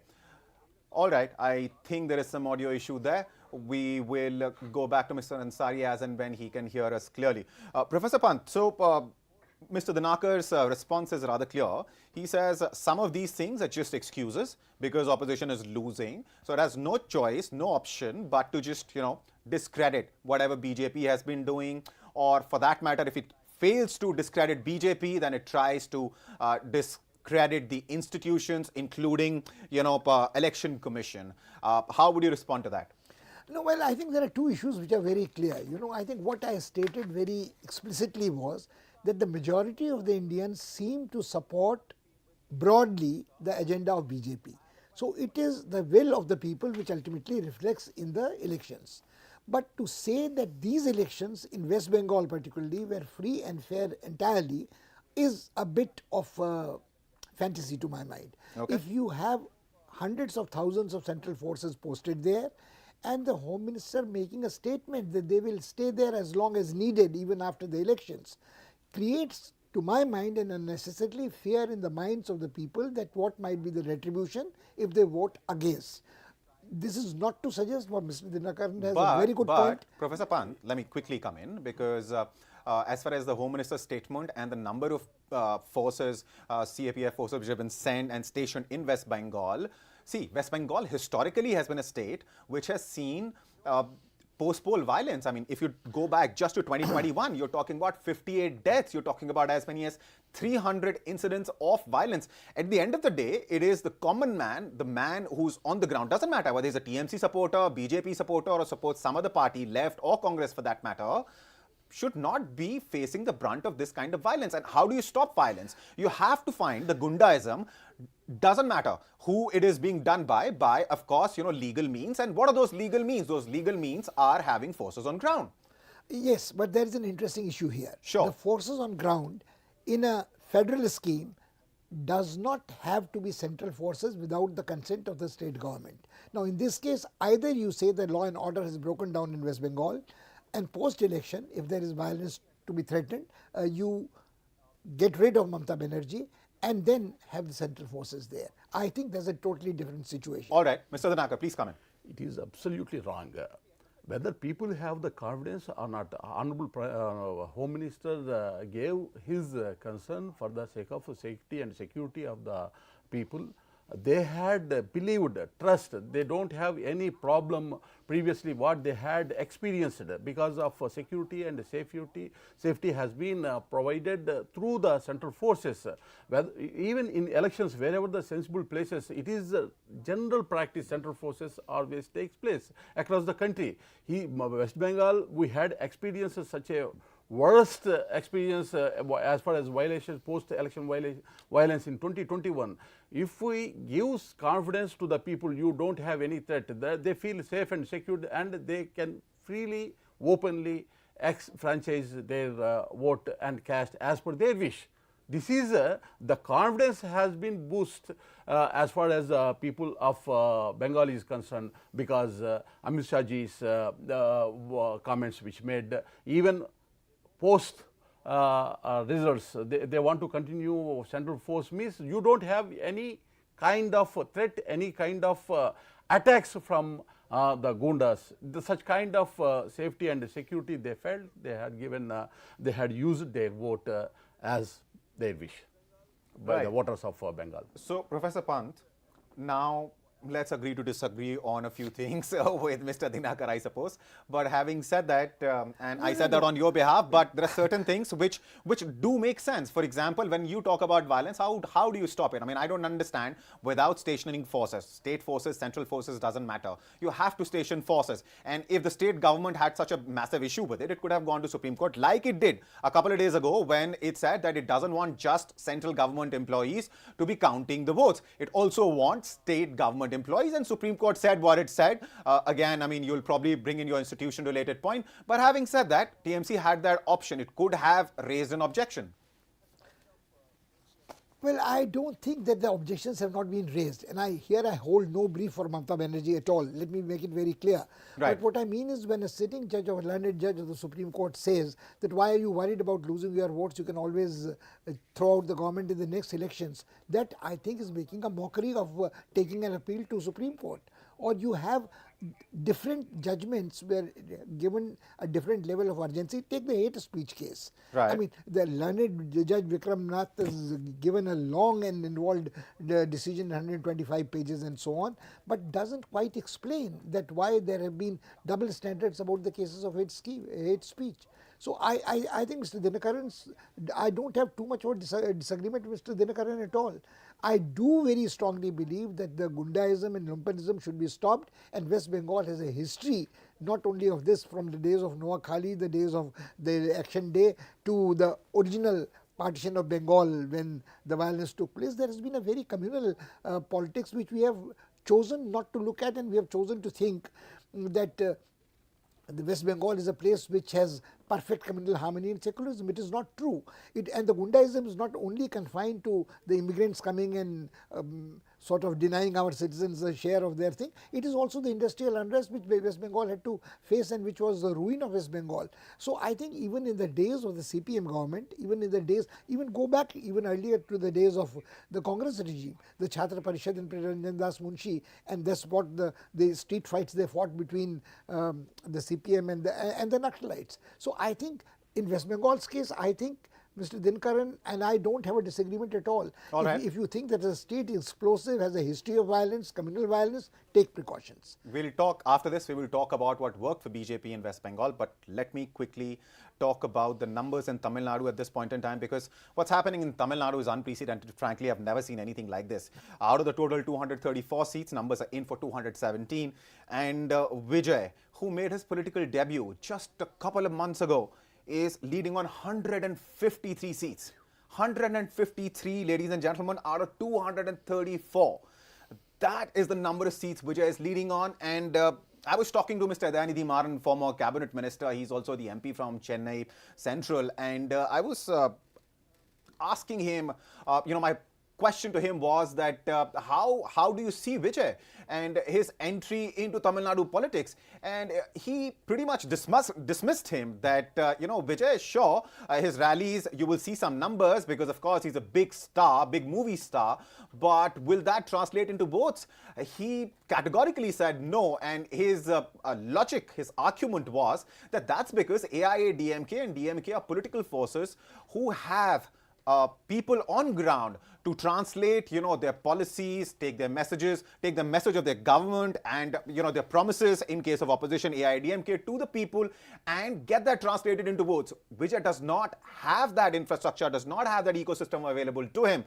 All right. I think there is some audio issue there. We will go back to Mr. Ansari as and when he can hear us clearly. Professor Pant, so Mr. Danakar's response is rather clear. He says some of these things are just excuses because opposition is losing. So it has no choice, no option but to just, discredit whatever BJP has been doing, or for that matter, if it fails to discredit BJP, then it tries to discredit the institutions, including, election commission. How would you respond to that? No, well, I think there are two issues which are very clear. I think what I stated very explicitly was that the majority of the Indians seem to support broadly the agenda of BJP. So it is the will of the people which ultimately reflects in the elections. But to say that these elections in West Bengal particularly were free and fair entirely is a bit of fantasy to my mind. Okay. If you have hundreds of thousands of central forces posted there, and the Home Minister making a statement that they will stay there as long as needed even after the elections, creates, to my mind, an unnecessarily fear in the minds of the people that what might be the retribution if they vote against. This is not to suggest what Mr. Dinakaran has a very good point. Professor Pant, let me quickly come in because as far as the Home Minister's statement and the number of forces, CAPF forces which have been sent and stationed in West Bengal, see, West Bengal historically has been a state which has seen post-poll violence. I mean, if you go back just to 2021, you're talking about 58 deaths. You're talking about as many as 300 incidents of violence. At the end of the day, it is the common man, the man who's on the ground. Doesn't matter whether he's a TMC supporter, BJP supporter, or supports some other party, left or Congress for that matter, should not be facing the brunt of this kind of violence. And how do you stop violence? You have to find the gundaism. Doesn't matter who it is being done by of course, legal means. And what are those legal means? Those legal means are having forces on ground. Yes, but there is an interesting issue here. Sure. The forces on ground in a federal scheme does not have to be central forces without the consent of the state government. Now, in this case, either you say the law and order has broken down in West Bengal, and post-election, if there is violence to be threatened, you get rid of Mamata Banerjee and then have the central forces there. I think there's a totally different situation. All right, Mr. Dhanaka, please come in. It is absolutely wrong. Whether people have the confidence or not, Honorable Home Minister gave his concern for the sake of safety and security of the people. They had believed, trust, they don't have any problem previously what they had experienced because of security and safety. Safety has been provided through the central forces. Even in elections, wherever the sensible places, it is general practice, central forces always takes place across the country. West Bengal, we had experienced such a worst experience as far as violations, post-election violence in 2021. If we give confidence to the people, you don't have any threat, they feel safe and secure and they can freely, openly franchise their vote and cast as per their wish. This is the confidence has been boosted as far as people of Bengal is concerned, because Amit Shahji's comments which made even post results, they want to continue central force means you don't have any kind of threat, any kind of attacks from the gundas. Such kind of safety and security they felt they had given, they had used their vote as their wish by the voters of Bengal. So, Professor Pant, now let's agree to disagree on a few things with Mr. Dinakar, I suppose. But having said that, and I said that on your behalf, but there are certain things which do make sense. For example, when you talk about violence, how do you stop it? I mean, I don't understand. Without stationing forces, state forces, central forces, doesn't matter. You have to station forces. And if the state government had such a massive issue with it, it could have gone to Supreme Court like it did a couple of days ago when it said that it doesn't want just central government employees to be counting the votes. It also wants state government employees, and Supreme Court said what it said. Again, I mean, you'll probably bring in your institution-related point. But having said that, TMC had that option. It could have raised an objection. Well, I don't think that the objections have not been raised. And I hold no brief for Mamata Banerjee at all. Let me make it very clear. Right. But what I mean is, when a sitting judge or a learned judge of the Supreme Court says that why are you worried about losing your votes, you can always throw out the government in the next elections, that I think is making a mockery of taking an appeal to Supreme Court. Or you have different judgments where given a different level of urgency. Take the hate speech case. Right. I mean, the learned Judge Vikram Nath has given a long and involved decision, 125 pages and so on, but doesn't quite explain that why there have been double standards about the cases of hate speech. So I think Mr. Dinakaran, I don't have too much of a disagreement with Mr. Dinakaran at all. I do very strongly believe that the gundaism and lumpenism should be stopped, and West Bengal has a history not only of this from the days of Noah Khali, the days of the Action Day, to the original partition of Bengal when the violence took place. There has been a very communal politics which we have chosen not to look at, and we have chosen to think that the West Bengal is a place which has perfect communal harmony and secularism. It is not true. And the gundaism is not only confined to the immigrants coming and sort of denying our citizens a share of their thing. It is also the industrial unrest which West Bengal had to face and which was the ruin of West Bengal. So I think even in the days of the CPM government, even go back even earlier to the days of the Congress regime, the Chhatra Parishad and Ranjan Das Munshi, and that's what the street fights they fought between the CPM and the Naxalites. So I think in West Bengal's case, I think Mr. Dinkaran and I don't have a disagreement at all. All right. If you think that the state is explosive, has a history of violence, communal violence, take precautions. We'll talk after this. We will talk about what worked for BJP in West Bengal. But let me quickly talk about the numbers in Tamil Nadu at this point in time, because what's happening in Tamil Nadu is unprecedented. Frankly, I've never seen anything like this. Out of the total 234 seats, numbers are in for 217. And Vijay, who made his political debut just a couple of months ago, is leading on 153 seats. 153, ladies and gentlemen, out of 234. That is the number of seats Vijay is leading on. And I was talking to Mr. Udayanidhi Maran, former cabinet minister. He's also the MP from Chennai Central. And I was asking him, my question to him was that how do you see Vijay and his entry into Tamil Nadu politics? And he pretty much dismissed him that, Vijay, sure, his rallies, you will see some numbers because, of course, he's a big star, big movie star. But will that translate into votes? He categorically said no. And his logic, his argument was that that's because AIA, DMK and DMK are political forces who have people on ground to translate, their policies, take their messages, take the message of their government and, their promises in case of opposition, AIDMK, to the people and get that translated into votes. Vijay does not have that infrastructure, does not have that ecosystem available to him.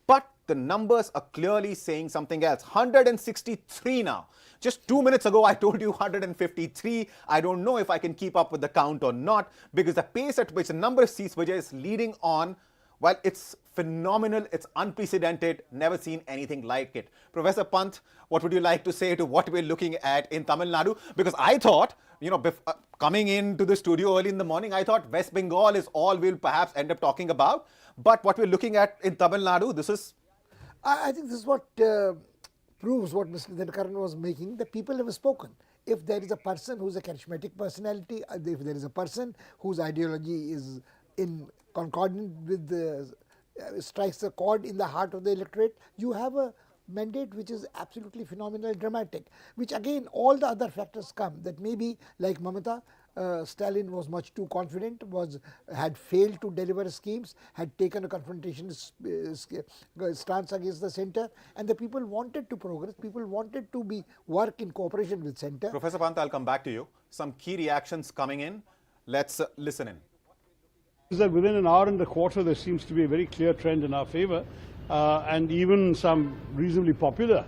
But the numbers are clearly saying something else. 163 now. Just 2 minutes ago, I told you 153. I don't know if I can keep up with the count or not, because the pace at which the number of seats Vijay is leading on, well, it's phenomenal, it's unprecedented, never seen anything like it. Professor Pant, what would you like to say to what we're looking at in Tamil Nadu? Because I thought, coming into the studio early in the morning, I thought West Bengal is all we'll perhaps end up talking about. But what we're looking at in Tamil Nadu, this is... I think this is what proves what Mr. Dinkaran was making. The people have spoken. If there is a person who's a charismatic personality, if there is a person whose ideology is in concordant with the strikes a chord in the heart of the electorate, you have a mandate which is absolutely phenomenal, dramatic, which again all the other factors come, that maybe like Mamata, Stalin was much too confident, had failed to deliver schemes, had taken a confrontationist stance against the centre, and the people wanted to progress, people wanted to work in cooperation with centre. Professor Pant, I'll come back to you. Some key reactions coming in. Let's listen in. Is that within an hour and a quarter there seems to be a very clear trend in our favor, and even some reasonably popular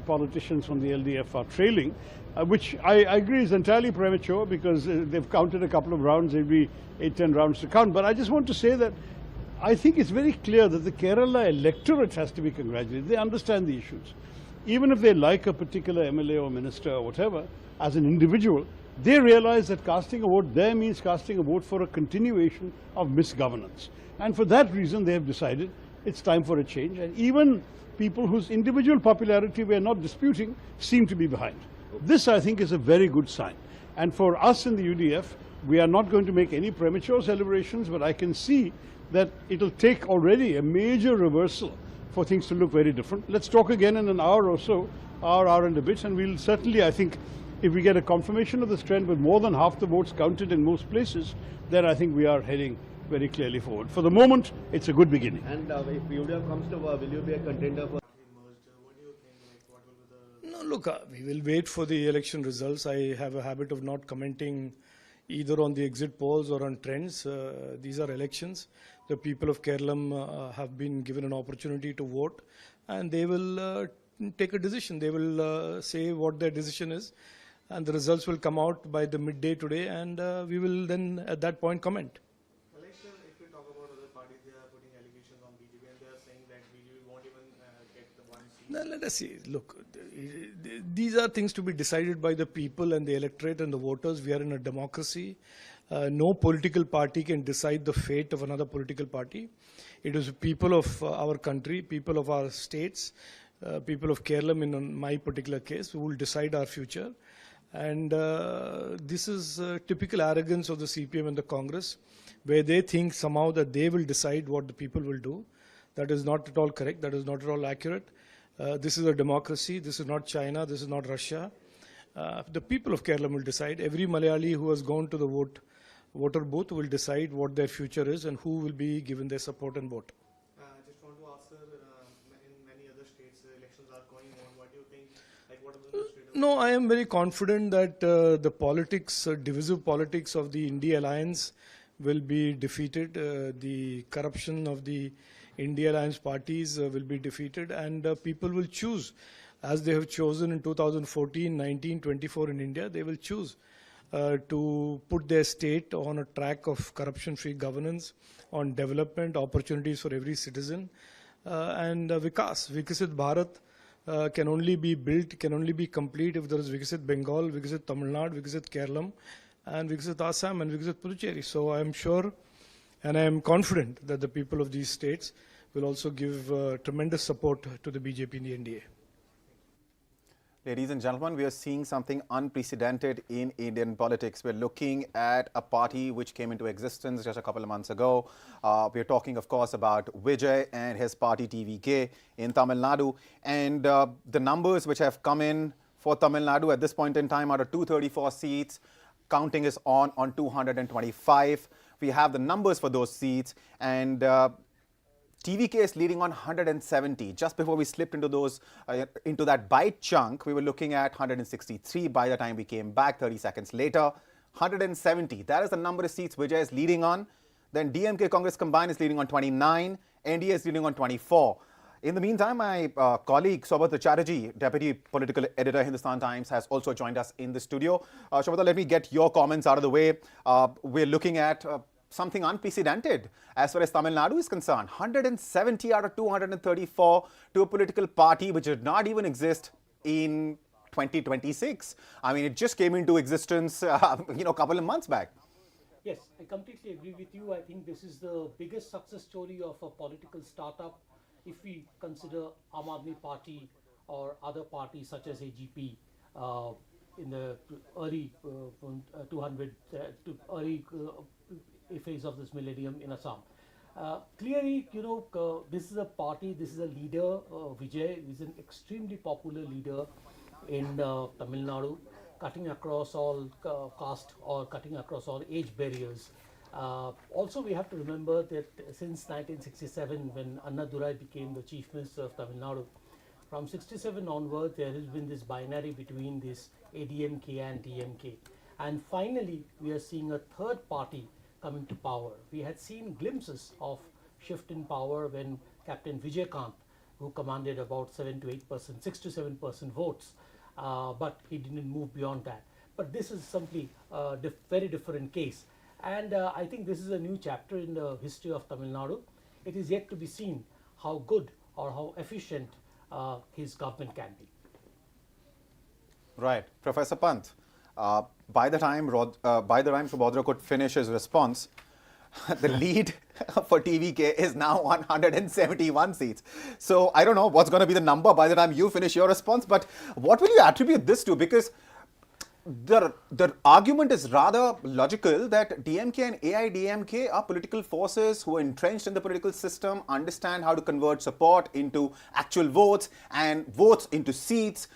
politicians from the LDF are trailing, which I agree is entirely premature because they've counted a couple of rounds, every 8-10 rounds to count. But I just want to say that I think it's very clear that the Kerala electorate has to be congratulated. They understand the issues. Even if they like a particular MLA or minister or whatever, as an individual, they realize that casting a vote there means casting a vote for a continuation of misgovernance. And for that reason, they have decided it's time for a change. And even people whose individual popularity we are not disputing seem to be behind. This, I think, is a very good sign. And for us in the UDF, we are not going to make any premature celebrations, but I can see that it'll take already a major reversal for things to look very different. Let's talk again in an hour or so, hour and a bit, and we'll certainly, I think, if we get a confirmation of this trend with more than half the votes counted in most places, then I think we are heading very clearly forward. For the moment, it's a good beginning. And if UDF comes to, will you be a contender for... No, look, we will wait for the election results. I have a habit of not commenting either on the exit polls or on trends. These are elections. The people of Kerala have been given an opportunity to vote, and they will take a decision. They will say what their decision is, and the results will come out by the midday today, and we will then at that point comment. Malaysia, if we talk about other parties, they are putting allegations on BJP and they are saying that BJP won't even get the one seat. Now, let us see. Look, these are things to be decided by the people and the electorate and the voters. We are in a democracy. No political party can decide the fate of another political party. It is people of our country, people of our states, people of Kerala, in my particular case, who will decide our future. And this is typical arrogance of the CPM and the Congress, where they think somehow that they will decide what the people will do. That is not at all correct. That is not at all accurate. This is a democracy. This is not China. This is not Russia. The people of Kerala will decide. Every Malayali who has gone to the vote voter booth will decide what their future is and who will be given their support and vote. Just want to ask, sir, in many other states, elections are going on. What do you think? Like, what are the state? No, I am very confident that the politics, divisive politics of the India alliance will be defeated. The corruption of the India alliance parties will be defeated, and people will choose, as they have chosen in 2014, 19, 24 in India, they will choose to put their state on a track of corruption-free governance, on development, opportunities for every citizen, and Vikas, Vikasit Bharat can only be built, can only be complete if there is Vikasit Bengal, Vikasit Tamil Nadu, Vikasit Kerala, and Vikasit Assam and Vikasit Puducherry. So I am sure and I am confident that the people of these states will also give tremendous support to the BJP in the NDA. Ladies and gentlemen, we are seeing something unprecedented in Indian politics. We're looking at a party which came into existence just a couple of months ago. We're talking, of course, about Vijay and his party TVK in Tamil Nadu. And the numbers which have come in for Tamil Nadu at this point in time out of 234 seats, counting is on 225. We have the numbers for those seats, and TVK is leading on 170. Just before we slipped into those into that bite chunk, we were looking at 163 by the time we came back 30 seconds later. 170. That is the number of seats Vijay is leading on. Then DMK Congress combined is leading on 29. NDA is leading on 24. In the meantime, my colleague Saubhatra Chatterjee, Deputy Political Editor, Hindustan Times, has also joined us in the studio. Saubhatra, let me get your comments out of the way. We're looking at something unprecedented as far as Tamil Nadu is concerned. 170 out of 234 to a political party which did not even exist in 2026. I mean, it just came into existence, a couple of months back. Yes, I completely agree with you. I think this is the biggest success story of a political startup. If we consider Aam Aadmi Party or other parties such as AGP in the early phase of this millennium in Assam. Clearly, this is a party, this is a leader, Vijay is an extremely popular leader in Tamil Nadu, cutting across all caste or cutting across all age barriers. Also, we have to remember that since 1967, when Annadurai became the Chief Minister of Tamil Nadu, from 67 onward, there has been this binary between this ADMK and DMK. And finally, we are seeing a third party coming to power. We had seen glimpses of shift in power when Captain Vijay Kant, who commanded about 7 to 8%, 6 to 7% votes, but he didn't move beyond that. But this is simply a very different case. And I think this is a new chapter in the history of Tamil Nadu. It is yet to be seen how good or how efficient his government can be. Right. Professor Pant, by the time Subhadra could finish his response, the lead for TVK is now 171 seats. So I don't know what's going to be the number by the time you finish your response, but what will you attribute this to? Because the argument is rather logical that DMK and AIDMK are political forces who are entrenched in the political system, understand how to convert support into actual votes and votes into seats.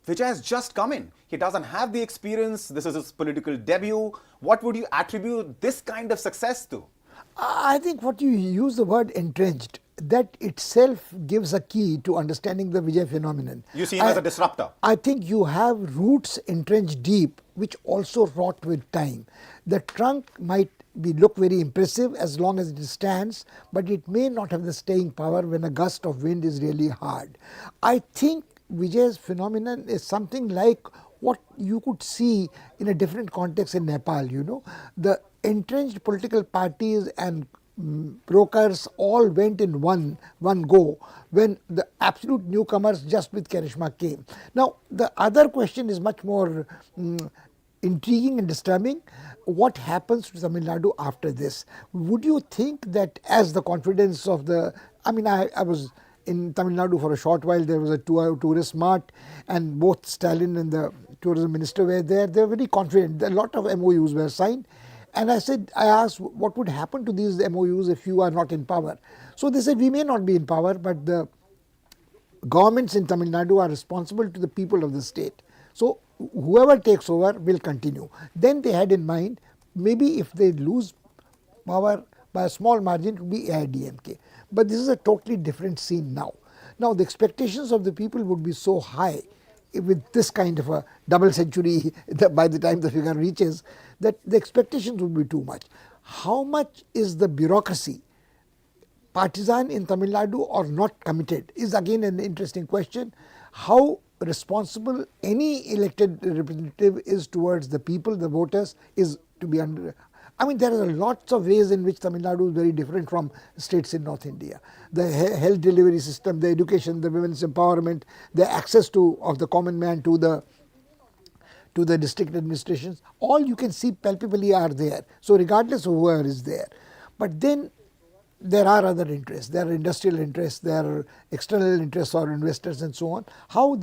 Vijay has just come in. He doesn't have the experience. This is his political debut. What would you attribute this kind of success to? I think what you use the word entrenched, that itself gives a key to understanding the Vijay phenomenon. You see him as a disruptor. I think you have roots entrenched deep, which also rot with time. The trunk might look very impressive as long as it stands, but it may not have the staying power when a gust of wind is really hard. I think Vijay's phenomenon is something like what you could see in a different context in Nepal, The entrenched political parties and brokers all went in one go when the absolute newcomers just with charisma came. Now, the other question is much more intriguing and disturbing. What happens to Tamil Nadu after this? Would you think that as the confidence of I was in Tamil Nadu for a short while, there was a tourist mart, and both Stalin and the tourism minister were there. They were very confident. A lot of MOUs were signed. And I asked, what would happen to these MOUs if you are not in power? So they said, we may not be in power, but the governments in Tamil Nadu are responsible to the people of the state. So whoever takes over will continue. Then they had in mind maybe if they lose power by a small margin, it will be AIDMK. But this is a totally different scene now. Now the expectations of the people would be so high with this kind of a double century by the time the figure reaches, that the expectations would be too much. How much is the bureaucracy partisan in Tamil Nadu or not committed is again an interesting question. How responsible any elected representative is towards the people, the voters, is to be under. I mean, there are lots of ways in which Tamil Nadu is very different from states in North India. The health delivery system, the education, the women's empowerment, the access of the common man to the district administrations, all you can see palpably are there. So regardless of whoever is there. But then there are other interests, there are industrial interests, there are external interests or investors and so on. How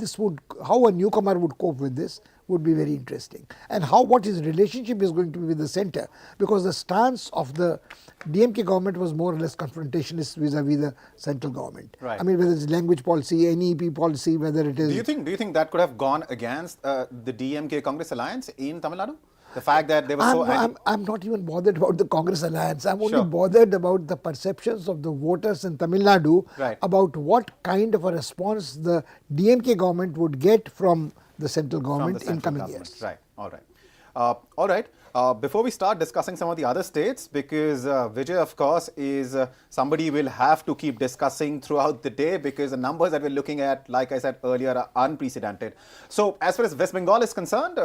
a newcomer would cope with this would be very interesting, and what his relationship is going to be with the centre, because the stance of the DMK government was more or less confrontationist vis-a-vis the central government. Right. I mean, whether it's language policy, NEP policy, whether it is. Do you think that could have gone against the DMK Congress alliance in Tamil Nadu? The fact that they were I'm not even bothered about the Congress alliance. I'm only bothered about the perceptions of the voters in Tamil Nadu about what kind of a response the DMK government would get from the central government in coming years. Right. All right. All right. Before we start discussing some of the other states, because Vijay, of course, is somebody we'll have to keep discussing throughout the day, because the numbers that we're looking at, like I said earlier, are unprecedented. So as far as West Bengal is concerned,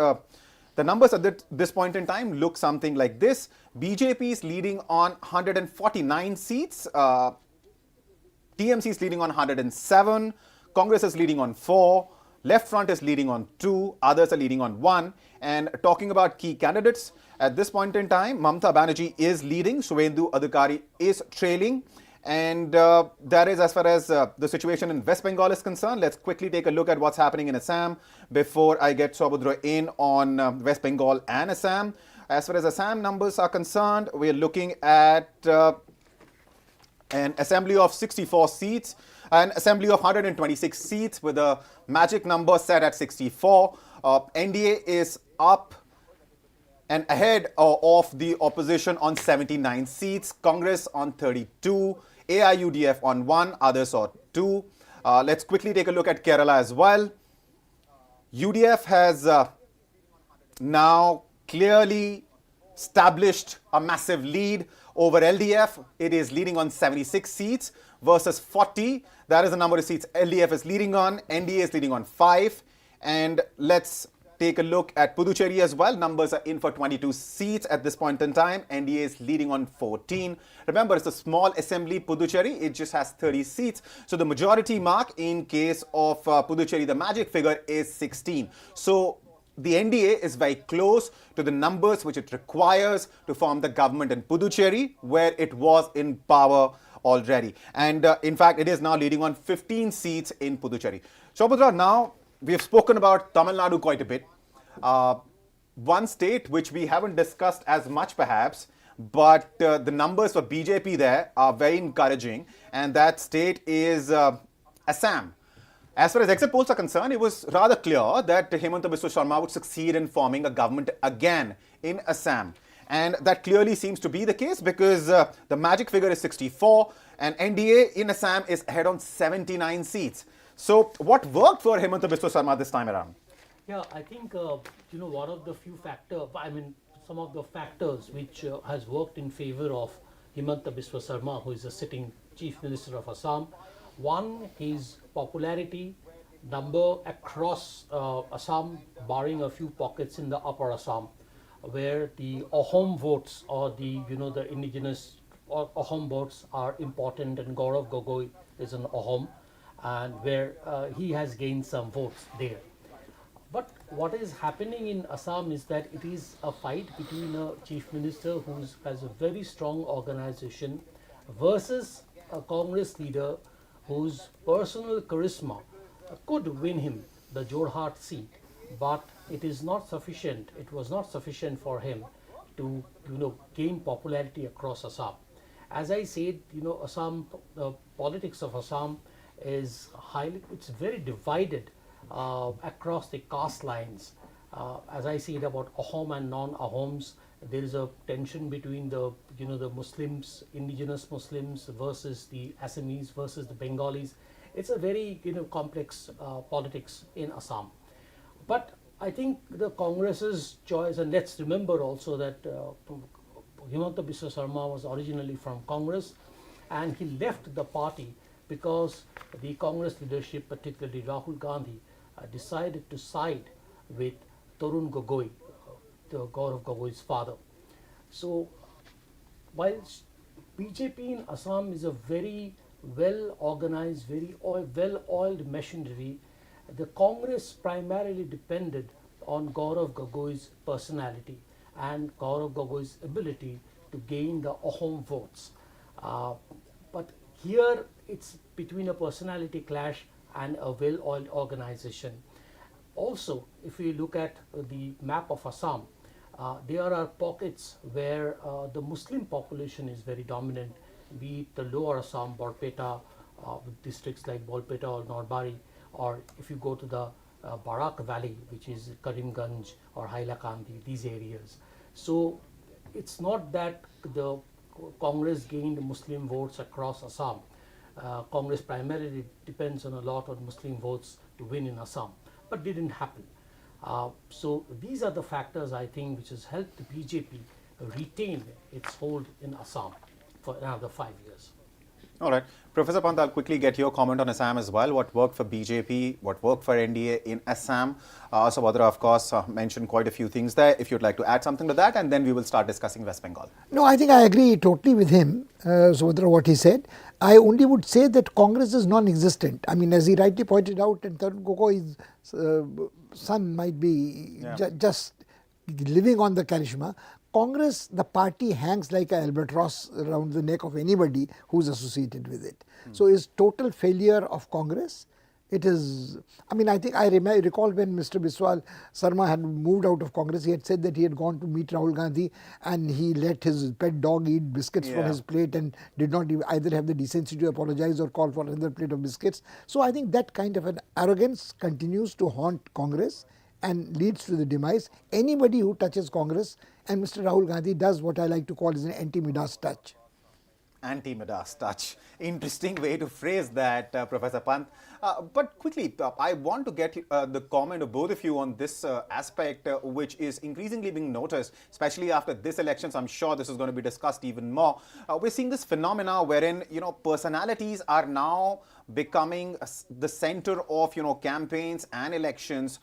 the numbers at this point in time look something like this. BJP is leading on 149 seats. TMC is leading on 107. Congress is leading on 4. Left Front is leading on 2. Others are leading on 1. And talking about key candidates, at this point in time, Mamata Banerjee is leading. Suvendu Adhikari is trailing. And that is as far as the situation in West Bengal is concerned. Let's quickly take a look at what's happening in Assam before I get Saubudra in on West Bengal and Assam. As far as Assam numbers are concerned, we're looking at an assembly of 64 seats, an assembly of 126 seats with a magic number set at 64. NDA is up and ahead of the opposition on 79 seats, Congress on 32, AIUDF on 1, others on 2. Let's quickly take a look at Kerala as well. UDF has now clearly established a massive lead over LDF. It is leading on 76 seats versus 40. That is the number of seats LDF is leading on. NDA is leading on 5. And let's take a look at Puducherry as well. Numbers are in for 22 seats at this point in time. NDA is leading on 14. Remember, it's a small assembly, Puducherry. It just has 30 seats. So the majority mark in case of Puducherry, the magic figure is 16. So the NDA is very close to the numbers which it requires to form the government in Puducherry, where it was in power already. And in fact, it is now leading on 15 seats in Puducherry. Saubudra, now we have spoken about Tamil Nadu quite a bit. One state which we haven't discussed as much perhaps, but the numbers for BJP there are very encouraging, and that state is Assam. As far as exit polls are concerned, it was rather clear that Himanta Biswa Sharma would succeed in forming a government again in Assam. And that clearly seems to be the case, because the magic figure is 64 and NDA in Assam is ahead on 79 seats. So what worked for Himanta Biswa Sharma this time around? Yeah, I think, one of the few factors, some of the factors which has worked in favor of Himanta Biswa Sharma, who is the sitting Chief Minister of Assam. One, his popularity number across Assam, barring a few pockets in the upper Assam, where the Ahom votes or the indigenous Ahom votes are important, and Gaurav Gogoi is an Ahom, and where he has gained some votes there. But what is happening in Assam is that it is a fight between a chief minister who has a very strong organization versus a Congress leader whose personal charisma could win him the Jorhat seat, but it is not sufficient. It was not sufficient for him to gain popularity across Assam. As I said, Assam, the politics of Assam is it's very divided across the caste lines. as I see it, about Ahom and non-Ahoms. There is a tension between the the Muslims, indigenous Muslims versus the Assamese versus the Bengalis. It's a very complex politics in Assam. But I think the Congress's choice, and let's remember also that Himanta Biswa Sharma was originally from Congress, and he left the party because the Congress leadership, particularly Rahul Gandhi, decided to side with Tarun Gogoi, the Gaurav Gogoi's father. So while BJP in Assam is a very well organized, very well oiled machinery, the Congress primarily depended on Gaurav Gogoi's personality and Gaurav Gogoi's ability to gain the Ahom votes. But here it's between a personality clash and a well oiled organization. Also, if we look at the map of Assam, there are pockets where the Muslim population is very dominant, be it the lower Assam, Borpeta, with districts like Bolpeta or Norbari, or if you go to the Barak Valley, which is Karimganj or Hailakandi, these areas. So it's not that the Congress gained Muslim votes across Assam. Congress primarily depends on a lot on Muslim votes to win in Assam, but didn't happen. So these are the factors, I think, which has helped the BJP retain its hold in Assam for another 5 years. All right. Professor Pant, I'll quickly get your comment on Assam as well. What worked for BJP, what worked for NDA in Assam? Subhadra, of course, mentioned quite a few things there. If you'd like to add something to that, and then we will start discussing West Bengal. No, I think I agree totally with him, Subhadra, what he said. I only would say that Congress is non-existent. I mean, as he rightly pointed out, and Tarun Gogoi's son might be just living on the charisma. Congress, the party hangs like an albatross around the neck of anybody who's associated with it. So it's total failure of Congress. It is, I mean, I think I recall when Mr. Biswa Sharma had moved out of Congress, he had said that he had gone to meet Rahul Gandhi and he let his pet dog eat biscuits from his plate and did not either have the decency to apologize or call for another plate of biscuits. So I think that kind of an arrogance continues to haunt Congress and leads to the demise. Anybody who touches Congress, and Mr. Rahul Gandhi does what I like to call is an anti-Midas touch. Anti-Midas touch. Interesting way to phrase that, Professor Pant. But quickly, I want to get the comment of both of you on this aspect, which is increasingly being noticed, especially after this elections. I'm sure this is going to be discussed even more. We're seeing this phenomena wherein, personalities are now becoming the center of, campaigns and elections.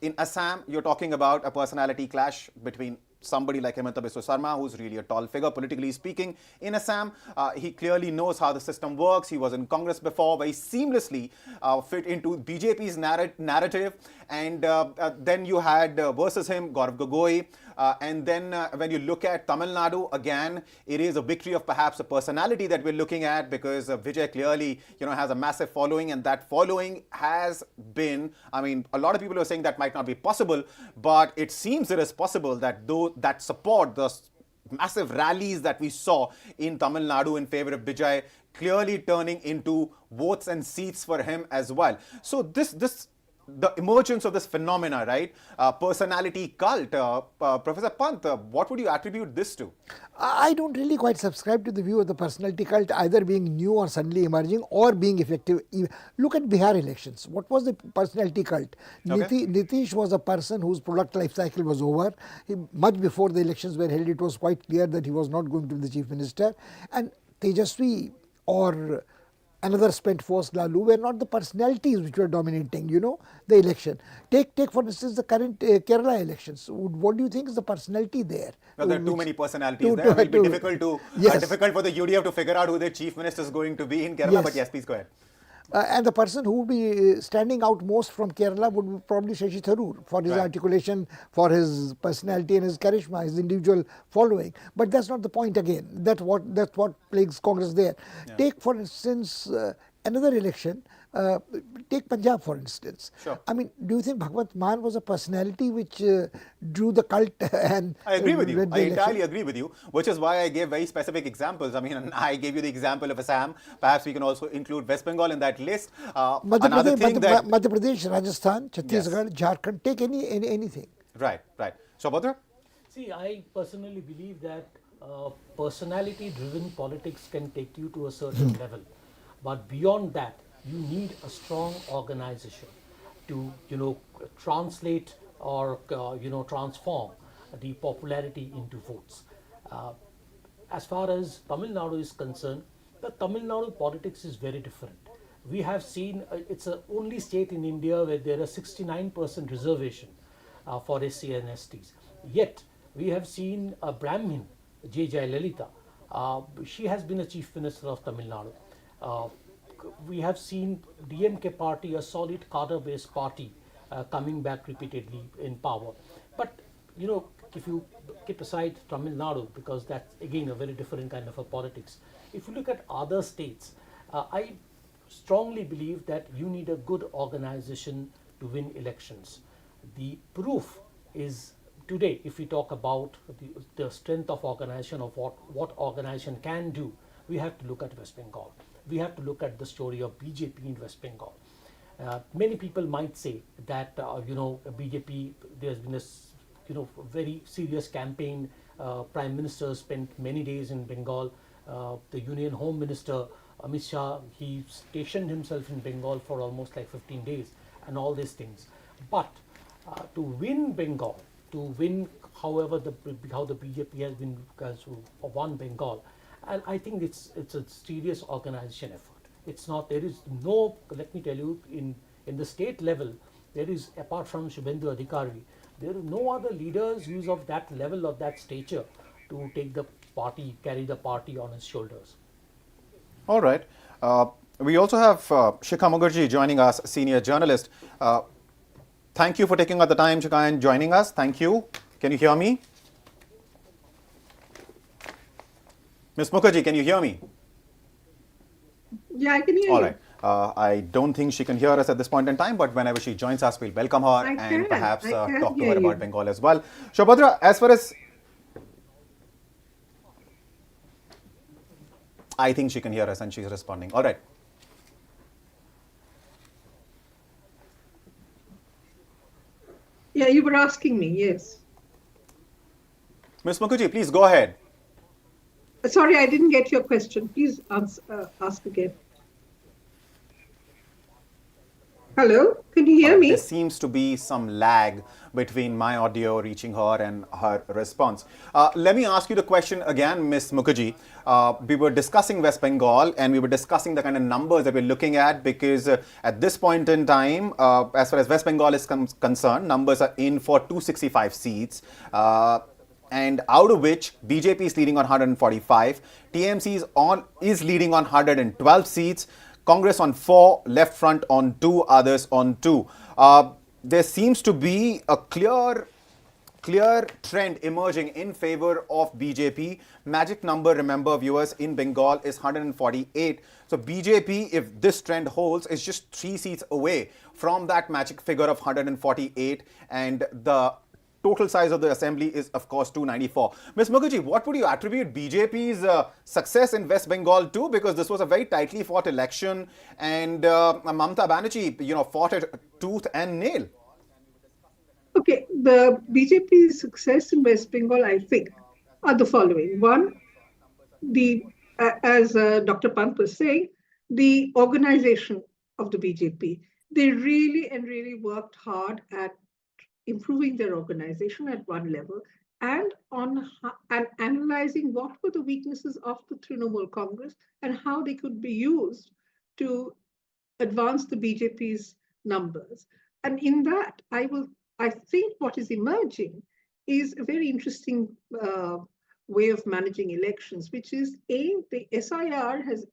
In Assam, you're talking about a personality clash between somebody like Himanta Biswa Sharma, who's really a tall figure, politically speaking. In Assam, he clearly knows how the system works. He was in Congress before, very seamlessly fit into BJP's narrative. And then you had versus him, Gaurav Gogoi. And then when you look at Tamil Nadu, again, it is a victory of perhaps a personality that we're looking at, because Vijay clearly, has a massive following, and that following has been, I mean, a lot of people are saying that might not be possible, but it seems it is possible that that support, the massive rallies that we saw in Tamil Nadu in favor of Vijay, clearly turning into votes and seats for him as well. So the emergence of this phenomena, right? Personality cult. Professor Pant, what would you attribute this to? I don't really quite subscribe to the view of the personality cult either being new or suddenly emerging or being effective. Look at Bihar elections. What was the personality cult? Okay. Nitish was a person whose product life cycle was over. Much before the elections were held, it was quite clear that he was not going to be the chief minister. And Tejasvi or another spent force Lalu were not the personalities which were dominating, the election. Take for instance the current Kerala elections. What do you think is the personality there? Well, there are too many personalities there. It will be difficult for the UDF to figure out who their chief minister is going to be in Kerala. Yes. But yes, please go ahead. And the person who would be standing out most from Kerala would be probably Shashi Tharoor for his articulation, for his personality and his charisma, his individual following. But that's not the point again. That's what plagues Congress there. Yeah. Take for instance another election. Take Punjab for instance. Sure. I mean, do you think Bhagwant Mann was a personality which drew the cult and I agree with you. I entirely agree with you, which is why I gave very specific examples. I mean, I gave you the example of Assam. Perhaps we can also include West Bengal in that list. Madhya Pradesh, Rajasthan, Chhattisgarh, Jharkhand, take anything. Right, right. Shabhadra? See, I personally believe that personality-driven politics can take you to a certain level, but beyond that, you need a strong organization to, translate or transform the popularity into votes. Uh, as far as Tamil Nadu is concerned, the Tamil Nadu politics is very different. We have seen it's the only state in India where there are 69% reservation for SC and STs. Yet we have seen a Brahmin, J. Jayalalitha. She has been a chief minister of Tamil Nadu. We have seen DMK party, a solid cadre-based party, coming back repeatedly in power. But if you keep aside Tamil Nadu, because that's again a very different kind of a politics. If you look at other states, I strongly believe that you need a good organization to win elections. The proof is today, if we talk about the strength of organization, of what organization can do, we have to look at West Bengal. We have to look at the story of BJP in West Bengal. Many people might say that BJP, there's been a very serious campaign. Prime Minister spent many days in Bengal. The Union Home Minister Amit Shah, he stationed himself in Bengal for almost like 15 days and all these things. But to win Bengal, to win how the BJP has won Bengal, and I think it's a serious organization effort. It's not, there is no, let me tell you, in the state level, there is, apart from Shubhendu Adhikari, there are no other leaders who's of that level, of that stature, to take the party, carry the party on his shoulders. All right. We also have Shikha Mukherjee joining us, senior journalist. Thank you for taking out the time, Shikha, and joining us. Thank you. Can you hear me? Ms. Mukherjee, can you hear me? Yeah, I can hear you. All right. I don't think she can hear us at this point in time, but whenever she joins us, we'll welcome her and perhaps talk to her about Bengal as well. Shabhadra, as far as... I think she can hear us and she's responding. All right. Yeah, you were asking me, yes. Ms. Mukherjee, please go ahead. Sorry, I didn't get your question. Please ask again. Hello, can you hear me? There seems to be some lag between my audio reaching her and her response. Let me ask you the question again, Ms. Mukherjee. We were discussing West Bengal and we were discussing the kind of numbers that we're looking at, because at this point in time, as far as West Bengal is concerned, numbers are in for 265 seats. And out of which BJP is leading on 145, TMC is leading on 112 seats, Congress on 4, Left Front on 2, others on 2. There seems to be a clear trend emerging in favor of BJP. Magic number, remember viewers, in Bengal is 148. So BJP, if this trend holds, is just 3 seats away from that magic figure of 148, and the total size of the assembly is, of course, 294. Ms. Mukherjee, what would you attribute BJP's success in West Bengal to? Because this was a very tightly fought election, and Mamata Banerjee, fought it tooth and nail. Okay, the BJP's success in West Bengal, I think, are the following. One, as Dr. Pant was saying, the organization of the BJP. They really worked hard at improving their organization at one level, and analyzing what were the weaknesses of the Trinamool Congress and how they could be used to advance the BJP's numbers. And in that, I think what is emerging is a very interesting way of managing elections, which is the SIR has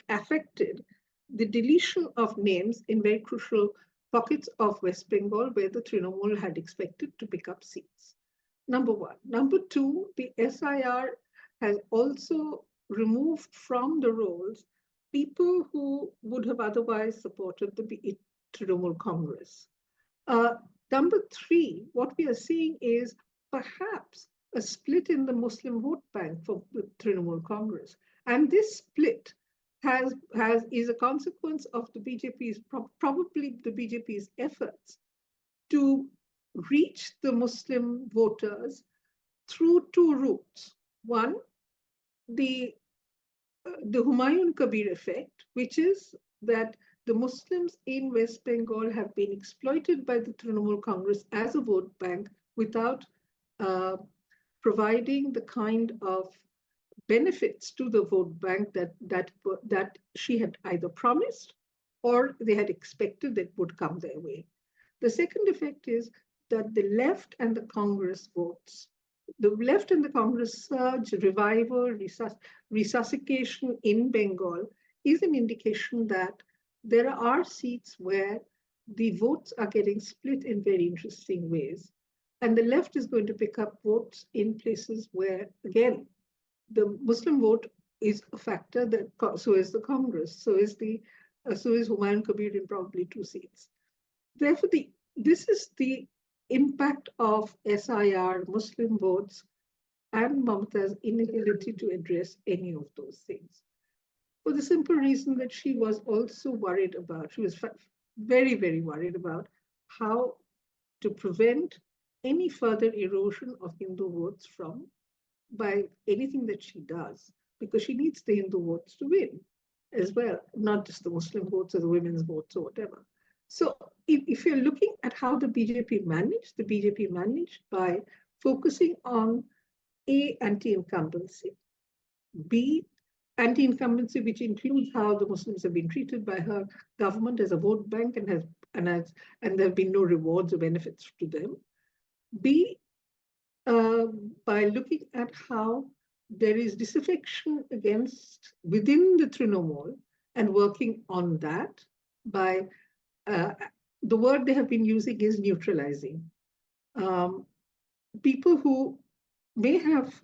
affected the deletion of names in very crucial pockets of West Bengal where the Trinamool had expected to pick up seats. Number one. Number two, the SIR has also removed from the rolls people who would have otherwise supported the Trinamool Congress. Number three, what we are seeing is perhaps a split in the Muslim vote bank for the Trinamool Congress. And this split is a consequence of the BJP's, probably the BJP's efforts to reach the Muslim voters through two routes. One, the Humayun Kabir effect, which is that the Muslims in West Bengal have been exploited by the Trinamool Congress as a vote bank without providing the kind of benefits to the vote bank that she had either promised or they had expected that would come their way. The second effect is that the left and the Congress votes, the left and the Congress surge, revival, resuscitation in Bengal is an indication that there are seats where the votes are getting split in very interesting ways. And the left is going to pick up votes in places where, again, the Muslim vote is a factor, that so is the Congress, so is Humayun Kabir in probably 2 seats. Therefore, this is the impact of SIR, Muslim votes, and Mamata's inability to address any of those things. For the simple reason that she was also worried about, she was very, very worried about how to prevent any further erosion of Hindu votes by anything that she does, because she needs the Hindu votes to win as well, not just the Muslim votes or the women's votes or whatever. So if you're looking at how the BJP managed by focusing on A, anti-incumbency, B, anti-incumbency, which includes how the Muslims have been treated by her government as a vote bank and there have been no rewards or benefits to them. B, by looking at how there is disaffection within the Trinamool and working on that by the word they have been using is neutralizing. People who may have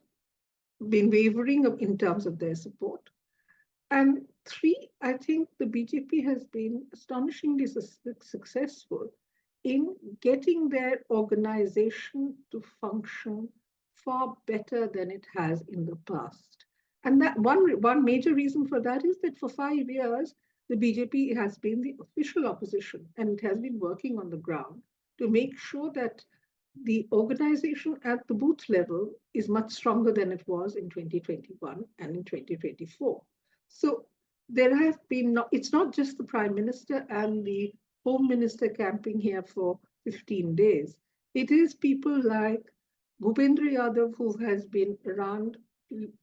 been wavering in terms of their support. And 3, I think the BJP has been astonishingly successful in getting their organization to function far better than it has in the past. And that one major reason for that is that for 5 years, the BJP has been the official opposition, and it has been working on the ground to make sure that the organization at the booth level is much stronger than it was in 2021 and in 2024. So there have been, it's not just the Prime Minister and the Home Minister camping here for 15 days. It is people like Bhupendra Yadav, who has been around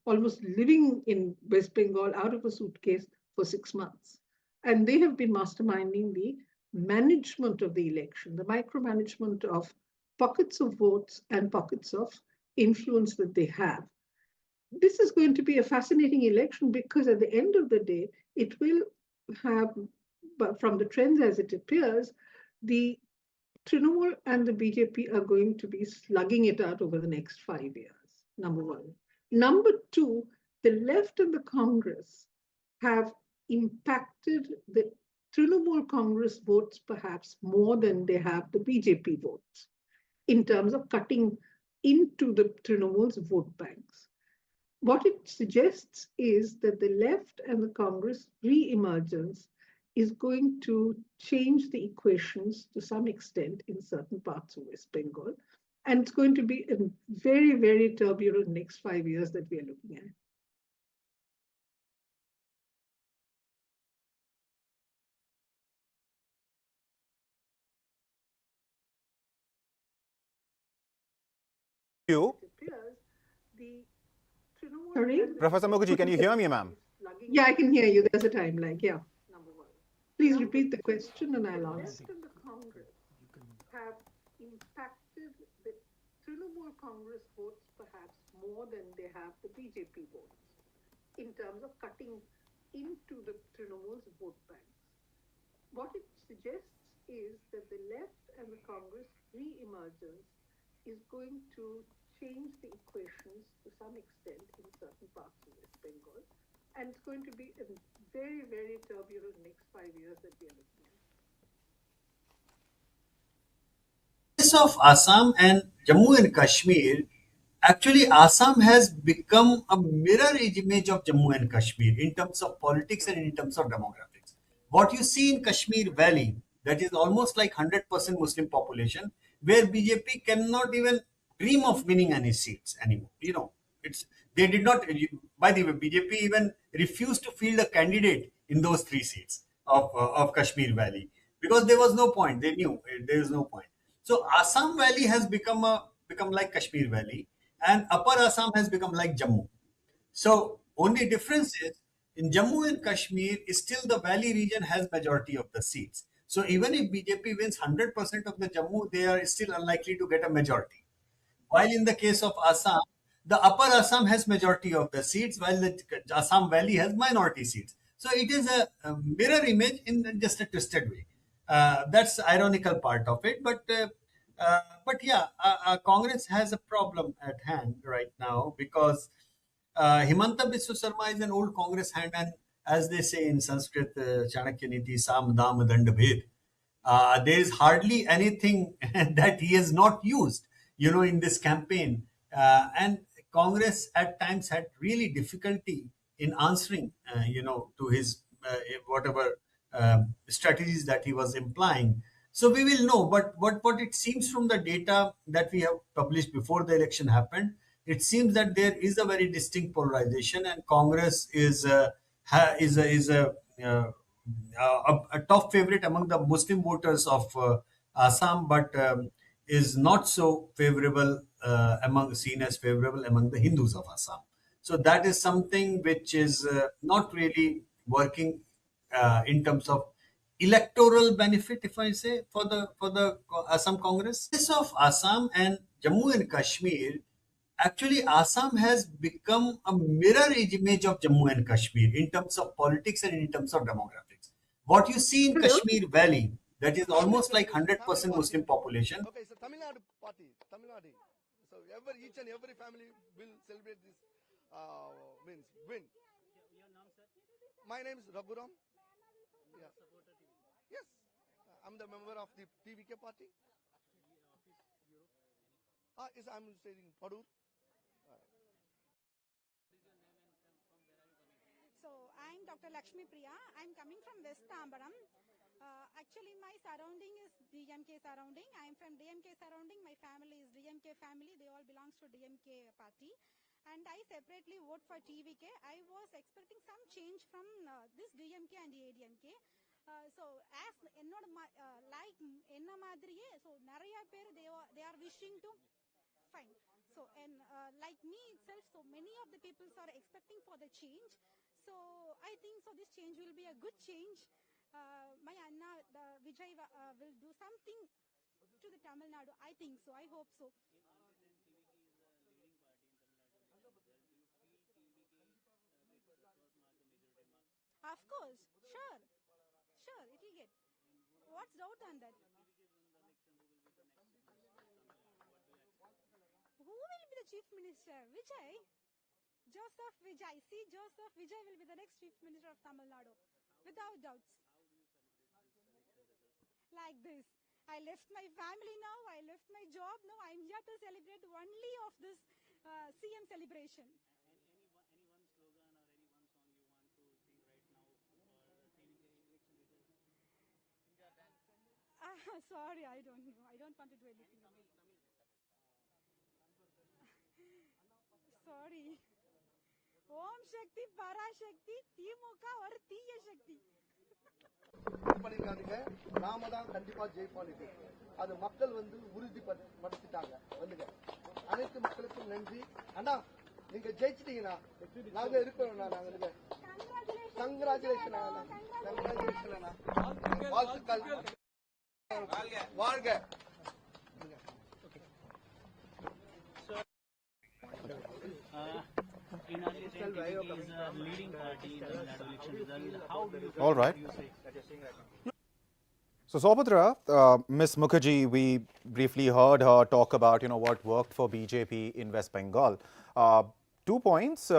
almost living in West Bengal out of a suitcase for 6 months. And they have been masterminding the management of the election, the micromanagement of pockets of votes and pockets of influence that they have. This is going to be a fascinating election because at the end of the day, it will have, from the trends as it appears, the Trinamool and the BJP are going to be slugging it out over the next 5 years, number one. Number two, the left and the Congress have impacted the Trinamool Congress votes perhaps more than they have the BJP votes in terms of cutting into the Trinamool's vote banks. What it suggests is that the left and the Congress re-emergence is going to change the equations to some extent in certain parts of West Bengal. And it's going to be a very, very turbulent next 5 years that we are looking at. You? Sorry? Professor Mukherjee, can you hear me, ma'am? Yeah, I can hear you. There's a time lag, yeah. Please repeat the question and I'll answer. The Congress have impacted the Trinamool Congress votes perhaps more than they have the BJP votes in terms of cutting into the Trinamool's vote banks. What it suggests is that the left and the Congress re-emergence is going to change the equations to some extent in certain parts of West Bengal. And it's going to be a very, very turbulent next 5 years that we are looking at. Case of Assam and Jammu and Kashmir, actually Assam has become a mirror image of Jammu and Kashmir in terms of politics and in terms of demographics. What you see in Kashmir Valley, that is almost like 100% Muslim population, where BJP cannot even dream of winning any seats anymore. They did not. By the way, BJP even refused to field a candidate in those 3 seats of Kashmir Valley because there was no point. They knew there is no point. So Assam Valley has become like Kashmir Valley, and Upper Assam has become like Jammu. So only difference is in Jammu and Kashmir, still the valley region has majority of the seats. So even if BJP wins 100% of the Jammu, they are still unlikely to get a majority. While in the case of Assam, the Upper Assam has majority of the seats, while the Assam Valley has minority seats. So it is a mirror image in just a twisted way. That's the ironical part of it. But yeah, Congress has a problem at hand right now because Himanta Biswa Sharma is an old Congress hand, and as they say in Sanskrit, Chanakya Niti, Sam Dam Dand Bhed. There is hardly anything that he has not used, in this campaign. And Congress at times had really difficulty in answering, to his whatever strategies that he was implying. So we will know. But what it seems from the data that we have published before the election happened, it seems that there is a very distinct polarization, and Congress is a top favorite among the Muslim voters of Assam, but is not so favorable seen as favorable among the Hindus of Assam. So that is something which is not really working in terms of electoral benefit, if I say, for the Assam Congress. This of Assam and Jammu and Kashmir. Actually, Assam has become a mirror image of Jammu and Kashmir in terms of politics and in terms of demographics. What you see in Kashmir Valley, that is almost like 100% Muslim population. Okay, so Tamil Nadu party, Tamil Nadu. So each and every family will celebrate this win. My name is Raghuram. Yeah. Yes, I'm the member of the TVK party. I'm staying in Padur. So I'm Dr. Lakshmi Priya. I'm coming from West Tambaram. Actually, my surrounding is DMK surrounding. I'm from DMK surrounding. My family is DMK family. They all belongs to DMK party. And I separately vote for TVK. I was expecting some change from this DMK and the ADMK. So as like enna madriye, so nariya per they are wishing to fine. So and like me itself, so many of the people are expecting for the change. So I think so this change will be a good change. My Anna Vijay will do something to the Tamil Nadu. I think so. I hope so. Of course, sure, it will get. What's doubt on that? Who will be the chief minister? Vijay? Joseph Vijay. See, Joseph Vijay will be the next chief minister of Tamil Nadu. Without doubts. Like this. I left my family now. I left my job now. I'm here to celebrate only of this CM celebration. Sorry, I don't know. I don't want to do anything. Sorry. Om Shakti, Parashakti, Timuka or Tiya Shakti. பண்ணிருக்காங்க. நாம தான் கண்டிப்பா ஜெயிப்போம். அது மக்கள் உறுதிப்படுத்திட்டாங்க. வந்துங்க. அனைத்து மக்களுக்கும் நன்றி. அண்ணா நீங்க ஜெயிச்சிட்டீங்கண்ணா. நாங்க இருக்கோம் நாங்க. கங்க்ராச்சுலேஷன் அண்ணா. கங்க்ராச்சுலேஷன் அண்ணா. வாழ்த்துக்கள். வாழ்க. All right. So Saubhadra, Ms. Mukherjee, we briefly heard her talk about what worked for BJP in West Bengal. 2 points.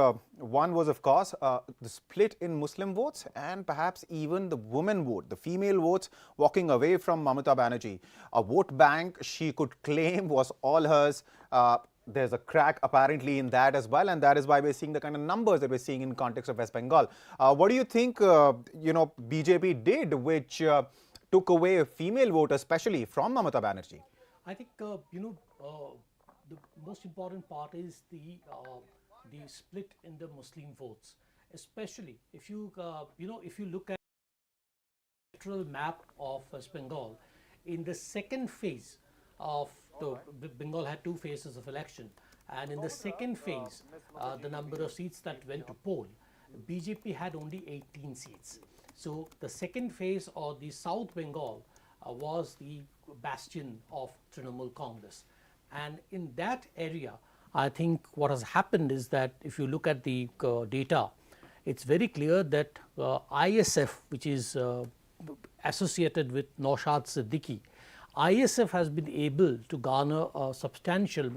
One was, of course, the split in Muslim votes and perhaps even the women vote, the female votes walking away from Mamata Banerjee. A vote bank she could claim was all hers. There's a crack apparently in that as well, and that is why we're seeing the kind of numbers that we're seeing in context of West Bengal. What do you think, BJP did, which took away a female vote, especially from Mamata Banerjee? I think the most important part is the split in the Muslim votes, especially if you if you look at the electoral map of West Bengal. In the second phase of the Bengal had two phases of election, and in the second phase, the number of seats that went to poll, BJP had only 18 seats. So the second phase of the South Bengal was the bastion of Trinamool Congress, and in that area, I think what has happened is that if you look at the data, it's very clear that ISF, which is associated with Naushad Siddiqui, ISF has been able to garner a substantial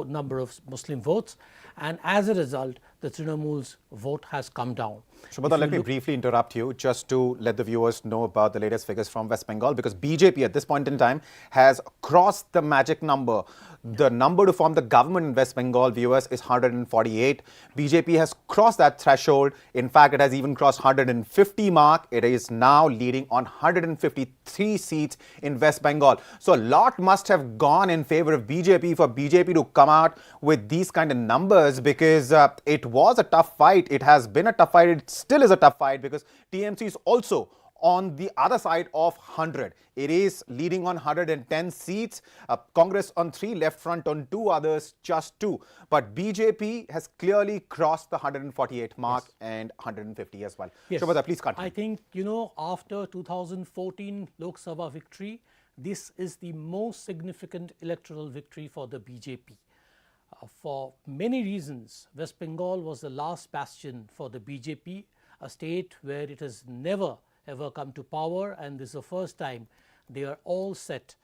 number of Muslim votes, and as a result, the Trinamool's vote has come down. Shubhata, let me briefly interrupt you just to let the viewers know about the latest figures from West Bengal, because BJP at this point in time has crossed the magic number. The number to form the government in West Bengal, viewers, is 148. BJP has crossed that threshold. In fact, it has even crossed 150 mark. It is now leading on 153 seats in West Bengal. So a lot must have gone in favor of BJP for BJP to come out with these kind of numbers, because it was a tough fight. It has been a tough fight. It still is a tough fight, because TMC is also on the other side of 100. It is leading on 110 seats. Congress on 3, Left Front on 2, others just 2. But BJP has clearly crossed the 148 mark, yes, and 150 as well. Yes. Shubhata, please continue. I think, after 2014 Lok Sabha victory, this is the most significant electoral victory for the BJP. For many reasons, West Bengal was the last bastion for the BJP, a state where it has never ever come to power, and this is the first time they are all set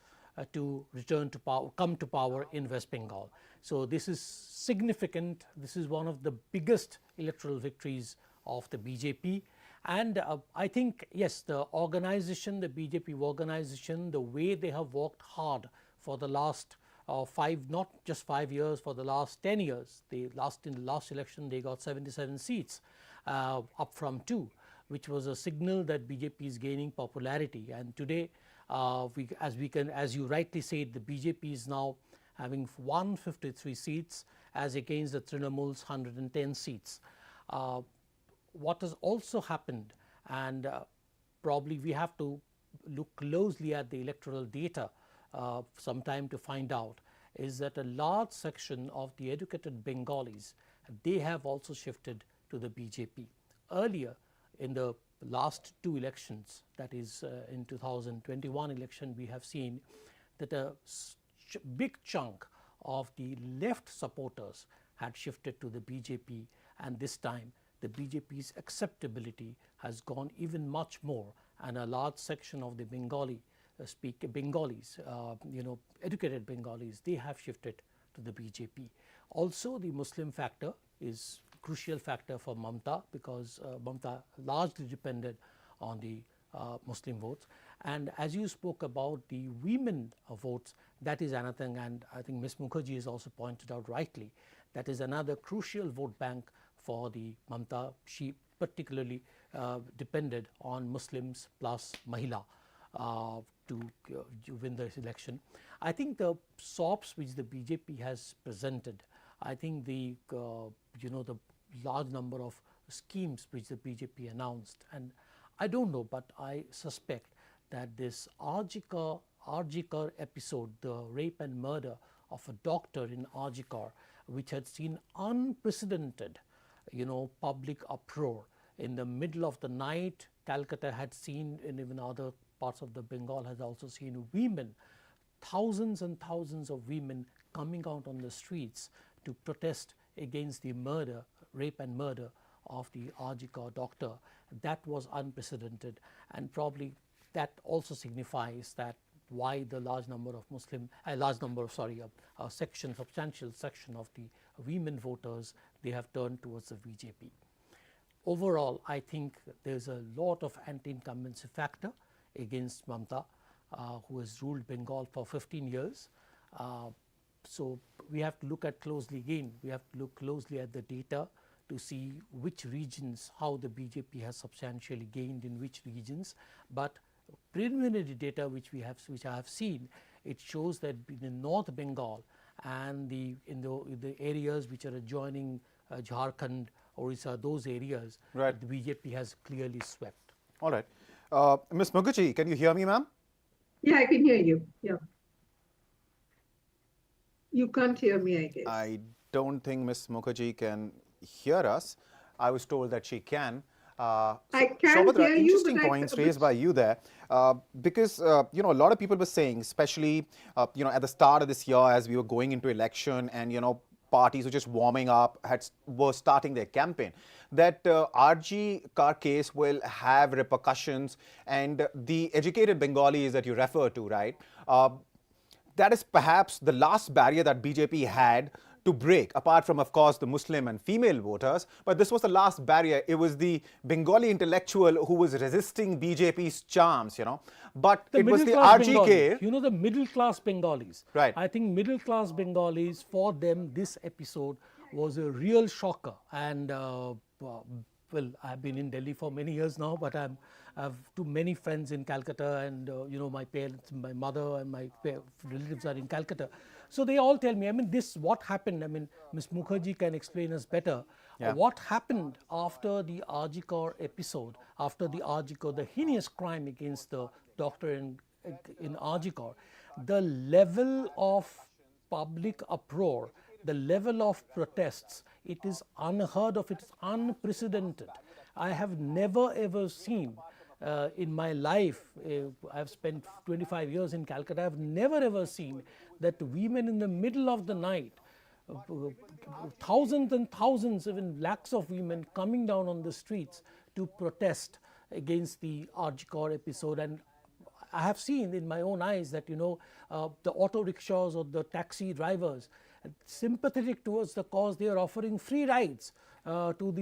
to return to power, come to power in West Bengal. So this is significant. This is one of the biggest electoral victories of the BJP, and I think, yes, the organization, the BJP organization, the way they have worked hard for the last 5, not just 5 years, for the last 10 years. In the last election, they got 77 seats, up from 2. Which was a signal that BJP is gaining popularity. And today, as you rightly said, the BJP is now having 153 seats as against the Trinamool's 110 seats. What has also happened, and probably we have to look closely at the electoral data sometime to find out, is that a large section of the educated Bengalis, they have also shifted to the BJP. Earlier, in the last 2 elections, that is in 2021 election, we have seen that a big chunk of the left supporters had shifted to the BJP, and this time the BJP's acceptability has gone even much more, and a large section of the Bengalis, educated Bengalis, they have shifted to the BJP. Also, the Muslim factor is crucial factor for Mamta, because Mamta largely depended on the Muslim votes. And as you spoke about the women votes, that is another thing, and I think Ms. Mukherjee has also pointed out rightly, that is another crucial vote bank for the Mamta. She particularly depended on Muslims plus Mahila to win this election. I think the SOPs which the BJP has presented, I think the the large number of schemes which the BJP announced, and I don't know, but I suspect that this Arjikar episode, the rape and murder of a doctor in Arjikar, which had seen unprecedented public uproar in the middle of the night. Calcutta had seen, and even other parts of the Bengal has also seen women, thousands and thousands of women coming out on the streets to protest against the rape and murder of the Arjikar doctor. That was unprecedented, and probably that also signifies that why the substantial section of the women voters, they have turned towards the BJP. Overall, I think there's a lot of anti-incumbency factor against Mamta, who has ruled Bengal for 15 years. So we have to look at closely again, we have to look closely at the data to see which regions, how the BJP has substantially gained in which regions. But preliminary data which I have seen it shows that in North Bengal and in the areas which are adjoining Jharkhand, Orissa, those areas, Right. the BJP has clearly swept. All right. Ms. Mukherjee, can you hear me, ma'am? Yeah, I can hear you. Yeah. You can't hear me, I guess. I don't think Ms. Mukherjee can hear us. I was told that she can. I can Saubhadra, hear you, interesting but points raised by you there, because you know, a lot of people were saying, especially you know, at the start of this year as we were going into election, and you know, parties were just warming up, were starting their campaign, that RG car case will have repercussions, and the educated Bengalis that you refer to, right? That is perhaps the last barrier that BJP had to break, apart from, of course, the Muslim and female voters. But this was the last barrier. It was the Bengali intellectual who was resisting BJP's charms, you know. But it was the RGK. You know, the middle class Bengalis. Right. I think middle class Bengalis, for them, this episode was a real shocker. And well, I've been in Delhi for many years now, but I have too many friends in Calcutta, and you know, my parents, my mother and my relatives are in Calcutta. So they all tell me, I mean, this, what happened, I mean, Ms. Mukherjee can explain us better. Yeah. What happened after the Arjikar episode, after the Arjikar, the heinous crime against the doctor in Arjikar, the level of public uproar, the level of protests, it is unheard of, it is unprecedented. I have never ever seen in my life, I've spent 25 years in Calcutta, I've never ever seen that women in the middle of the night, thousands and thousands, even lakhs of women coming down on the streets to protest against the Arjikar episode. And I have seen in my own eyes that, you know, the auto rickshaws or the taxi drivers, sympathetic towards the cause, they are offering free rides to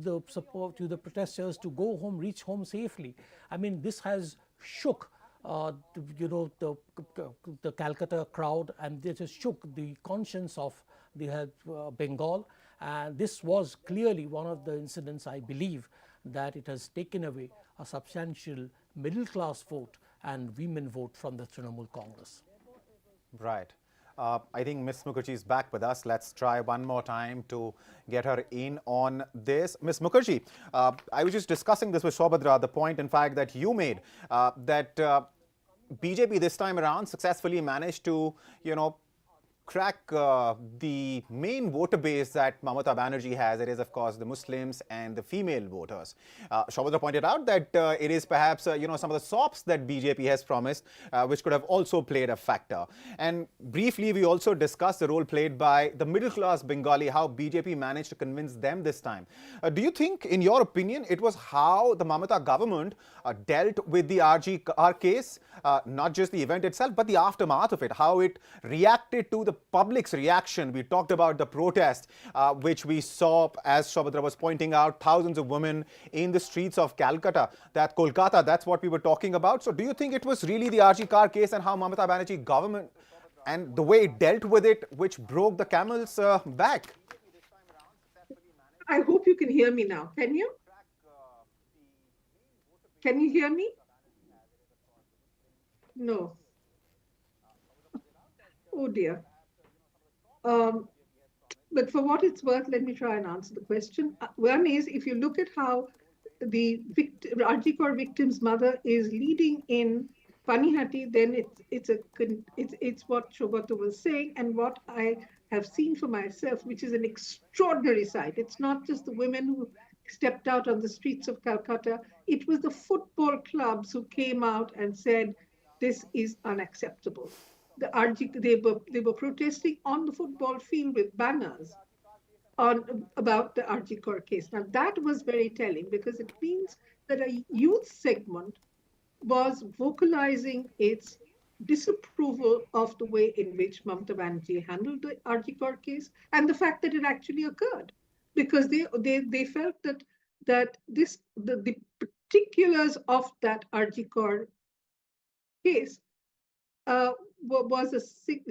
the protesters to go home, reach home safely. I mean, this has shook you know, the Calcutta crowd, and it has shook the conscience of the Bengal. And this was clearly one of the incidents, I believe, that it has taken away a substantial middle class vote and women vote from the Trinamool Congress. Right. I think Ms. Mukherjee is back with us. Let's try one more time to get her in on this. Ms. Mukherjee, I was just discussing this with Saubhadra, the point, in fact, that you made, that BJP this time around successfully managed to, you know, crack the main voter base that Mamata Banerjee has. It is, of course, the Muslims and the female voters. Saubhadra pointed out that it is perhaps, you know, some of the SOPs that BJP has promised, which could have also played a factor. And briefly, we also discussed the role played by the middle-class Bengali, how BJP managed to convince them this time. Do you think, in your opinion, it was how the Mamata government dealt with the RGR case, not just the event itself, but the aftermath of it, how it reacted to the public's reaction? We talked about the protest, which we saw, as Saubhadra was pointing out, thousands of women in the streets of Calcutta, Kolkata, that's what we were talking about. So do you think it was really the RG car case and how Mamata Banerjee government and the way it dealt with it, which broke the camel's back? I hope you can hear me now. Can you? Can you hear me? No. Oh dear. But for what it's worth, let me try and answer the question. One is, if you look at how the Arjikar victim's mother is leading in Panihati, then it's what Saubhadra was saying, and what I have seen for myself, which is an extraordinary sight. It's not just the women who stepped out on the streets of Calcutta. It was the football clubs who came out and said, this is unacceptable. They were protesting on the football field with banners about the Arjikar case. Now that was very telling, because it means that a youth segment was vocalizing its disapproval of the way in which Mamata Banerjee handled the Arjikar case, and the fact that it actually occurred, because they felt that the particulars of that Arjikar case was a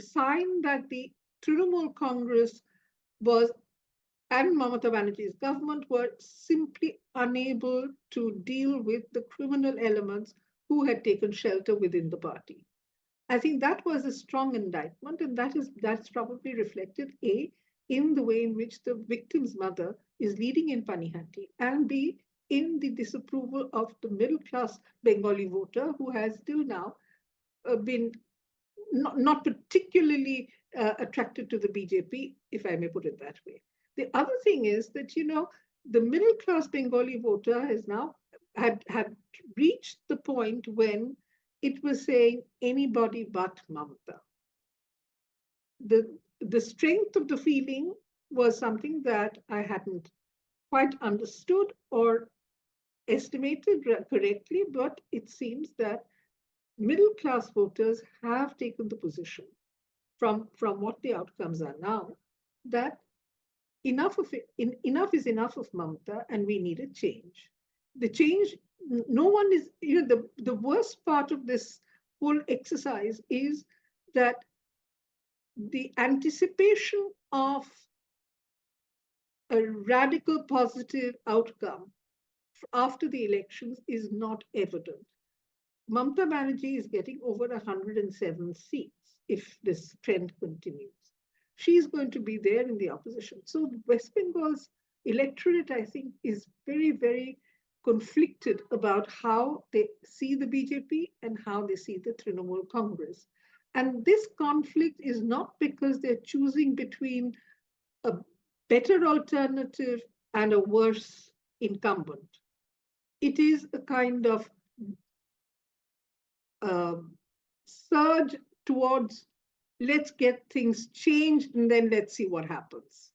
sign that the Trinamool Congress and Mamata Banerjee's government were simply unable to deal with the criminal elements who had taken shelter within the party. I think that was a strong indictment, and that's probably reflected A, in the way in which the victim's mother is leading in Panihatty, and B, in the disapproval of the middle class Bengali voter who has till now been not particularly attracted to the BJP, if I may put it that way. The other thing is that, the middle class Bengali voter has now had reached the point when it was saying anybody but Mamata. The strength of the feeling was something that I hadn't quite understood or estimated correctly, but it seems that middle class voters have taken the position from what the outcomes are now, that enough is enough of Mamata and we need a change. The change, no one is, the worst part of this whole exercise is that the anticipation of a radical positive outcome after the elections is not evident. Mamata Banerjee is getting over 107 seats if this trend continues. She's going to be there in the opposition. So West Bengal's electorate, I think, is very, very conflicted about how they see the BJP and how they see the Trinamool Congress. And this conflict is not because they're choosing between a better alternative and a worse incumbent. It is a kind of surge towards let's get things changed and then let's see what happens,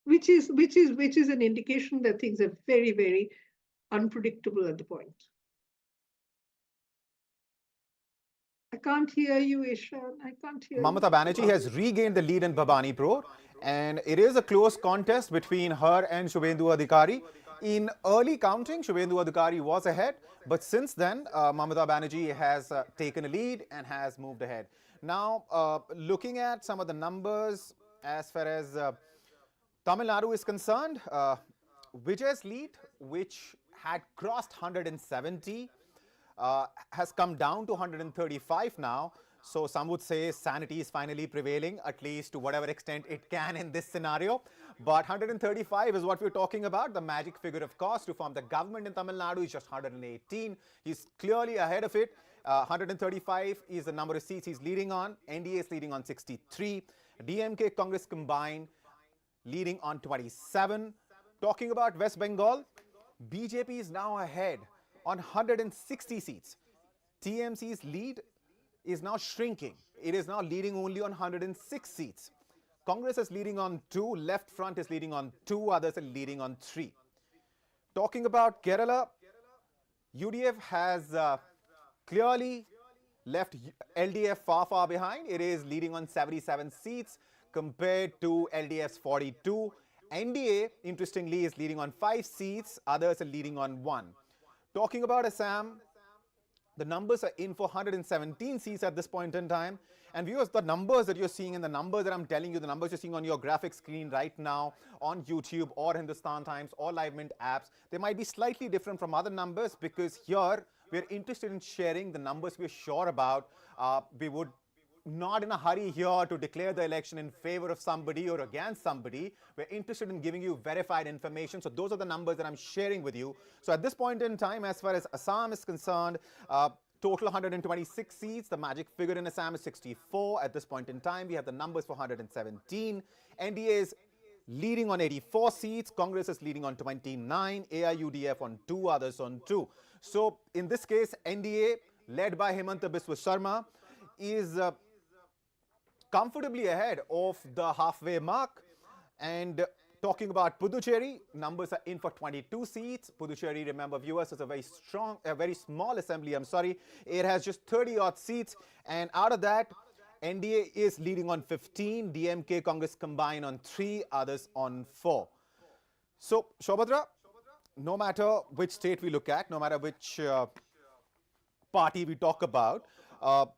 which is an indication that things are very, very unpredictable at the point. I can't hear you, Ishan. I can't hear Mamata you. Banerjee has regained the lead in Bhabanipur, and it is a close contest between her and Shubhendu Adhikari. In early counting, Shubhendu Adhikari was ahead, but since then, Mamata Banerjee has taken a lead and has moved ahead. Now, looking at some of the numbers as far as Tamil Nadu is concerned, Vijay's lead, which had crossed 170, has come down to 135 now. So some would say sanity is finally prevailing, at least to whatever extent it can in this scenario. But 135 is what we're talking about. The magic figure, of course, to form the government in Tamil Nadu is just 118. He's clearly ahead of it. 135 is the number of seats he's leading on. NDA is leading on 63. DMK Congress combined leading on 27. Talking about West Bengal, BJP is now ahead on 160 seats. TMC's lead is now shrinking. It is now leading only on 106 seats. Congress is leading on 2, Left Front is leading on 2, others are leading on 3. Talking about Kerala, UDF has clearly left LDF far behind. It is leading on 77 seats compared to LDF's 42. NDA, interestingly, is leading on 5 seats, others are leading on 1. Talking about Assam, the numbers are in for 117 seats at this point in time. And viewers, the numbers that you're seeing and the numbers that I'm telling you, the numbers you're seeing on your graphic screen right now on YouTube or Hindustan Times or Live Mint apps, they might be slightly different from other numbers because here we're interested in sharing the numbers we're sure about. We would not in a hurry here to declare the election in favor of somebody or against somebody. We're interested in giving you verified information. So those are the numbers that I'm sharing with you. So at this point in time, as far as Assam is concerned, total 126 seats. The magic figure in Assam is 64. At this point in time, we have the numbers for 117. NDA is leading on 84 seats. Congress is leading on 29. AIUDF on 2, others on 2. So in this case, NDA, led by Himanta Biswa Sharma, is comfortably ahead of the halfway mark. And talking about Puducherry, numbers are in for 22 seats. Puducherry, remember viewers, is a very small assembly. It has just 30-odd seats. And out of that, NDA is leading on 15. DMK Congress combined on 3, others on 4. So, Shobhadra, no matter which state we look at, no matter which party we talk about,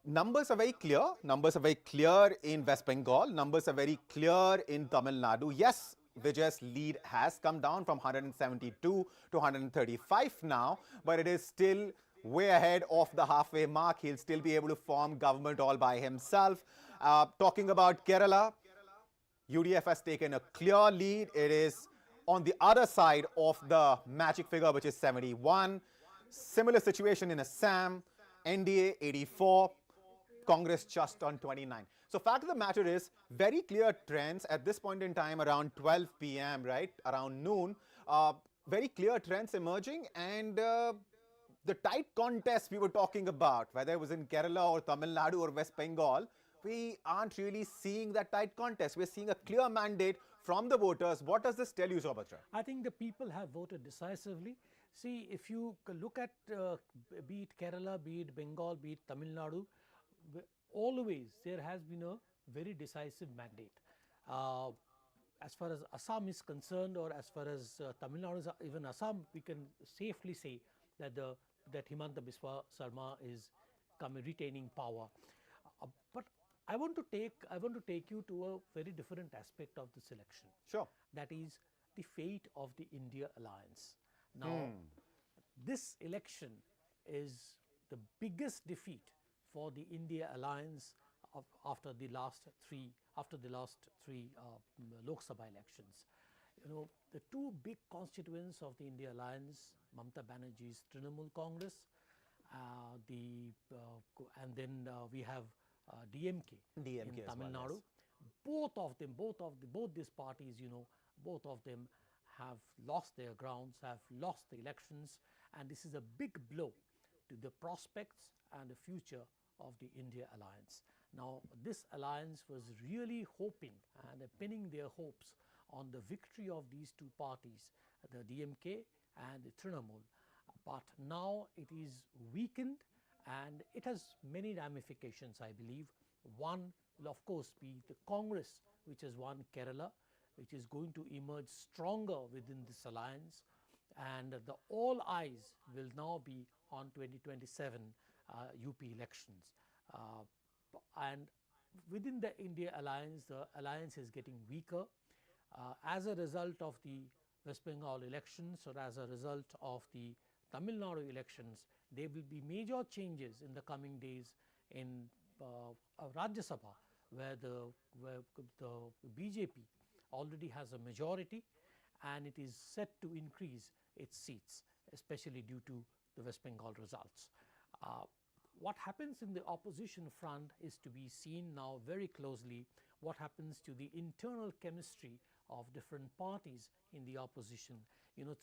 numbers are very clear. Numbers are very clear in West Bengal. Numbers are very clear in Tamil Nadu. Yes, Vijay's lead has come down from 172 to 135 now, but it is still way ahead of the halfway mark. He'll still be able to form government all by himself. Talking about Kerala, UDF has taken a clear lead. It is on the other side of the magic figure, which is 71. Similar situation in Assam, NDA 84, Congress just on 29. So fact of the matter is, very clear trends at this point in time around 12 p.m., right, around noon, very clear trends emerging, and the tight contest we were talking about, whether it was in Kerala or Tamil Nadu or West Bengal, we aren't really seeing that tight contest. We're seeing a clear mandate from the voters. What does this tell you, Saubhatra? I think the people have voted decisively. See, if you look at be it Kerala, be it Bengal, be it Tamil Nadu, always there has been a very decisive mandate. As far as Assam is concerned, or as far as Tamil Nadu, even Assam, we can safely say that that Himanta Biswa Sharma is retaining power. But I want to take you to a very different aspect of this election. Sure. That is the fate of the India alliance. Now, this election is the biggest defeat for the India alliance after the last three Lok Sabha elections. You know, the two big constituents of the India alliance, Mamata Banerjee's Trinamool Congress, and then we have DMK in Tamil Nadu. Both these parties, you know, both of them have lost their grounds, have lost the elections, and this is a big blow to the prospects and the future of the India alliance. Now, this alliance was really hoping and pinning their hopes on the victory of these two parties, the DMK and the Trinamool. But now it is weakened, and it has many ramifications, I believe. One will of course be the Congress, which has won Kerala, which is going to emerge stronger within this alliance, and all eyes will now be on 2027 UP elections. And within the India alliance, the alliance is getting weaker as a result of the West Bengal elections, or as a result of the Tamil Nadu elections. There will be major changes in the coming days in Rajya Sabha, where the BJP already has a majority, and it is set to increase its seats, especially due to the West Bengal results. What happens in the opposition front is to be seen now very closely. What happens to the internal chemistry of different parties in the opposition? You know,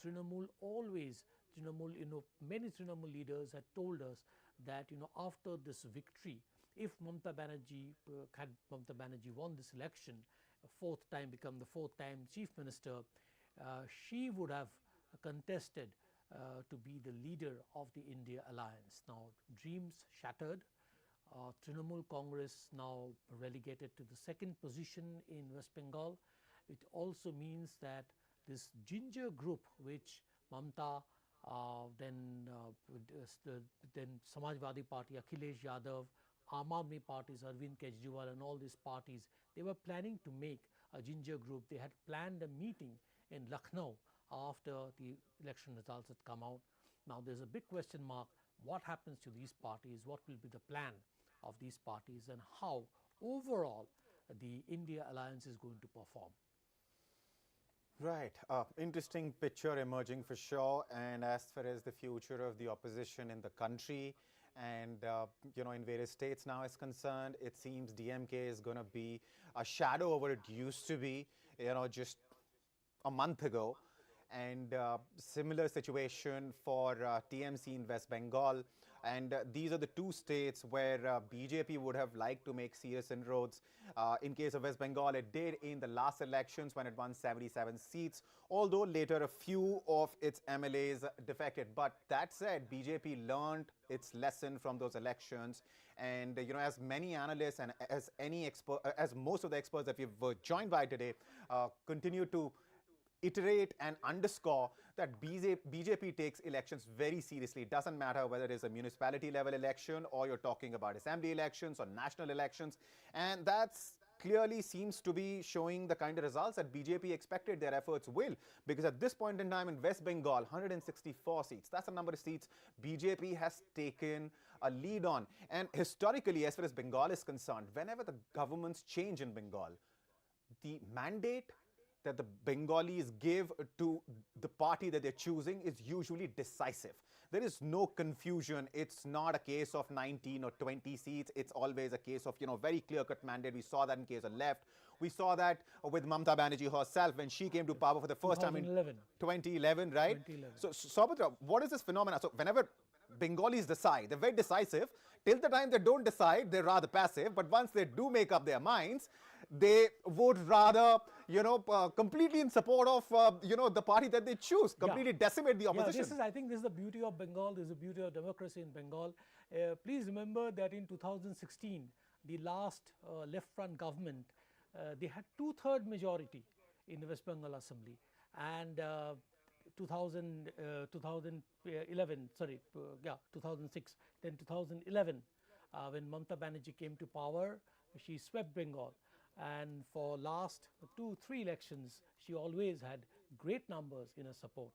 many Trinamool leaders had told us that, you know, after this victory, if Mamata Banerjee won this election, become the fourth time chief minister, she would have contested to be the leader of the India alliance. Now, dreams shattered. Trinamool Congress now relegated to the second position in West Bengal. It also means that this ginger group, which Mamata, then Samajwadi Party, Akhilesh Yadav, Aam Aadmi Party's Arvind Kejriwal, and all these parties, they were planning to make a ginger group. They had planned a meeting in Lucknow after the election results had come out. Now, there's a big question mark. What happens to these parties? What will be the plan of these parties, and how overall the India alliance is going to perform? Right. Interesting picture emerging for sure. And as far as the future of the opposition in the country and, you know, in various states now is concerned, it seems DMK is going to be a shadow of what it used to be, you know, just a month ago. And similar situation for TMC in West Bengal. And these are the two states where BJP would have liked to make serious inroads. In case of West Bengal, it did in the last elections when it won 77 seats, although later a few of its MLAs defected. But that said, BJP learned its lesson from those elections. And, you know, as many analysts and as most of the experts that we've joined by today continue to iterate and underscore that BJP takes elections very seriously. It doesn't matter whether it is a municipality level election or you're talking about assembly elections or national elections. And that's clearly seems to be showing the kind of results that BJP expected their efforts will. Because at this point in time in West Bengal, 164 seats, that's the number of seats BJP has taken a lead on. And historically, as far as Bengal is concerned, whenever the governments change in Bengal, the mandate that the Bengalis give to the party that they're choosing is usually decisive. There is no confusion. It's not a case of 19 or 20 seats. It's always a case of, very clear-cut mandate. We saw that in case of left. We saw that with Mamata Banerjee herself when she came to power for the first time in 2011, right? 2011. So, Saubhatra, what is this phenomenon? So, whenever Bengalis decide, they're very decisive. Till the time they don't decide, they're rather passive. But once they do make up their minds, they would rather, completely in support of, the party that they choose, completely decimate the opposition. I think this is the beauty of Bengal. This is the beauty of democracy in Bengal. Please remember that in 2016, the last left front government, they had 2/3 majority in the West Bengal Assembly. And 2006, then 2011, when Mamata Banerjee came to power, she swept Bengal. And for last 2-3 elections, she always had great numbers in her support.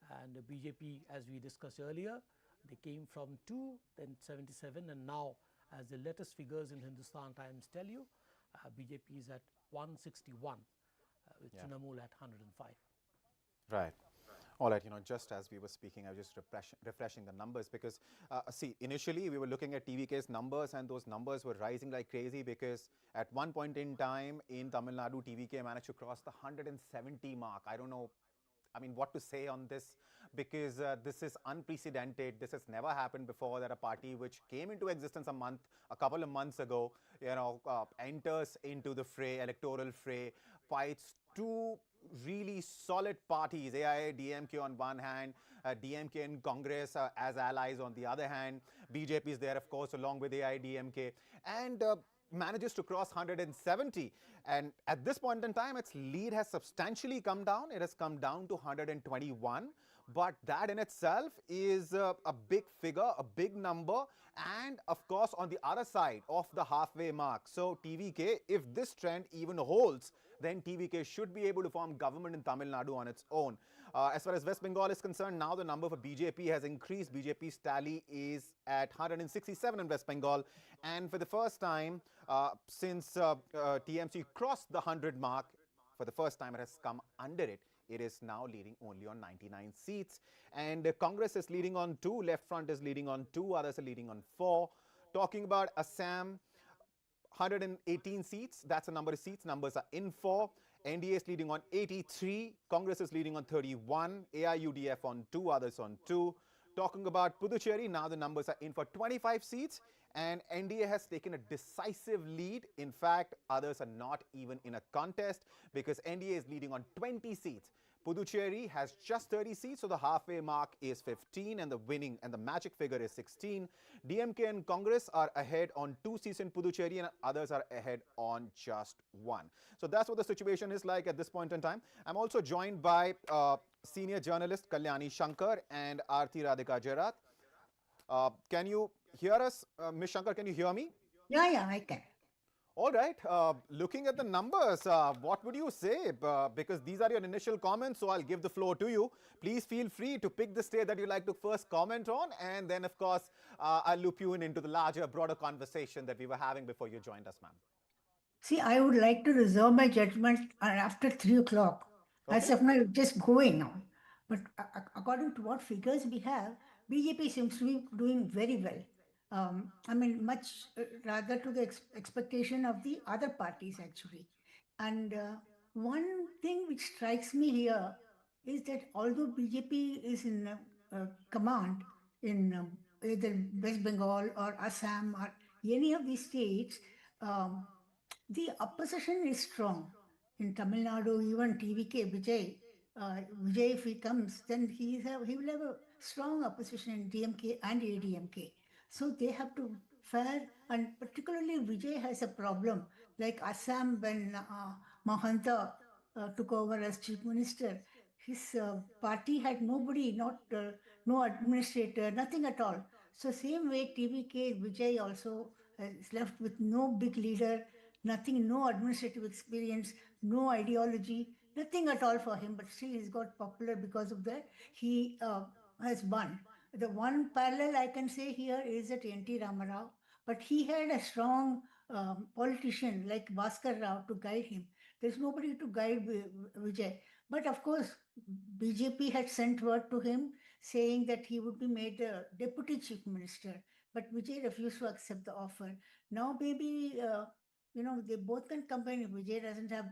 And the BJP, as we discussed earlier, they came from 2, then 77, and now, as the latest figures in Hindustan Times tell you, BJP is at 161, with Trinamool at 105. Right. All right, just as we were speaking, I was just refreshing the numbers because, see, initially we were looking at TVK's numbers and those numbers were rising like crazy because at one point in time in Tamil Nadu, TVK managed to cross the 170 mark. I don't know, what to say on this because this is unprecedented. This has never happened before that a party which came into existence a couple of months ago, enters into the fray, electoral fray, fights two really solid parties, AIA, DMK on one hand, DMK and Congress as allies on the other hand. BJP is there, of course, along with AIA, DMK, and manages to cross 170. And at this point in time, its lead has substantially come down. It has come down to 121. But that in itself is a big figure, a big number, and of course on the other side of the halfway mark. So TVK, if this trend even holds, then TVK should be able to form government in Tamil Nadu on its own. As far as West Bengal is concerned, now the number for BJP has increased. BJP's tally is at 167 in West Bengal. And for the first time since TMC crossed the 100 mark, for the first time it has come under it. It is now leading only on 99 seats. And Congress is leading on 2, Left Front is leading on 2, others are leading on 4. Talking about Assam, 118 seats, that's the number of seats, numbers are in 4. NDA is leading on 83, Congress is leading on 31, AIUDF on 2, others on 2. Talking about Puducherry, now the numbers are in for 25 seats and NDA has taken a decisive lead. In fact, others are not even in a contest because NDA is leading on 20 seats. Puducherry has just 30 seats, so the halfway mark is 15 and the winning and the magic figure is 16. DMK and Congress are ahead on 2 seats in Puducherry and others are ahead on just 1. So that's what the situation is like at this point in time. I'm also joined by senior journalist Kalyani Shankar and Aarti Radhika Jairat. Can you hear us? Ms. Shankar, can you hear me? Yeah, I can. All right. Looking at the numbers, what would you say? Because these are your initial comments, so I'll give the floor to you. Please feel free to pick the state that you'd like to first comment on. And then, of course, I'll loop you into the larger, broader conversation that we were having before you joined us, ma'am. See, I would like to reserve my judgment after 3 o'clock. Okay. As of now, just going on. But according to what figures we have, BJP seems to be doing very well. Much rather to the expectation of the other parties, actually. And one thing which strikes me here is that although BJP is in command in either West Bengal or Assam or any of these states, the opposition is strong. In Tamil Nadu, even TVK, Vijay, if he comes, then he will have a strong opposition in DMK and ADMK. So they have to fare, and particularly Vijay has a problem. Like Assam, when Mahanta took over as chief minister, his party had nobody, no administrator, nothing at all. So same way TVK, Vijay also is left with no big leader, nothing, no administrative experience, no ideology, nothing at all for him. But still, he's got popular because of that. He has won. The one parallel I can say here is that N.T. Ramarao, but he had a strong politician like Bhaskar Rao to guide him. There's nobody to guide Vijay. But of course, BJP had sent word to him saying that he would be made the deputy chief minister. But Vijay refused to accept the offer. Now maybe, they both can combine. If Vijay doesn't have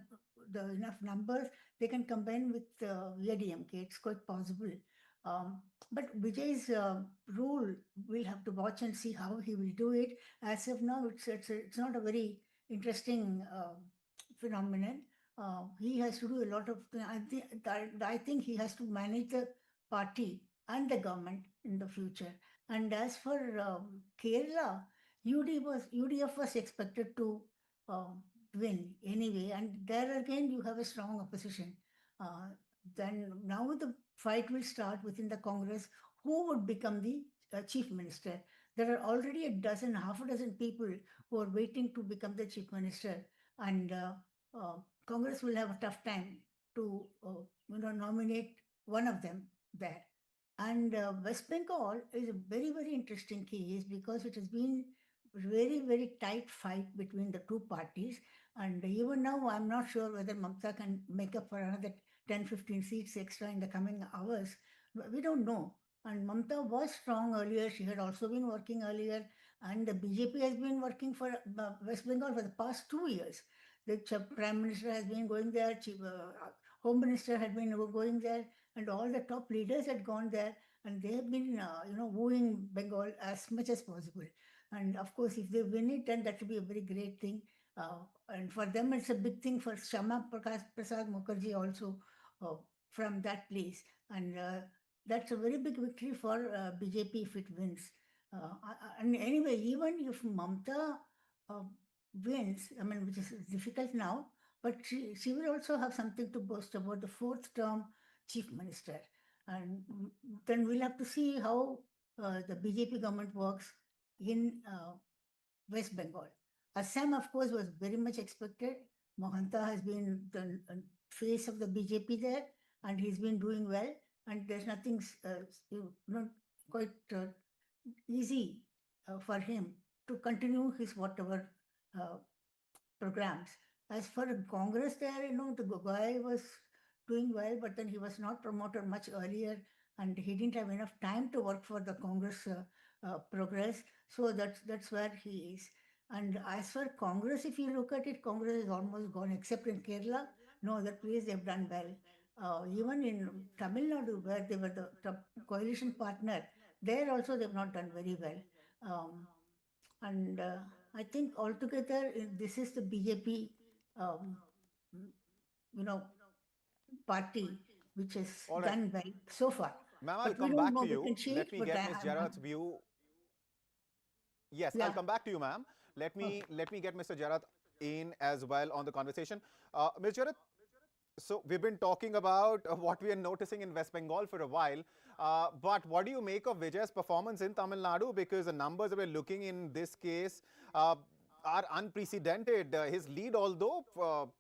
enough numbers, they can combine with ADMK. It's quite possible. But Vijay's rule, we'll have to watch and see how he will do it. As of now, it's not a very interesting phenomenon. He has to do a lot of. I think he has to manage the party and the government in the future. And as for Kerala, UDF was expected to win anyway, and there again you have a strong opposition. Then now the fight will start within the Congress. Who would become the chief minister? There are already half a dozen people who are waiting to become the chief minister, and Congress will have a tough time to nominate one of them there. And West Bengal is a very, very interesting case because it has been very, very tight fight between the two parties. And even now, I'm not sure whether Mamta can make up for another 10, 15 seats extra in the coming hours. We don't know. And Mamta was strong earlier. She had also been working earlier. And the BJP has been working for West Bengal for the past 2 years. The Prime Minister has been going there. Home Minister had been going there. And all the top leaders had gone there. And they have been, wooing Bengal as much as possible. And of course, if they win it, then that will be a very great thing. And for them, it's a big thing for Sharma Prasad Mukherjee also from that place. And that's a very big victory for BJP if it wins. And anyway, even if Mamta wins, which is difficult now, but she will also have something to boast about, the fourth term chief minister. And then we'll have to see how the BJP government works in West Bengal. Assam, of course, was very much expected. Mohanta has been the face of the BJP there, and he's been doing well. And there's nothing quite easy for him to continue his whatever programs. As for Congress there, the Gogoi was doing well, but then he was not promoted much earlier, and he didn't have enough time to work for the Congress progress. So that's where he is. And as for Congress, if you look at it, Congress is almost gone, except in Kerala. No other place they've done well. Even in Tamil Nadu, where they were the top coalition partner, there also they've not done very well. And I think altogether, this is the BJP, party which has done well so far. Ma'am, I'll come back to you. Let me get Ms. Jarat's view. Yes, yeah. I'll come back to you, ma'am. Let me get Mr. Jarat in as well on the conversation. Ms. Jarat, so we've been talking about what we are noticing in West Bengal for a while. But what do you make of Vijay's performance in Tamil Nadu? Because the numbers that we're looking in this case are unprecedented. His lead, although,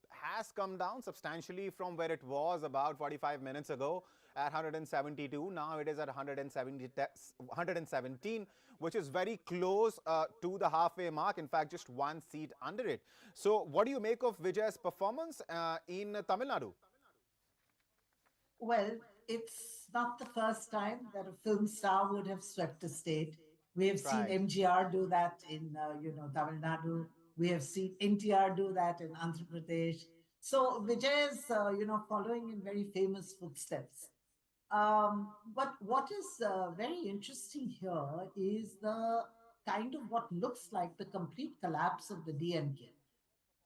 has come down substantially from where it was about 45 minutes ago at 172. Now it is at 117, which is very close to the halfway mark. In fact, just one seat under it. So what do you make of Vijay's performance in Tamil Nadu? Well, it's not the first time that a film star would have swept a state. We have seen MGR do that in, Tamil Nadu. We have seen NTR do that in Andhra Pradesh. So Vijay is, following in very famous footsteps. But what is very interesting here is the kind of what looks like the complete collapse of the DMK.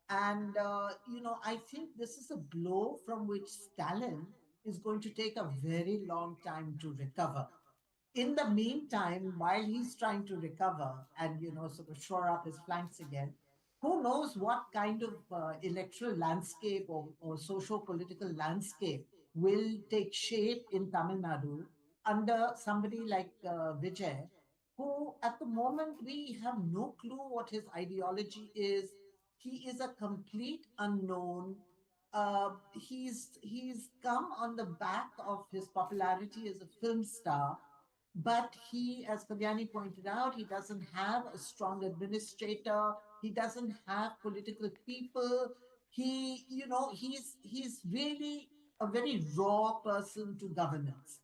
And, I think this is a blow from which Stalin is going to take a very long time to recover. In the meantime, while he's trying to recover and, sort of shore up his flanks again, who knows what kind of electoral landscape or socio-political landscape will take shape in Tamil Nadu under somebody like Vijay, who at the moment we have no clue what his ideology is, he is a complete unknown. He's come on the back of his popularity as a film star, but he, as Kalyani pointed out, he doesn't have a strong administrator. He doesn't have political people. He's really a very raw person to governance.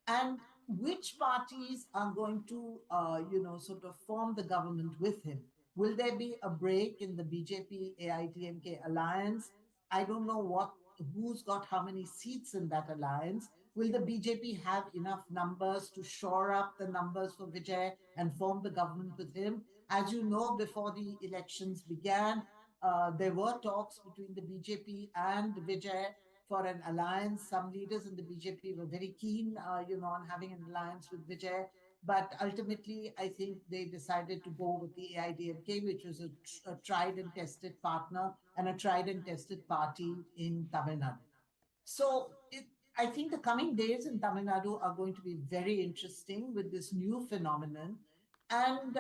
And which parties are going to, sort of form the government with him? Will there be a break in the BJP-AIDMK alliance? I don't know who's got how many seats in that alliance. Will the BJP have enough numbers to shore up the numbers for Vijay and form the government with him? As you know, before the elections began, there were talks between the BJP and Vijay for an alliance. Some leaders in the BJP were very keen, on having an alliance with Vijay. But ultimately, I think they decided to go with the AIDMK, which was a tried and tested partner and a tried and tested party in Tamil Nadu. So I think the coming days in Tamil Nadu are going to be very interesting with this new phenomenon. And,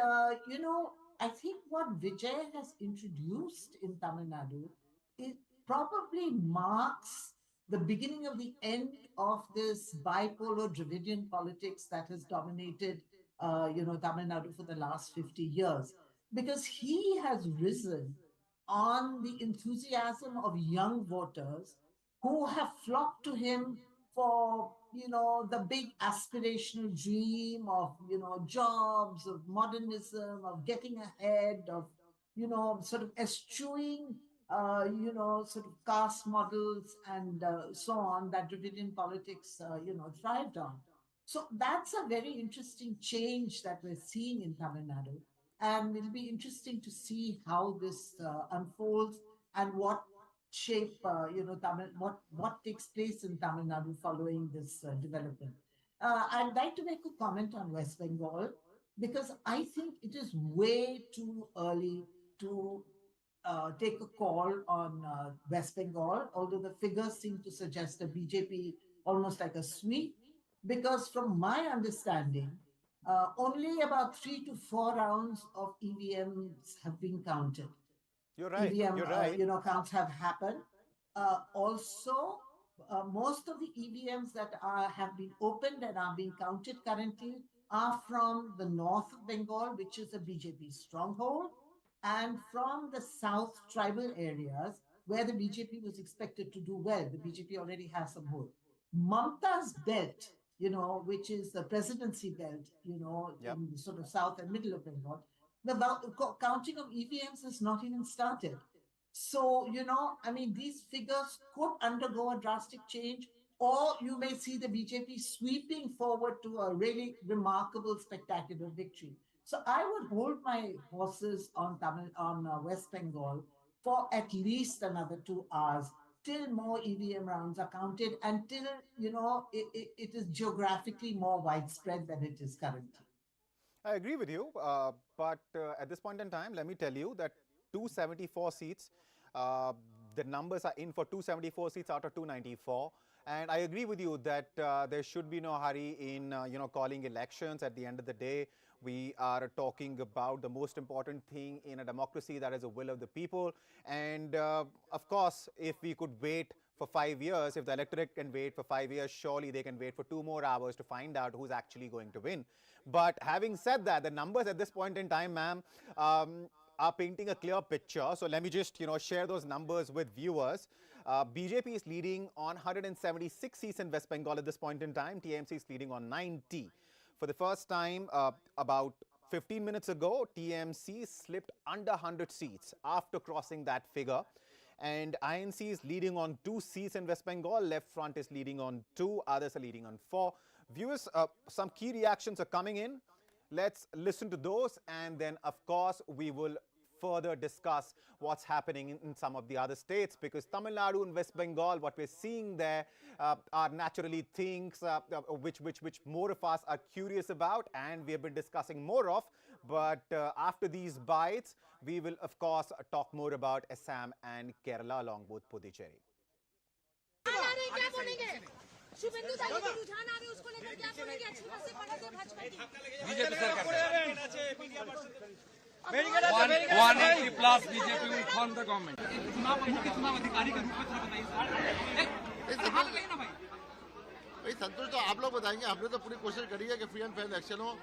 I think what Vijay has introduced in Tamil Nadu, it probably marks the beginning of the end of this bipolar Dravidian politics that has dominated, Tamil Nadu for the last 50 years. Because he has risen on the enthusiasm of young voters who have flocked to him for, the big aspirational dream of, jobs, of modernism, of getting ahead, of, sort of eschewing, sort of caste models and so on that Dravidian politics, thrived on. So that's a very interesting change that we're seeing in Tamil Nadu. And it'll be interesting to see how this unfolds and what shape, what takes place in Tamil Nadu following this development. I'd like to make a comment on West Bengal because I think it is way too early to take a call on West Bengal, although the figures seem to suggest a BJP almost like a sweep, because from my understanding, only about 3 to 4 rounds of EVMs have been counted. You're right. EVM, You're right. Counts have happened. Also, most of the EVMs that have been opened and are being counted currently are from the north of Bengal, which is a BJP stronghold, and from the south tribal areas where the BJP was expected to do well. The BJP already has some hold. Mamta's belt, which is the presidency belt, in the sort of south and middle of Bengal, the counting of EVMs has not even started. So, these figures could undergo a drastic change, or you may see the BJP sweeping forward to a really remarkable, spectacular victory. So I would hold my horses on West Bengal for at least another 2 hours till more EVM rounds are counted and till, it is geographically more widespread than it is currently. I agree with you, but at this point in time, let me tell you that 274 seats, the numbers are in for 274 seats out of 294. And I agree with you that there should be no hurry in, calling elections. At the end of the day, we are talking about the most important thing in a democracy, that is the will of the people. And of course, if we could wait for 5 years, if the electorate can wait for 5 years, surely they can wait for 2 more hours to find out who's actually going to win. But having said that, the numbers at this point in time, ma'am, are painting a clear picture. So let me just, share those numbers with viewers. BJP is leading on 176 seats in West Bengal at this point in time. TMC is leading on 90. For the first time, about 15 minutes ago, TMC slipped under 100 seats after crossing that figure. And INC is leading on 2 seats in West Bengal. Left Front is leading on 2. Others are leading on 4. Viewers, some key reactions are coming in. Let's listen to those. And then, of course, we will further discuss what's happening in some of the other states, because Tamil Nadu and West Bengal, what we're seeing there are naturally things which more of us are curious about and we have been discussing more of. But after these bites, we will, of course, talk more about Assam and Kerala along with Puducherry. 180 plus BJP will form the government. भाई संतोष तो आप लोग बताएंगे। हमने तो पूरी कोशिश करी है कि फ्री एंड फेयर इलेक्शन हो।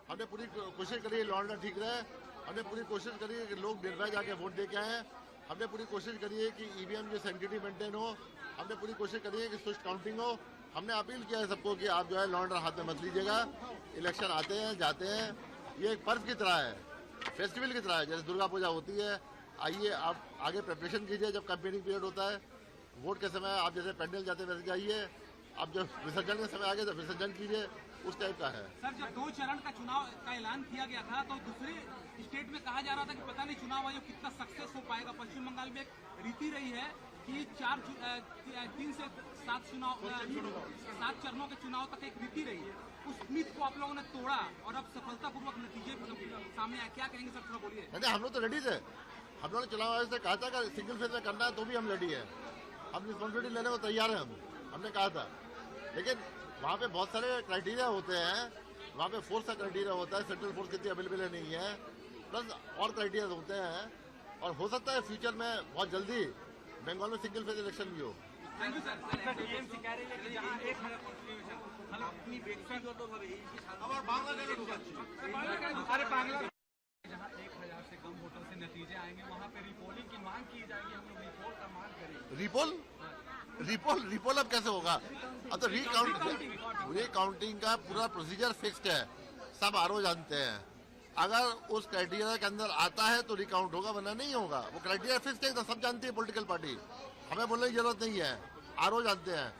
हमने पूरी कोशिश करी है लॉ एंड ऑर्डर ठीक रहे। हमने पूरी कोशिश करी है कि लोग निर्भय जाके वोट दे के आए। हमने पूरी कोशिश करी है कि ईवीएम की सेंसिटिविटी मेंटेन हो। हमने पूरी कोशिश करी है कि स्विच काउंटिंग हो। हमने अपील किया है सबको कि आप जो है लॉ एंड ऑर्डर हाथ में मत लीजिएगा। इलेक्शन आते हैं जाते हैं, ये एक पर्व की तरह है, फेस्टिवल की तरह है, जैसे दुर्गा पूजा होती है। आइए आप आगे प्रिपरेशन कीजिए। जब कैंपेनिंग पीरियड होता है वोट के समय आप जैसे पेंडल जाते वैसे जाइए। अब जब विसर्जन के समय आ गए तो विसर्जन कीजिए, उस टाइप का है। सर जब 2 चरण का चुनाव का ऐलान किया गया था तो दूसरे स्टेट में कहा जा रहा था कि पता नहीं चुनाव आयोग कितना सक्सेस हो पाएगा। पश्चिम बंगाल में एक रीति रही है कि 3 से 7 चरणों के चुनाव तक एक रीति रही है। उस मीत को आप लोगों ने तोड़ा और अब सफलतापूर्वक नतीजे सामने आए। क्या कहेंगे सर, थोड़ा बोलिए। नहीं, हम लोग तो रेडी थे। हम लोगों ने चुनाव आयोग से कहा था कि सिंगल फेज में करना है तो भी हम रेडी है। हम रिस्पॉन्सिबिलिटी लेने को तैयार हैं। हमने कहा था, लेकिन वहाँ पे बहुत सारे क्राइटेरिया होते हैं। वहाँ पे फोर्स का क्राइटेरिया होता है, सेंट्रल फोर्स कितनी अवेलेबल नहीं है, प्लस और क्राइटेरिया होते हैं। और हो सकता है फ्यूचर में बहुत जल्दी बंगाल में सिंगल फेज इलेक्शन भी हो। जहाँ 1000 से कम वोटों से नतीजे आएंगे वहाँ पे रिपोलिंग की मांग की जाएगी। हम लोग रिपोल का मांग करेंगे। रिपोल अब कैसे होगा? अब तो रिकाउंटिंग का पूरा प्रोसीजर फिक्स्ड है, सब आरओ जानते हैं। अगर उस क्राइटेरिया के अंदर आता है तो रिकाउंट होगा, वरना नहीं होगा। वो क्राइटेरिया फिक्स्ड है, तो सब जानती है पॉलिटिकल पार्टी, हमें बोलने की जरूरत नहीं है। आरओ जानते हैं।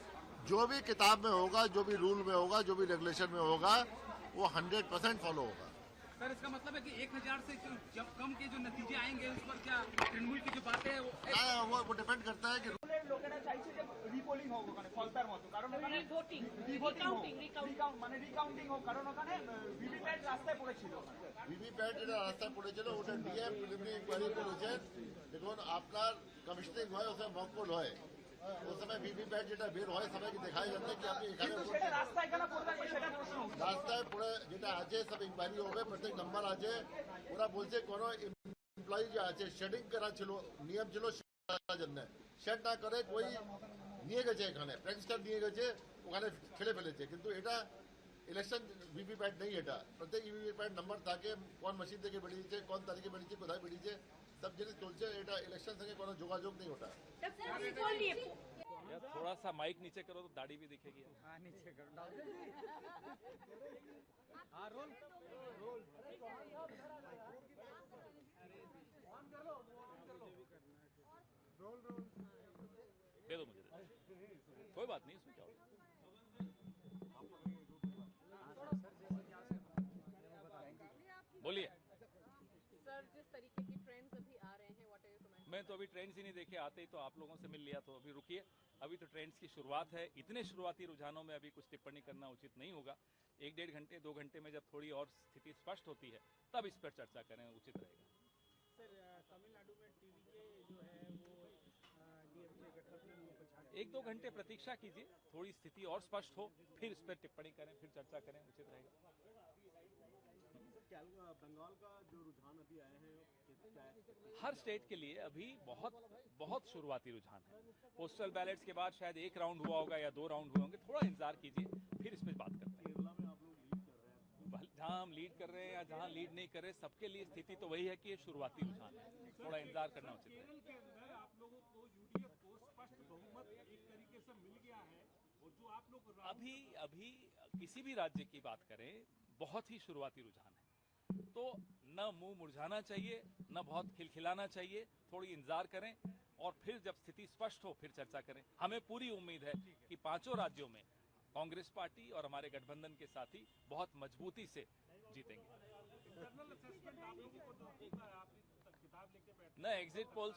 जो भी किताब में होगा, जो भी रूल में होगा, जो भी रेगुलेशन में होगा, वो 100% फॉलो होगा। सर इसका मतलब है कि 1000 से जब कम के जो नतीजे आएंगे उस पर क्या तृणमूल की जो बातें है वो डिपेंड करता है कि রিপোলিং হোক, ওখানে ফলতার মতো, কারণ ওখানে রিকাউন্টিং হোক, কারণ ওখানে ভিভিপ্যাট রাস্তায় পড়েছিল। ভিভিপ্যাট যেটা রাস্তায় পড়েছিল ওটা ডিএম প্রিলিমিনারি ইনকোয়ারি করেছেন। দেখুন আপনার কমিশনিং হয়, ওখানে মকপল হয়, उस समय वीवीपैट যেটা বের হয় সবাইকে দেখাই যাচ্ছে কি আপনি এখানে সেটা রাস্তায় কেন পড়ে থাকবে সেটা প্রশ্ন। রাস্তায় পড়ে যেটা আছে সব ইনকোয়ারি হবে, প্রত্যেক নাম্বার আছে। ওরা বলছে কোন এমপ্লয়ি যে আছে শেডিং করা ছিল, নিয়ম ছিল শেডার জন্য, শেড না করে কই নিয়ে গেছে, এখানে প্র্যাকটিসার নিয়ে গেছে, ওখানে ফেলে ফেলেছে। কিন্তু এটা ইলেকশন ভিভিপ্যাট নেই। এটা প্রত্যেক ভিভিপ্যাট নাম্বার থাকে, কোন মেশিন থেকে বেরিয়েছে, কোন তারিখে বেরিয়েছে, কোথায় বেরিয়েছে, सब जिनिस चलছে। এটা ইলেকশন থেকে কোনো যোগাযোগ নেই ওটা। थोड़ा सा माइक नीचे करो तो दाढ़ी भी दिखेगी। हाँ नीचे करो, डाल दे। हाँ रोल दे दो मुझे, कोई बात नहीं, इसमें क्या होगा। बोलिए सर, जिस तरीके की ट्रेंड्स अभी आ रहे हैं, व्हाट आर योर कमेंट्स? मैं तो अभी ट्रेंड्स ही नहीं देखे, आते ही तो आप लोगों से मिल लिया, तो अभी रुकिए, अभी तो ट्रेंड्स की शुरुआत है। इतने शुरुआती रुझानों में अभी कुछ टिप्पणी करना उचित नहीं होगा। 1-1.5 घंटे 2 घंटे में जब थोड़ी और स्थिति स्पष्ट होती है तब इस पर चर्चा करें, उचित रहेगा। सर तमिलनाडु में टीवी के जो है वो डीएमके गठबंधन में कुछ 1-2 घंटे प्रतीक्षा कीजिए, थोड़ी स्थिति और स्पष्ट हो, फिर इस पर टिप्पणी करें, फिर चर्चा करें, उचित रहेगा। बंगाल का जो रुझान अभी आए हैं हर स्टेट के लिए अभी बहुत शुरुआती रुझान है। पोस्टल बैलेट्स के बाद शायद 1 राउंड हुआ होगा या 2 राउंड हुए होंगे, थोड़ा इंतजार कीजिए, फिर इस पर बात करते हैं। जहां हम लीड कर रहे हैं या जहां लीड नहीं कर रहे, सबके लिए स्थिति तो वही है कि ये शुरुआती रुझान है, थोड़ा इंतजार करना उचित है। केरल के अंदर आप लोगों को यूडीएफ को स्पष्ट बहुमत एक तरीके से मिल गया है, और जो आप लोग अभी किसी भी राज्य की बात करें, बहुत ही शुरुआती रुझान है, तो न मुंह मुरझाना चाहिए, न बहुत खिलखिलाना चाहिए, थोड़ी इंतजार करें और फिर जब स्थिति स्पष्ट हो फिर चर्चा करें। हमें पूरी उम्मीद है कि 5 राज्यों में कांग्रेस पार्टी और हमारे गठबंधन के साथी बहुत मजबूती से जीतेंगे। न एग्जिट पोल्स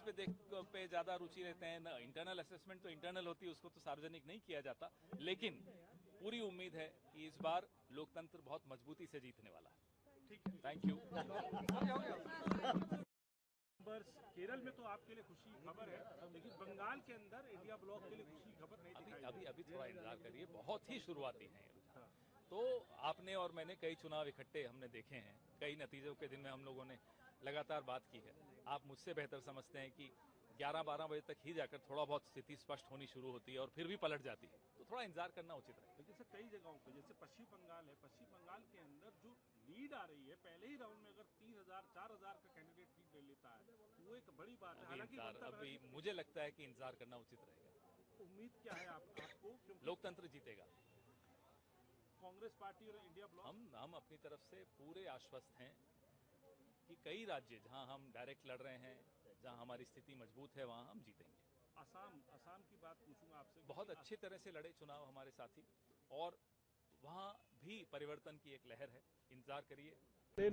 पे ज्यादा रुचि लेते हैं, न इंटरनल असेसमेंट तो इंटरनल होती है, उसको तो सार्वजनिक नहीं किया जाता, लेकिन पूरी उम्मीद है कि इस बार लोकतंत्र बहुत मजबूती से जीतने वाला है। Thank you. केरल में तो आपके लिए खुशी खबर है, लेकिन बंगाल के अंदर इंडिया ब्लॉक के लिए खुशी खबर नहीं दिखाई। अभी थोड़ा इंतजार करिए, बहुत ही शुरुआती है। तो आपने और मैंने कई चुनाव इकट्ठे हमने देखे हैं, कई नतीजों के दिन में हम लोगों ने लगातार बात की है। आप मुझसे बेहतर समझते हैं कि 11-12 बजे तक ही जाकर थोड़ा बहुत स्थिति स्पष्ट होनी शुरू होती है और फिर भी पलट जाती है, तो थोड़ा इंतजार करना उचित रहेगा। लेकिन सर कई जगहों पे जैसे पश्चिम बंगाल है, पश्चिम बंगाल के अंदर जो लीड आ रही है, पहले ही राउंड में अगर 3000-4000 का कैंडिडेट लीड ले लेता है तो वो एक बड़ी बात है। हालांकि अभी मुझे लगता है कि इंतजार करना उचित रहेगा। उम्मीद क्या है आपको? लोकतंत्र जीतेगा। कांग्रेस पार्टी और इंडिया ब्लॉक हम अपनी तरफ से पूरे आश्वस्त हैं कि कई राज्य जहां हम डायरेक्ट लड़ रहे हैं, जहां हमारी स्थिति मजबूत है, वहां हम जीतेंगे। असम की बात पूछूंगा आपसे। बहुत अच्छे तरह से लड़े चुनाव हमारे साथी, और वहां भी परिवर्तन की एक लहर है, इंतजार करिए।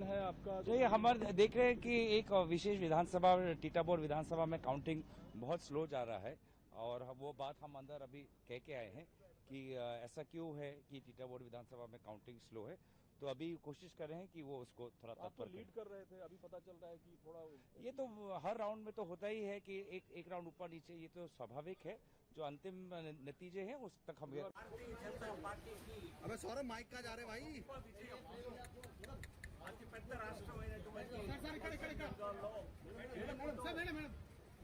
है आपका जो ये हम देख रहे हैं कि एक विशेष विधानसभा टीटाबोर विधानसभा में काउंटिंग बहुत स्लो जा रहा है, और वो बात हम अंदर अभी कह के आए हैं कि ऐसा क्यों है कि टीटाबोर विधानसभा में काउंटिंग स्लो है। तो अभी कोशिश कर रहे हैं कि वो उसको थोड़ा तत्पर लीड कर रहे थे, अभी पता चल रहा है कि थोड़ा ये तो हर राउंड में तो होता ही है कि एक राउंड ऊपर नीचे, ये तो स्वाभाविक है। जो अंतिम नतीजे हैं उस तक हम अबे सौरभ माइक का जा रहे भाई। అతి పెద్ద రాష్ట్రమైనటువంటి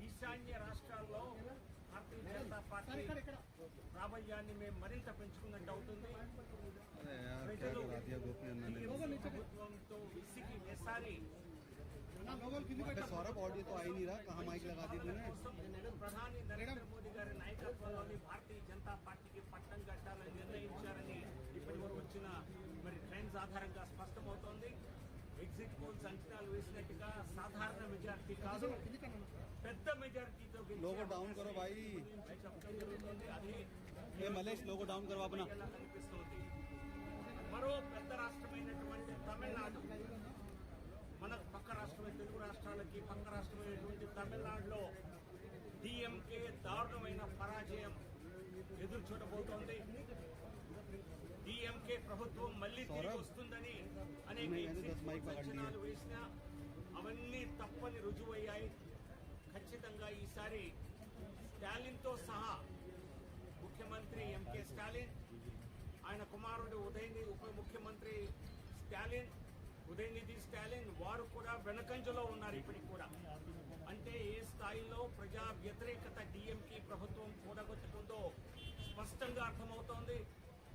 ఈశాన్య రాష్ట్రాల్లో భారతీయ జనతా పార్టీ ప్రాబల్యాన్ని మేము మరింత పెంచుకున్నట్టు అవుతుంది. ప్రజలు ప్రభుత్వంతో విసిగి వేసారి सौरभ ऑडियो तो आ ही नहीं रहा, कहाँ माइक लगा दी तूने? ప్రధాని నరేంద్ర మోదీ గారి నాయకత్వంలోని భారతీయ జనతా పార్టీకి పట్టం కట్టాలని నిర్ణయించారని ఇప్పటి వరకు వచ్చిన ట్రెండ్స్ ఆధారంగా స్పష్టమవుతోంది. ఎగ్జిట్ పోల్స్ అంచనాలు వేసినట్టుగా సాధారణ మెజారిటీ కాదు, పెద్ద మెజారిటీతో लोगो डाउन करो भाई। చెప్పడం జరుగుతుంది. అది मलेश लोगो डाउन करो अपना। కనిపిస్తోంది. మరో పెద్ద రాష్ట్రమైనటువంటి తమిళనాడు, మన పక్క రాష్ట్రమైన తెలుగు రాష్ట్రాలకి పక్క రాష్ట్రమైనటువంటి తమిళనాడులో డిఎంకే దారుణమైన పరాజయం ఎదురు చూడబోతోంది. డిఎంకే ప్రభుత్వం మళ్లీ తిరిగి వస్తుందని అనేక అంచనాలు వేసినా అవన్నీ తప్పని రుజువయ్యాయి. ఖచ్చితంగా ఈసారి స్టాలిన్తో సహా ముఖ్యమంత్రి ఎంకే స్టాలిన్, ఆయన కుమారుడు ఉప ముఖ్యమంత్రి స్టాలిన్, ఉదయనిధి స్టాలిన్, వారు కూడా వెనకంజలో ఉన్నారు ఇప్పటికి కూడా. అంటే ఏ స్థాయిలో ప్రజా వ్యతిరేకత డిఎంకే ప్రభుత్వం కూడగొట్టుకుందో స్పష్టంగా అర్థమవుతోంది.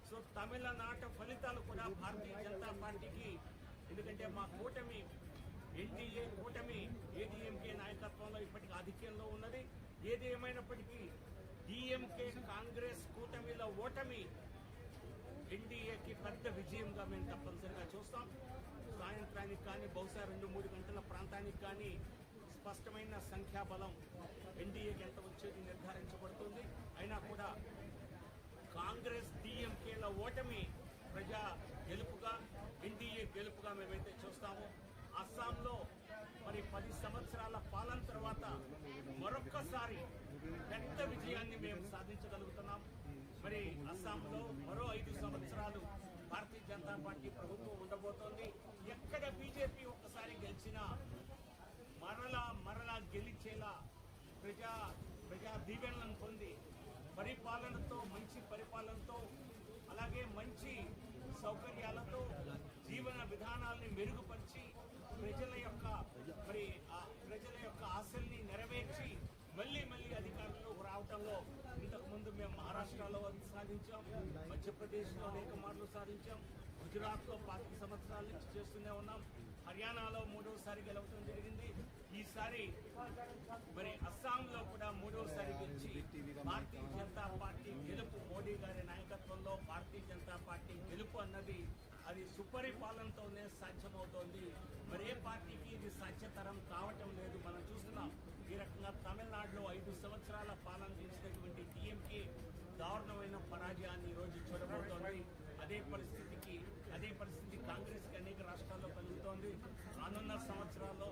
సో తమిళనాట ఫలితాలు కూడా భారతీయ జనతా పార్టీకి, ఎందుకంటే మా కూటమి ఎన్డీఏ కూటమి ఏడీఎంకే నాయకత్వంలో ఇప్పటికీ ఆధిక్యంలో ఉన్నది. ఏది ఏమైనప్పటికీ డిఎంకే కాంగ్రెస్ కూటమిలో ఓటమి ఎన్డీఏకి పెద్ద విజయంగా మేము తప్పనిసరిగా చూస్తాం. సాయంత్రానికి కానీ బహుశా 2-3 గంటల ప్రాంతానికి కానీ స్పష్టమైన సంఖ్యాబలం ఎన్డీఏకి ఎంత వచ్చేది నిర్ధారించబడుతుంది. అయినా కూడా కాంగ్రెస్ డిఎంకేల ఓటమి ప్రజా గెలుపుగా, ఎన్డీఏ గెలుపుగా మేమైతే చూస్తాము. అస్సాంలో మరి 10 సంవత్సరాల పాలన తర్వాత మరొక్కసారి పెద్ద విజయాన్ని మేము సాధించగలుగుతున్నాం. మరి అస్సాంలో మరో 5 సంవత్సరాలు భారతీయ జనతా పార్టీ ప్రభుత్వం ఉండబోతోంది. ఎక్కడ బీజేపీ ఒక్కసారి గెలిచినా మరలా గెలిచేలా ప్రజా దీవెనలను పొంది పరిపాలనతో, మంచి పరిపాలనతో, అలాగే మంచి సౌకర్యాలతో జీవన విధానాల్ని మెరుగుపరిచి ప్రజల యొక్క ఆశల్ని నెరవేర్చి మళ్ళీ అధికారంలో రావడంలో ఇంతకుముందు మేము మహారాష్ట్రలో సాధించాం, మధ్యప్రదేశ్లో అనేక మార్లు సాధించాం, గుజరాత్లో 5 సంవత్సరాల నుంచి చేస్తూనే ఉన్నాం, హర్యానాలో 3వసారి గెలవడం జరిగింది. ఈసారి మరి అస్సాంలో కూడా 3వసారి గెలిచి భారతీయ జనతా పార్టీ గెలుపు, మోడీ గారి నాయకత్వంలో భారతీయ జనతా పార్టీ గెలుపు అన్నది అది సుపరిపాలనతోనే సాధ్యమవుతోంది. మరే పార్టీకి ఇది సాధ్యతరం కావటం లేదు. మనం చూస్తున్నాం ఈ రకంగా తమిళనాడులో 5 సంవత్సరాల పాలన చేసినటువంటి డిఎంకే దారుణమైన పరాజయాన్ని ఈరోజు చూడబోతోంది. అదే పరిస్థితి కాంగ్రెస్కి అనేక రాష్ట్రాల్లో కలుగుతోంది. రానున్న సంవత్సరాల్లో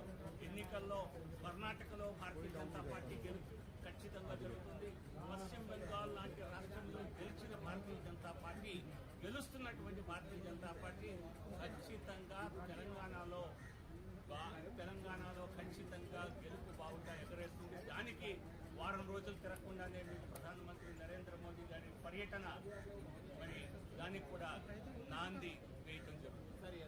ఎన్నికల్లో కర్ణాటకలో భారతీయ జనతా పార్టీ గెలుపు ఖచ్చితంగా జరుగుతుంది. పశ్చిమ బెంగాల్ లాంటి రాష్ట్రంలో గెలిచిన భారతీయ జనతా పార్టీ, గెలుస్తున్నటువంటి భారతీయ జనతా పార్టీ ఖచ్చితంగా తెలంగాణలో ఖచ్చితంగా గెలుపు బావుగా ఎగరేస్తుంది. దానికి వారం రోజులు తిరగకుండానే మీకు ప్రధానమంత్రి నరేంద్ర మోదీ గారి పర్యటన మరి దానికి కూడా నాంది వేయటం జరుగుతుంది.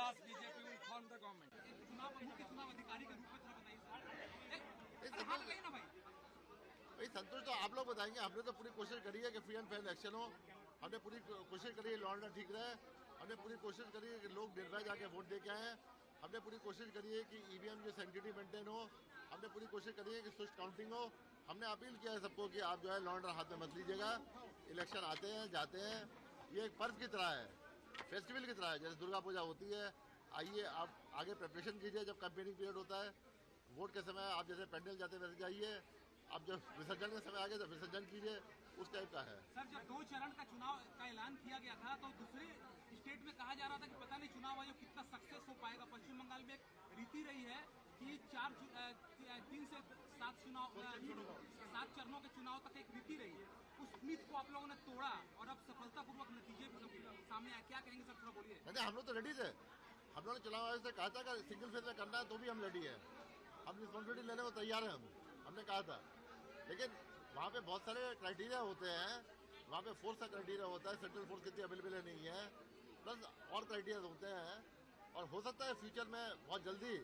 last BJP will form the government. चुनाव अधिकारी के रूप में थोड़ा बताइए भाई संतोष तो आप लोग बताएंगे। हमने तो पूरी कोशिश करी है कि फ्री एंड फेयर इलेक्शन हो। हमने पूरी कोशिश करी है लॉ एंड ऑर्डर ठीक रहे। हमने पूरी कोशिश करी है कि लोग निर्भय जाके वोट दे के आए। हमने पूरी कोशिश करी है कि ईवीएम की सेंटिटी मेंटेन हो। हमने पूरी कोशिश करी है कि सुष्ट काउंटिंग हो। हमने अपील किया है सबको कि आप जो है लॉ एंड ऑर्डर हाथ में मत लीजिएगा। इलेक्शन आते हैं जाते हैं, ये एक पर्व की तरह है, फेस्टिवल की तरह है, जैसे दुर्गा पूजा होती है। आइए आप आगे प्रिपरेशन कीजिए। जब कैंपेनिंग पीरियड होता है वोट के समय आप जैसे पेंडल जाते वैसे जाइए। अब जब विसर्जन का समय आ गया तो विसर्जन कीजिए, उस टाइप का है। सर जब 2 चरण का चुनाव का ऐलान किया गया था तो दूसरे स्टेट में कहा जा रहा था कि पता नहीं चुनाव आयोग कितना सक्सेस हो पाएगा। पश्चिम बंगाल में एक रीति रही है कि 3 से 7 चरणों के चुनाव तक एक रीति रही है। उस उम्मीद को आप लोगों ने तोड़ा और अब सफलतापूर्वक नतीजे सामने आए। क्या कहेंगे सर, थोड़ा बोलिए। हम लोग तो रेडी थे। हम लोगों ने चुनाव आयोग से कहा था कि सिंगल फेज में करना है तो भी हम रेडी है। हम रिस्पॉन्सिबिलिटी लेने को तैयार हैं। हमने कहा था, लेकिन वहाँ पे बहुत सारे क्राइटेरिया होते हैं। वहाँ पे फोर्स का क्राइटेरिया होता है, सेंट्रल फोर्स कितनी अवेलेबल नहीं है, प्लस और क्राइटेरिया होते हैं। और हो सकता है फ्यूचर में बहुत जल्दी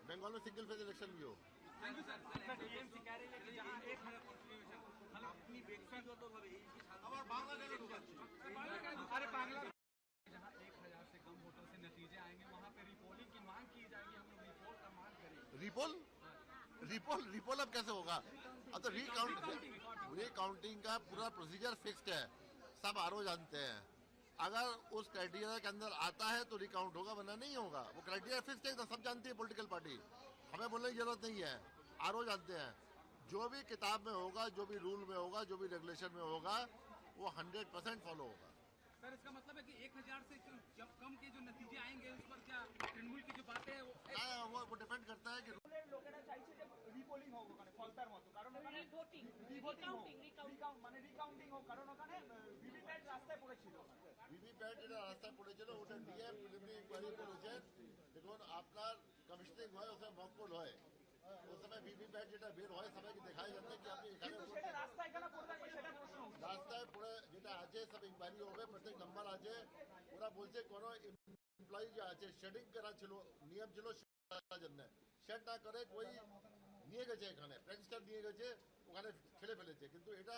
बंगाल में सिंगल फेज इलेक्शन भी हो। Thank you sir. टीएमसी कह रही है कि जहां 1000 कॉन्स्टिट्यूशन मतलब अपनी व्यक्तिगतভাবে আবার বাংলাদেশে ঢোকাচ্ছি। अरे बांग्ला जहां 1000 से कम वोटों से नतीजे आएंगे वहां पे रिपोलिंग की मांग की जाएगी। हम लोग रिपोल का मांग करेंगे। रिपोल अब कैसे होगा? अब तो रिकाउंटिंग का पूरा प्रोसीजर फिक्स्ड है, सब आरओ जानते हैं। अगर उस क्राइटेरिया के अंदर आता है तो रिकाउंट होगा, वरना नहीं होगा। वो क्राइटेरिया फिक्स्ड है, तो सब जानती है पॉलिटिकल पार्टी, हमें बोलने की जरूरत नहीं है। आरओ जानते हैं। जो भी किताब में होगा, जो भी रूल में होगा, जो भी रेगुलेशन में होगा, वो 100% फॉलो होगा। सर इसका मतलब है कि 1000 से जब कम के जो नतीजे आएंगे उस पर क्या तृणमूल की जो बातें है वो डिपेंड करता है कि লোকেরা চাইছে যে রিপোলিং হোক ওখানে ফলতার মতো, কারণ ওখানে রিকাউন্টিং হোক, কারণ ওখানে ভিভিপ্যাট রাস্তায় পড়েছিল। ভিভিপ্যাট যেটা রাস্তায় পড়েছিল ওটা ডিএম প্রিলিমিনারি ইনকোয়ারি করেছেন। দেখুন আপনার কমিশনিং হয়, ওখানে মকপল হয়, उस समय ভিভিপ্যাট যেটা বের হয় সবাইকে দেখাই যাচ্ছে कि আপনি এখানে রাস্তায় কেন পড়বে সেটা প্রশ্ন। রাস্তায় পড়ে যেটা আছে সব ইনকোয়ারি হবে, প্রত্যেক নাম্বার আছে। ওরা বলছে কোনো এমপ্লয়ি যে আছে শেডিং করা ছিল, নিয়ম ছিল জন্য শেড না করে কই নিয়ে গেছে, এখানে প্র্যাকটিস নিয়ে গেছে, ওখানে খেলে ফেলেছে। কিন্তু এটা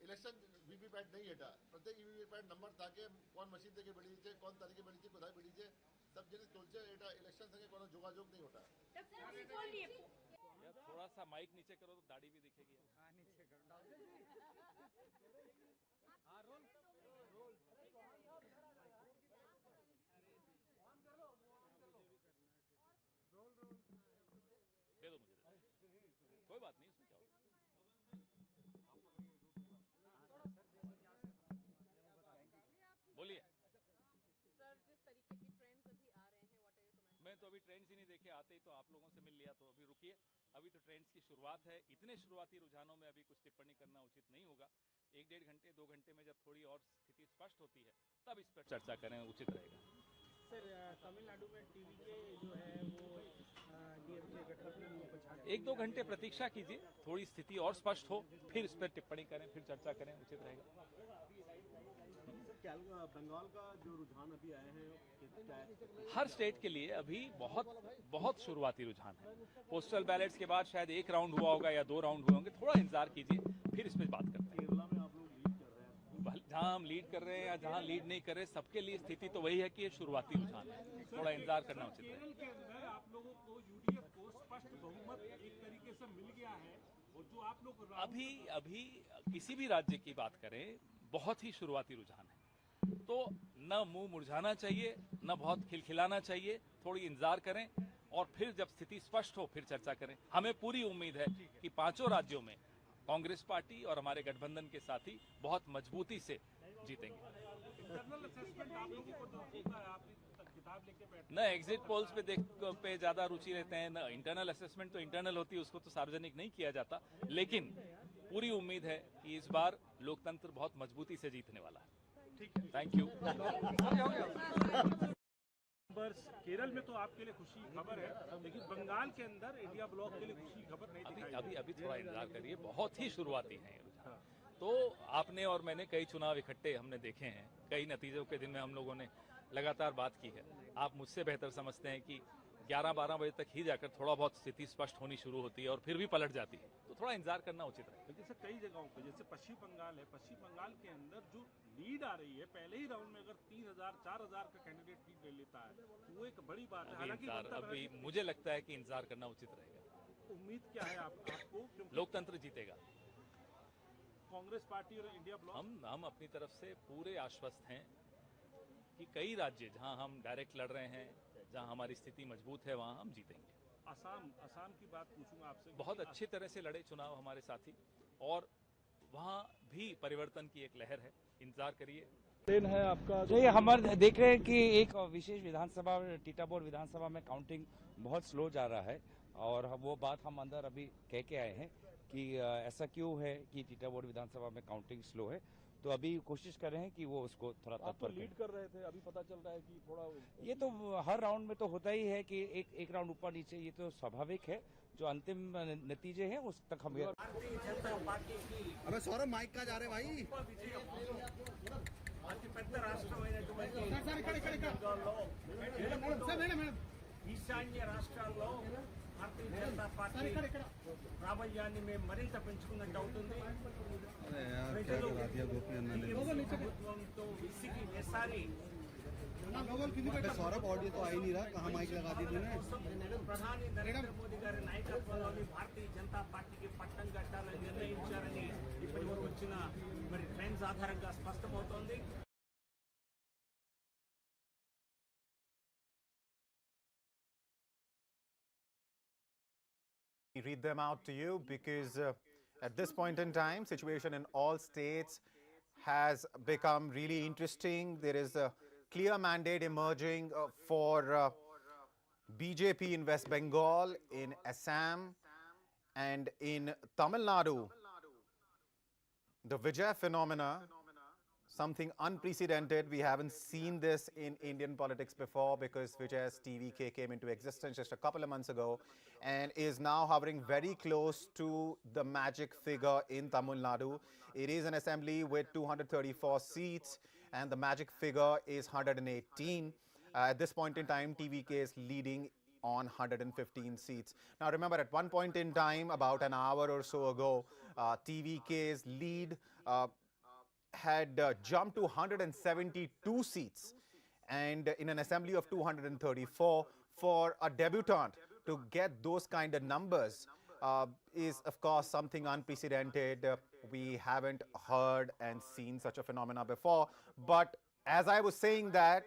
ইলেকশন ভিভিপ্যাট নেই। এটা প্রত্যেক ভিভিপ্যাট নাম্বার থাকে, কোন মেশিন থেকে বেরিয়েছে, কোন তারিখে বেরিয়েছে, কোথায় বেরিয়েছে, सब जिनिस चलছে। এটা ইলেকশন থেকে কোনো যোগাযোগ নেই ওটা। थोड़ा सा माइक नीचे करो तो दाढ़ी भी दिखेगी। हाँ नीचे करो। दे दो मुझे, कोई बात नहीं, इसमें क्या होगा। बोलिए सर, जिस तरीके की ट्रेंड्स अभी आ रहे हैं, व्हाट आर योर कमेंट्स? मैं तो अभी ट्रेंड्स ही नहीं देखे, आते ही तो आप लोगों से मिल लिया, तो अभी रुकिए, अभी तो ट्रेंड्स की शुरुआत है। इतने शुरुआती रुझानों में अभी कुछ टिप्पणी करना उचित नहीं होगा। 1-1.5 घंटे 2 घंटे में जब थोड़ी और स्थिति स्पष्ट होती है तब इस पर चर्चा करें, उचित रहेगा। सर तमिलनाडु में टीवी के जो है वो डीएमके गठबंधन में कुछ 1-2 घंटे प्रतीक्षा कीजिए, थोड़ी स्थिति और स्पष्ट हो, फिर इस पर टिप्पणी करें, फिर चर्चा करें, उचित रहेगा। बंगाल का जो रुझान अभी आए हैं हर स्टेट के लिए अभी बहुत शुरुआती रुझान है। पोस्टल बैलेट्स के बाद शायद 1 राउंड हुआ होगा या 2 राउंड हुए होंगे, थोड़ा इंतजार कीजिए, फिर इस पर बात करते हैं। केरला में आप लोग लीड कर रहे हैं, जहां हम लीड कर रहे हैं या जहां लीड नहीं कर रहे, सबके लिए स्थिति तो वही है कि ये शुरुआती रुझान है, थोड़ा इंतजार करना उचित है। केरल के अंदर आप लोगों को यूडीएफ को स्पष्ट बहुमत एक तरीके से मिल गया है, और जो आप लोग अभी किसी भी राज्य की बात करें, बहुत ही शुरुआती रुझान है, तो न मुंह मुरझाना चाहिए, न बहुत खिलखिलाना चाहिए, थोड़ी इंतजार करें और फिर जब स्थिति स्पष्ट हो फिर चर्चा करें। हमें पूरी उम्मीद है कि 5 राज्यों में कांग्रेस पार्टी और हमारे गठबंधन के साथी बहुत मजबूती से जीतेंगे। इंटरनल असेसमेंट आप लोगों को तो होता है, आप किताब लेके बैठे न एग्जिट पोल्स पे ज्यादा रुचि रहते हैं, न इंटरनल असेसमेंट तो इंटरनल होती है, उसको तो सार्वजनिक नहीं किया जाता, लेकिन पूरी उम्मीद है कि इस बार लोकतंत्र बहुत मजबूती से जीतने वाला है। Thank you. केरल में तो आपके लिए खुशी की खबर है, लेकिन बंगाल के अंदर इंडिया ब्लॉक के लिए खुशी की खबर नहीं दिखाई। अभी थोड़ा इंतजार करिए, बहुत ही शुरुआती है। तो आपने और मैंने कई चुनाव इकट्ठे हमने देखे हैं, कई नतीजों के दिन में हम लोगों ने लगातार बात की है। आप मुझसे बेहतर समझते हैं कि 11-12 बजे तक ही जाकर थोड़ा बहुत स्थिति स्पष्ट होनी शुरू होती है और फिर भी पलट जाती है, तो थोड़ा इंतजार करना उचित है। लेकिन सर कई जगहों पे जैसे पश्चिम बंगाल है, पश्चिम बंगाल के अंदर जो लीड आ रही है पहले ही राउंड में अगर 3000-4000 का कैंडिडेट लीड ले लेता है तो वो एक बड़ी बात है। हालांकि अभी मुझे लगता है कि इंतजार करना उचित रहेगा। उम्मीद क्या है आपको? लोकतंत्र जीतेगा। कांग्रेस पार्टी और इंडिया ब्लॉक हम अपनी तरफ से पूरे आश्वस्त हैं कि कई राज्य जहां हम डायरेक्ट लड़ रहे हैं, जहां हमारी स्थिति मजबूत है, वहां हम जीतेंगे। असम की बात पूछूंगा आपसे। बहुत अच्छी तरह से लड़े चुनाव हमारे साथी और वहां भी परिवर्तन की एक लहर है, इंतजार करिए। प्लान है आपका? तो ये हमारे देख रहे हैं कि एक विशेष विधानसभा टीटाबोर विधानसभा में काउंटिंग बहुत स्लो जा रहा है और वो बात हम अंदर अभी कह के आए हैं कि ऐसा क्यों है कि टीटाबोर विधानसभा में काउंटिंग स्लो है। तो अभी कोशिश कर रहे हैं कि वो उसको थोड़ा आप तो लीड कर रहे थे, अभी पता चल रहा है कि थोड़ा ये तो हर राउंड में तो होता ही है कि एक राउंड ऊपर नीचे, ये तो स्वाभाविक है। जो अंतिम नतीजे हैं उस तक हम अबे सौरभ माइक का जा रहे भाई। ఈశాన్య రాష్ట్రాల్లో భారతీయ జనతా పార్టీ ప్రాబల్యాన్ని మేము మరింత పెంచుకున్నట్టు అవుతుంది. ప్రజలు ఈ ప్రభుత్వంతో విసిగి వేసారి सौरभ ऑडियो तो आ ही नहीं रहा, कहाँ माइक लगा दी तूने? ప్రధాని నరేంద్ర మోదీ గారి నాయకత్వంలోని భారతీయ జనతా పార్టీకి పట్టం కట్టాలని నిర్ణయించారని ఇప్పటి వరకు వచ్చిన మరి ట్రెండ్స్ ఆధారంగా స్పష్టమవుతోంది. Read them out to you because at this point in time, situation in all states has become really interesting. There is a clear mandate emerging for BJP in West Bengal, in Assam and in Tamil Nadu. The Vijay phenomena, something unprecedented. We haven't seen this in Indian politics before because Vijay's TVK came into existence just a couple of months ago and is now hovering very close to the magic figure in Tamil Nadu. It is an assembly with 234 seats and the magic figure is 118. At this point in time, TVK is leading on 115 seats. Now remember, at one point in time, about an hour or so ago, TVK's lead had jumped to 172 seats, and in an assembly of 234, for a debutant to get those kind of numbers is of course something unprecedented. We haven't heard and seen such a phenomena before. But as I was saying that,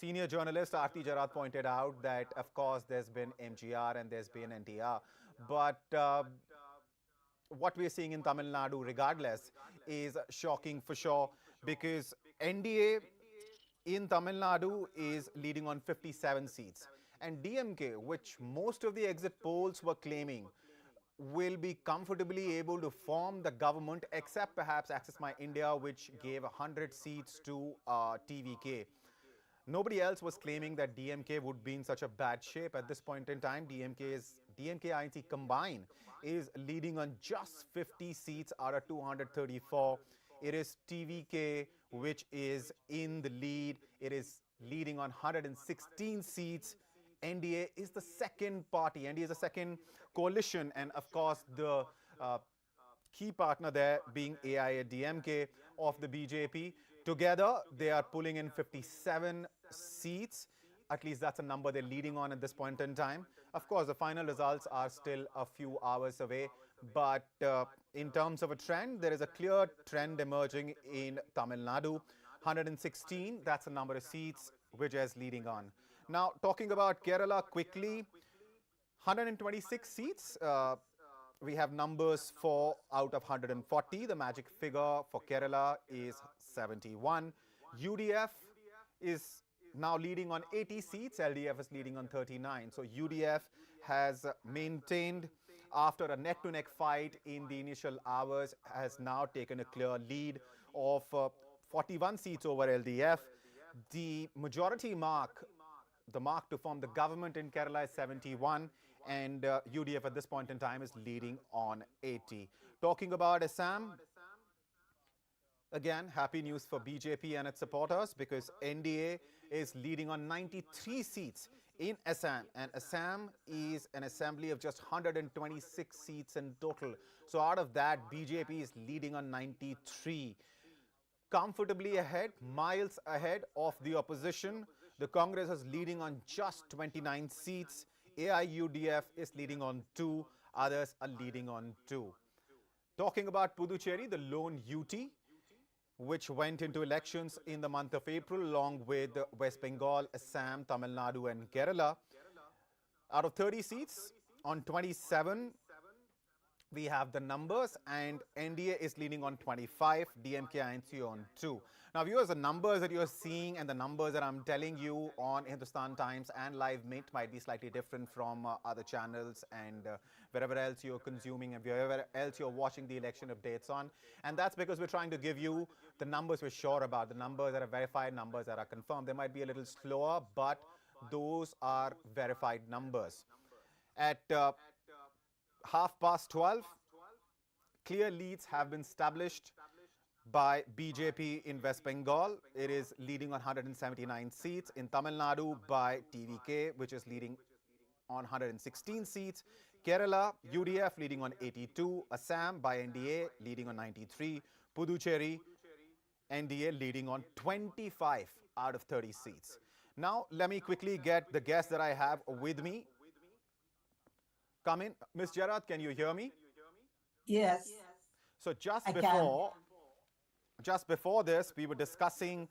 senior journalist Aarti Jarat pointed out that of course there's been MGR and there's been NTR, but what we're seeing in Tamil Nadu regardless is shocking for sure, because NDA in Tamil Nadu is leading on 57 seats and DMK, which most of the exit polls were claiming will be comfortably able to form the government, except perhaps Access My India, which gave 100 seats to TVK. Nobody else was claiming that DMK would be in such a bad shape. At this point in time, DMK-INC combined is leading on just 50 seats out of 234. It is TVK which is in the lead. It is leading on 116 seats. NDA is the second party. NDA is the second coalition, and of course the key partner there being AIADMK of the BJP. Together, they are pulling in 57 seats. At least that's a number they're leading on at this point in time. Of course, the final results are still a few hours away. But in terms of a trend, there is a clear trend emerging in Tamil Nadu. 116, that's the number of seats which is leading on. Now, talking about Kerala quickly, 126 seats. We have numbers for out of 140. The magic figure for Kerala is 71. UDF is now leading on 80 seats. LDF is leading on 39. So UDF has maintained, after a neck-to-neck fight in the initial hours, has now taken a clear lead of 41 seats over LDF. The majority mark, the mark to form the government in Kerala is 71. And UDF at this point in time is leading on 80. Talking about Assam, Again, happy news for BJP and its supporters because NDA is leading on 93 seats in Assam, and Assam is an assembly of just 126 seats in total. So out of that, BJP is leading on 93. Comfortably ahead, miles ahead of the opposition. The Congress is leading on just 29 seats. AIUDF is leading on 2. Others are leading on 2. Talking about Puducherry, the lone UT, which went into elections in the month of April along with West Bengal, Assam, Tamil Nadu and Kerala. Out of 30 seats, on 27, we have the numbers, and NDA is leading on 25, DMK INC on 2. Now, viewers, the numbers that you're seeing and the numbers that I'm telling you on Hindustan Times and Live Mint might be slightly different from other channels and wherever else you're consuming and wherever else you're watching the election updates on. And that's because we're trying to give you the numbers we're sure about, the numbers that are verified, numbers that are confirmed. They might be a little slower, but those are verified numbers. At 12:30, clear leads have been established by BJP in West Bengal. It is leading on 179 seats. In Tamil Nadu by TVK, which is leading on 116 seats. Kerala, UDF leading on 82. Assam by NDA leading on 93. Puducherry, NDA leading on 25 out of 30 seats. Now, let me quickly get the guests that I have with me. Come in. Ms. Jarat, can you hear me? Yes. So just before this, we were discussing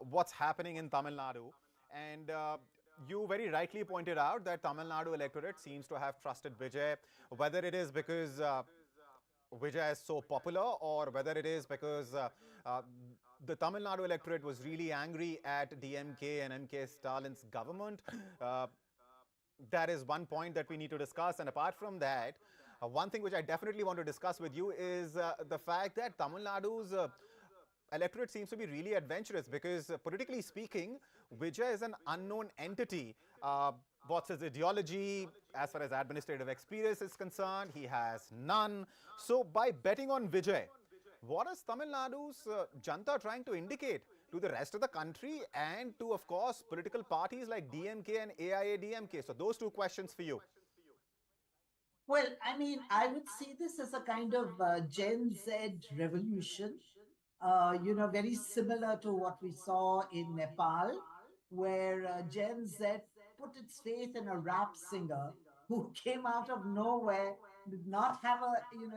what's happening in Tamil Nadu. And you very rightly pointed out that Tamil Nadu electorate seems to have trusted Vijay, whether it is because Vijay is so popular or whether it is because the Tamil Nadu electorate was really angry at DMK and MK Stalin's government. That is one point that we need to discuss. And apart from that, one thing which I definitely want to discuss with you is the fact that Tamil Nadu's electorate seems to be really adventurous because politically speaking, Vijay is an unknown entity. What's his ideology? As far as administrative experience is concerned, he has none. So by betting on Vijay, what is Tamil Nadu's Janta trying to indicate to the rest of the country and to, of course, political parties like DMK and AIADMK? So those two questions for you. Well, I mean, I would see this as a kind of Gen Z revolution, very similar to what we saw in Nepal, where Gen Z put its faith in a rap singer who came out of nowhere, did not have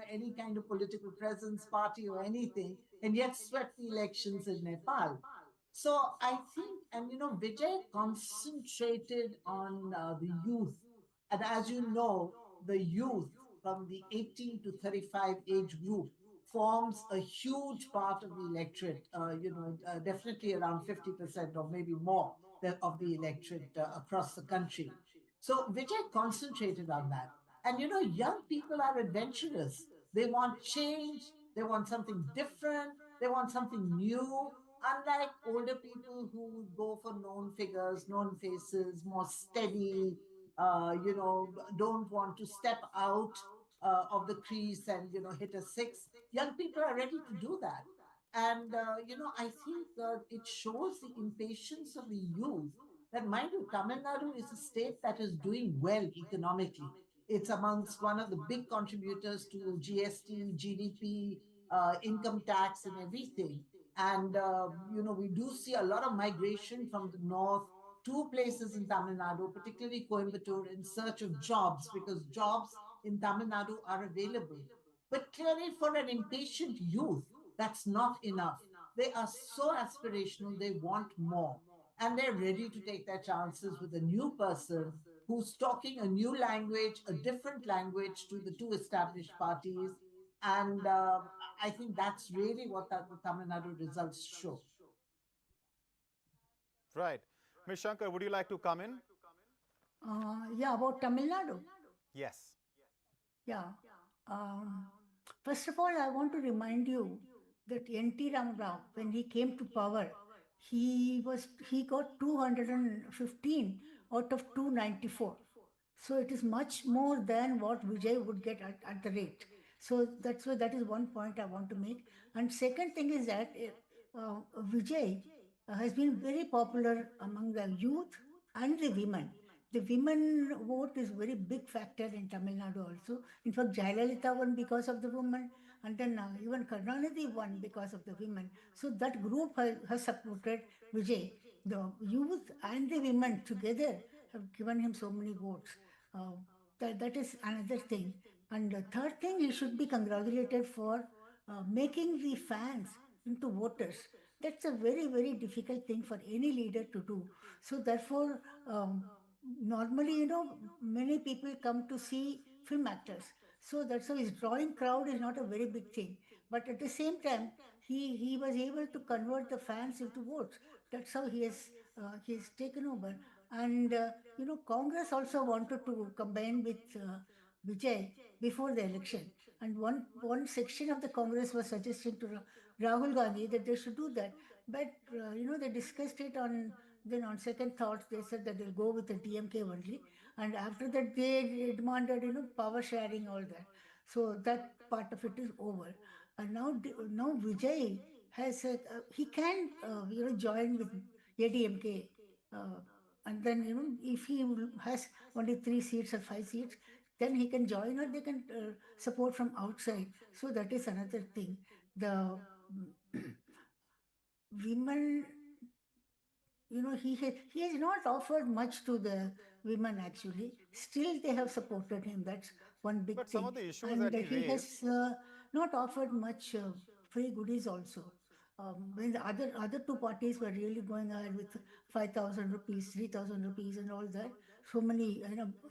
any kind of political presence, party or anything, and yet swept the elections in Nepal. So I think, and Vijay concentrated on the youth. And as you know, the youth from the 18 to 35 age group forms a huge part of the electorate, definitely around 50% or maybe more of the electorate across the country. So Vijay concentrated on that. And young people are adventurous. They want change. They want something different. They want something new. Unlike older people who would go for known figures, known faces, more steady, don't want to step out of the crease and, hit a six. Young people are ready to do that. And, I think it shows the impatience of the youth that, mind you, Tamil Nadu is a state that is doing well economically. It's amongst one of the big contributors to GST, GDP, income tax and everything. And, we do see a lot of migration from the north to places in Tamil Nadu, particularly Coimbatore, in search of jobs, because jobs in Tamil Nadu are available. But clearly for an impatient youth, that's not enough. They are so aspirational, they want more. And they're ready to take their chances with a new person who's talking a new language, a different language to the two established parties. And I think that's really what the Tamil Nadu results show. Right. Ms. Shankar, would you like to come in? Yeah, about Tamil Nadu. Yes. Yeah. First of all, I want to remind you that N.T. Ramarao, when he came to power, he got 215 out of 294. So it is much more than what Vijay would get at the rate. So that is one point I want to make. And second thing is that Vijay has been very popular among the youth and the women. The women vote is very big factor in Tamil Nadu also. In fact, Jayalalitha won because of the women, and then even Karunanidhi won because of the women. So that group has supported Vijay. The youth and the women together have given him so many votes. Uh, that is another thing. And the third thing, he should be congratulated for making the fans into voters. That's a very, very difficult thing for any leader to do. So therefore, normally, many people come to see film actors. So that's why his drawing crowd is not a very big thing. But at the same time, he was able to convert the fans into votes. That's how he has taken over. And Congress also wanted to combine with Vijay before the election. And one section of the Congress was suggesting to Rahul Gandhi that they should do that. But they discussed it on second thoughts. They said that they'll go with the DMK only. And after that, they demanded power sharing, all that. So that part of it is over. And now Vijay has he can join with ADMK. And then if he has only 3 seats or 5 seats, then he can join, or they can support from outside. So that is another thing. The women, he has not offered much to the women actually. Still, they have supported him. That's one big But thing. some of the issues And that he he raised. has not offered much free goodies also. When the other two parties were really going ahead with 5,000 rupees, 3,000 rupees, and all that, so many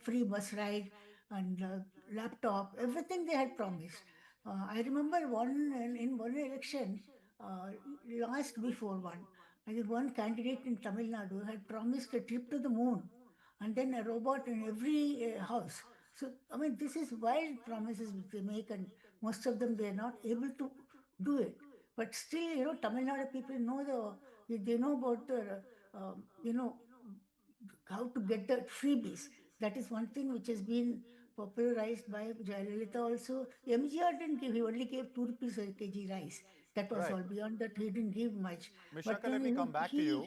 free bus ride and laptop, everything they had promised. I remember in one election, uh, last before one. I think one candidate in Tamil Nadu had promised a trip to the moon and then a robot in every house. So, I mean, this is wild promises which they make, and most of them they are not able to do it. But still, Tamil Nadu people know they know about the, how to get the freebies. That is one thing which has been popularized by Jayalalitha also. MGR didn't give, he only gave 2 rupees a kg rice. That was Right. all. Beyond that, he didn't give much. Ms. But Shankar, let me come back to you.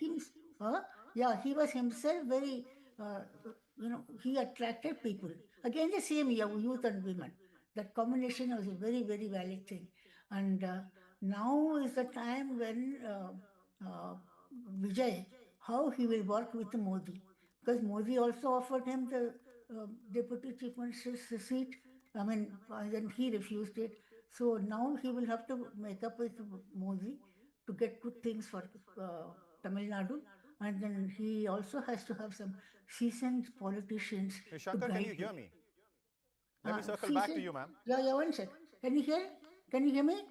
he was himself very, he attracted people. Again, the same youth and women. That combination was a very, very valid thing. And now is the time when Vijay, how he will work with Modi. Because Modi also offered him the deputy chief minister's seat. I mean, then he refused it. So now he will have to make up with Modi to get good things for Tamil Nadu. And then he also has to have some seasoned politicians Ms. to Shankar, can guide you him. hear me? Let me circle back to you, ma'am. Yeah, one sec. Can you hear? Can you hear me?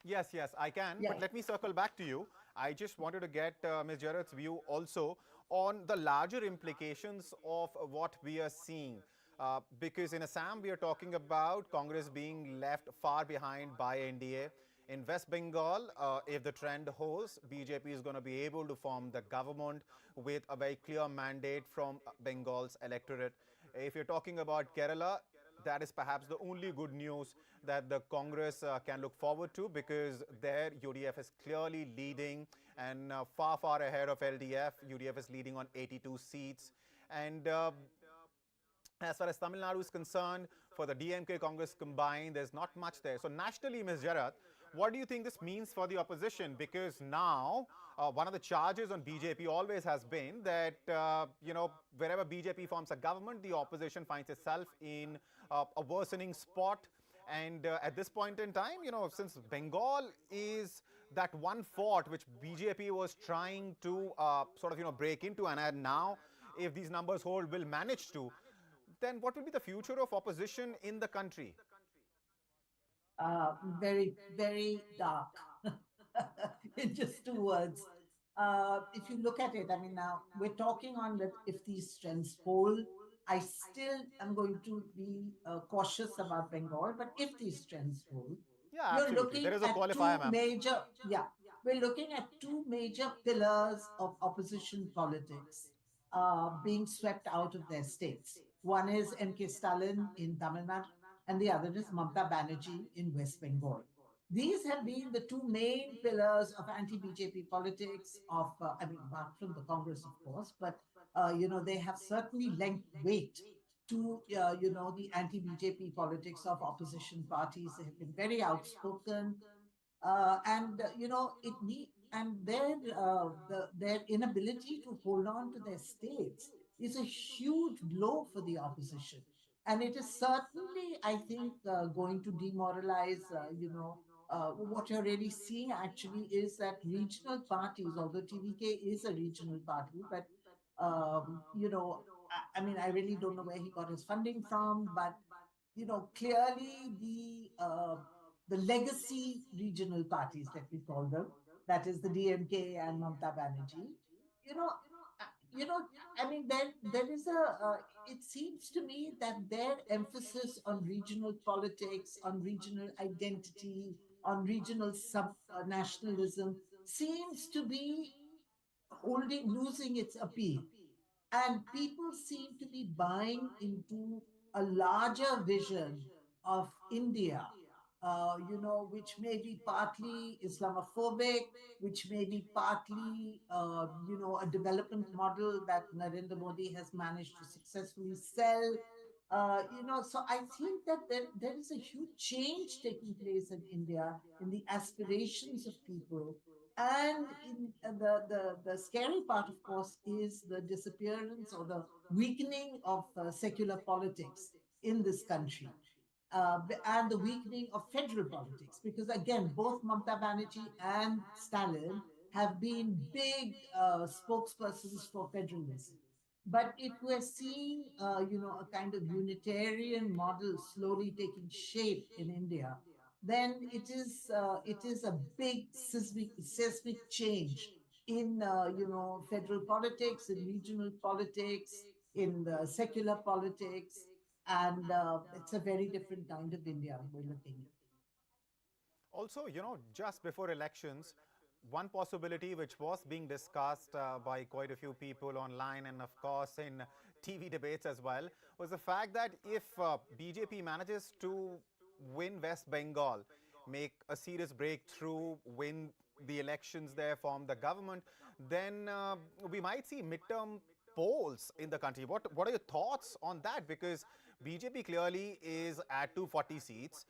Yes, I can. Yeah. But let me circle back to you. I just wanted to get Ms. Jarrett's view also on the larger implications of what we are seeing. Because in Assam, we are talking about Congress being left far behind by NDA. In West Bengal, if the trend holds, BJP is going to be able to form the government with a very clear mandate from Bengal's electorate. If you're talking about Kerala, that is perhaps the only good news that the Congress can look forward to, because there UDF is clearly leading and far, far ahead of LDF. UDF is leading on 82 seats. And as far as Tamil Nadu is concerned, for the DMK Congress combined, there's not much there. So nationally, Ms. Jarrett, what do you think this means for the opposition? Because now one of the charges on BJP always has been that, wherever BJP forms a government, the opposition finds itself in a worsening spot. And at this point in time, since Bengal is that one fort which BJP was trying to break into, and now if these numbers hold, will manage to, then what will be the future of opposition in the country? Very, very dark. In just 2 words. If you look at it, I mean, now we're talking on that if these trends hold, I still am going to be cautious about Bengal, but if these trends hold, Yeah, you're absolutely. looking There is a at qualifier, ma'am. we're looking at two major pillars of opposition politics being swept out of their states. One is M.K. Stalin in Tamil Nadu, and the other is Mamata Banerjee in West Bengal. These have been the two main pillars of anti-BJP politics I mean, apart from the Congress, of course, but, they have certainly lent weight to, the anti-BJP politics of opposition parties. They have been very outspoken, and it need and their inability to hold on to their states is a huge blow for the opposition, and it is certainly, I think, going to demoralize. What you're really seeing actually is that regional parties, although TVK is a regional party, but I mean, I really don't know where he got his funding from, but clearly the legacy regional parties, let me call them, that is the DMK and Mamata Banerjee, you know, you know, I mean, there is it seems to me that their emphasis on regional politics, on regional identity, on regional nationalism seems to be losing its appeal. And people seem to be buying into a larger vision of India, which may be partly Islamophobic, which may be partly, a development model that Narendra Modi has managed to successfully sell. So I think that there is a huge change taking place in India in the aspirations of people. And the scary part, of course, is the disappearance or the weakening of secular politics in this country, and the weakening of federal politics. Because again, both Mamata Banerjee and Stalin have been big spokespersons for federalism. But if we're seeing, a kind of Unitarian model slowly taking shape in India, then it is a big seismic change in, federal politics, in regional politics, in the secular politics, and it's a very different kind of India we're looking at. Also, just before elections, one possibility which was being discussed by quite a few people online and, of course, in TV debates as well, was the fact that if BJP manages to win West Bengal, make a serious breakthrough, win the elections there, form the government, then we might see midterm polls in the country. What are your thoughts on that? Because BJP clearly is at 240 seats.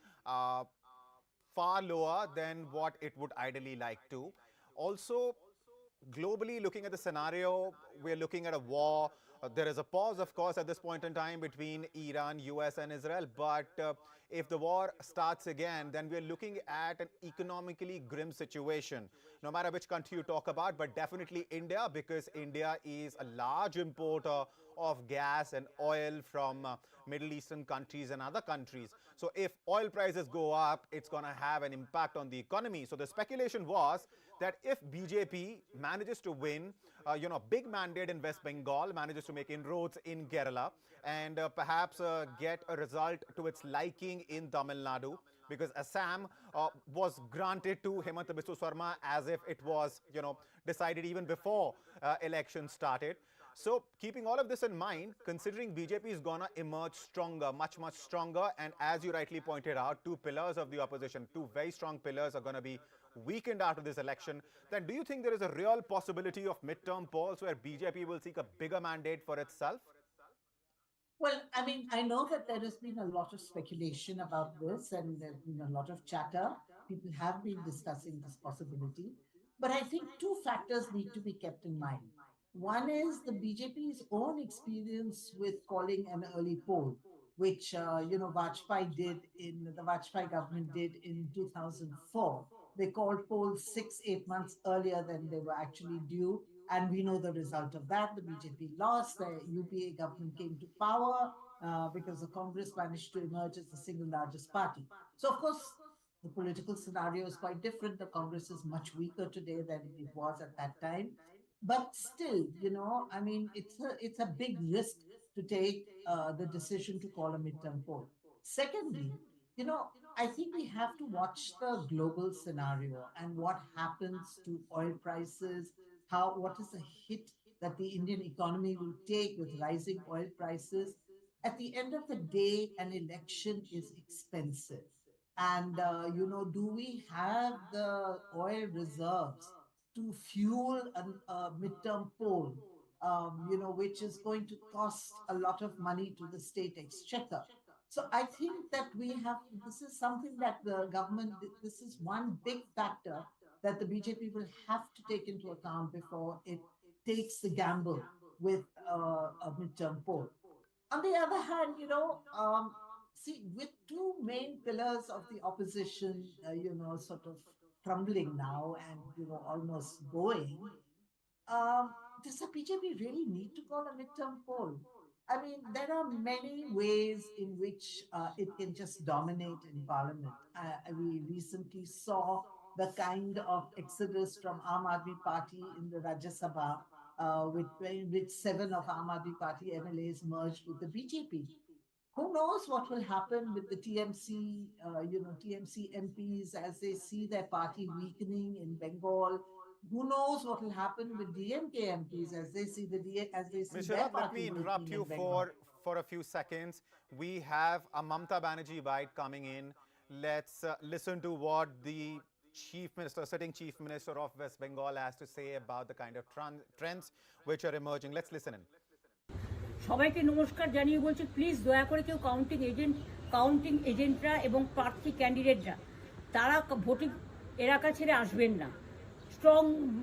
Far lower than what it would ideally like to. Also, globally, looking at the scenario, we're looking at a war. There is a pause, of course, at this point in time between Iran, US and Israel. But if the war starts again, then we're looking at an economically grim situation, no matter which country you talk about, but definitely India, because India is a large importer of gas and oil from Middle Eastern countries and other countries. So if oil prices go up, it's going to have an impact on the economy. So the speculation was that if BJP manages to win, big mandate in West Bengal, manages to make inroads in Kerala, and perhaps get a result to its liking in Tamil Nadu, because Assam was granted to Himanta Biswa Sharma as if it was, decided even before elections started. So keeping all of this in mind, considering BJP is going to emerge stronger, much, much stronger, and as you rightly pointed out, two pillars of the opposition, two very strong pillars are going to be weakened after this election, then do you think there is a real possibility of midterm polls where BJP will seek a bigger mandate for itself? Well, I mean, I know that there has been a lot of speculation about this, and there's been a lot of chatter. People have been discussing this possibility. But I think two factors need to be kept in mind. One is the BJP's own experience with calling an early poll, which Vajpayee did the Vajpayee government did in 2004. They called polls 6-8 months earlier than they were actually due, and we know the result of that. The BJP lost. The UPA government came to power because the Congress managed to emerge as the single largest party. So, of course, the political scenario is quite different. The Congress is much weaker today than it was at that time. But still, I mean, it's a big risk to take the decision to call a midterm poll. Secondly, I think we have to watch the global scenario and what happens to oil prices, what is the hit that the Indian economy will take with rising oil prices. at the end of the day, an election is expensive. And, do we have the oil reserves to fuel a midterm poll, which is going to cost a lot of money to the state exchequer? So I think that this is something that the government, this is one big factor that the BJP will have to take into account before it takes the gamble with a midterm poll. On the other hand, see, with two main pillars of the opposition, sort of crumbling now and, almost going, does the BJP really need to call a midterm poll? I mean, there are many ways in which it can just dominate in parliament. We recently saw the kind of exodus from Aam Aadmi Party in the Rajya Sabha, with 7 of Aam Aadmi Party MLAs merged with the BJP. Who knows what will happen with the TMC, TMC MPs as they see their party weakening in Bengal? Who knows what will happen with DMK MPs as they see Ms. their Sharat, let party me interrupt weakening you in Bengal? for a few seconds. We have a Mamata Banerjee bite coming in. Let's listen to what the sitting chief minister of West Bengal has to say about the kind of trends which are emerging. Let's listen in. সবাইকে নমস্কার জানিয়ে বলছি, please দয়া করে কেউ counting এজেন্টরা এবং প্রার্থী ক্যান্ডিডেটরা তারা ভোটিং এলাকা ছেড়ে আসবেন না। স্ট্রং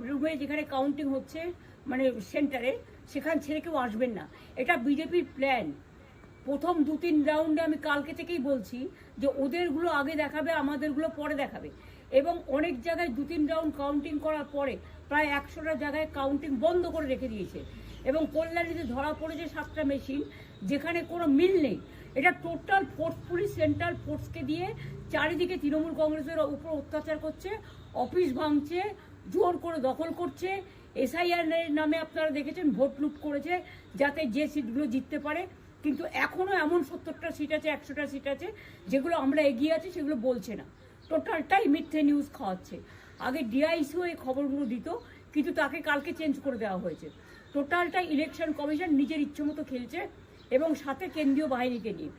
রুমে যেখানে কাউন্টিং হচ্ছে, মানে সেন্টারে, সেখান ছেড়ে কেউ আসবেন না। এটা বিজেপির প্ল্যান। প্রথম 2-3 রাউন্ডে আমি কালকে থেকেই বলছি যে ওদেরগুলো আগে দেখাবে, আমাদেরগুলো পরে দেখাবে। এবং অনেক জায়গায় 2-3 রাউন্ড কাউন্টিং করার পরে প্রায় 100টা জায়গায় কাউন্টিং বন্ধ করে রেখে দিয়েছে। এবং কল্যাণীতে ধরা পড়েছে 7টা মেশিন, যেখানে কোনো মিল নেই। এটা টোটাল ফোর্সফুলি সেন্ট্রাল ফোর্সকে দিয়ে চারিদিকে তৃণমূল কংগ্রেসের উপর অত্যাচার করছে, অফিস ভাঙছে, জোর করে দখল করছে। এসআইআর নামে আপনারা দেখেছেন ভোট লুট করেছে যাতে যে সিটগুলো জিততে পারে। কিন্তু এখনও এমন 70টা সিট আছে, 100টা সিট আছে যেগুলো আমরা এগিয়ে আছি, সেগুলো বলছে না। টোটালটাই মিথ্যে নিউজ খাওয়াচ্ছে। আগে ডিআইসিও এই খবরগুলো দিত, কিন্তু তাকে কালকে চেঞ্জ করে দেওয়া হয়েছে। টোটালটাই ইলেকশন কমিশন নিজের ইচ্ছেমতো খেলছে এবং সাথে কেন্দ্রীয় বাহিনীকে নিয়ে।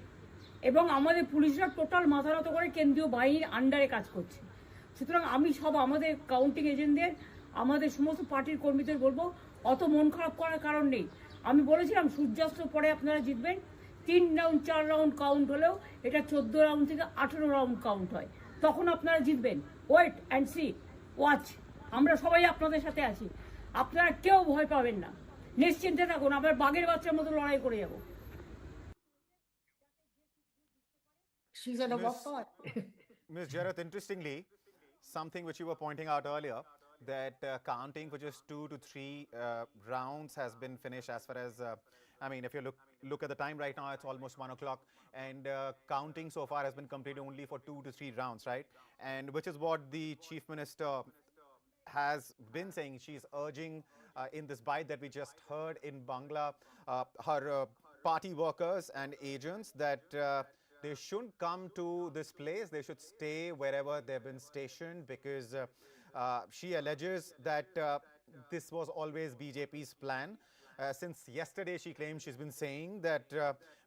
এবং আমাদের পুলিশরা টোটাল মাথা নত করে কেন্দ্রীয় বাহিনীর আন্ডারে কাজ করছে। সুতরাং আমি আমাদের কাউন্টিং এজেন্টদের, আমাদের সমস্ত পার্টির কর্মীদের বলবো, অত মন খারাপ করার কারণ নেই। আমি বলেছিলাম সূর্যাস্ত পরে আপনারা জিতবেন। 3 রাউন্ড 4 রাউন্ড কাউন্ট হলেও এটা 14 রাউন্ড থেকে 18 রাউন্ড কাউন্ট হয়, তখন আপনারা জিতবেন। Wait and see, watch. আমরা সবাই আপনাদের সাথে আছি, আপনারা কেউ ভয় পাবেন না, নিশ্চিন্তে থাকুন। আমরা বাঘের বাচ্চার মতো লড়াই করে যাব। Ms. Jarat, interestingly, something which you were pointing out earlier, that counting for just 2 to 3 rounds has been finished as far as, if you look at the time right now, it's almost 1 o'clock, and counting so far has been completed only for 2 to 3 rounds, right? And which is what the Chief Minister has been saying. She's urging in this bite that we just heard in Bangla, her party workers and agents that they shouldn't come to this place. They should stay wherever they've been stationed, because she alleges that this was always BJP's plan. Since yesterday, she claims she's been saying that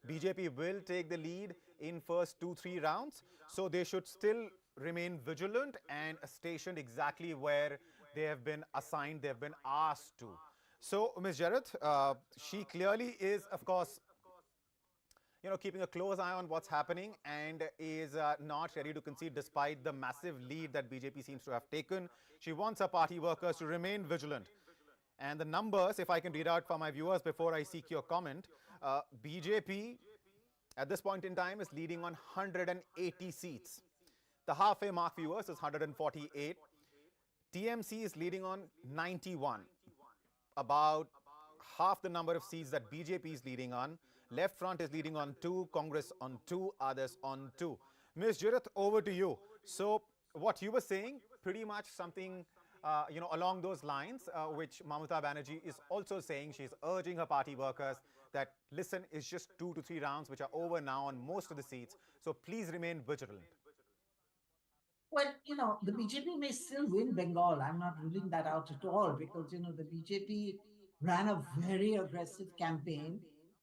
BJP will take the lead in first 2-3 rounds. So they should still remain vigilant and stationed exactly where they have been assigned, they have been asked to. So, Ms. Jarat, she clearly is, of course, keeping a close eye on what's happening, and is not ready to concede despite the massive lead that BJP seems to have taken. She wants her party workers to remain vigilant. And the numbers, if I can read out for my viewers before I seek your comment, BJP at this point in time is leading on 180 seats. The halfway mark, viewers, is 148. TMC is leading on 91, about half the number of seats that BJP is leading on. Left Front is leading on 2, Congress on 2, others on 2. Ms. Jarat, over to you. So what you were saying, pretty much something along those lines, which Mamata Banerjee is also saying. She's urging her party workers that, listen, it's just 2 to 3 rounds which are over now on most of the seats. So please remain vigilant. Well, the BJP may still win Bengal. I'm not ruling that out at all, because, the BJP ran a very aggressive campaign.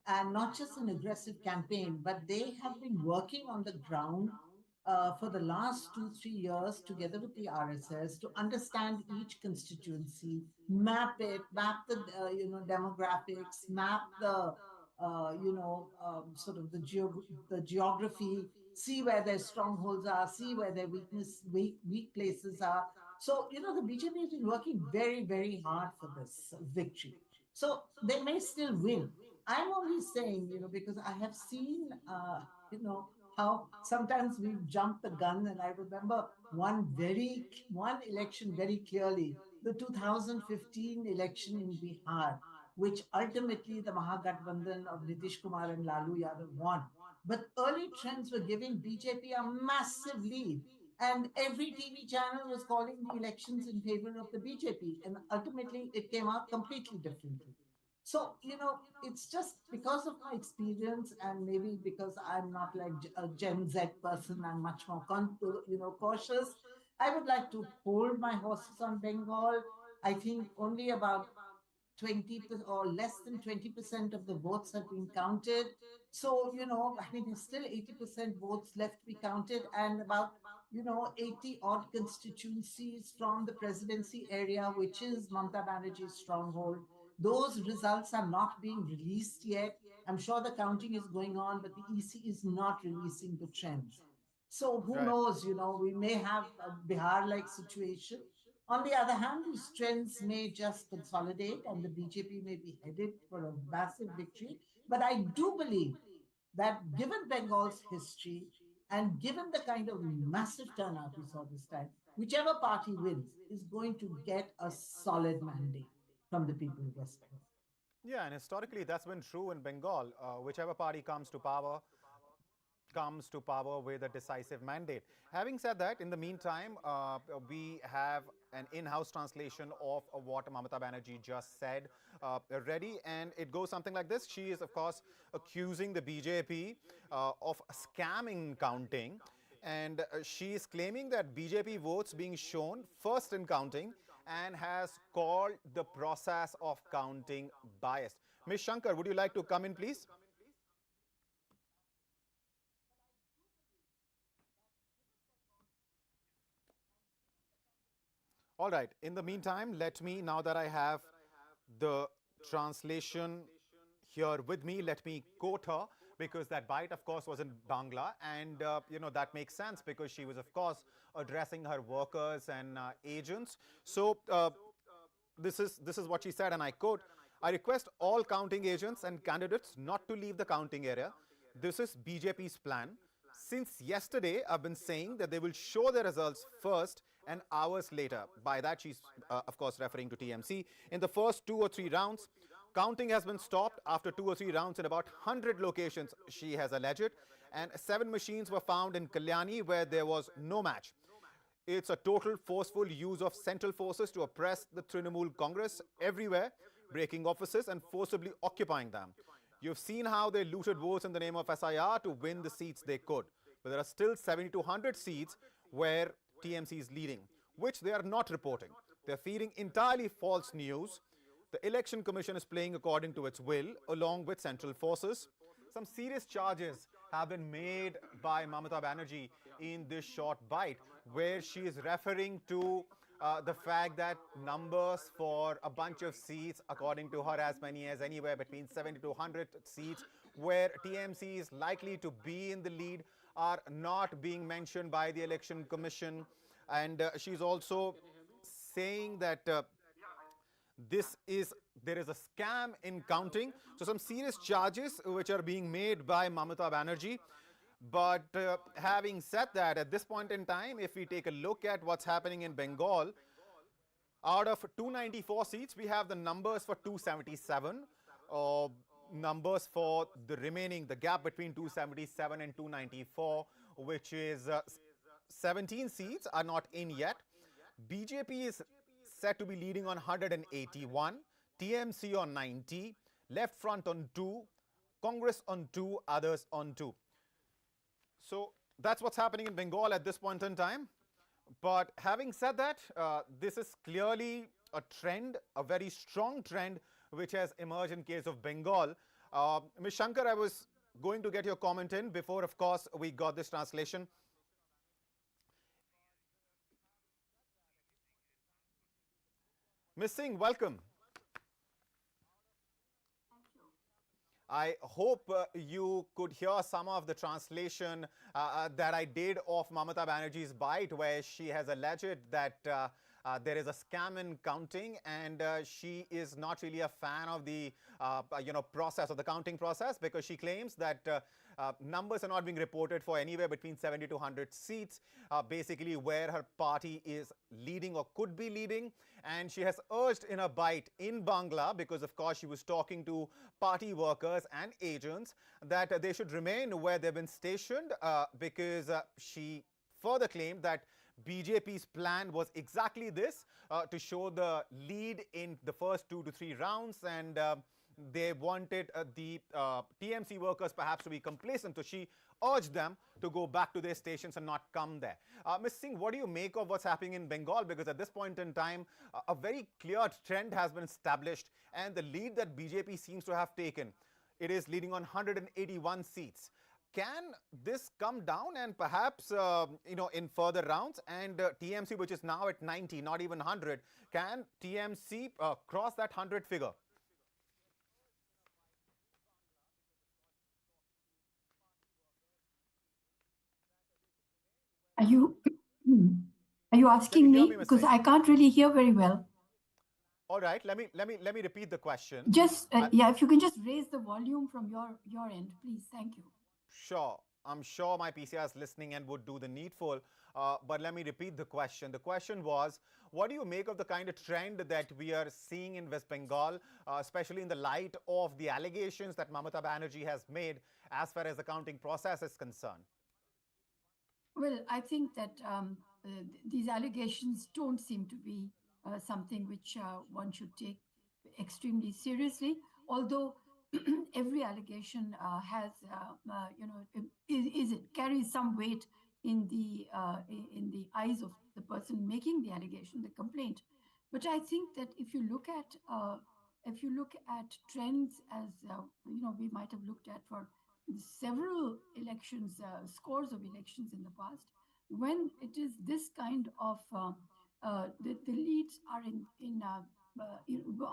and not just an aggressive campaign, but they have been working on the ground for the last 2-3 years together with the RSS to understand each constituency, map it, map the demographics, map the sort of the geography, see where their strongholds are, see where their weak places are. So the BJP has been working very, very hard for this victory. So they may still win. I'm only saying, because I have seen, how sometimes we've jumped the gun. And I remember one election very clearly, the 2015 election in Bihar, which ultimately the Mahagathbandhan of Nitish Kumar and Lalu Yadav won. But early trends were giving BJP a massive lead. And every TV channel was calling the elections in favor of the BJP. And ultimately, it came out completely differently. So, it's just because of my experience, and maybe because I'm not like a Gen Z person, I'm much more, cautious. I would like to hold my horses on Bengal. I think only about 20 or less than 20% of the votes have been counted. So, there's still 80% votes left to be counted, and about 80 odd constituencies from the presidency area, which is Mamata Banerjee's stronghold. Those results are not being released yet. I'm sure the counting is going on, but the EC is not releasing the trends. So who knows, we may have a Bihar-like situation. On the other hand, these trends may just consolidate and the BJP may be headed for a massive victory. But I do believe that given Bengal's history and given the kind of massive turnout we saw this time, whichever party wins is going to get a solid mandate from the people of West Bengal. Yeah, and historically that's been true in Bengal. Whichever party comes to power with a decisive mandate. Having said that, in the meantime, we have an in-house translation of what Mamata Banerjee just said ready, and it goes something like this. She is, of course, accusing the BJP of scamming counting, and she is claiming that BJP votes being shown first in counting and has called the process of counting biased. Ms. Shankar, would you like to come in, please? All right. In the meantime, let me, now that I have the translation here with me, let me quote her, because that bite, of course, was in Bangla. And, that makes sense because she was, of course, addressing her workers and agents. So this is what she said, and I quote, "I request all counting agents and candidates not to leave the counting area. This is BJP's plan. Since yesterday, I've been saying that they will show the results first and hours later." By that, she's, of course, referring to TMC. "In the first 2 or 3 rounds, counting has been stopped after 2 or 3 rounds in about 100 locations," she has alleged. "And 7 machines were found in Kalyani where there was no match. It's a total forceful use of central forces to oppress the Trinamool Congress everywhere, breaking offices and forcibly occupying them. You've seen how they looted votes in the name of SIR to win the seats they could. But there are still 70 to 100 seats where TMC is leading, which they are not reporting. They're feeding entirely false news. The Election Commission is playing according to its will, along with central forces." Some serious charges have been made by Mamata Banerjee in this short bite, where she is referring to the fact that numbers for a bunch of seats, according to her, as many as anywhere between 70 to 100 seats, where TMC is likely to be in the lead, are not being mentioned by the Election Commission. And she's also saying that there is a scam in counting. So some serious charges which are being made by Mamata Banerjee. But having said that, at this point in time, if we take a look at what's happening in Bengal, out of 294 seats, we have the numbers for 277, numbers for the remaining, the gap between 277 and 294, which is 17 seats are not in yet. BJP is said to be leading on 181, TMC on 90, Left Front on 2, Congress on 2, others on 2. So that's what's happening in Bengal at this point in time. But having said that, this is clearly a trend, a very strong trend, which has emerged in case of Bengal. Ms. Shankar, I was going to get your comment in before, of course, we got this translation. Ms. Singh, welcome. I hope you could hear some of the translation that I did of Mamata Banerjee's bite, where she has alleged that there is a scam in counting, and she is not really a fan of the process of the counting process, because she claims that numbers are not being reported for anywhere between 70 to 100 seats, basically where her party is leading or could be leading. And she has urged in a bite in Bangla, because of course she was talking to party workers and agents, that they should remain where they've been stationed, because she further claimed that BJP's plan was exactly this, to show the lead in the first 2 to 3 rounds, and they wanted the TMC workers perhaps to be complacent. So she urged them to go back to their stations and not come there. Ms. Singh, what do you make of what's happening in Bengal? Because at this point in time, a very clear trend has been established, and the lead that BJP seems to have taken, it is leading on 181 seats. Can this come down and perhaps, in further rounds, and TMC, which is now at 90, not even 100, can TMC cross that 100 figure? Are you asking me? Because I can't really hear very well. All right, let me repeat the question. Just if you can just raise the volume from your end, please. Thank you. Sure. I'm sure my PCR is listening and would do the needful. But let me repeat the question. The question was, what do you make of the kind of trend that we are seeing in West Bengal, especially in the light of the allegations that Mamata Banerjee has made as far as the counting process is concerned? Well, I think that these allegations don't seem to be something which one should take extremely seriously, although every allegation has, it carries some weight in the eyes of the person making the allegation, the complaint. But I think that if you look at trends, as we might have looked at for several elections, scores of elections in the past, when it is this kind of the leads are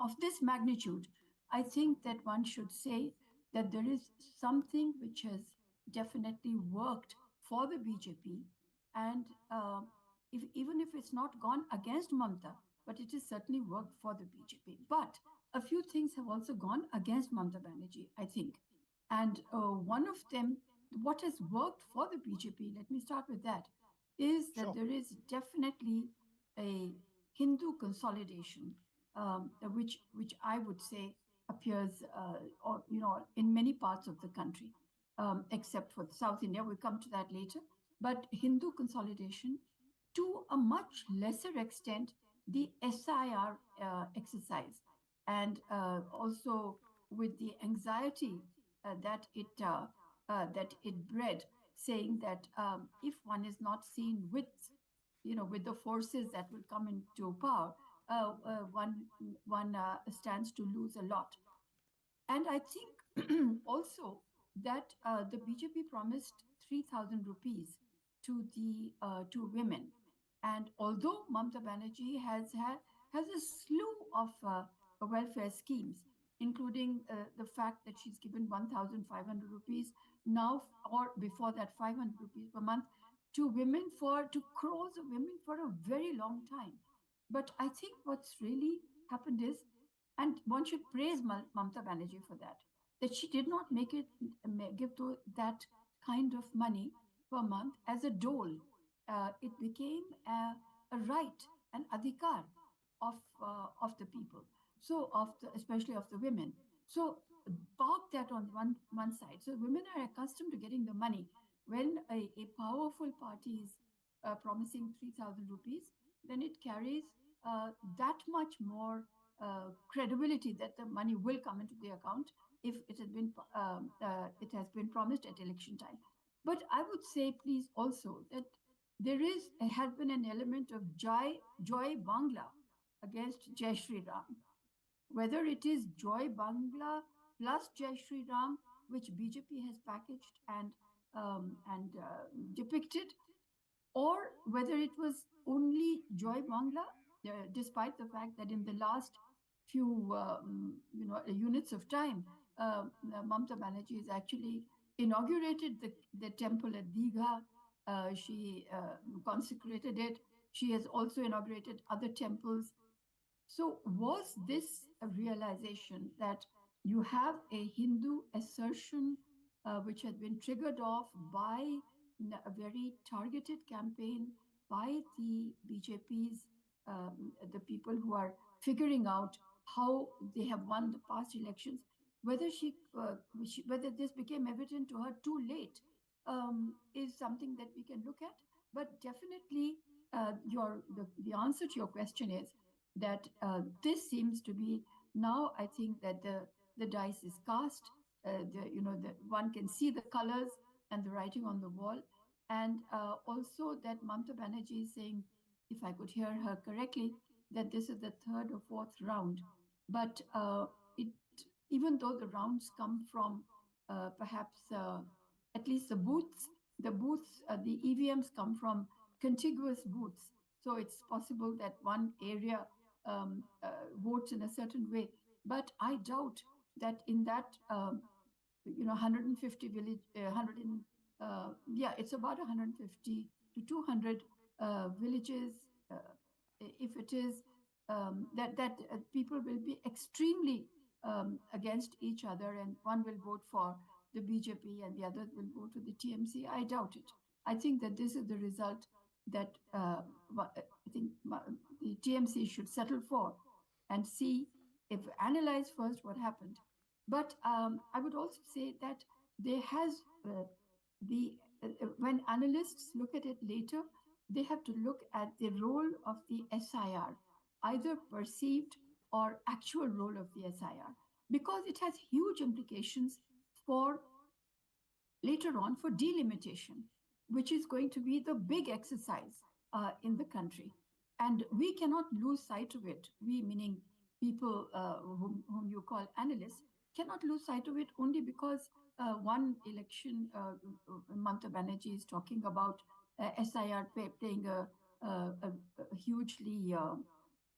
of this magnitude, I think that one should say that there is something which has definitely worked for the BJP, and even if it's not gone against Mamata, but it has certainly worked for the BJP. But a few things have also gone against Mamata Banerjee, I think. And one of them, what has worked for the BJP, let me start with that, is that there is definitely a Hindu consolidation, which I would say appears, in many parts of the country, except for South India. We'll come to that later. But Hindu consolidation, to a much lesser extent, the SIR exercise, and also with the anxiety that it bred, saying that if one is not seen with the forces that will come into power, one stands to lose a lot. And I think also that the BJP promised 3,000 rupees to women, and although Mamata Banerjee has a slew of welfare schemes, including the fact that she's given 1,500 rupees now, or before that 500 rupees per month to women, to crores of women for a very long time. But I think what's really happened is, and one should praise Mamata Banerjee for that she did not give that kind of money per month as a dole. It became a right, an adhikar of the people. So especially of the women. So park that on one side. So women are accustomed to getting the money. When a powerful party is promising 3,000 rupees, then it carries that much more credibility that the money will come into the account if it has been promised at election time. But I would say, please, also that there has been an element of Joy Bangla against Jai Shri Ram. Whether it is Joy Bangla plus Jai Shri Ram, which BJP has packaged and depicted, or whether it was only Joy Bangla, despite the fact that in the last few units of time, Mamata Banerjee has actually inaugurated the temple at Digha. She consecrated it. She has also inaugurated other temples. So was this a realization that you have a Hindu assertion which had been triggered off by a very targeted campaign by the BJP's, the people who are figuring out how they have won the past elections, whether whether this became evident to her too late is something that we can look at. But definitely, the answer to your question is that this seems to be now. I think that the dice is cast. One can see the colors and the writing on the wall, and also that Mamata Banerjee is saying, if I could hear her correctly, that this is the third or fourth round. But even though the rounds come from perhaps at least the EVMs come from contiguous booths. So it's possible that one area votes in a certain way. But I doubt that in that 150 village, it's about 150 to 200 villages. If it is that people will be extremely against each other, and one will vote for the BJP and the other will vote for the TMC, I doubt it. I think that this is the result that I think the TMC should settle for and see, if analyze first what happened. But I would also say that there has when analysts look at it later, they have to look at the role of the SIR, either perceived or actual role of the SIR, because it has huge implications for later on for delimitation, which is going to be the big exercise in the country. And we cannot lose sight of it. We, meaning people whom you call analysts, cannot lose sight of it only because one election, Mamata Banerjee is talking about SIR playing a hugely,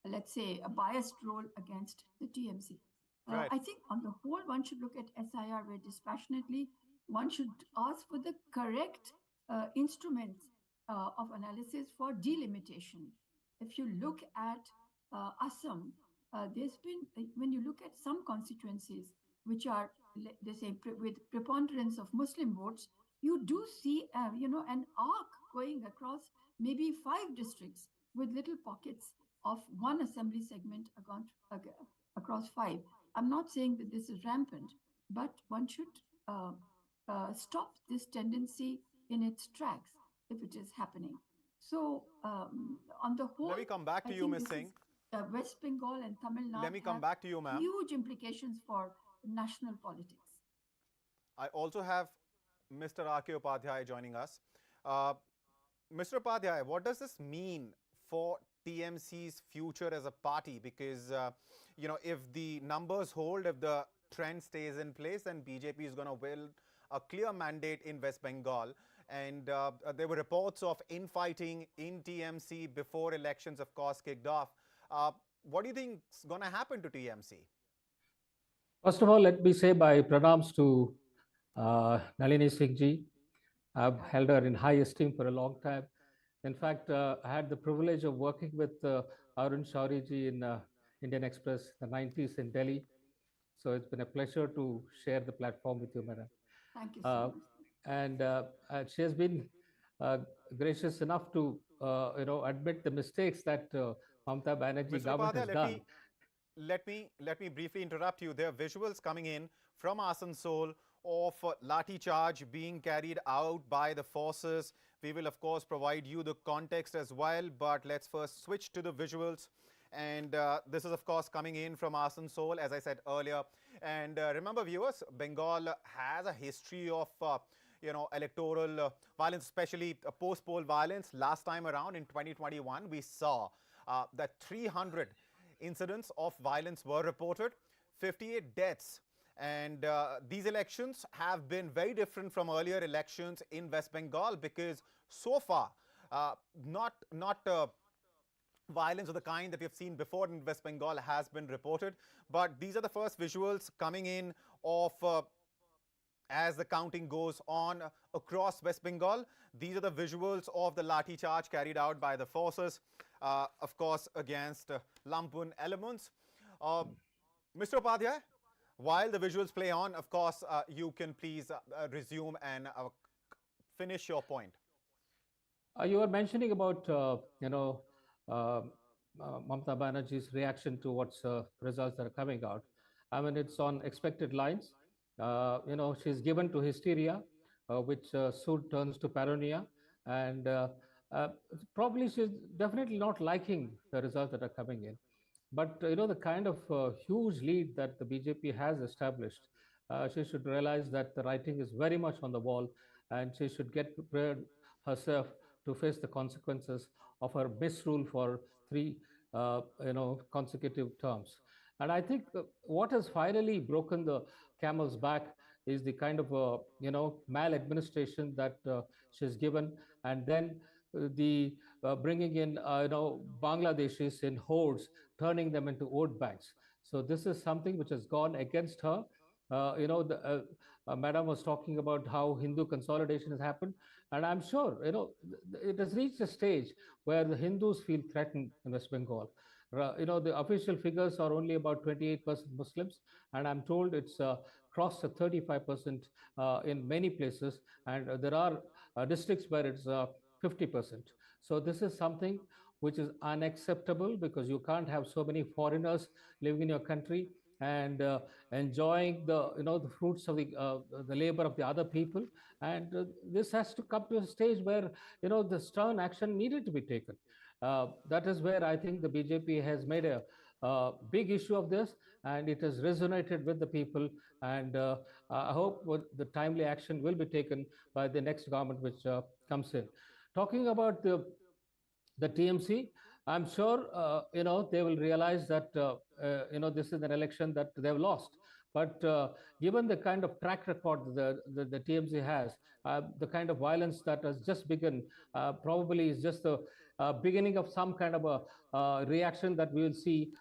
let's say, a biased role against the TMC. Right. I think on the whole, one should look at SIR very dispassionately. One should ask for the correct instruments of analysis for delimitation. If you look at Assam, there's been, when you look at some constituencies which are, they say, with preponderance of Muslim votes, you do see, an arc going across maybe 5 districts with little pockets of one assembly segment across 5. I'm not saying that this is rampant, but one should stop this tendency in its tracks if it is happening. So, on the whole, let me come back to you, Ms. Singh. West Bengal and Tamil Nadu. Let me come back to you, ma'am. Huge implications for national politics. I also have Mr. R.K. Upadhyay joining us. Mr. Upadhyay, what does this mean for TMC's future as a party? Because, if the numbers hold, if the trend stays in place, then BJP is going to wield a clear mandate in West Bengal. And there were reports of infighting in TMC before elections, of course, kicked off. What do you think is going to happen to TMC? First of all, let me say my pranams to Nalini Singh ji. I've held her in high esteem for a long time. In fact, I had the privilege of working with Arun Shauri ji in Indian Express in the 90s in Delhi. So it's been a pleasure to share the platform with you, madam. Thank you so much. And she has been gracious enough to, admit the mistakes that Mamata Banerjee government has done. Let me briefly interrupt you. There are visuals coming in from Asansol of Lathi charge being carried out by the forces. We will, of course, provide you the context as well, but let's first switch to the visuals. And this is, of course, coming in from Asansol, as I said earlier. And remember, viewers, Bengal has a history of, electoral violence, especially post-poll violence. Last time around in 2021, we saw that 300 incidents of violence were reported, 58 deaths. And these elections have been very different from earlier elections in West Bengal, because so far, not violence of the kind that we have seen before in West Bengal has been reported. But these are the first visuals coming in of as the counting goes on across West Bengal. These are the visuals of the lathi charge carried out by the forces, of course, against Lampun elements. Mr. Upadhyay, while the visuals play on, of course, you can please resume and finish your point. You were mentioning about, Mamata Banerjee's reaction to what's results that are coming out. I mean, it's on expected lines. She's given to hysteria, which soon turns to paranoia. And probably she's definitely not liking the results that are coming in. But, the kind of huge lead that the BJP has established, she should realize that the writing is very much on the wall, and she should get prepared herself to face the consequences of her misrule for 3, consecutive terms. And I think what has finally broken the camel's back is the kind of, maladministration that she's given, and then the bringing in, Bangladeshis in hordes, turning them into vote banks. So this is something which has gone against her. Madam was talking about how Hindu consolidation has happened, and I'm sure, it has reached a stage where the Hindus feel threatened in West Bengal. The official figures are only about 28% Muslims, and I'm told it's crossed to 35% in many places, and there are districts where it's 50%. So this is something which is unacceptable, because you can't have so many foreigners living in your country and enjoying the fruits of the labor of the other people. And this has to come to a stage where the stern action needed to be taken. That is where I think the BJP has made a big issue of this, and it has resonated with the people. And I hope the timely action will be taken by the next government which comes in. Talking about the TMC, I'm sure they will realize that this is an election that they've lost. But given the kind of track record the TMC has, the kind of violence that has just begun, probably is just the beginning of some kind of a reaction that we will see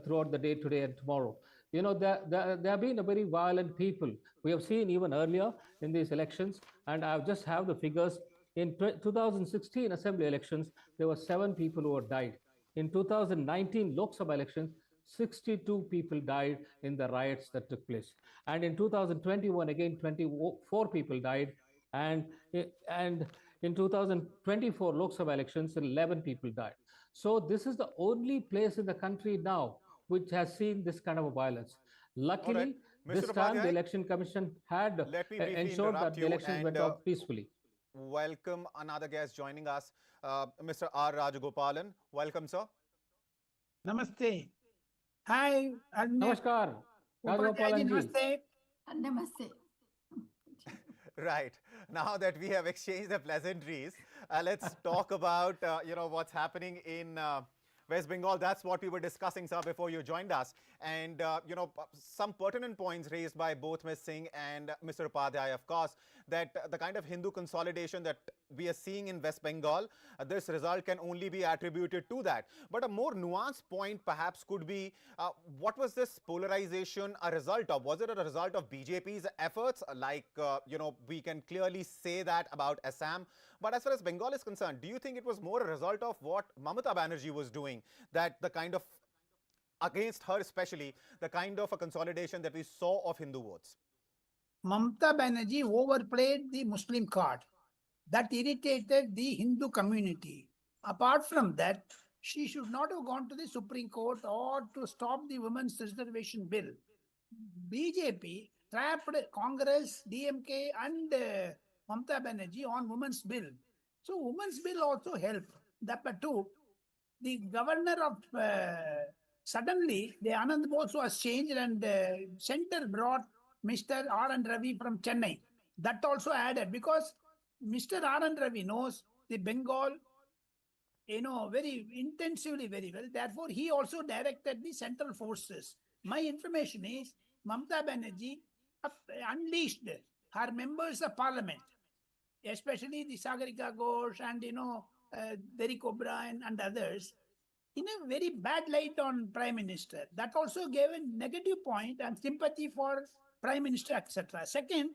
throughout the day today and tomorrow. There have been a very violent people. We have seen even earlier in these elections, and I just have the figures. In 2016 assembly elections, there were 7 people who had died. In 2019 Lok Sabha elections, 62 people died in the riots that took place. And in 2021, again, 24 people died. And in 2024 Lok Sabha elections, 11 people died. So this is the only place in the country now which has seen this kind of violence. Luckily, this time the Election Commission had ensured that the elections went off peacefully. Welcome another guest joining us, Mr. R. Rajagopalan. Welcome, sir. Namaste. Hi. Namaskar. Rajagopalan Namaste. Namaste. Right. Now that we have exchanged the pleasantries, let's talk about, what's happening in West Bengal. That's what we were discussing, sir, before you joined us. And, some pertinent points raised by both Ms. Singh and Mr. Upadhyay, of course, that the kind of Hindu consolidation that we are seeing in West Bengal, this result can only be attributed to that. But a more nuanced point perhaps could be, what was this polarization a result of? Was it a result of BJP's efforts? Like, we can clearly say that about Assam. But as far as Bengal is concerned, do you think it was more a result of what Mamata Banerjee was doing, that the kind of, against her especially, the kind of a consolidation that we saw of Hindu votes? Mamata Banerjee overplayed the Muslim card. That irritated the Hindu community. Apart from that, she should not have gone to the Supreme Court or to stop the Women's Reservation Bill. BJP trapped Congress, DMK and Mamata Banerjee on Women's Bill. So Women's Bill also helped. That but too, the governor of suddenly the Anand Bose was changed, and center brought Mr. R.N. Ravi from Chennai. That also added, because Mr. R.N. Ravi knows the Bengal, very intensively, very well. Therefore, he also directed the central forces. My information is Mamata Banerjee unleashed her members of parliament, especially the Sagarika Ghosh and Derek O'Brien and others, in a very bad light on Prime Minister. That also gave a negative point and sympathy for Prime Minister, etc. Second,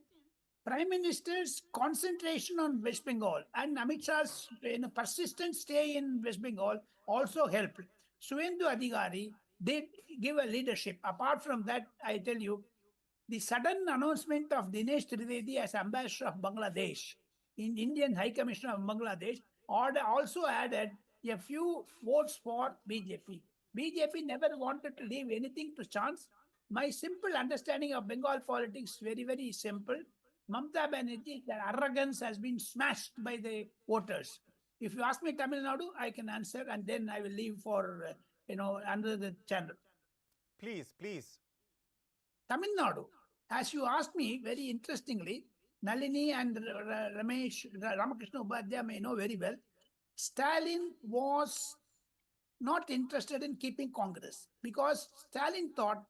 Prime Minister's concentration on West Bengal and Amit Shah's persistent stay in West Bengal also helped. Suvendu Adhikari did give a leadership. Apart from that, I tell you, the sudden announcement of Dinesh Trivedi as ambassador of Bangladesh in Indian High Commissioner of Bangladesh also added a few votes for BJP. BJP never wanted to leave anything to chance. My simple understanding of Bengal politics is very, very simple. Mamata Banerjee, their arrogance has been smashed by the voters. If you ask me Tamil Nadu, I can answer, and then I will leave for under the channel. Please. Tamil Nadu, as you asked me very interestingly, Nalini and Ramakrishna Upadhyaya may know very well, Stalin was not interested in keeping Congress because Stalin thought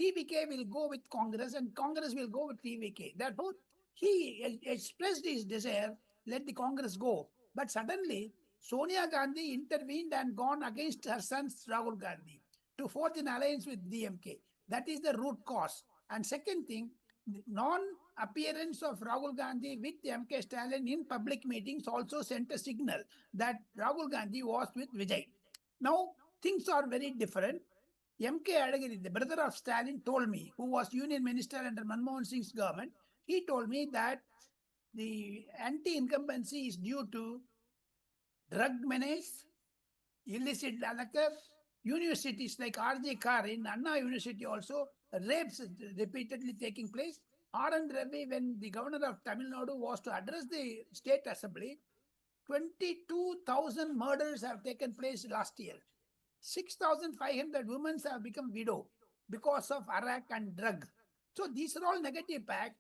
TVK will go with Congress and Congress will go with TVK. Therefore, he expressed his desire, let the Congress go. But suddenly, Sonia Gandhi intervened and gone against her son Rahul Gandhi to forge an alliance with DMK. That is the root cause. And second thing, non-appearance of Rahul Gandhi with MK Stalin in public meetings also sent a signal that Rahul Gandhi was with Vijay. Now, things are very different. MK Adagiri, the brother of Stalin, told me, who was union minister under Manmohan Singh's government, he told me that the anti-incumbency is due to drug menace, illicit liquor, universities like R.J. Carr in Anna University also, rapes repeatedly taking place. R.N. Ravi, when the governor of Tamil Nadu was to address the state assembly, 22,000 murders have taken place last year. 6,500 women have become widow because of arak and drug. So these are all negative facts.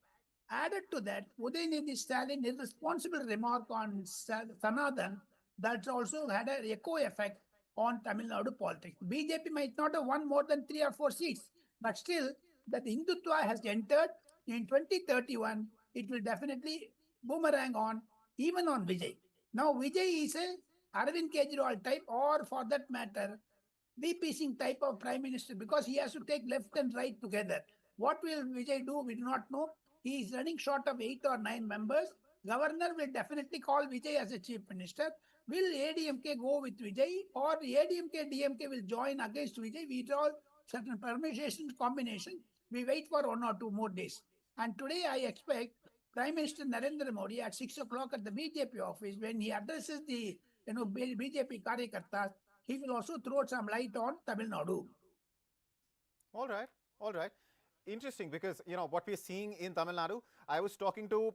Added to that, Udayanidhi Stalin irresponsible remark on Sanathan that also had an echo effect on Tamil Nadu politics. BJP might not have won more than 3 or 4 seats, but still that Hindutva has entered in 2031, it will definitely boomerang on, even on Vijay. Now Vijay is a Arvind Kejriwal type, or for that matter, VP Singh type of Prime Minister, because he has to take left and right together. What will Vijay do? We do not know. He is running short of 8 or 9 members. Governor will definitely call Vijay as a chief minister. Will ADMK go with Vijay, or ADMK, DMK will join against Vijay? We draw certain permutation combination. We wait for 1 or 2 more days. And today I expect Prime Minister Narendra Modi at 6 o'clock at the BJP office, when he addresses the BJP Karyakartas, he will also throw some light on Tamil Nadu. All right. Interesting, because what we're seeing in Tamil Nadu, I was talking to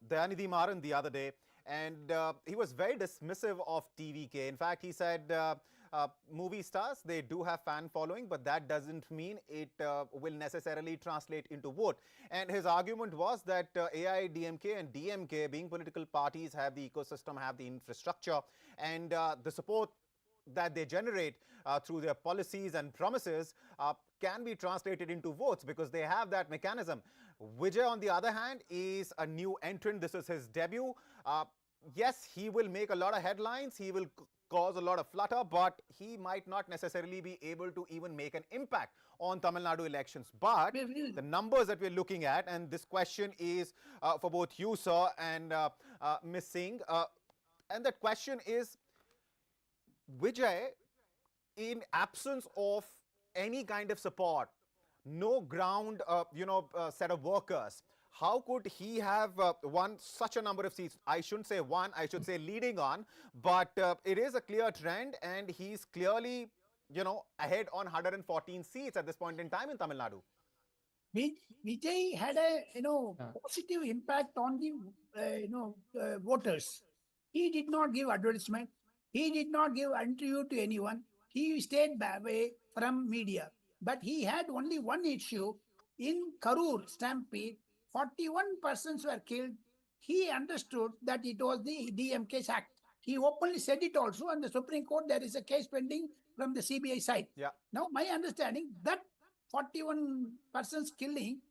Dayanidhi Maran the other day, and he was very dismissive of TVK. In fact, he said movie stars, they do have fan following, but that doesn't mean it will necessarily translate into vote. And his argument was that AIDMK and DMK, being political parties, have the ecosystem, have the infrastructure, and the support that they generate through their policies and promises can be translated into votes, because they have that mechanism. Vijay, on the other hand, is a new entrant. This is his debut. Yes, he will make a lot of headlines. He will cause a lot of flutter, but he might not necessarily be able to even make an impact on Tamil Nadu elections. But the numbers that we're looking at, and this question is for both you, sir, and Ms. Singh, and that question is, Vijay, in absence of any kind of support, no ground, set of workers, how could he have won such a number of seats? I shouldn't say one, I should say leading on, but it is a clear trend, and he's clearly, ahead on 114 seats at this point in time in Tamil Nadu. Vijay had a, positive impact on the, voters. He did not give advertisement. He did not give interview to anyone. He stayed away from media. But he had only one issue. In Karur stampede, 41 persons were killed. He understood that it was the DMK's act. He openly said it also, and the Supreme Court, there is a case pending from the CBI side. Yeah. Now, my understanding, that 41 persons killing.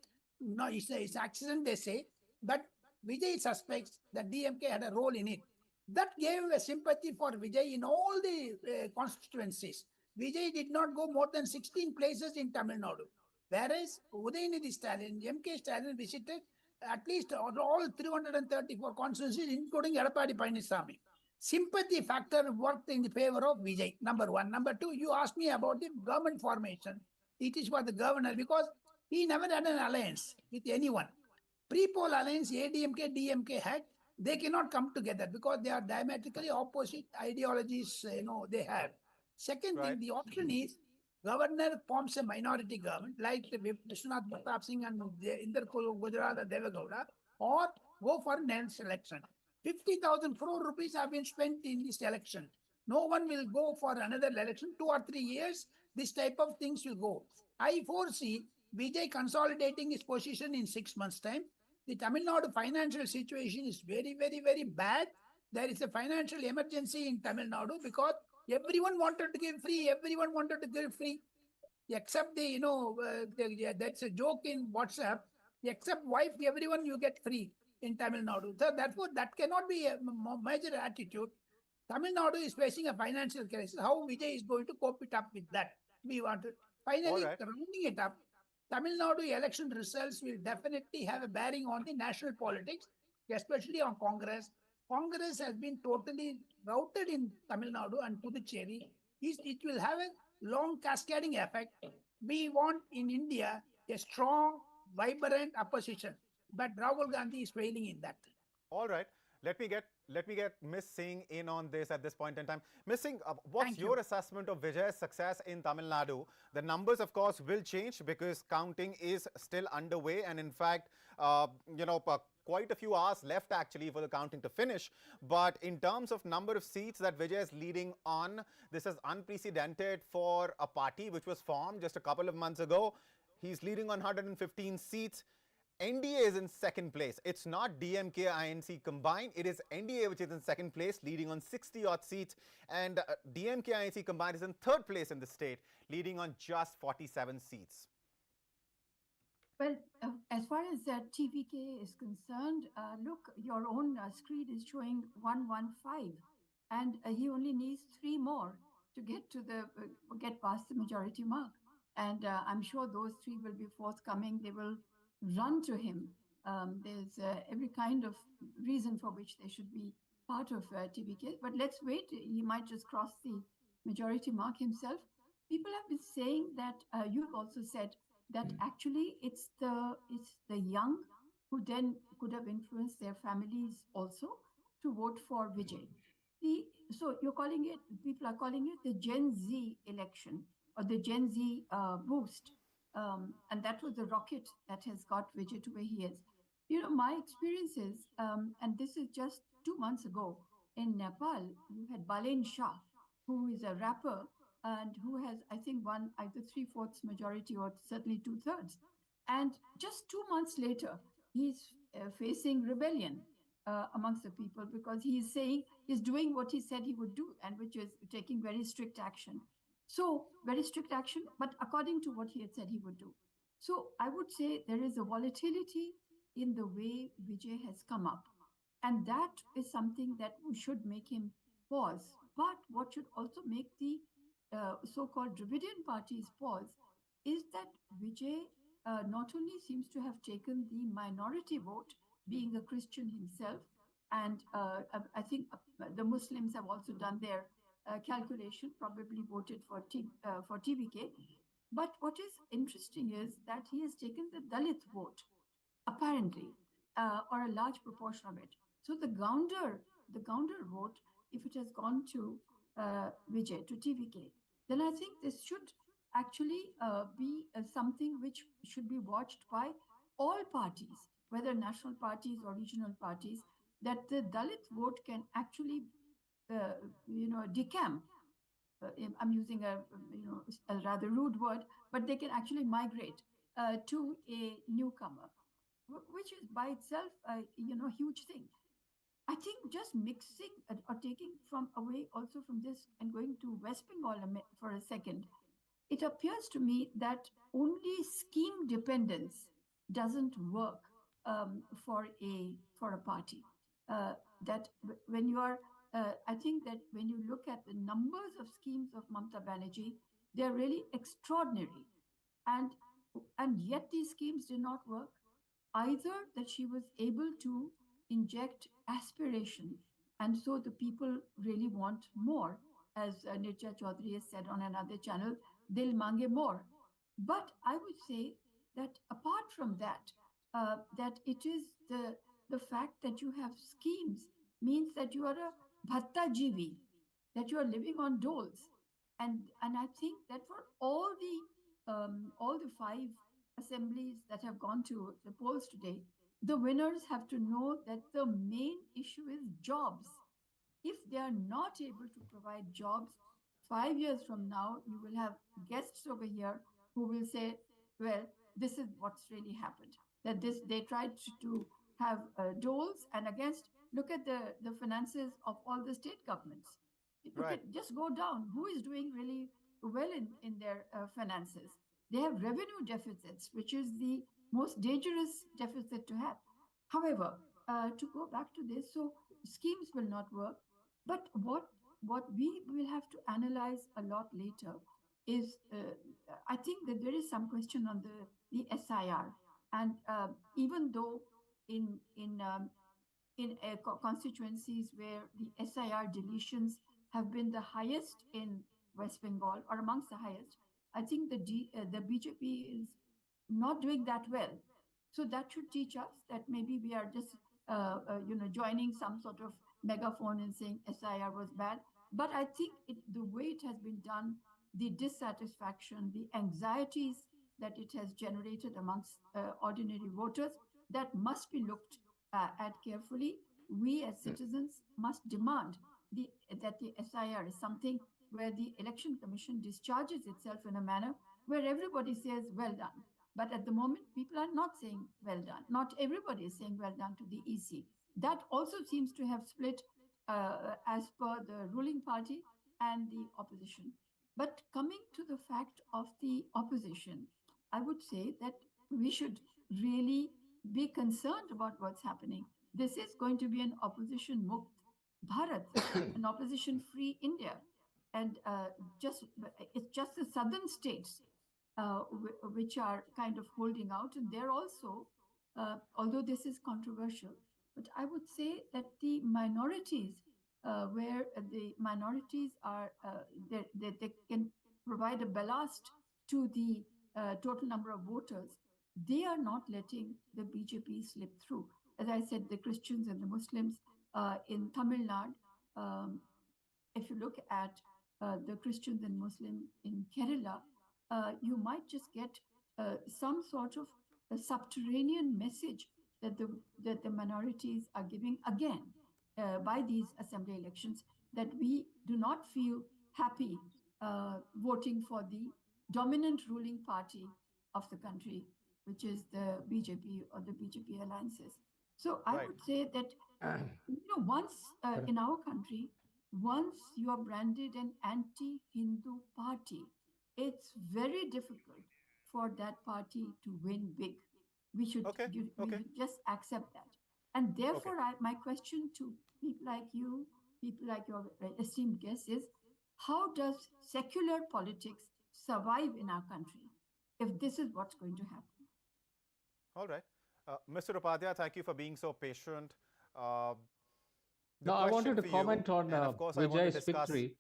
No, it's accident, they say, but Vijay suspects that DMK had a role in it. That gave a sympathy for Vijay in all the constituencies. Vijay did not go more than 16 places in Tamil Nadu. Whereas Udayanidhi Stalin, MK Stalin visited at least all 334 constituencies, including Edappadi Palaniswamy. Sympathy factor worked in the favor of Vijay, number one. Number two, you asked me about the government formation. It is for the governor because he never had an alliance with anyone. Pre-poll alliance ADMK, DMK had, they cannot come together because they are diametrically opposite ideologies, they have. Second thing, the option is governor forms a minority government like Vishwanath Pratap Singh and Inder Gujarat and Devagowda, or go for next election. 50,000 crore rupees have been spent in this election. No one will go for another election. 2 or 3 years, this type of things will go. I foresee Vijay consolidating his position in 6 months' time. The Tamil Nadu financial situation is very, very, very bad. There is a financial emergency in Tamil Nadu because everyone wanted to give free. Everyone wanted to give free. Except that's a joke in WhatsApp. Except wife, everyone you get free in Tamil Nadu. So therefore, that cannot be a major attitude. Tamil Nadu is facing a financial crisis. How Vijay is going to cope it up with that? We want to finally rounding it up. Tamil Nadu election results will definitely have a bearing on the national politics, especially on Congress. Congress has been totally routed in Tamil Nadu and Puducherry. It will have a long cascading effect. We want in India a strong, vibrant opposition, but Rahul Gandhi is failing in that. All right. Let me get Miss Singh in on this at this point in time. Miss Singh, what's your assessment of Vijay's success in Tamil Nadu? The numbers, of course, will change because counting is still underway, and in fact, quite a few hours left actually for the counting to finish. But in terms of number of seats that Vijay is leading on, this is unprecedented for a party which was formed just a couple of months ago. He's leading on 115 seats. NDA is in second place. It's not DMK, INC combined. It is NDA which is in second place, leading on 60-odd seats. And DMK, INC combined is in third place in the state, leading on just 47 seats. Well, as far as TVK is concerned, look, your own screen is showing 115, and he only needs 3 more to get past the majority mark. And I'm sure those 3 will be forthcoming. They will run to him. There's every kind of reason for which they should be part of TVK. But let's wait. He might just cross the majority mark himself. People have been saying that, you've also said that actually it's the young who then could have influenced their families also to vote for Vijay. So you're calling it, people are calling it the Gen Z election or the Gen Z boost. And that was the rocket that has got Vijay to where he is. My experiences, and this is just 2 months ago, in Nepal, you had Balen Shah, who is a rapper and who has, I think, won either 3/4 majority or certainly 2/3. And just 2 months later, he's facing rebellion amongst the people because he's saying he's doing what he said he would do, and which is taking very strict action. So very strict action, but according to what he had said he would do. So I would say there is a volatility in the way Vijay has come up. And that is something that should make him pause. But what should also make the so-called Dravidian parties pause is that Vijay not only seems to have taken the minority vote, being a Christian himself, and I think the Muslims have also done their calculation, probably voted for TVK. But what is interesting is that he has taken the Dalit vote, apparently, or a large proportion of it. So the Gounder vote, if it has gone to Vijay, to TVK, then I think this should actually be something which should be watched by all parties, whether national parties or regional parties, that the Dalit vote can actually decamp. I'm using a rather rude word, but they can actually migrate to a newcomer, which is by itself a huge thing. I think just mixing or taking from away also from this and going to West Bengal for a second, it appears to me that only scheme dependence doesn't work for a party. That when you are, I think that when you look at the numbers of schemes of Mamata Banerjee, they are really extraordinary, and yet these schemes did not work. Either that she was able to inject aspiration, and so the people really want more, as Nirja Chaudhary has said on another channel, they'll mange more. But I would say that apart from that, that it is the fact that you have schemes means that you are a bhatta jivi, that you are living on doles, and I think that for all the 5 assemblies that have gone to the polls today, the winners have to know that the main issue is jobs. If they are not able to provide jobs, 5 years from now, you will have guests over here who will say, well, this is what's really happened. That they tried to have doles, and look at the finances of all the state governments. Just go down. Who is doing really well in their finances? They have revenue deficits, which is the most dangerous deficit to have. However, to go back to this, so schemes will not work. But what we will have to analyze a lot later is, I think that there is some question on the SIR, and even though in constituencies where the SIR deletions have been the highest in West Bengal, or amongst the highest, I think the BJP is not doing that well. So that should teach us that maybe we are just joining some sort of megaphone and saying SIR was bad. But I think the way it has been done, the dissatisfaction, the anxieties that it has generated amongst ordinary voters, that must be looked at carefully. We as citizens must demand that the SIR is something where the Election Commission discharges itself in a manner where everybody says, well done. But at the moment, people are not saying well done. Not everybody is saying well done to the EC. That also seems to have split as per the ruling party and the opposition. But coming to the fact of the opposition, I would say that we should really be concerned about what's happening. This is going to be an opposition mukt Bharat, an opposition-free India. And it's just the southern states which are kind of holding out. And they're also, although this is controversial, but I would say that the minorities, where the minorities are, they can provide a ballast to the total number of voters, they are not letting the BJP slip through. As I said, the Christians and the Muslims in Tamil Nadu, if you look at the Christians and Muslims in Kerala, you might just get some sort of a subterranean message that the minorities are giving again by these assembly elections, that we do not feel happy voting for the dominant ruling party of the country, which is the BJP or the BJP alliances. So I would say that once in our country, once you are branded an anti-Hindu party, it's very difficult for that party to win big. We should just accept that. And therefore, my question to people like you, people like your esteemed guests is, how does secular politics survive in our country if this is what's going to happen? All right. Mr. Upadhyay, thank you for being so patient. I wanted to comment on Vijay's victory.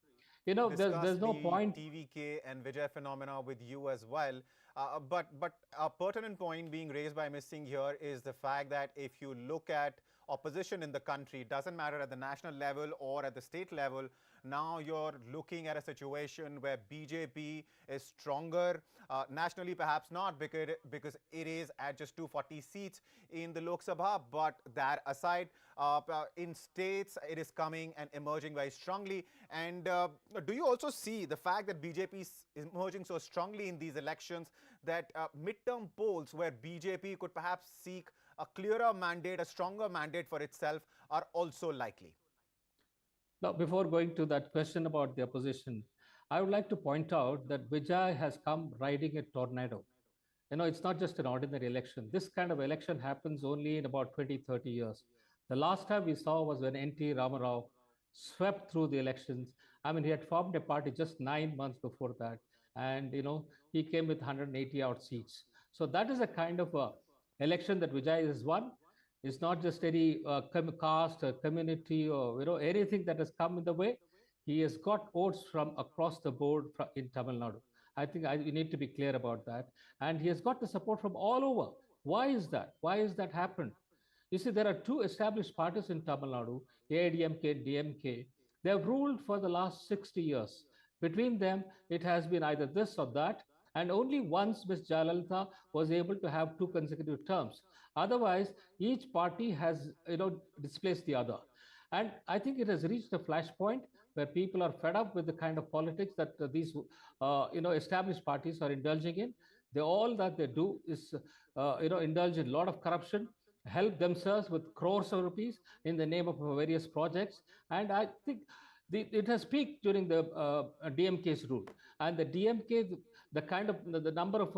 There's no point. TVK and Vijay phenomena with you as well. But a pertinent point being raised by Ms. Singh here is the fact that if you look at opposition in the country, it doesn't matter at the national level or at the state level, now you're looking at a situation where BJP is stronger, nationally perhaps not, because it is at just 240 seats in the Lok Sabha, but that aside, in states it is coming and emerging very strongly. And do you also see the fact that BJP is emerging so strongly in these elections that midterm polls where BJP could perhaps seek a clearer mandate, a stronger mandate for itself are also likely? Now, before going to that question about the opposition, I would like to point out that Vijay has come riding a tornado. It's not just an ordinary election. This kind of election happens only in about 20, 30 years. The last time we saw was when N.T. Ramarao swept through the elections. I mean, he had formed a party just 9 months before that. And, he came with 180 odd seats. So that is a kind of election that Vijay has won. It's not just any caste or community or, anything that has come in the way. He has got votes from across the board in Tamil Nadu. I think we need to be clear about that. And he has got the support from all over. Why is that? Why has that happened? You see, there are two established parties in Tamil Nadu, AIDMK and DMK. They have ruled for the last 60 years. Between them, it has been either this or that. And only once Ms. Jayalalitha was able to have 2 consecutive terms. Otherwise, each party has, displaced the other. And I think it has reached a flashpoint where people are fed up with the kind of politics that these, established parties are indulging in. All that they do is, indulge in a lot of corruption, help themselves with crores of rupees in the name of various projects. And I think it has peaked during the DMK's rule. And the DMK, the number of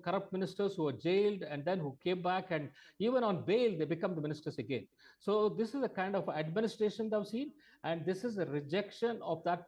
corrupt ministers who were jailed and then who came back, and even on bail they become the ministers again. So this is a kind of administration that I've seen, and this is a rejection of that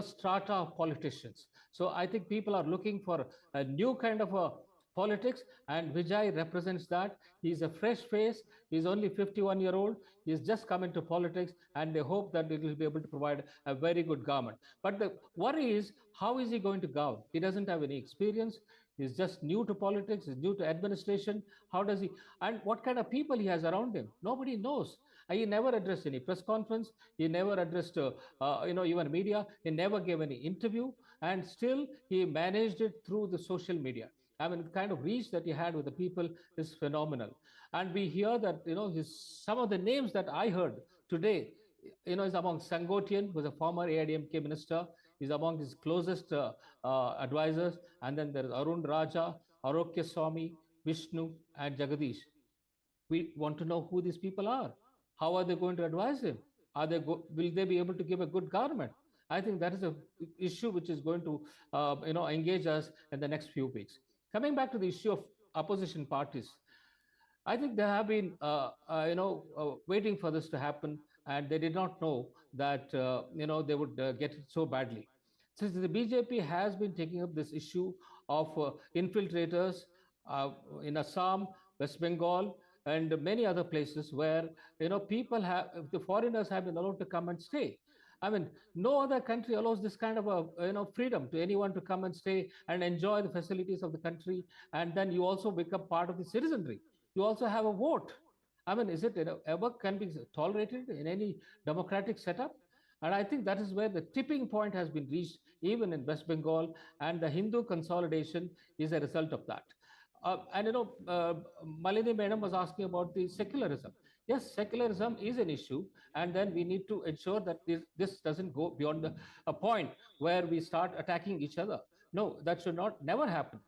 strata of politicians. So I think people are looking for a new kind of politics, and Vijay represents that. He's a fresh face. He's only 51-year-old. He's just come into politics, and they hope that he will be able to provide a very good government. But the worry is, how is he going to govern? He doesn't have any experience. He's just new to politics. He's new to administration. How does he? And what kind of people he has around him? Nobody knows. He never addressed any press conference. He never addressed, even media. He never gave any interview, and still he managed it through the social media. I mean, the kind of reach that he had with the people is phenomenal. And we hear that, some of the names that I heard today, is among Sangotian, who is a former AIDMK minister. He's among his closest advisors. And then there is Arun Raja, Arokya Swami, Vishnu, and Jagadish. We want to know who these people are. How are they going to advise him? Will they be able to give a good government? I think that is an issue which is going to, engage us in the next few weeks. Coming back to the issue of opposition parties, I think they have been, waiting for this to happen, and they did not know that, they would get it so badly. Since the BJP has been taking up this issue of infiltrators in Assam, West Bengal, and many other places where, the foreigners have been allowed to come and stay. I mean, no other country allows this kind of freedom to anyone to come and stay and enjoy the facilities of the country. And then you also become part of the citizenry. You also have a vote. I mean, is it ever can be tolerated in any democratic setup? And I think that is where the tipping point has been reached, even in West Bengal, and the Hindu consolidation is a result of that. Malini Madam was asking about the secularism. Yes, secularism is an issue, and then we need to ensure that this doesn't go beyond a point where we start attacking each other. No, that should never happen.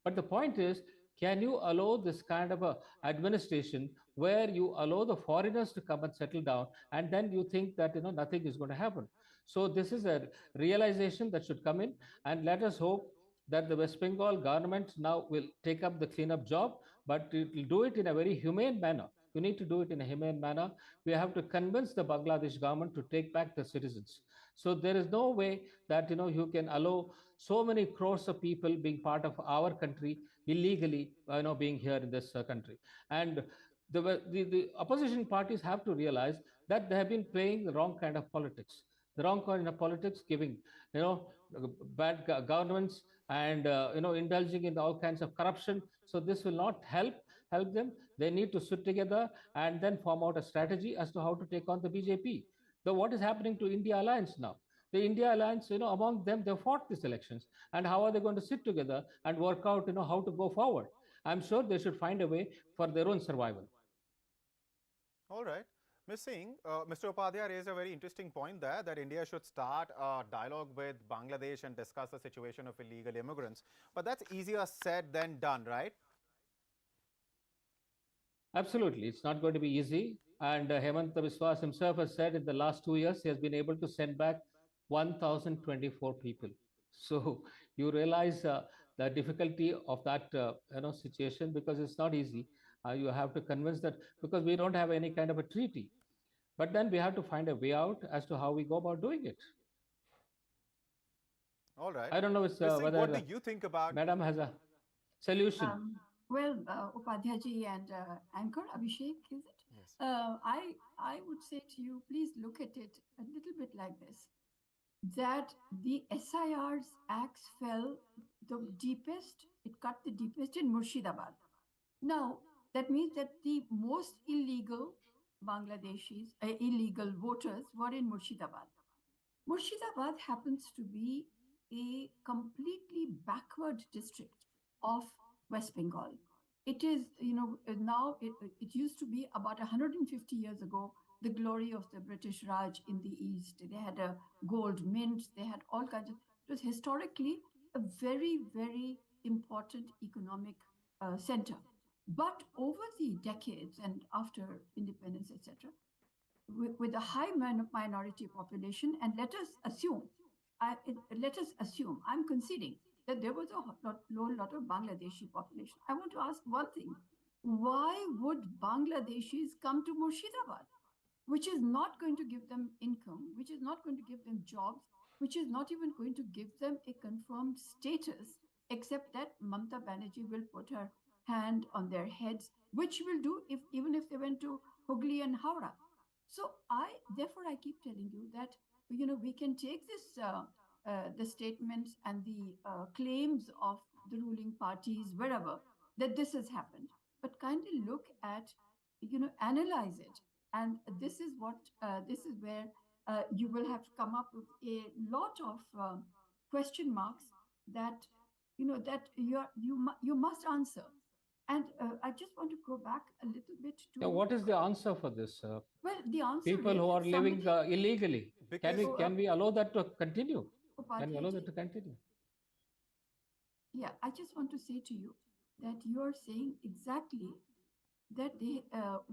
But the point is, can you allow this kind of a administration where you allow the foreigners to come and settle down, and then you think that nothing is going to happen? So this is a realization that should come in, and let us hope that the West Bengal government now will take up the cleanup job, but it will do it in a very humane manner. You need to do it in a humane manner. We have to convince the Bangladesh government to take back the citizens. So there is no way that you can allow so many crores of people being part of our country illegally, being here in this country. And the opposition parties have to realize that they have been playing the wrong kind of politics. The wrong kind of politics, giving bad governments and indulging in all kinds of corruption. So this will not help them. They need to sit together and then form out a strategy as to how to take on the BJP. So what is happening to India Alliance now? The India Alliance, among them, they fought these elections. And how are they going to sit together and work out, how to go forward? I'm sure they should find a way for their own survival. All right. Ms. Singh, Mr. Upadhyay raised a very interesting point there, that India should start a dialogue with Bangladesh and discuss the situation of illegal immigrants. But that's easier said than done, right? Absolutely. It's not going to be easy. And Himanta Biswa himself has said in the last 2 years, he has been able to send back 1,024 people. So you realize the difficulty of that situation, because it's not easy. You have to convince that, because we don't have any kind of a treaty. But then we have to find a way out as to how we go about doing it. All right. I don't know whether what do you think about? Madam has a solution. Upadhyaji and Anchor Abhishek, is it? Yes. I would say to you, please look at it a little bit like this: that the SIR's axe fell the deepest, it cut the deepest in Murshidabad. Now, that means that the most illegal Bangladeshis, illegal voters were in Murshidabad. Murshidabad happens to be a completely backward district of West Bengal. It is, now it used to be about 150 years ago, the glory of the British Raj in the east. They had a gold mint, they had all kinds of, it was historically a very, very important economic center. But over the decades and after independence, etc., with a high minority population, and let us assume, I'm conceding that there was a lot of Bangladeshi population. I want to ask one thing: why would Bangladeshis come to Murshidabad, which is not going to give them income, which is not going to give them jobs, which is not even going to give them a confirmed status, except that Mamata Banerjee will put her hand on their heads, which will do even if they went to Hooghly and Howrah. So therefore I keep telling you that, we can take this, the statements and the claims of the ruling parties, wherever, that this has happened, but kindly look at, analyze it. And this is where you will have to come up with a lot of question marks that, that you must answer. And I just want to go back a little bit to... What is the answer for this? Well, the answer people who are living illegally. Can we allow that to continue? Can we allow that to continue? Yeah, I just want to say to you that you are saying exactly that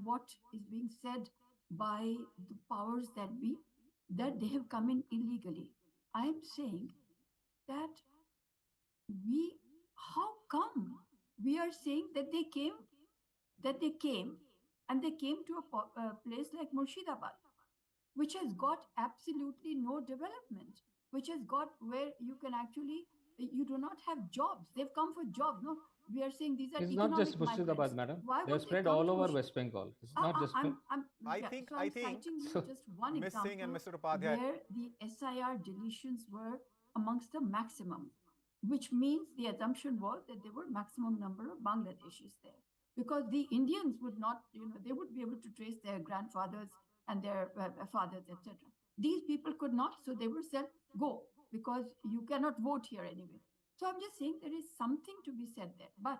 what is being said by the powers that be, that they have come in illegally. I am saying that how come we are saying that they came and they came to a place like Murshidabad, which has got absolutely no development, which has got where you can actually, you do not have jobs. They've come for jobs. No, we are saying these are it's economic not just Murshidabad, madam. They're spread all over West Bengal. It's not just... I think just one example and Mr. Upadhyay, where the SIR deletions were amongst the maximum, which means the assumption was that there were maximum number of Bangladeshis there, because the Indians would not, they would be able to trace their grandfathers and their fathers, etc. These people could not, so they were said, go, because you cannot vote here anyway. So I'm just saying there is something to be said there. But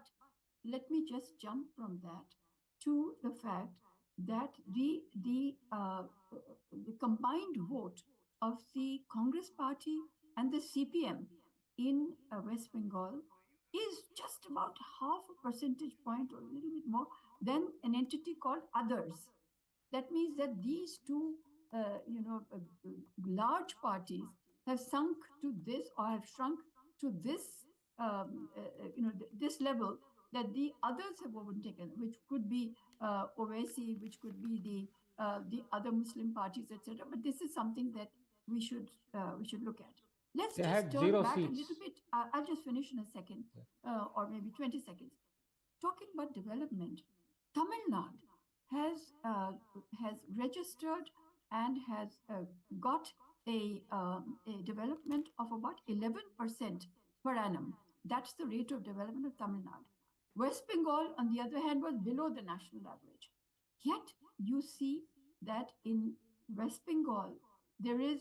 let me just jump from that to the fact that the combined vote of the Congress Party and the CPM in West Bengal is just about half a percentage point or a little bit more than an entity called Others. That means that these two, large parties have sunk to this, or have shrunk to this, this level, that the others have overtaken, which could be Owaisi, which could be the other Muslim parties, etc. But this is something that we should look at. Let's just turn back a little bit. I'll just finish in a second, or maybe 20 seconds. Talking about development, Tamil Nadu has registered and has got a development of about 11% per annum. That's the rate of development of Tamil Nadu. West Bengal, on the other hand, was below the national average. Yet you see that in West Bengal, there is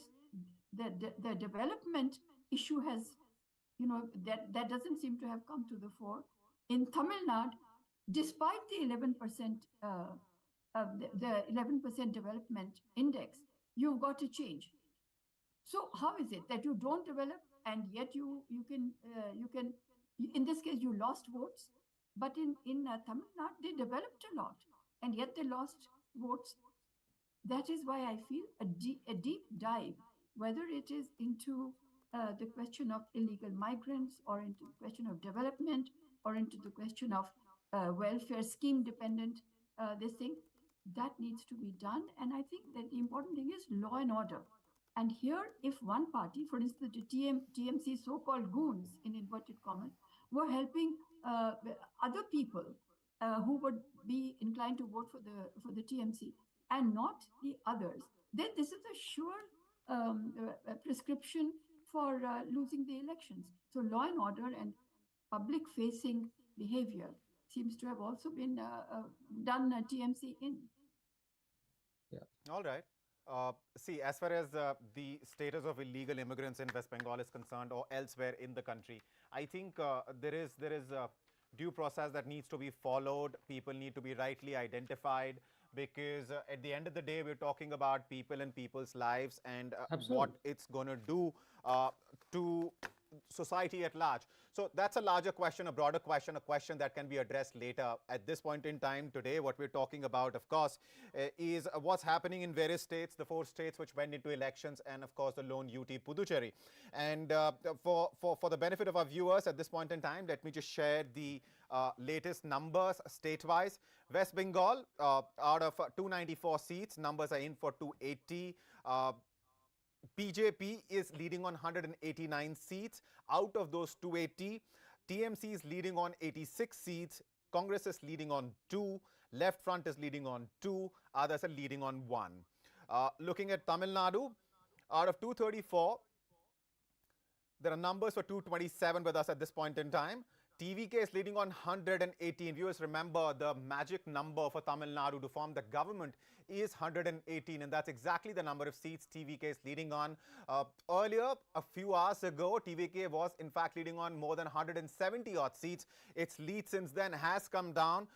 the development issue has, that doesn't seem to have come to the fore. In Tamil Nadu, despite the 11% the 11% development index, you've got to change. So how is it that you don't develop and yet you can in this case you lost votes, but in Tamil Nadu they developed a lot and yet they lost votes? That is why I feel a deep dive whether it is into the question of illegal migrants or into the question of development or into the question of welfare scheme dependent this thing, that needs to be done. And I think that the important thing is law and order. And here, if one party, for instance, the TMC so-called goons, in inverted commas, were helping other people who would be inclined to vote for the TMC and not the others, then this is a sure prescription for losing the elections. So law and order and public-facing behavior seems to have also been done TMC in. Yeah. All right. See, as far as the status of illegal immigrants in West Bengal is concerned or elsewhere in the country, I think there is a due process that needs to be followed. People need to be rightly identified, because at the end of the day, we're talking about people and people's lives and what it's going to do to society at large. So that's a larger question, a broader question, a question that can be addressed later. At this point in time today, what we're talking about, of course, is what's happening in various states, the 4 states which went into elections, and of course the lone UT Puducherry. And for the benefit of our viewers at this point in time, let me just share the latest numbers state-wise. West Bengal, out of 294 seats, numbers are in for 280. BJP is leading on 189 seats. Out of those 280, TMC is leading on 86 seats. Congress is leading on 2. Left Front is leading on 2. Others are leading on 1. Looking at Tamil Nadu, out of 234, there are numbers for 227 with us at this point in time. TVK is leading on 118. Viewers, remember the magic number for Tamil Nadu to form the government is 118, and that's exactly the number of seats TVK is leading on. Earlier, a few hours ago, TVK was in fact leading on more than 170 odd seats. Its lead since then has come down.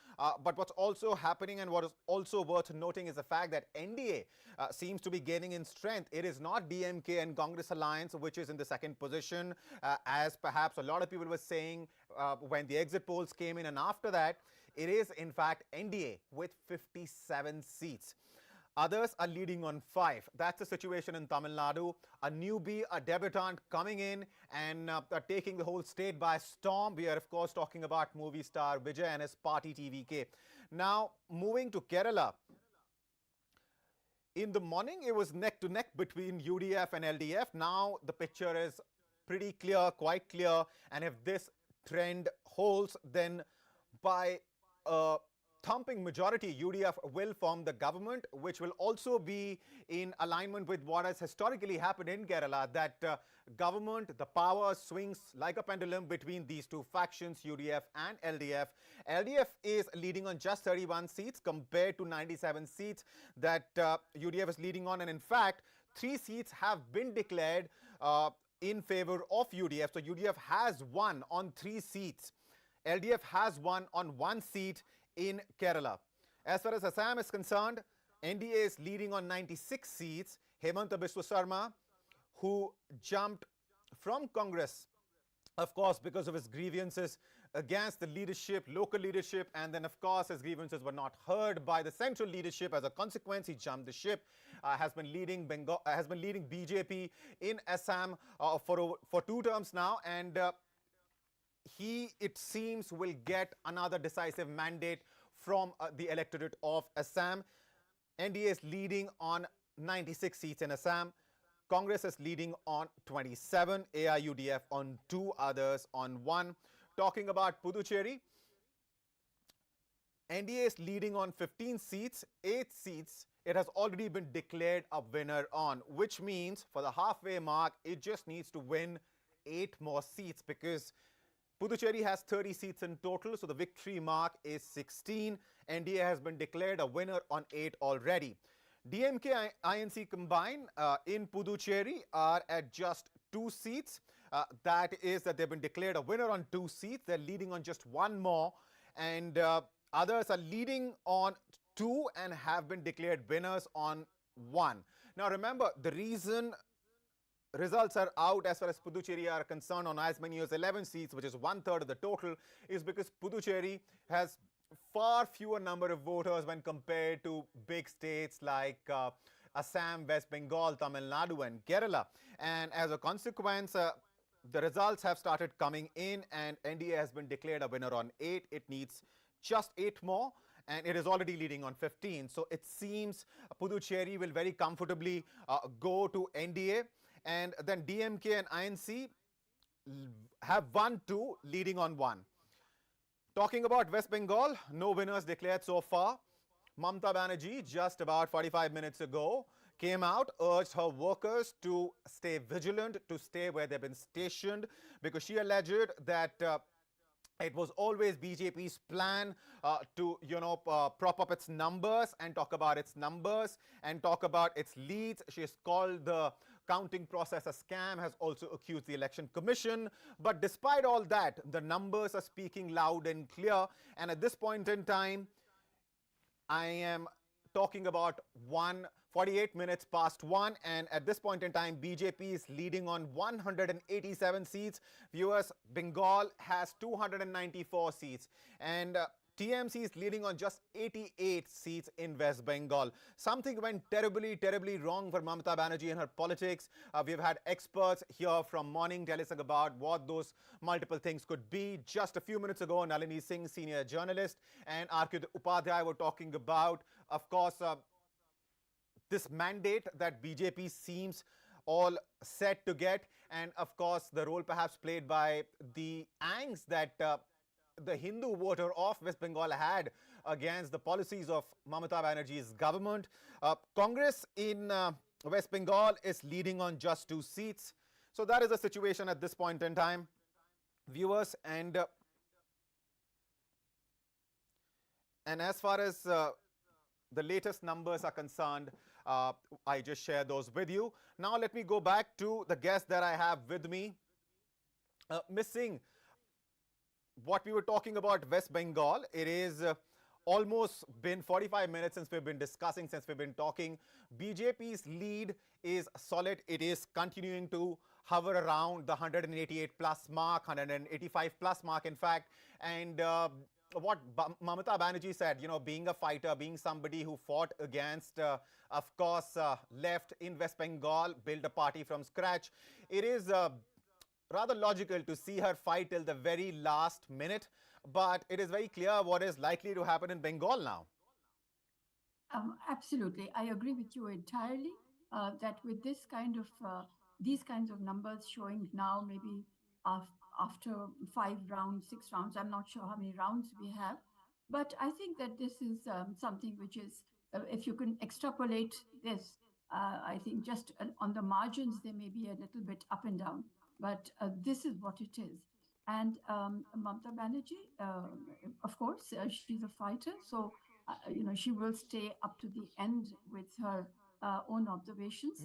But what's also happening and what is also worth noting is the fact that NDA seems to be gaining in strength. It is not DMK and Congress alliance which is in the second position, as perhaps a lot of people were saying when the exit polls came in, and after that, it is in fact NDA with 57 seats. Others are leading on 5. That's the situation in Tamil Nadu. A newbie, a debutant coming in and taking the whole state by storm. We are, of course, talking about movie star Vijay and his party TVK. Now, moving to Kerala. In the morning, it was neck to neck between UDF and LDF. Now, the picture is pretty clear, quite clear. And if this trend holds, then by a thumping majority, UDF will form the government, which will also be in alignment with what has historically happened in Kerala, that government, the power swings like a pendulum between these two factions, UDF and LDF. LDF is leading on just 31 seats compared to 97 seats that UDF is leading on. And in fact, 3 seats have been declared in favor of UDF. So UDF has won on 3 seats. LDF has won on 1 seat in Kerala. As far as Assam is concerned, NDA is leading on 96 seats. Himanta Biswa Sharma, who jumped from Congress, of course, because of his grievances against the leadership, local leadership, and then, of course, his grievances were not heard by the central leadership. As a consequence, he jumped the ship. Has been leading BJP in Assam for 2 terms now, and he, it seems, will get another decisive mandate from the electorate of Assam. NDA is leading on 96 seats in Assam. Congress is leading on 27, AIUDF on 2, others on 1. Talking about Puducherry, NDA is leading on 15 seats, 8 seats. It has already been declared a winner on, which means for the halfway mark, it just needs to win 8 more seats, because Puducherry has 30 seats in total, so the victory mark is 16. NDA has been declared a winner on 8 already. DMK INC combined in Puducherry are at just 2 seats. That is that they've been declared a winner on 2 seats. They're leading on just 1 more. And others are leading on 2 and have been declared winners on 1. Now remember, the reason results are out as far as Puducherry are concerned on as many as 11 seats, which is 1/3 of the total, is because Puducherry has far fewer number of voters when compared to big states like Assam, West Bengal, Tamil Nadu and Kerala. And as a consequence, the results have started coming in and NDA has been declared a winner on 8. It needs just 8 more and it is already leading on 15. So it seems Puducherry will very comfortably go to NDA, and then DMK and INC have won 2, leading on 1. Talking about West Bengal, no winners declared so far. Mamata Banerjee, just about 45 minutes ago, came out, urged her workers to stay vigilant, to stay where they've been stationed, because she alleged that it was always BJP's plan to, prop up its numbers and talk about its numbers and talk about its leads. She has called the counting process a scam, has also accused the Election Commission. But despite all that, the numbers are speaking loud and clear. And at this point in time, I am talking about 48 minutes past 1, and at this point in time, BJP is leading on 187 seats. Viewers, Bengal has 294 seats, and TMC is leading on just 88 seats in West Bengal. Something went terribly, terribly wrong for Mamata Banerjee and her politics. We've had experts here from morning tell us about what those multiple things could be. Just a few minutes ago, Nalini Singh, senior journalist, and Arkyut Upadhyay were talking about, of course, this mandate that BJP seems all set to get, and of course the role perhaps played by the angst that the Hindu voter of West Bengal had against the policies of Mamata Banerjee's government. Congress in West Bengal is leading on just 2 seats. So that is the situation at this point in time, viewers. And as far as the latest numbers are concerned, I just share those with you. Now let me go back to the guest that I have with me. Missing what we were talking about West Bengal, it is almost been 45 minutes since we've been discussing, since we've been talking. BJP's lead is solid. It is continuing to hover around the 188 plus mark, 185 plus mark in fact. And what Mamata Banerjee said, being a fighter, being somebody who fought against, of course, left in West Bengal, built a party from scratch. It is rather logical to see her fight till the very last minute, but it is very clear what is likely to happen in Bengal now. Absolutely. I agree with you entirely that with this kind of these kinds of numbers showing now, maybe after 5 rounds, 6 rounds, I'm not sure how many rounds we have, but I think that this is something which is, if you can extrapolate this, I think just on the margins, there may be a little bit up and down. But this is what it is. And Mamata Banerjee, of course, she's a fighter. So, she will stay up to the end with her own observations,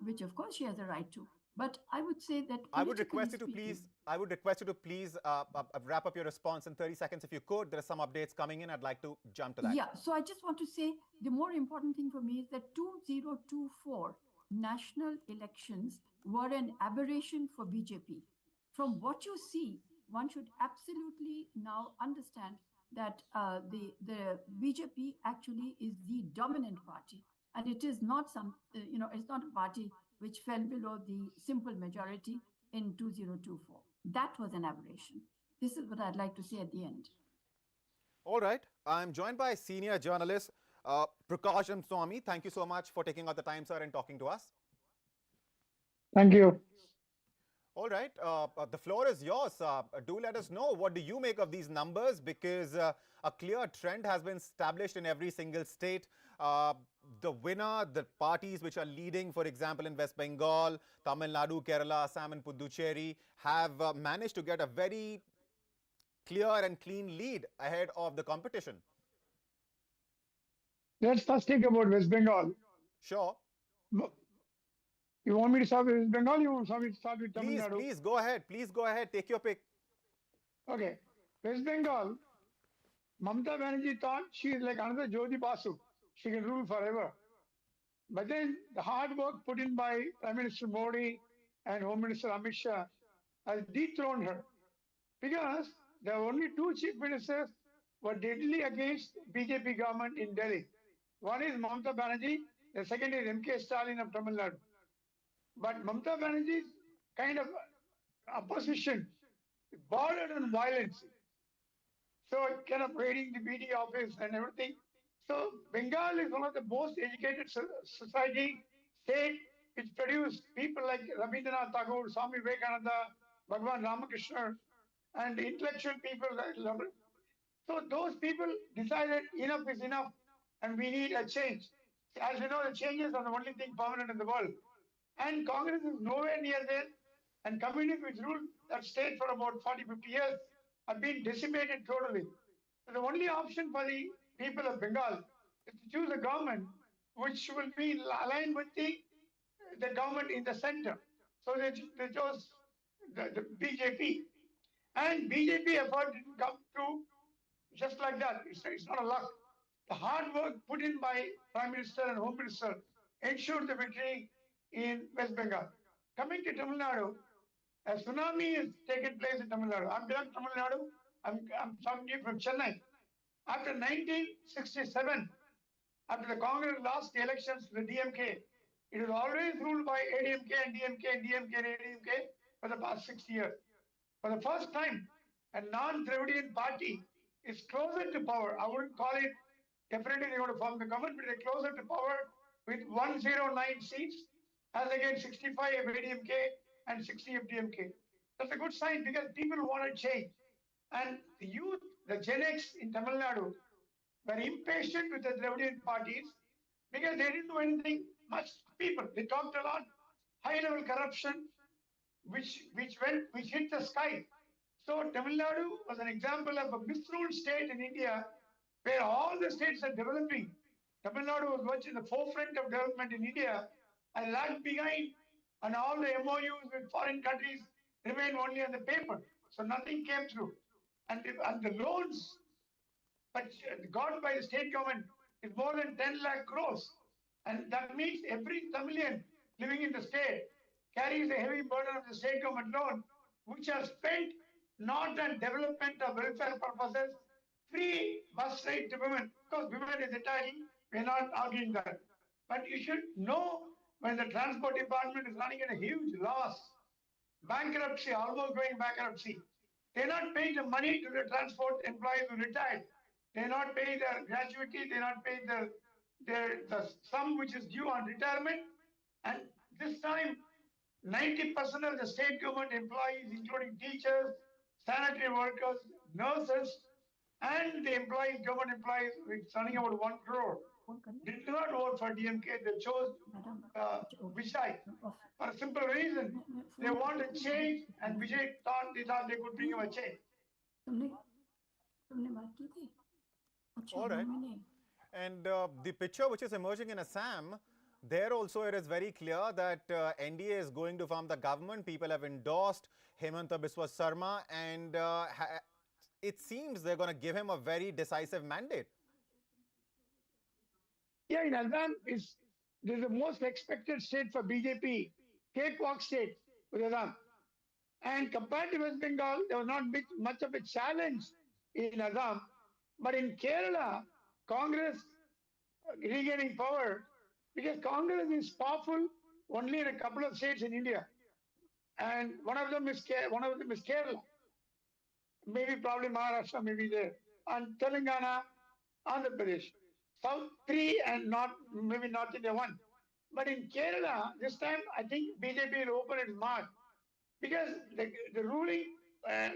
which of course she has a right to. But I would say that I would request you to please wrap up your response in 30 seconds if you could. There are some updates coming in. I'd like to jump to that. Yeah, so I just want to say the more important thing for me is that 2024 national elections were an aberration for BJP. From what you see, one should absolutely now understand that the BJP actually is the dominant party, and it is not it's not a party which fell below the simple majority in 2024. That was an aberration. This is what I'd like to say at the end. All right. I'm joined by senior journalist Prakash M. Swamy. Thank you so much for taking out the time, sir, and talking to us. Thank you. All right. The floor is yours. Do let us know, what do you make of these numbers? Because a clear trend has been established in every single state. The winner, the parties which are leading, for example, in West Bengal, Tamil Nadu, Kerala, Assam and Puducherry, have managed to get a very clear and clean lead ahead of the competition. Let's first think about West Bengal. Sure. You want me to start with West Bengal? You want me to start with Tamil Nadu? Please go ahead. Please go ahead. Take your pick. Okay. West Bengal, Mamata Banerjee thought she is like another Jyoti Basu. She can rule forever. But then the hard work put in by Prime Minister Modi and Home Minister Amit Shah has dethroned her. Because there are only 2 chief ministers who were deadly against BJP government in Delhi. One is Mamata Banerjee the second is M.K. Stalin of Tamil Nadu. But Mamata Banerjee's kind of opposition bordered on violence. So kind of raiding the BD office and everything. So Bengal is one of the most educated society state which produced people like Rabindranath Tagore, Swami Vivekananda, Bhagwan Ramakrishna, and intellectual people like so those people decided enough is enough and we need a change. As you know, the changes are the only thing permanent in the world. And Congress is nowhere near there. And communists which ruled that state for about 40, 50 years have been decimated totally. So the only option for the people of Bengal is to choose a government which will be aligned with the government in the center. So they chose the BJP. And BJP effort didn't come through just like that. It's not a luck. The hard work put in by Prime Minister and Home Minister ensured the victory in West Bengal. Coming to Tamil Nadu, a tsunami has taken place in Tamil Nadu. I'm from Tamil Nadu. I'm talking to you from Chennai. After 1967, after the Congress lost the elections to the DMK, it was always ruled by ADMK and DMK and DMK and ADMK for the past 60 years. For the first time, a non-Dravidian party is closer to power. I wouldn't call it definitely they want to form the government, but they're closer to power with 109 seats as against 65 of ADMK and 60 of DMK. That's a good sign because people want to change. And the youth, the Gen X in Tamil Nadu, were impatient with the Dravidian parties because they didn't do anything much. People, they talked a lot, high-level corruption, which hit the sky. So Tamil Nadu was an example of a misruled state in India where all the states are developing. Tamil Nadu was much in the forefront of development in India and lagged behind, and all the MOUs with foreign countries remained only on the paper. So nothing came through. And the loans got by the state government is more than 10 lakh crores. And that means every Tamilian living in the state carries a heavy burden of the state government loan, which are spent not on development or welfare purposes, free bus ride to women. Because women is entitled, we're not arguing that. But you should know when the transport department is running at a huge loss, bankruptcy, almost going bankruptcy. They're not paying the money to the transport employees who retired. They're not paying their gratuity, they're not paying the sum which is due on retirement. And this time, 90% of the state government employees, including teachers, sanitary workers, nurses, and the government employees, which is running about 1 crore, did not vote for DMK. They chose Vijay for a simple reason. They want a change, and Vijay thought they could bring him a change. All right. And the picture which is emerging in Assam, there also it is very clear that NDA is going to form the government. People have endorsed Himanta Biswa Sharma, and it seems they're going to give him a very decisive mandate. Yeah, in Assam, this is the most expected state for BJP, cakewalk state with Assam. And compared to West Bengal, there was not much of a challenge in Assam. But in Kerala, Congress regaining power, because Congress is powerful only in a couple of states in India. And one of them is Kerala. Maybe probably Maharashtra, maybe there. And Telangana, Andhra Pradesh. South 3 and maybe North India 1. But in Kerala, this time I think BJP will open its mouth because the ruling,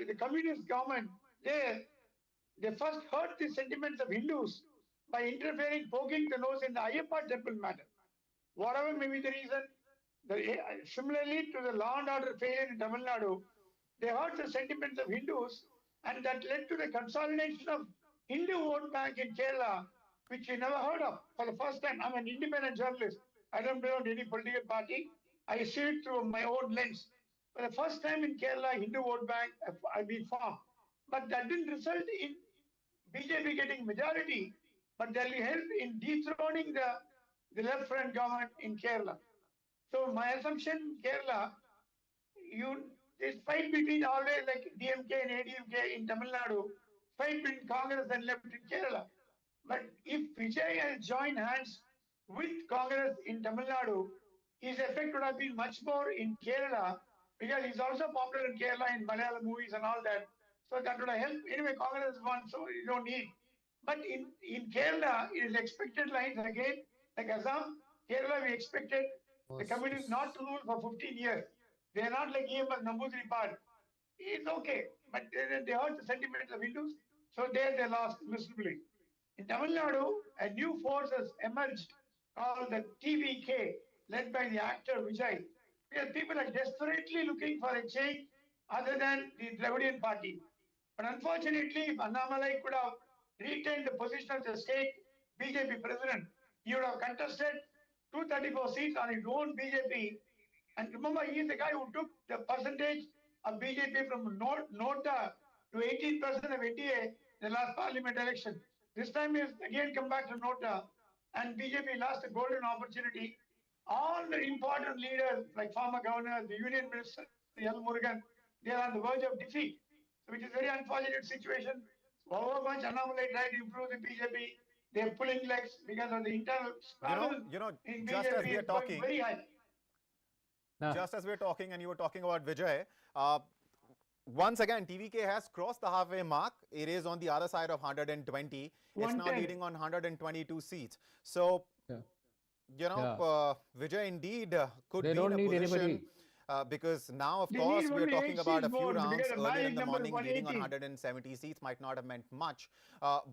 the communist government there, they first hurt the sentiments of Hindus by interfering, poking the nose in the Ayyappa temple matter. Whatever may be the reason, similarly to the law and order failure in Tamil Nadu, they hurt the sentiments of Hindus, and that led to the consolidation of Hindu vote bank in Kerala, which we never heard of for the first time. I'm an independent journalist. I don't belong to any political party. I see it through my own lens. For the first time in Kerala, Hindu vote bank have been formed. But that didn't result in BJP getting majority, but that will help in dethroning the left-front government in Kerala. So my assumption, Kerala, this fight between always like DMK and ADMK in Tamil Nadu, fight between Congress and left in Kerala. But if Vijay has joined hands with Congress in Tamil Nadu, his effect would have been much more in Kerala, because he's also popular in Kerala in Malayalam movies and all that. So that would have helped. Anyway, Congress won, so you don't need. But in Kerala, it is expected lines again, like Assam, Kerala, we expected the communists not to rule for 15 years. They are not like EMS Namboodiripad. It's okay, but they hurt the sentiments of Hindus, so there they lost miserably. In Tamil Nadu, a new force has emerged called the TVK, led by the actor Vijay. Because people are desperately looking for a change other than the Dravidian party. But unfortunately, if Annamalai could have retained the position of the state BJP president, he would have contested 234 seats on his own BJP. And remember, he is the guy who took the percentage of BJP from Nota to 18% of NDA in the last parliament election. This time he has again come back to Nota, and BJP lost a golden opportunity. All the important leaders, like former governors, the union minister, L. Murugan, they are on the verge of defeat, which is a very unfortunate situation. However much Annamalai tried to improve the BJP, they are pulling legs because of the internal struggle in just BJP as we are is going talking, very high. Just as we're talking, and you were talking about Vijay, once again, TVK has crossed the halfway mark. It is on the other side of 120. It's now leading on 122 seats. So, Vijay indeed could be in a position. Because now, of course, we're talking about a few rounds earlier in the morning, leading on 170 seats might not have meant much.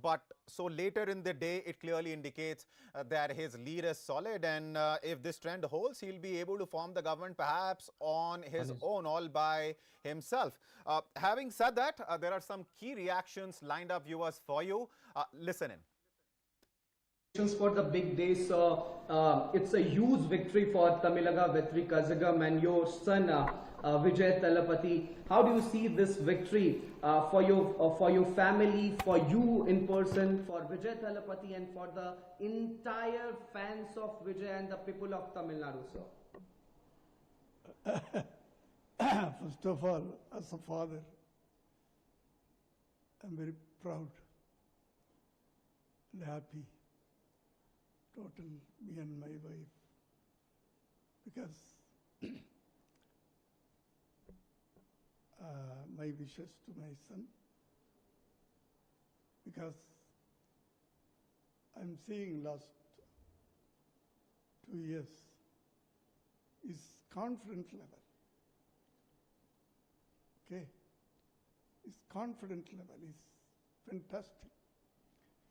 But so later in the day, it clearly indicates that his lead is solid. And if this trend holds, he'll be able to form the government perhaps on his own, all by himself. Having said that, there are some key reactions lined up, viewers, for you. Listen in. For the big day, so it's a huge victory for Tamilaga Vetri Kazagam and your son Vijay Thalapathy. How do you see this victory for your family, for you in person, for Vijay Thalapathy, and for the entire fans of Vijay and the people of Tamil Nadu, sir? First of all, as a father, I'm very proud and happy. Total, me and my wife, because my wishes to my son, because I'm seeing last 2 years, his confidence level, okay, his confidence level is fantastic,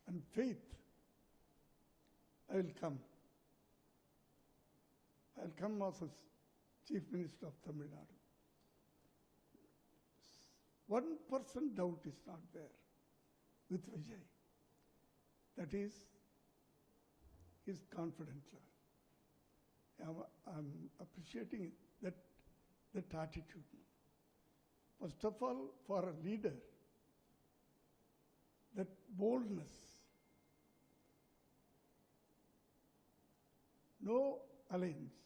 and faith. I will come. I'll come as Chief Minister of Tamil Nadu. 1% doubt is not there with Vijay. That is his confidence level. I'm appreciating that attitude. First of all, for a leader, that boldness. No alliance.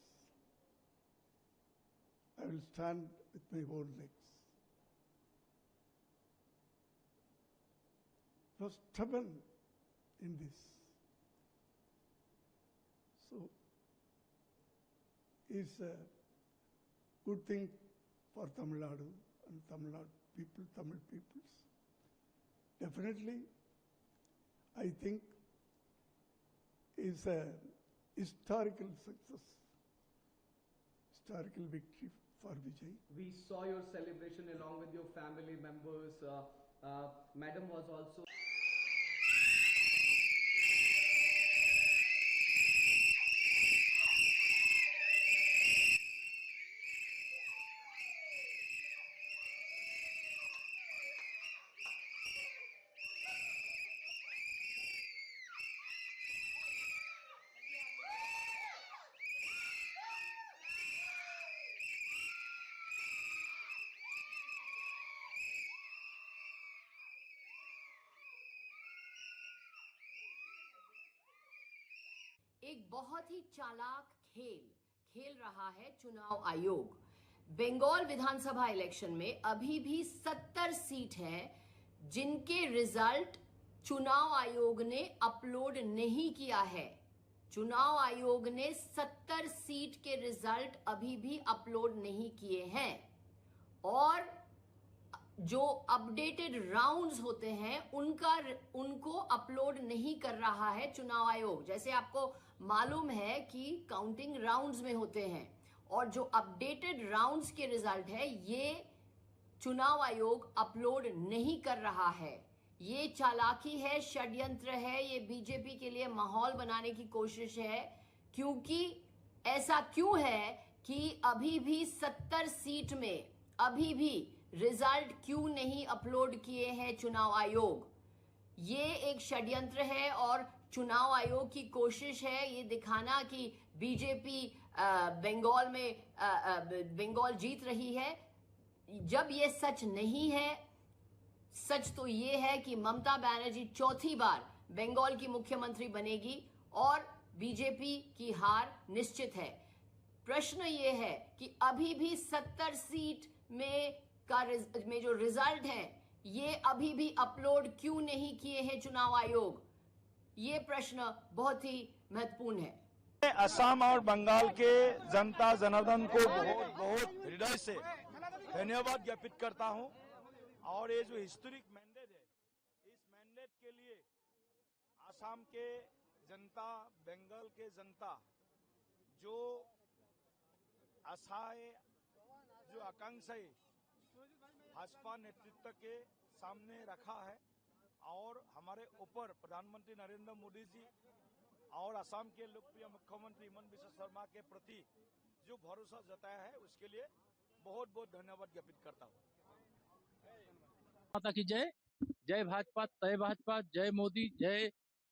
I will stand with my own legs. Was stubborn in this. So, it's a good thing for Tamil Nadu and Tamil Nadu people, Tamil peoples. Definitely, I think is a historical success, historical victory for Vijay. We saw your celebration along with your family members. Madam was also. एक बहुत ही चालाक खेल रहा है चुनाव आयोग। बंगाल विधानसभा election में अभी भी 70 सीट है जिनके रिजल्ट चुनाव आयोग ने अपलोड नहीं किया है। चुनाव आयोग ने 70 सीट के रिजल्ट अभी भी अपलोड नहीं किए हैं और जो अपडेटेड राउंड्स होते हैं उनको अपलोड नहीं कर रहा है चुनाव आयोग। जैसे आपको मालूम है कि काउंटिंग राउंड्स में होते हैं और जो अपडेटेड राउंड्स के रिजल्ट है ये चुनाव आयोग अपलोड नहीं कर रहा है। ये चालाकी है, षड्यंत्र है, ये बीजेपी के लिए माहौल बनाने की कोशिश है। क्योंकि ऐसा क्यों है कि अभी भी 70 सीट में अभी भी रिजल्ट क्यों नहीं अपलोड किए हैं चुनाव आयोग? ये एक षड्यंत्र है और चुनाव आयोग की कोशिश है ये दिखाना कि बीजेपी बंगाल में बंगाल जीत रही है, जब ये सच नहीं है। सच तो ये है कि ममता बनर्जी चौथी बार बंगाल की मुख्यमंत्री बनेगी और बीजेपी की हार निश्चित है। प्रश्न ये है कि अभी भी 70 सीट में जो रिजल्ट है ये अभी भी अपलोड क्यों नहीं किए हैं चुनाव आयोग? ये प्रश्न बहुत ही महत्वपूर्ण है। असम और बंगाल के जनता जनार्दन को बहुत बहुत हृदय से धन्यवाद ज्ञापित करता हूं और ये जो हिस्टोरिक मैंडेट है इस मैंडेट के लिए असम के जनता, बंगाल के जनता जो आशाएं, जो आकांक्षाएं भाजपा नेतृत्व के सामने रखा है और हमारे ऊपर प्रधानमंत्री नरेंद्र मोदी जी और असम के लोकप्रिय मुख्यमंत्री हिमंत बिस्वा शर्मा के प्रति जो भरोसा जताया है उसके लिए बहुत बहुत धन्यवाद ज्ञापित करता हूँ। माता की जय, जय भाजपा, तय भाजपा, जय मोदी, जय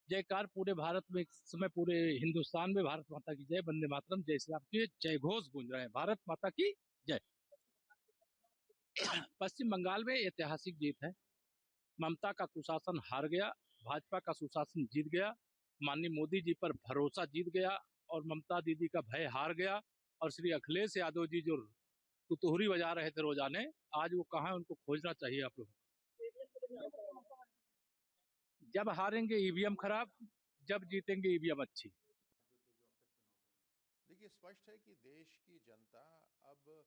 जयकार पूरे भारत में, इस समय पूरे हिंदुस्तान में भारत माता की जय, वंदे मातरम, जय श्री राम के जय घोष गूंज रहे हैं। भारत माता की जय। पश्चिम बंगाल में ऐतिहासिक जीत है। ममता का कुशासन हार गया, भाजपा का सुशासन जीत गया, माननीय मोदी जी पर भरोसा जीत गया और ममता दीदी का भय हार गया। और श्री अखिलेश यादव जी जो तुतुहरी बजा रहे थे रोजाने, आज वो कहाँ है, उनको खोजना चाहिए आप लोग। जब हारेंगे ईवीएम खराब, जब जीतेंगे ईवीएम अच्छी। देखिए, स्पष्ट है कि देश की जनता अब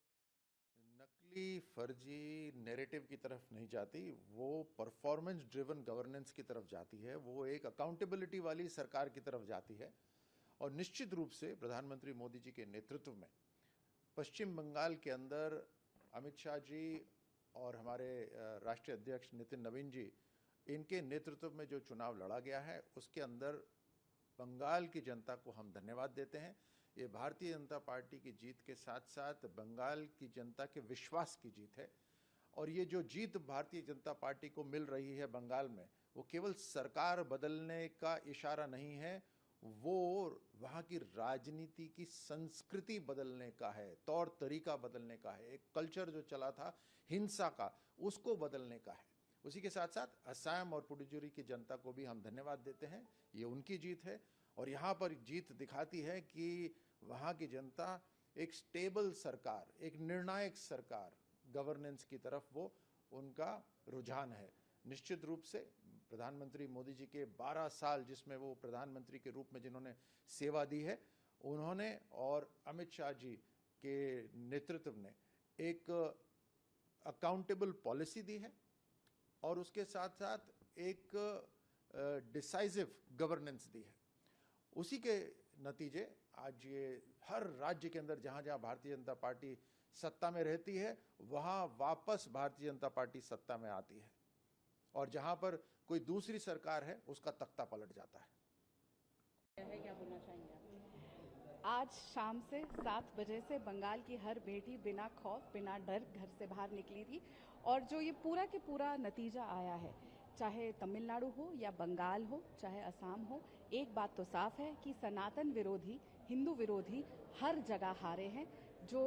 नकली फर्जी नैरेटिव की तरफ नहीं जाती, वो परफॉर्मेंस ड्रिवन गवर्नेंस की तरफ जाती है, वो एक अकाउंटेबिलिटी वाली सरकार की तरफ जाती है। और निश्चित रूप से प्रधानमंत्री मोदी जी के नेतृत्व में पश्चिम बंगाल के अंदर अमित शाह जी और हमारे राष्ट्रीय अध्यक्ष नितिन नवीन जी, इनके नेतृत्व में जो चुनाव लड़ा गया है उसके अंदर बंगाल की जनता को हम धन्यवाद देते हैं। ये भारतीय जनता पार्टी की जीत के साथ साथ बंगाल की जनता के विश्वास की जीत है। और ये जो जीत भारतीय जनता पार्टी को मिल रही है बंगाल में, वो केवल सरकार बदलने का इशारा नहीं है, वो वहाँ की राजनीति की संस्कृति बदलने का है, तौर तरीका बदलने का है, एक कल्चर जो चला था हिंसा का, उसको बदलने का है। उसी के साथ साथ असम और पुडुचेरी की जनता को भी हम धन्यवाद देते हैं, ये उनकी जीत है। और यहाँ पर जीत दिखाती है कि वहाँ की जनता एक स्टेबल सरकार, एक निर्णायक सरकार, गवर्नेंस की तरफ वो उनका रुझान है। निश्चित रूप से प्रधानमंत्री मोदी जी के 12 साल जिसमें वो प्रधानमंत्री के रूप में जिन्होंने सेवा दी है, उन्होंने और अमित शाह जी के नेतृत्व ने एक अकाउंटेबल पॉलिसी दी है और उसके साथ साथ एक डिसाइसिव गवर्नेंस दी है। उसी के नतीजे आज ये हर राज्य के अंदर जहाँ जहाँ भारतीय जनता पार्टी सत्ता में रहती है, वहाँ वापस भारतीय जनता पार्टी सत्ता में आती है और जहाँ पर कोई दूसरी सरकार है उसका तख्ता पलट जाता है। क्या बोलना चाहेंगे आप? आज शाम से 7 बजे से बंगाल की हर बेटी बिना खौफ, बिना डर घर से बाहर निकली थी और जो ये पूरा के पूरा नतीजा आया है, चाहे तमिलनाडु हो या बंगाल हो, चाहे असम हो, एक बात तो साफ है कि सनातन विरोधी, हिंदू विरोधी हर जगह हारे हैं। जो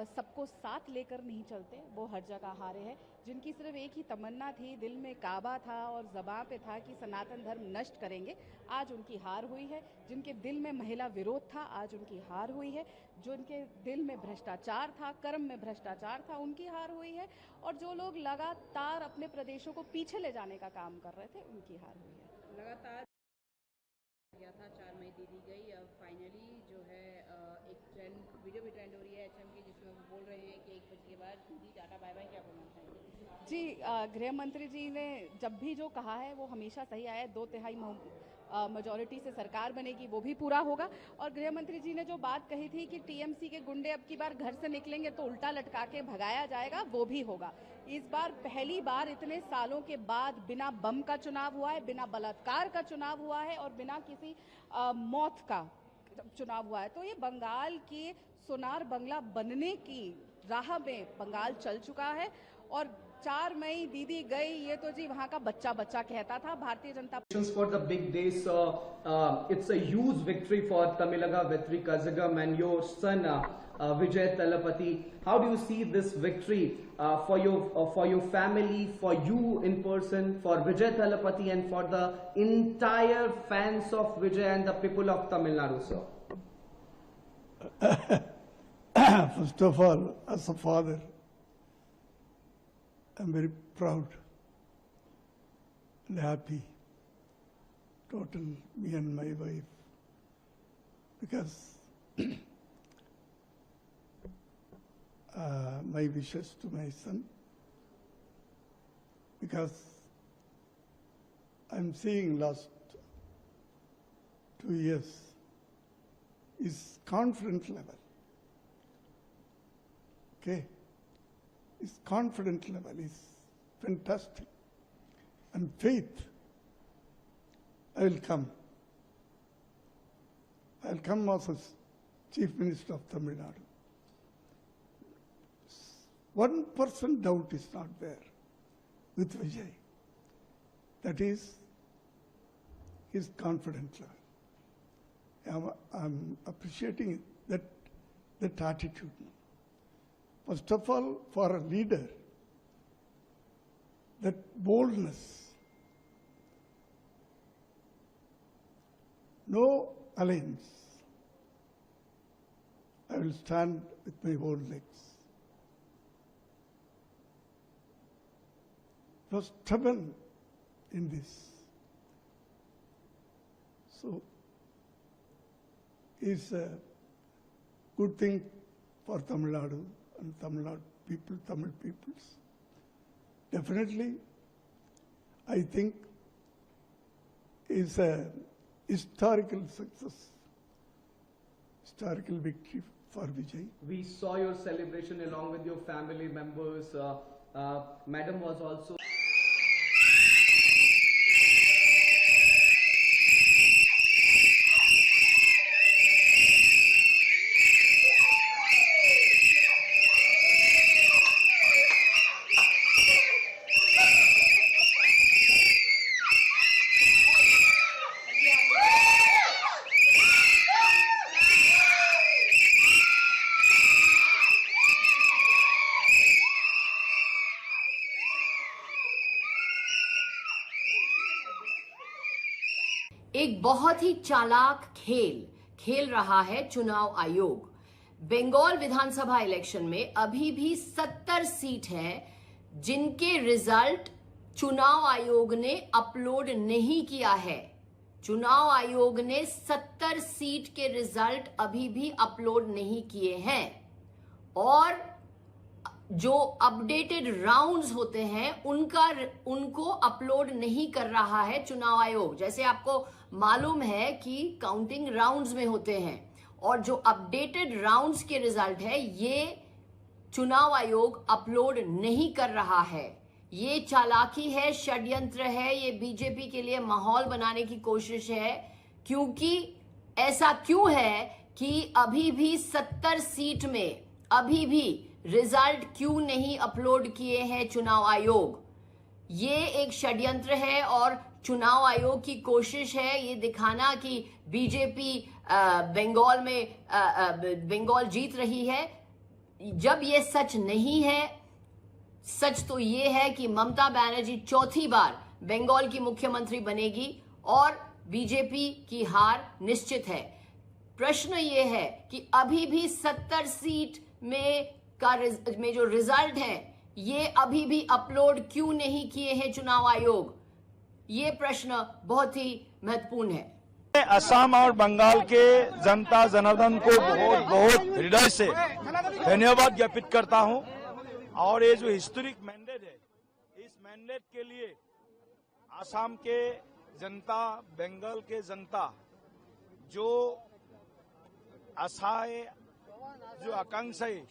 सबको साथ लेकर नहीं चलते वो हर जगह हारे हैं। जिनकी सिर्फ एक ही तमन्ना थी, दिल में काबा था और ज़बां पे था कि सनातन धर्म नष्ट करेंगे, आज उनकी हार हुई है। जिनके दिल में महिला विरोध था, आज उनकी हार हुई है। जो उनके दिल में भ्रष्टाचार था, कर्म में भ्रष्टाचार था, उनकी हार हुई है। और जो लोग लगातार अपने प्रदेशों को पीछे ले जाने का काम कर रहे थे, उनकी हार हुई है। लगातार गया था 4 मई दे दी गई। अब फाइनली जो है एक ट्रेंड वीडियो भी ट्रेंड हो रही है एचएम की, जिसमें वो बोल रहे हैं कि 1 बजे के बाद दीदी टाटा बाय बाय। क्या बोलना चाहेंगे? जी, गृह मंत्री जी ने जब भी जो कहा है वो हमेशा सही आया है। 2/3 मेजॉरिटी से सरकार बनेगी, वो भी पूरा होगा। और गृह मंत्री जी ने जो बात कही थी कि टीएमसी के गुंडे अब की बार घर से निकलेंगे तो उल्टा लटका के भगाया जाएगा, वो भी होगा। इस बार पहली बार इतने सालों के बाद बिना बम का चुनाव हुआ है, बिना बलात्कार का चुनाव हुआ है और बिना किसी मौत का चुनाव हुआ है। तो ये बंगाल के सोनार बंगला बनने की राह में बंगाल चल चुका है। और 4 मई दीदी गई, ये तो जी वहां का बच्चा बच्चा कहता था। Bharatiya Janata for the big day, so it's a huge victory for Tamilaga Vetri Kazhagam and your son Vijay Talapati. How do you see this victory for your family, for you in person, for Vijay Talapati, and for the entire fans of Vijay and the people of Tamil Nadu, sir? First of all, as a father, I'm very proud and happy, total, me and my wife, because my wishes to my son, because I'm seeing last 2 years is confidence level, okay? His confidence level is fantastic. And faith, I will come. I will come as Chief Minister of Tamil Nadu. 1% doubt is not there with Vijay. That is his confidence level. I'm appreciating that attitude. First of all, for a leader, that boldness, no alliance. I will stand with my own legs. Was stubborn in this. So, it's a good thing for Tamil Nadu and Tamil Nadu people, Tamil peoples. Definitely, I think is a historical success, historical victory for Vijay. We saw your celebration along with your family members. Madam was also एक बहुत ही चालाक खेल रहा है चुनाव आयोग। बंगाल विधानसभा election में अभी भी 70 सीट है जिनके रिजल्ट चुनाव आयोग ने अपलोड नहीं किया है। चुनाव आयोग ने 70 सीट के रिजल्ट अभी भी अपलोड नहीं किए हैं और जो अपडेटेड राउंड्स होते हैं उनको अपलोड नहीं कर रहा है चुनाव आयोग। जैसे आपको मालूम है कि काउंटिंग राउंड्स में होते हैं और जो अपडेटेड राउंड्स के रिजल्ट है ये चुनाव आयोग अपलोड नहीं कर रहा है। ये चालाकी है, षड्यंत्र है, ये बीजेपी के लिए माहौल बनाने की कोशिश है। क्योंकि ऐसा क्यों है कि अभी भी 70 सीट में अभी भी रिजल्ट क्यों नहीं अपलोड किए हैं चुनाव आयोग? ये एक षड्यंत्र है और चुनाव आयोग की कोशिश है ये दिखाना कि बीजेपी बंगाल में बंगाल जीत रही है, जब ये सच नहीं है। सच तो ये है कि ममता बनर्जी चौथी बार बंगाल की मुख्यमंत्री बनेगी और बीजेपी की हार निश्चित है। प्रश्न ये है कि अभी भी 70 सीट में जो रिजल्ट है ये अभी भी अपलोड क्यों नहीं किए हैं चुनाव आयोग? ये प्रश्न बहुत ही महत्वपूर्ण है। असम और बंगाल के जनता जनार्दन को बहुत बहुत हृदय से धन्यवाद ज्ञापित करता हूं। और ये जो हिस्टोरिक मैंडेट है, इस मैंडेट के लिए असम के जनता, बंगाल के जनता जो आशाएं, जो आकांक्षाएं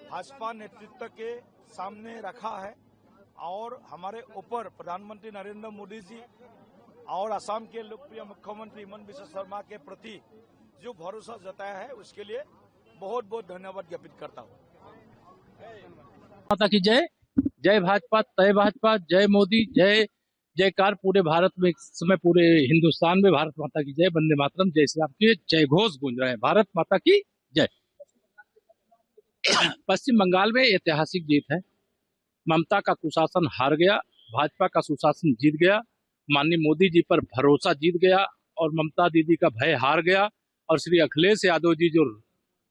भाजपा नेतृत्व के सामने रखा है और हमारे ऊपर प्रधानमंत्री नरेंद्र मोदी जी और असम के लोकप्रिय मुख्यमंत्री हिमंता बिस्वा शर्मा के प्रति जो भरोसा जताया है, उसके लिए बहुत बहुत धन्यवाद ज्ञापित करता हूँ। माता की जय। जय भाजपा, तय भाजपा, जय मोदी, जय जयकार पूरे भारत में, इस समय पूरे हिंदुस्तान में भारत माता की जय, वंदे मातरम, जय श्री राम के जय घोष गूंज रहे हैं। भारत माता की जय। पश्चिम बंगाल में ऐतिहासिक जीत है। ममता का कुशासन हार गया, भाजपा का सुशासन जीत गया, माननीय मोदी जी पर भरोसा जीत गया और ममता दीदी का भय हार गया। और श्री अखिलेश यादव जी जो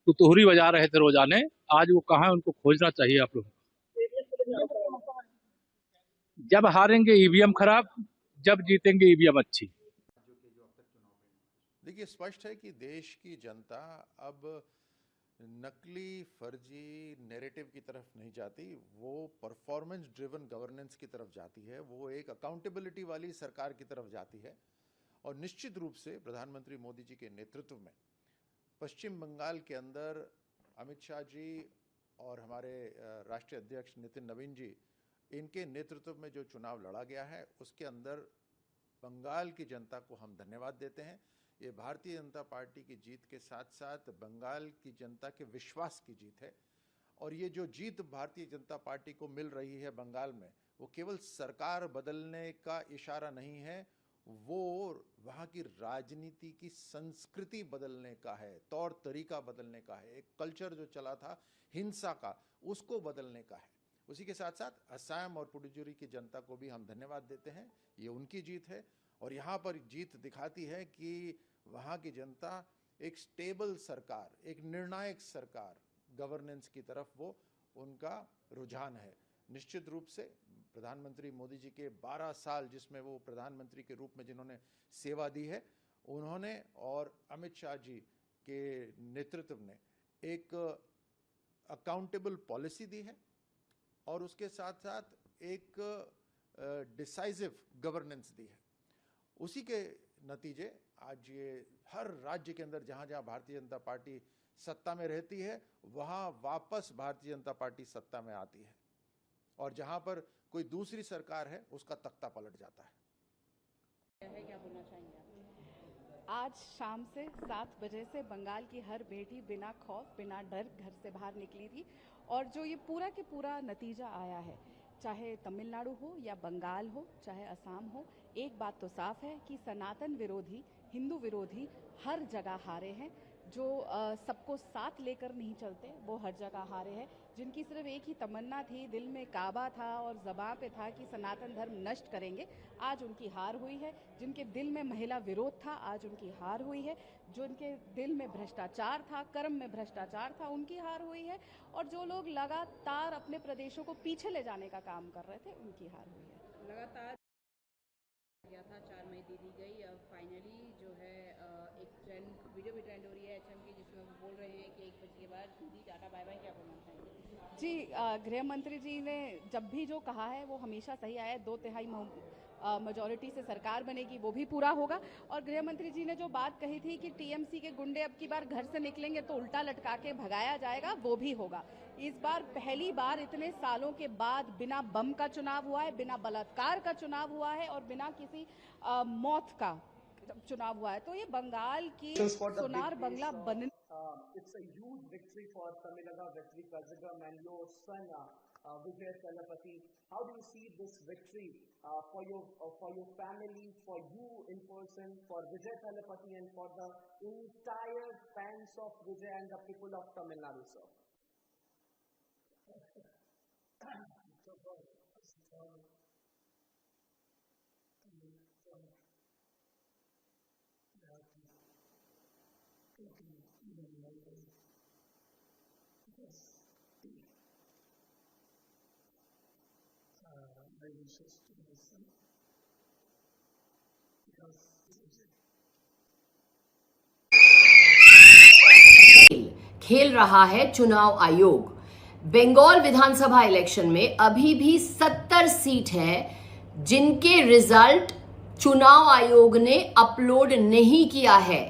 तुतुहरी बजा रहे थे रोजाने, आज वो कहाँ है, उनको खोजना चाहिए आप लोग। जब हारेंगे ईवीएम खराब, जब जीतेंगे ईवीएम अच्छी। देखिए, स्पष्ट है कि देश की जनता अब नकली फर्जी नैरेटिव की तरफ नहीं जाती, वो परफॉर्मेंस ड्रिवन गवर्नेंस की तरफ जाती है, वो एक अकाउंटेबिलिटी वाली सरकार की तरफ जाती है। और निश्चित रूप से प्रधानमंत्री मोदी जी के नेतृत्व में पश्चिम बंगाल के अंदर अमित शाह जी और हमारे राष्ट्रीय अध्यक्ष नितिन नवीन जी, इनके नेतृत्व में जो चुनाव लड़ा गया है, उसके अंदर बंगाल की जनता को हम धन्यवाद देते हैं। ये भारतीय जनता पार्टी की जीत के साथ साथ बंगाल की जनता के विश्वास की जीत है। और ये जो जीत भारतीय जनता पार्टी को मिल रही है बंगाल में, वो केवल सरकार बदलने का इशारा नहीं है, वो वहाँ की राजनीति की संस्कृति बदलने का है, तौर तरीका बदलने का है, एक कल्चर जो चला था हिंसा का, उसको बदलने का है। उसी के साथ साथ असम और पुडुचेरी की जनता को भी हम धन्यवाद देते हैं, ये उनकी जीत है। और यहाँ पर जीत दिखाती है कि वहाँ की जनता एक स्टेबल सरकार, एक निर्णायक सरकार, गवर्नेंस की तरफ वो उनका रुझान है। निश्चित रूप से प्रधानमंत्री मोदी जी के 12 साल जिसमें वो प्रधानमंत्री के रूप में जिन्होंने सेवा दी है, उन्होंने और अमित शाह जी के नेतृत्व ने एक अकाउंटेबल पॉलिसी दी है और उसके साथ साथ एक डिसाइसिव गवर्नेंस दी है। उसी के नतीजे आज ये हर राज्य के अंदर जहाँ जहाँ भारतीय जनता पार्टी सत्ता में रहती है, वहाँ वापस भारतीय जनता पार्टी सत्ता में आती है और जहाँ पर कोई दूसरी सरकार है, उसका तख्ता पलट जाता है। क्या बोलना चाहेंगे आप? आज शाम से 7 बजे से बंगाल की हर बेटी बिना खौफ, बिना डर घर से बाहर निकली थी। और जो ये पूरा के पूरा नतीजा आया है, चाहे तमिलनाडु हो या बंगाल हो, चाहे असम हो, एक बात तो साफ है कि सनातन विरोधी, हिंदू विरोधी हर जगह हारे हैं। जो सबको साथ लेकर नहीं चलते, वो हर जगह हारे हैं। जिनकी सिर्फ एक ही तमन्ना थी, दिल में काबा था और ज़बां पे था कि सनातन धर्म नष्ट करेंगे, आज उनकी हार हुई है। जिनके दिल में महिला विरोध था, आज उनकी हार हुई है। जो उनके दिल में भ्रष्टाचार था, कर्म में भ्रष्टाचार था, उनकी हार हुई है। और जो लोग लगातार अपने प्रदेशों को पीछे ले जाने का काम कर रहे थे, उनकी हार हुई है। लगातार गया था, 4 मई दे दी गई। अब फाइनली जो है एक ट्रेंड, वीडियो भी ट्रेंड हो रही है एचएम की, जिसमें वो बोल रहे हैं कि 1 बजे के बाद दीदी टाटा बाय बाय। क्या बोलना चाहेंगे? जी, गृह मंत्री जी ने जब भी जो कहा है वो हमेशा सही आया है। 2/3 मेजॉरिटी से सरकार बनेगी, वो भी पूरा होगा। और गृह मंत्री जी ने जो बात कही थी कि टीएमसी के गुंडे अब की बार घर से निकलेंगे तो उल्टा लटका के भगाया जाएगा, वो भी होगा। इस बार पहली बार इतने सालों के बाद बिना बम का चुनाव हुआ है, बिना बलात्कार का चुनाव हुआ है और बिना किसी मौत का चुनाव हुआ है। तो ये बंगाल की सोनार बंगला बनने It's a huge victory for Tamil Nadu, Vetri Kazagam and your son Vijay Talapati. How do you see this victory for your family, for you in person, for Vijay Talapati and for the entire fans of Vijay and the people of Tamil Nadu, sir? My wishes to my son, because खेल रहा है चुनाव आयोग। बंगाल विधानसभा election में अभी भी 70 seat है जिनके रिजल्ट चुनाव आयोग ने अपलोड नहीं किया है।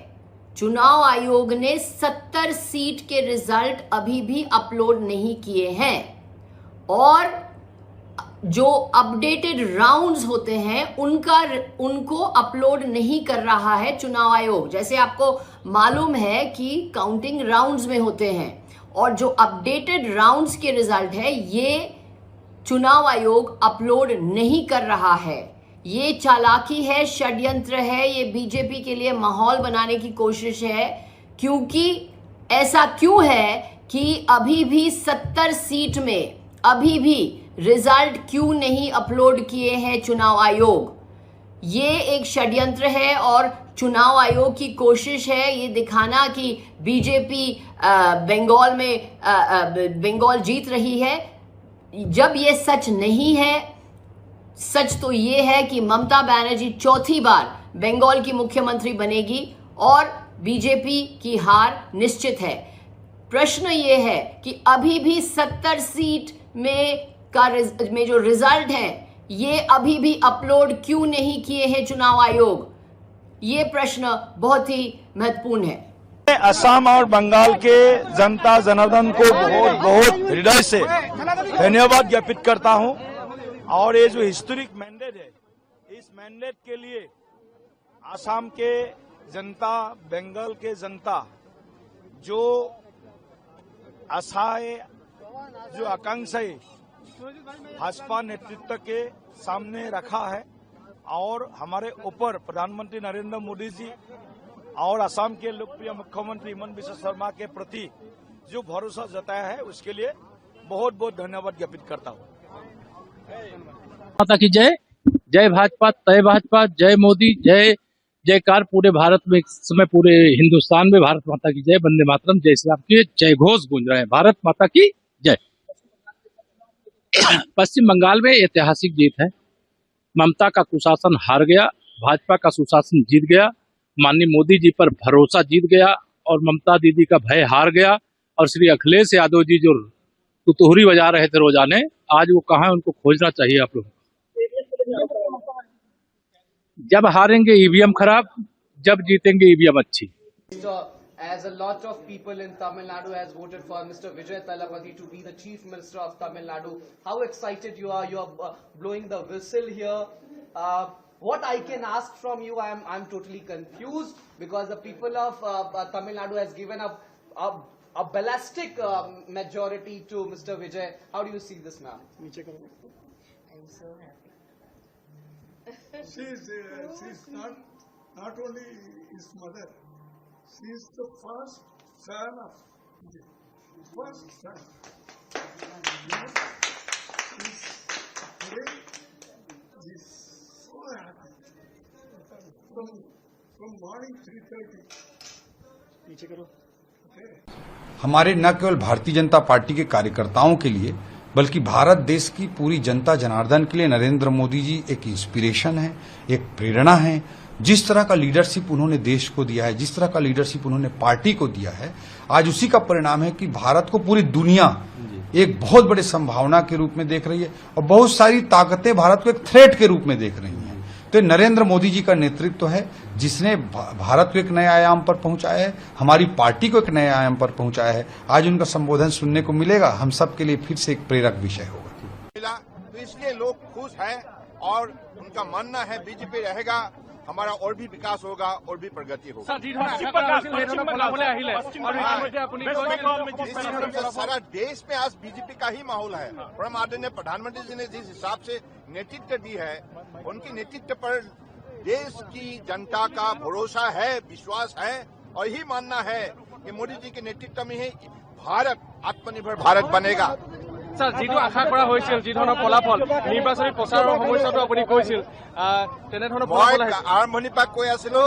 चुनाव आयोग ने 70 सीट के रिजल्ट अभी भी अपलोड नहीं किए हैं और जो अपडेटेड राउंड्स होते हैं उनको अपलोड नहीं कर रहा है चुनाव आयोग। जैसे आपको मालूम है कि काउंटिंग राउंड्स में होते हैं और जो अपडेटेड राउंड्स के रिजल्ट है ये चुनाव आयोग अपलोड नहीं कर रहा है। ये चालाकी है, षड्यंत्र है, ये बीजेपी के लिए माहौल बनाने की कोशिश है। क्योंकि ऐसा क्यों है कि अभी भी 70 सीट में अभी भी रिजल्ट क्यों नहीं अपलोड किए हैं चुनाव आयोग? ये एक षड्यंत्र है और चुनाव आयोग की कोशिश है ये दिखाना कि बीजेपी बंगाल जीत रही है, जब ये सच नहीं है। सच तो ये है कि ममता बनर्जी चौथी बार बंगाल की मुख्यमंत्री बनेगी और बीजेपी की हार निश्चित है। प्रश्न ये है कि अभी भी 70 सीट में जो रिजल्ट है ये अभी भी अपलोड क्यों नहीं किए हैं चुनाव आयोग? ये प्रश्न बहुत ही महत्वपूर्ण है। असम और बंगाल के जनता जनार्दन को बहुत बहुत हृदय से धन्यवाद ज्ञापित करता हूं और ये जो हिस्टोरिक मैंडेट है इस मैंडेट के लिए असम के जनता, बंगाल के जनता जो आशाएं, जो आकांक्षाएं भाजपा नेतृत्व के सामने रखा है और हमारे ऊपर प्रधानमंत्री नरेंद्र मोदी जी और असम के लोकप्रिय मुख्यमंत्री हिमंता बिस्वा शर्मा के प्रति जो भरोसा जताया है उसके लिए बहुत बहुत धन्यवाद ज्ञापित करता हूँ। माता की जय। जय भाजपा, तय भाजपा, जय मोदी, जय जयकार पूरे भारत में, इस समय पूरे हिंदुस्तान में भारत माता की जय, वंदे मातरम, जय श्री राम के जय घोष गूंज रहे हैं। भारत माता की जय। पश्चिम बंगाल में ऐतिहासिक जीत है। ममता का कुशासन हार गया, भाजपा का सुशासन जीत गया, माननीय मोदी जी पर भरोसा जीत गया और ममता दीदी का भय हार गया। और श्री अखिलेश यादव जी जो तुतुहरी बजा रहे थे रोजाने, आज वो कहाँ है, उनको खोजना चाहिए आप लोग। जब हारेंगे ईवीएम खराब, जब जीतेंगे ईवीएम अच्छी। As a lot of people in Tamil Nadu has voted for Mr. Vijay Thalapathy to be the Chief Minister of Tamil Nadu, how excited you are? You are blowing the whistle here. What I can ask from you, I'm totally confused because the people of Tamil Nadu has given a ballistic majority to Mr. Vijay. How do you see this, ma'am? I'm so happy. She's not only his mother. She is the first son of Vijay. First son. Today, he is so happy. From morning 3:30. हमारे न केवल Bharatiya Janata party के कार्यकर्ताओं के लिए बल्कि भारत देश की पूरी जनता जनार्दन के लिए नरेंद्र मोदी जी एक इंस्पिरेशन है, एक प्रेरणा है। जिस तरह का लीडरशिप उन्होंने देश को दिया है, जिस तरह का लीडरशिप उन्होंने पार्टी को दिया है, आज उसी का परिणाम है कि भारत को पूरी दुनिया एक बहुत बड़े संभावना के रूप में देख रही है और बहुत सारी ताकतें भारत को एक थ्रेट के रूप में देख रही हैं। तो नरेंद्र मोदी जी का नेतृत्व है जिसने भारत को एक नए आयाम पर पहुंचाया है, हमारी पार्टी को एक नए आयाम पर पहुंचाया है। आज उनका संबोधन सुनने को मिलेगा, हम सब के लिए फिर से एक प्रेरक विषय होगा। तो इसलिए लोग खुश हैं और उनका मानना है बीजेपी रहेगा, हमारा और भी विकास होगा और भी प्रगति होगा। सारा देश में आज बीजेपी का ही माहौल है और हम आदरणीय प्रधानमंत्री जी ने जिस हिसाब से नेतृत्व दी है, उनके नेतृत्व पर देश की जनता का भरोसा है, विश्वास है और यही मानना है कि मोदी जी के नेतृत्व में ही भारत आत्मनिर्भर भारत बनेगा। স্যার যেটো আশা কৰা হৈছিল, যি ধৰণৰ ফলাফল নিৰ্বাচনী প্ৰচাৰৰ সময়তো আপুনি কৈছিল, তেনেধৰণৰ ফলাফল আহিছে। আৰম্ভণিৰ পৰা কৈ আছিলো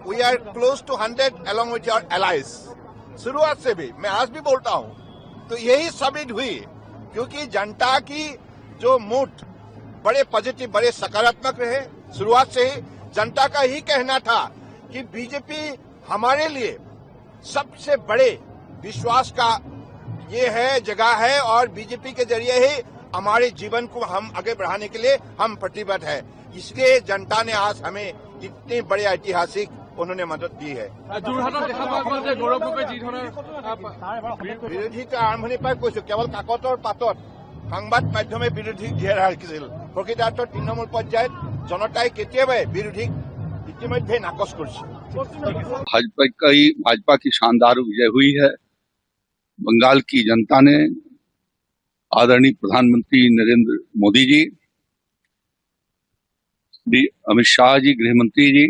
we are close to 100 along with your allies। शुरुआत से भी मैं आज भी बोलता हूं, तो यही साबित हुई क्योंकि जनता की जो मूड बड़े पॉजिटिव, बड़े सकारात्मक रहे। शुरुआत से ही जनता का ही कहना था कि बीजेपी हमारे लिए सबसे बड़े विश्वास का ये है, जगह है और बीजेपी के जरिए ही हमारे जीवन को हम आगे बढ़ाने के लिए हम प्रतिबद्ध है। इसलिए जनता ने आज हमें इतनी बड़े ऐतिहासिक उन्होंने मदद दी है। বিৰোধী আৰম্ভণিৰ পৰাই কৈছো, কেৱল কাকতৰ পাতত সংবাদ মাধ্যমে বিৰোধীক ঘেৰা ৰাখিছিল। প্ৰকৃতাৰ্থত তৃণমূল পৰ্যায়ত জনতাই কেতিয়াবাই বিৰোধীক ইতিমধ্যে নাকচ কৰিছে। भाजपा की शानदार विजय हुई है। बंगाल की जनता ने आदरणीय प्रधानमंत्री नरेंद्र मोदी जी, श्री अमित शाह जी गृह मंत्री जी,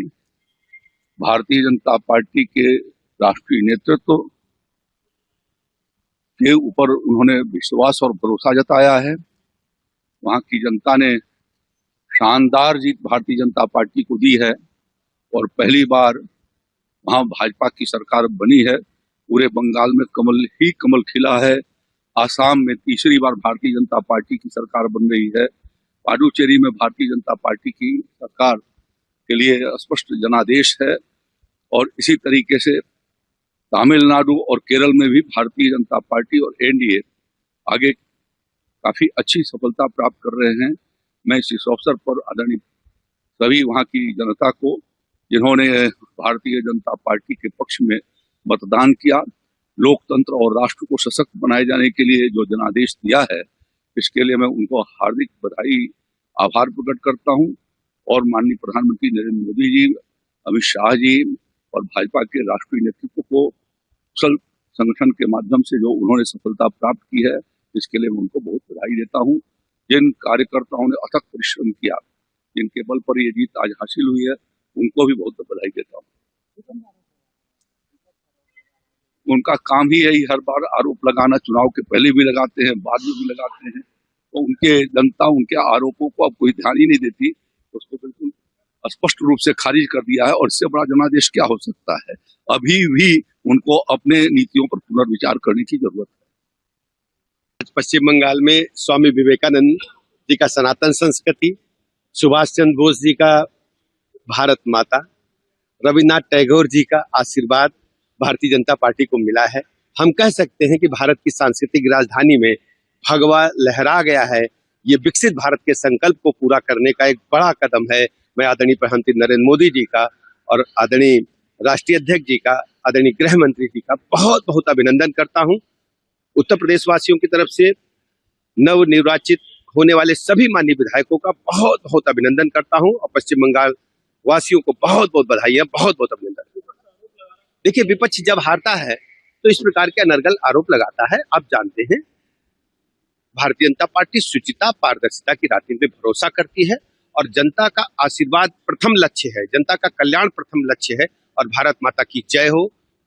भारतीय जनता पार्टी के राष्ट्रीय नेतृत्व के ऊपर उन्होंने विश्वास और भरोसा जताया है। वहां की जनता ने शानदार जीत भारतीय जनता पार्टी को दी है और पहली बार वहां भाजपा की सरकार बनी है। पूरे बंगाल में कमल ही कमल खिला है। आसाम में तीसरी बार भारतीय जनता पार्टी की सरकार बन रही है। पुडुचेरी में भारतीय जनता पार्टी की सरकार के लिए स्पष्ट जनादेश है और इसी तरीके से तमिलनाडु और केरल में भी भारतीय जनता पार्टी और एनडीए आगे काफी अच्छी सफलता प्राप्त कर रहे हैं। मैं इस अवसर पर आदरणीय सभी वहां की जनता को, जिन्होंने भारतीय जनता पार्टी के पक्ष में मतदान किया, लोकतंत्र और राष्ट्र को सशक्त बनाए जाने के लिए जो जनादेश दिया है, इसके लिए मैं उनको हार्दिक बधाई, आभार प्रकट करता हूं। और माननीय प्रधानमंत्री नरेंद्र मोदी जी, अमित शाह जी और भाजपा के राष्ट्रीय नेतृत्व को कुशल संगठन के माध्यम से जो उन्होंने सफलता प्राप्त की है, इसके लिए मैं उनको बहुत बधाई देता हूं। जिन कार्यकर्ताओं ने अथक परिश्रम किया, जिनके बल पर ये जीत आज हासिल हुई है, उनको भी बहुत बधाई देता हूं। उनका काम ही यही हर बार आरोप लगाना, चुनाव के पहले भी लगाते हैं, बाद में भी लगाते हैं। तो उनके जनता उनके आरोपों को अब कोई ध्यान ही नहीं देती, उसको बिल्कुल स्पष्ट रूप से खारिज कर दिया है। और इससे बड़ा जनादेश क्या हो सकता है। अभी भी उनको अपने नीतियों पर पुनर्विचार करने की जरूरत है। पश्चिम बंगाल में स्वामी विवेकानंद जी का सनातन संस्कृति, सुभाष चंद्र बोस जी का भारत माता, रविन्द्रनाथ टैगोर जी का आशीर्वाद भारतीय जनता पार्टी को मिला है। हम कह सकते हैं कि भारत की सांस्कृतिक राजधानी में भगवा लहरा गया है। ये विकसित भारत के संकल्प को पूरा करने का एक बड़ा कदम है। मैं आदरणीय प्रधानमंत्री नरेंद्र मोदी जी का और आदरणीय राष्ट्रीय अध्यक्ष जी का, आदरणीय गृह मंत्री जी का बहुत बहुत अभिनंदन करता हूं। उत्तर प्रदेश वासियों की तरफ से नवनिर्वाचित होने वाले सभी माननीय विधायकों का बहुत बहुत अभिनंदन करता हूं और पश्चिम बंगाल वासियों को बहुत बहुत बधाई है, बहुत बहुत अभिनंदन। देखिए, विपक्ष जब हारता है तो इस प्रकार के अनर्गल आरोप लगाता है। आप जानते हैं, भारतीय जनता पार्टी शुचिता, पारदर्शिता की राजनीति में भरोसा करती है और जनता का आशीर्वाद प्रथम लक्ष्य है, जनता का कल्याण प्रथम लक्ष्य है। और भारत माता की जय हो,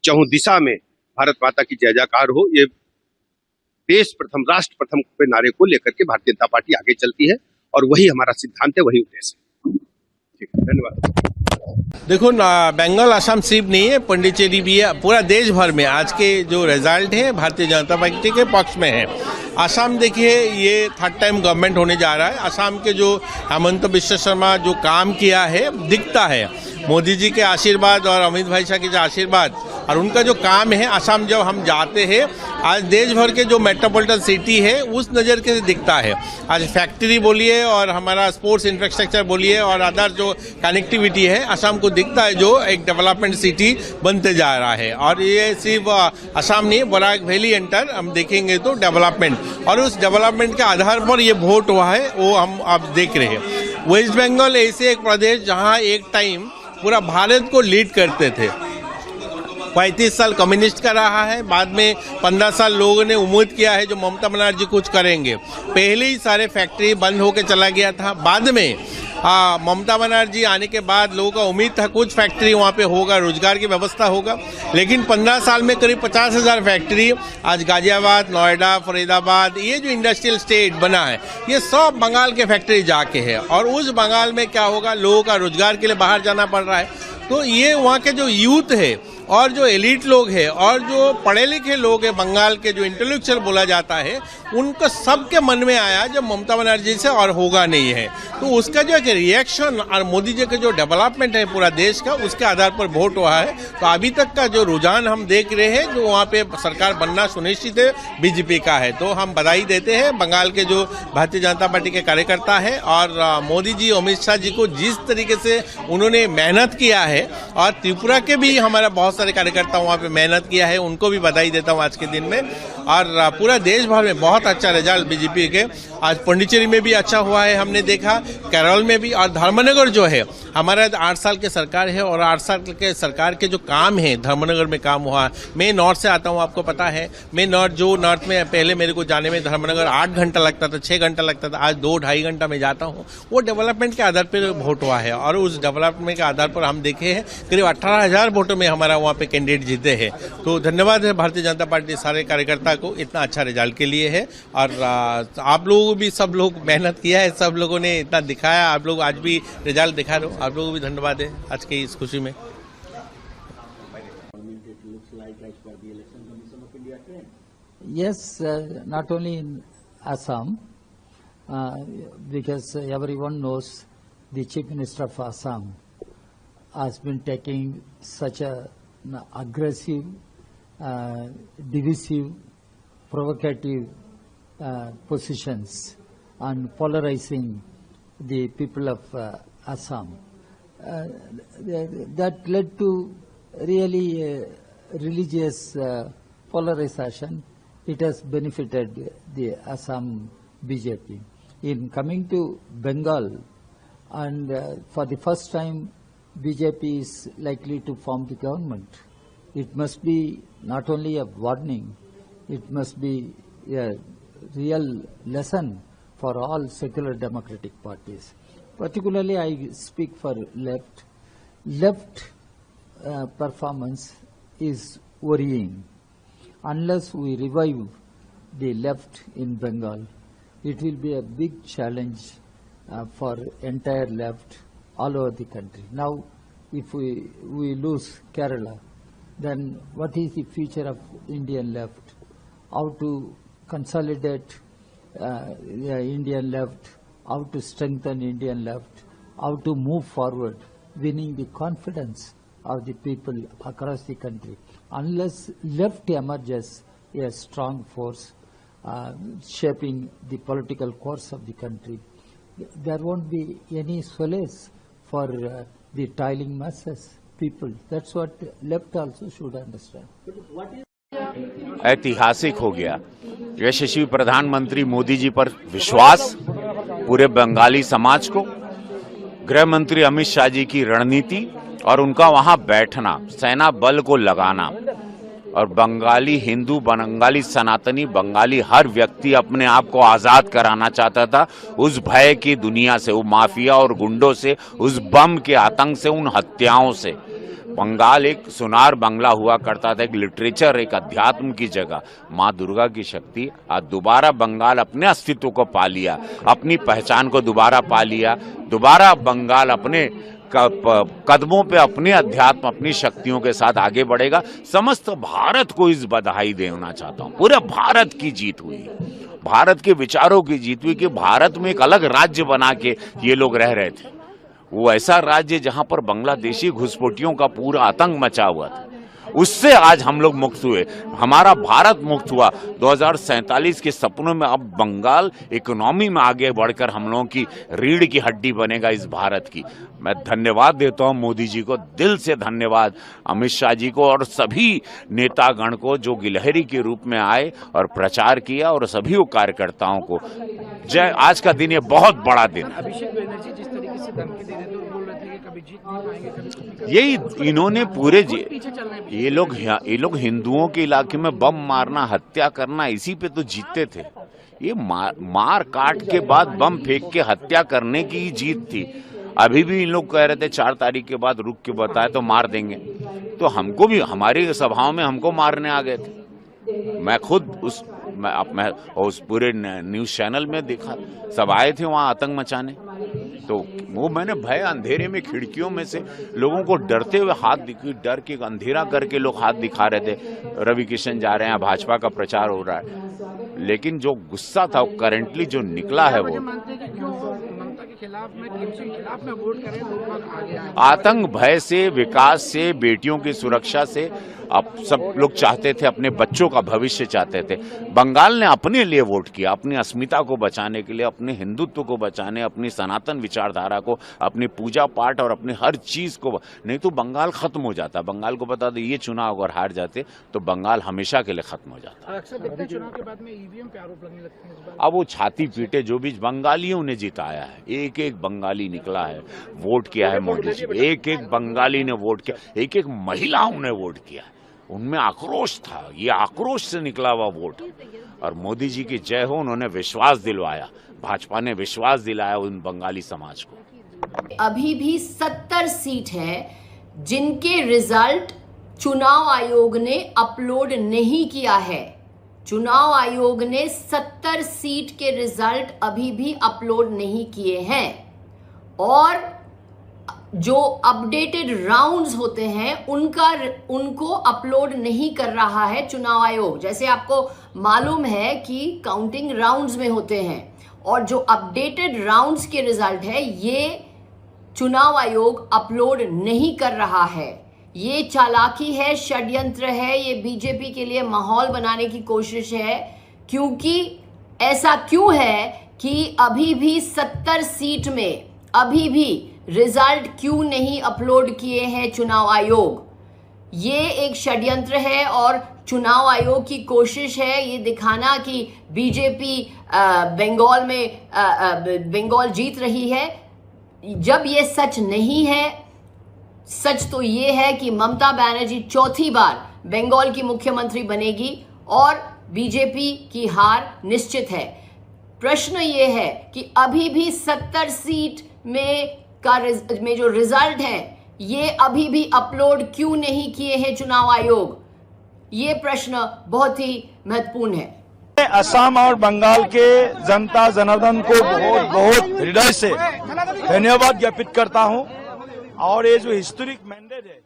चहुं दिशा में भारत माता की जय जयकार हो। ये देश प्रथम, राष्ट्र प्रथम के नारे को लेकर के भारतीय जनता पार्टी आगे चलती है और वही हमारा सिद्धांत है, वही उद्देश्य है। ठीक है, धन्यवाद। देखो, बंगाल असम सिर्फ नहीं है, पुडुचेरी भी है। पूरा देश भर में आज के जो रिजल्ट है भारतीय जनता पार्टी के पक्ष में है। असम देखिए, ये थर्ड टाइम गवर्नमेंट होने जा रहा है। असम के जो हिमंता बिस्वा शर्मा जो काम किया है दिखता है। मोदी जी के आशीर्वाद और अमित भाई शाह के जो आशीर्वाद और उनका जो काम है, असम जब हम जाते हैं, आज देश भर के जो मेट्रोपॉलिटन सिटी है उस नज़र के दिखता है। आज फैक्ट्री बोलिए और हमारा स्पोर्ट्स इंफ्रास्ट्रक्चर बोलिए और अदर जो कनेक्टिविटी है, असम को दिखता है जो एक डेवलपमेंट सिटी बनते जा रहा है। और ये सिर्फ असम नहीं, बराक वैली एंटर हम देखेंगे तो डेवलपमेंट, और उस डेवलपमेंट के आधार पर ये वोट हुआ है, वो हम अब देख रहे हैं। वेस्ट बंगाल ऐसे एक प्रदेश जहाँ एक टाइम पूरा भारत को लीड करते थे। 35 साल कम्युनिस्ट का रहा है, बाद में 15 साल लोगों ने उम्मीद किया है जो ममता बनर्जी कुछ करेंगे। पहले ही सारे फैक्ट्री बंद होकर चला गया था। बाद में ममता बनर्जी आने के बाद लोगों का उम्मीद था कुछ फैक्ट्री वहाँ पे होगा, रोजगार की व्यवस्था होगा। लेकिन 15 साल में करीब 50,000 फैक्ट्री आज गाजियाबाद, नोएडा, फरीदाबाद, ये जो इंडस्ट्रियल स्टेट बना है, ये सब बंगाल के फैक्ट्री जाके है। और उस बंगाल में क्या होगा, लोगों का रोजगार के लिए बाहर जाना पड़ रहा है। तो ये वहाँ के जो यूथ है और जो एलिट लोग हैं और जो पढ़े लिखे लोग हैं, बंगाल के जो इंटेलेक्चुअल बोला जाता है, उनको सबके मन में आया जब ममता बनर्जी से और होगा नहीं है। तो उसका जो एक रिएक्शन और मोदी जी का जो डेवलपमेंट है पूरा देश का, उसके आधार पर वोट हुआ है। तो अभी तक का जो रुझान हम देख रहे हैं, जो वहाँ पे सरकार बनना सुनिश्चित है बीजेपी का है। तो हम बधाई देते हैं बंगाल के जो भारतीय जनता पार्टी के कार्यकर्ता है और मोदी जी, अमित शाह जी को जिस तरीके से उन्होंने मेहनत किया है, और त्रिपुरा के भी हमारा बहुत सारे कार्यकर्ता वहाँ पे मेहनत किया है, उनको भी बधाई देता हूँ आज के दिन में। और पूरा देश भर में बहुत अच्छा रिजल्ट बीजेपी के। आज पांडिचेरी में भी अच्छा हुआ है, हमने देखा, केरल में भी, और धर्मनगर जो है हमारा 8 साल की सरकार है और 8 साल के सरकार के जो काम है धर्मनगर में काम हुआ। मैं नॉर्थ से आता हूँ, आपको पता है, मैं नॉर्थ में पहले मेरे को जाने में धर्मनगर 8 घंटा लगता था, 6 घंटा लगता था, आज 2-2.5 घंटा में जाता हूँ। वो डेवलपमेंट के आधार पर वोट हुआ है और उस डेवलपमेंट के आधार पर हम देखे हैं करीब 18,000 वोटों में हमारा वहाँ पे कैंडिडेट जीते हैं। तो धन्यवाद है भारतीय जनता पार्टी सारे कार्यकर्ता को इतना अच्छा रिजल्ट के लिए है। और आप लोगों भी, सब लोग मेहनत किया है, सब लोगों ने इतना दिखाया, आप लोग आज भी रिजल्ट दिखा रहे हो, आप लोगों को भी धन्यवाद है आज की इस खुशी में। Yes, not only in Assam, because everyone knows the Chief Minister of Assam has been taking such an aggressive, divisive, provocative positions and polarizing the people of Assam. That led to really religious polarization. It has benefited the Assam BJP. In coming to Bengal, and for the first time, BJP is likely to form the government. It must be not only a warning, it must be a real lesson for all secular democratic parties. Particularly, I speak for left. Left performance is worrying. Unless we revive the left in Bengal, it will be a big challenge for entire left all over the country. Now, if we lose Kerala, then what is the future of Indian left? How to consolidate Indian left? How to strengthen Indian left? How to move forward, winning the confidence of the people across the country. Unless left emerges a strong force shaping the political course of the country, there won't be any solace for the toiling masses, people. That's what left also should understand. ऐतिहासिक हो गया। यशस्वी प्रधानमंत्री मोदी जी पर विश्वास पूरे बंगाली समाज को, गृह मंत्री अमित शाह जी की रणनीति और उनका वहां बैठना, सेना बल को लगाना, और बंगाली हिंदू, बंगाली सनातनी, बंगाली हर व्यक्ति अपने आप को आजाद कराना चाहता था उस भय की दुनिया से, वो माफिया और गुंडों से, उस बम के आतंक से, उन हत्याओं से। बंगाल एक सुनार बंगला हुआ करता था, एक लिटरेचर, एक अध्यात्म की जगह। माँ दुर्गा की शक्ति आज दोबारा बंगाल अपने अस्तित्व को पा लिया, अपनी पहचान को दोबारा पा लिया। दोबारा बंगाल अपने कदमों पे, अपने अध्यात्म, अपनी शक्तियों के साथ आगे बढ़ेगा। समस्त भारत को इस बधाई देना चाहता हूँ। पूरे भारत की जीत हुई, भारत के विचारों की जीत हुई कि भारत में एक अलग राज्य बना के ये लोग रह रहे थे। वो ऐसा राज्य जहां पर बांग्लादेशी घुसपैठियों का पूरा आतंक मचा हुआ था, उससे आज हम लोग मुक्त हुए, हमारा भारत मुक्त हुआ। 2047 के सपनों में अब बंगाल इकोनॉमी में आगे बढ़कर हम लोगों की रीढ़ की हड्डी बनेगा इस भारत की। मैं धन्यवाद देता हूं मोदी जी को, दिल से धन्यवाद अमित शाह जी को और सभी नेतागण को जो गिलहरी के रूप में आए और प्रचार किया, और सभी कार्यकर्ताओं को जय। आज का दिन ये बहुत बड़ा दिन है। यही इन्होंने पूरे ये लोग हिंदुओं के इलाके में बम मारना, हत्या करना, इसी पे तो जीतते थे। ये मार काट के बाद बम फेंक के हत्या करने की ही जीत थी। अभी भी इन लोग कह रहे थे 4 तारीख के बाद रुक के बताए तो मार देंगे, तो हमको भी हमारी सभाओं में हमको मारने आ गए थे। मैं खुद उस पूरे न्यूज चैनल में देखा, सब आए थे वहां आतंक मचाने। तो वो मैंने भय अंधेरे में खिड़कियों में से लोगों को डरते हुए डर के अंधेरा करके लोग हाथ दिखा रहे थे, रवि किशन जा रहे हैं, भाजपा का प्रचार हो रहा है। लेकिन जो गुस्सा था करेंटली जो निकला है वो आतंक भय से, विकास से, बेटियों की सुरक्षा से अब सब लोग चाहते थे, अपने बच्चों का भविष्य चाहते थे। बंगाल ने अपने लिए वोट किया, अपनी अस्मिता को बचाने के लिए, अपने हिंदुत्व को बचाने, अपनी सनातन विचारधारा को, अपनी पूजा पाठ और अपनी हर चीज को। नहीं तो बंगाल खत्म हो जाता। बंगाल को बता दे ये चुनाव अगर हार जाते तो बंगाल हमेशा के लिए खत्म हो जाता। अक्सर चुनाव के बाद में ईवीएम पे आरोप लगने लगते हैं। अब वो छाती पीटे, जो भी बंगालियों ने जिताया है, एक एक बंगाली निकला है, वोट किया है मोदी जी, एक एक बंगाली ने वोट किया, एक एक महिलाओं ने वोट किया। उनमें आक्रोश था, ये आक्रोश से निकला हुआ वोट। और मोदी जी की जय हो, उन्होंने विश्वास दिलवाया, भाजपा ने विश्वास दिलाया उन बंगाली समाज को। अभी भी 70 सीट है जिनके रिजल्ट चुनाव आयोग ने अपलोड नहीं किया है। चुनाव आयोग ने 70 सीट के रिजल्ट अभी भी अपलोड नहीं किए हैं और जो अपडेटेड राउंड्स होते हैं उनको अपलोड नहीं कर रहा है चुनाव आयोग। जैसे आपको मालूम है कि काउंटिंग राउंड्स में होते हैं और जो अपडेटेड राउंड्स के रिजल्ट है ये चुनाव आयोग अपलोड नहीं कर रहा है। ये चालाकी है, षड्यंत्र है, ये बीजेपी के लिए माहौल बनाने की कोशिश है। क्योंकि ऐसा क्यों है कि अभी भी 70 सीट में अभी भी रिजल्ट क्यों नहीं अपलोड किए हैं चुनाव आयोग? ये एक षड्यंत्र है और चुनाव आयोग की कोशिश है ये दिखाना कि बीजेपी बंगाल जीत रही है, जब ये सच नहीं है। सच तो ये है कि ममता बनर्जी चौथी बार बंगाल की मुख्यमंत्री बनेगी और बीजेपी की हार निश्चित है। प्रश्न ये है कि अभी भी 70 सीट में जो रिजल्ट है ये अभी भी अपलोड क्यों नहीं किए हैं चुनाव आयोग? ये प्रश्न बहुत ही महत्वपूर्ण है। असम और बंगाल के जनता जनार्दन को बहुत बहुत हृदय से धन्यवाद ज्ञापित करता हूं। और ये जो हिस्टोरिक मैंडेट है,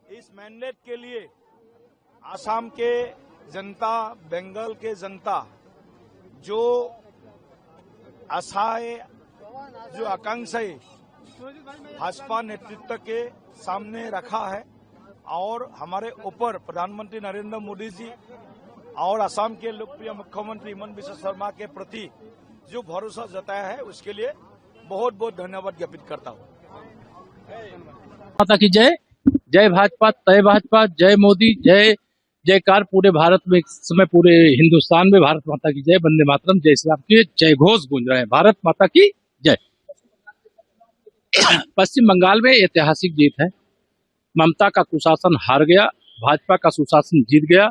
इस मैंडेट के लिए असम के जनता, बंगाल के जनता जो आशाएं, जो आकांक्षाएं भाजपा नेतृत्व के सामने रखा है और हमारे ऊपर प्रधानमंत्री नरेंद्र मोदी जी और असम के लोकप्रिय मुख्यमंत्री हिमंता बिस्वा शर्मा के प्रति जो भरोसा जताया है उसके लिए बहुत बहुत धन्यवाद ज्ञापित करता हूँ। माता की जय, जय भाजपा, तय भाजपा, जय मोदी, जय जयकार पूरे भारत में, इस समय पूरे हिंदुस्तान में भारत माता की जय, वंदे मातरम, जय श्री राम के जय घोष गूंज रहे हैं। भारत माता की जय। पश्चिम बंगाल में ऐतिहासिक जीत है। ममता का कुशासन हार गया, भाजपा का सुशासन जीत गया,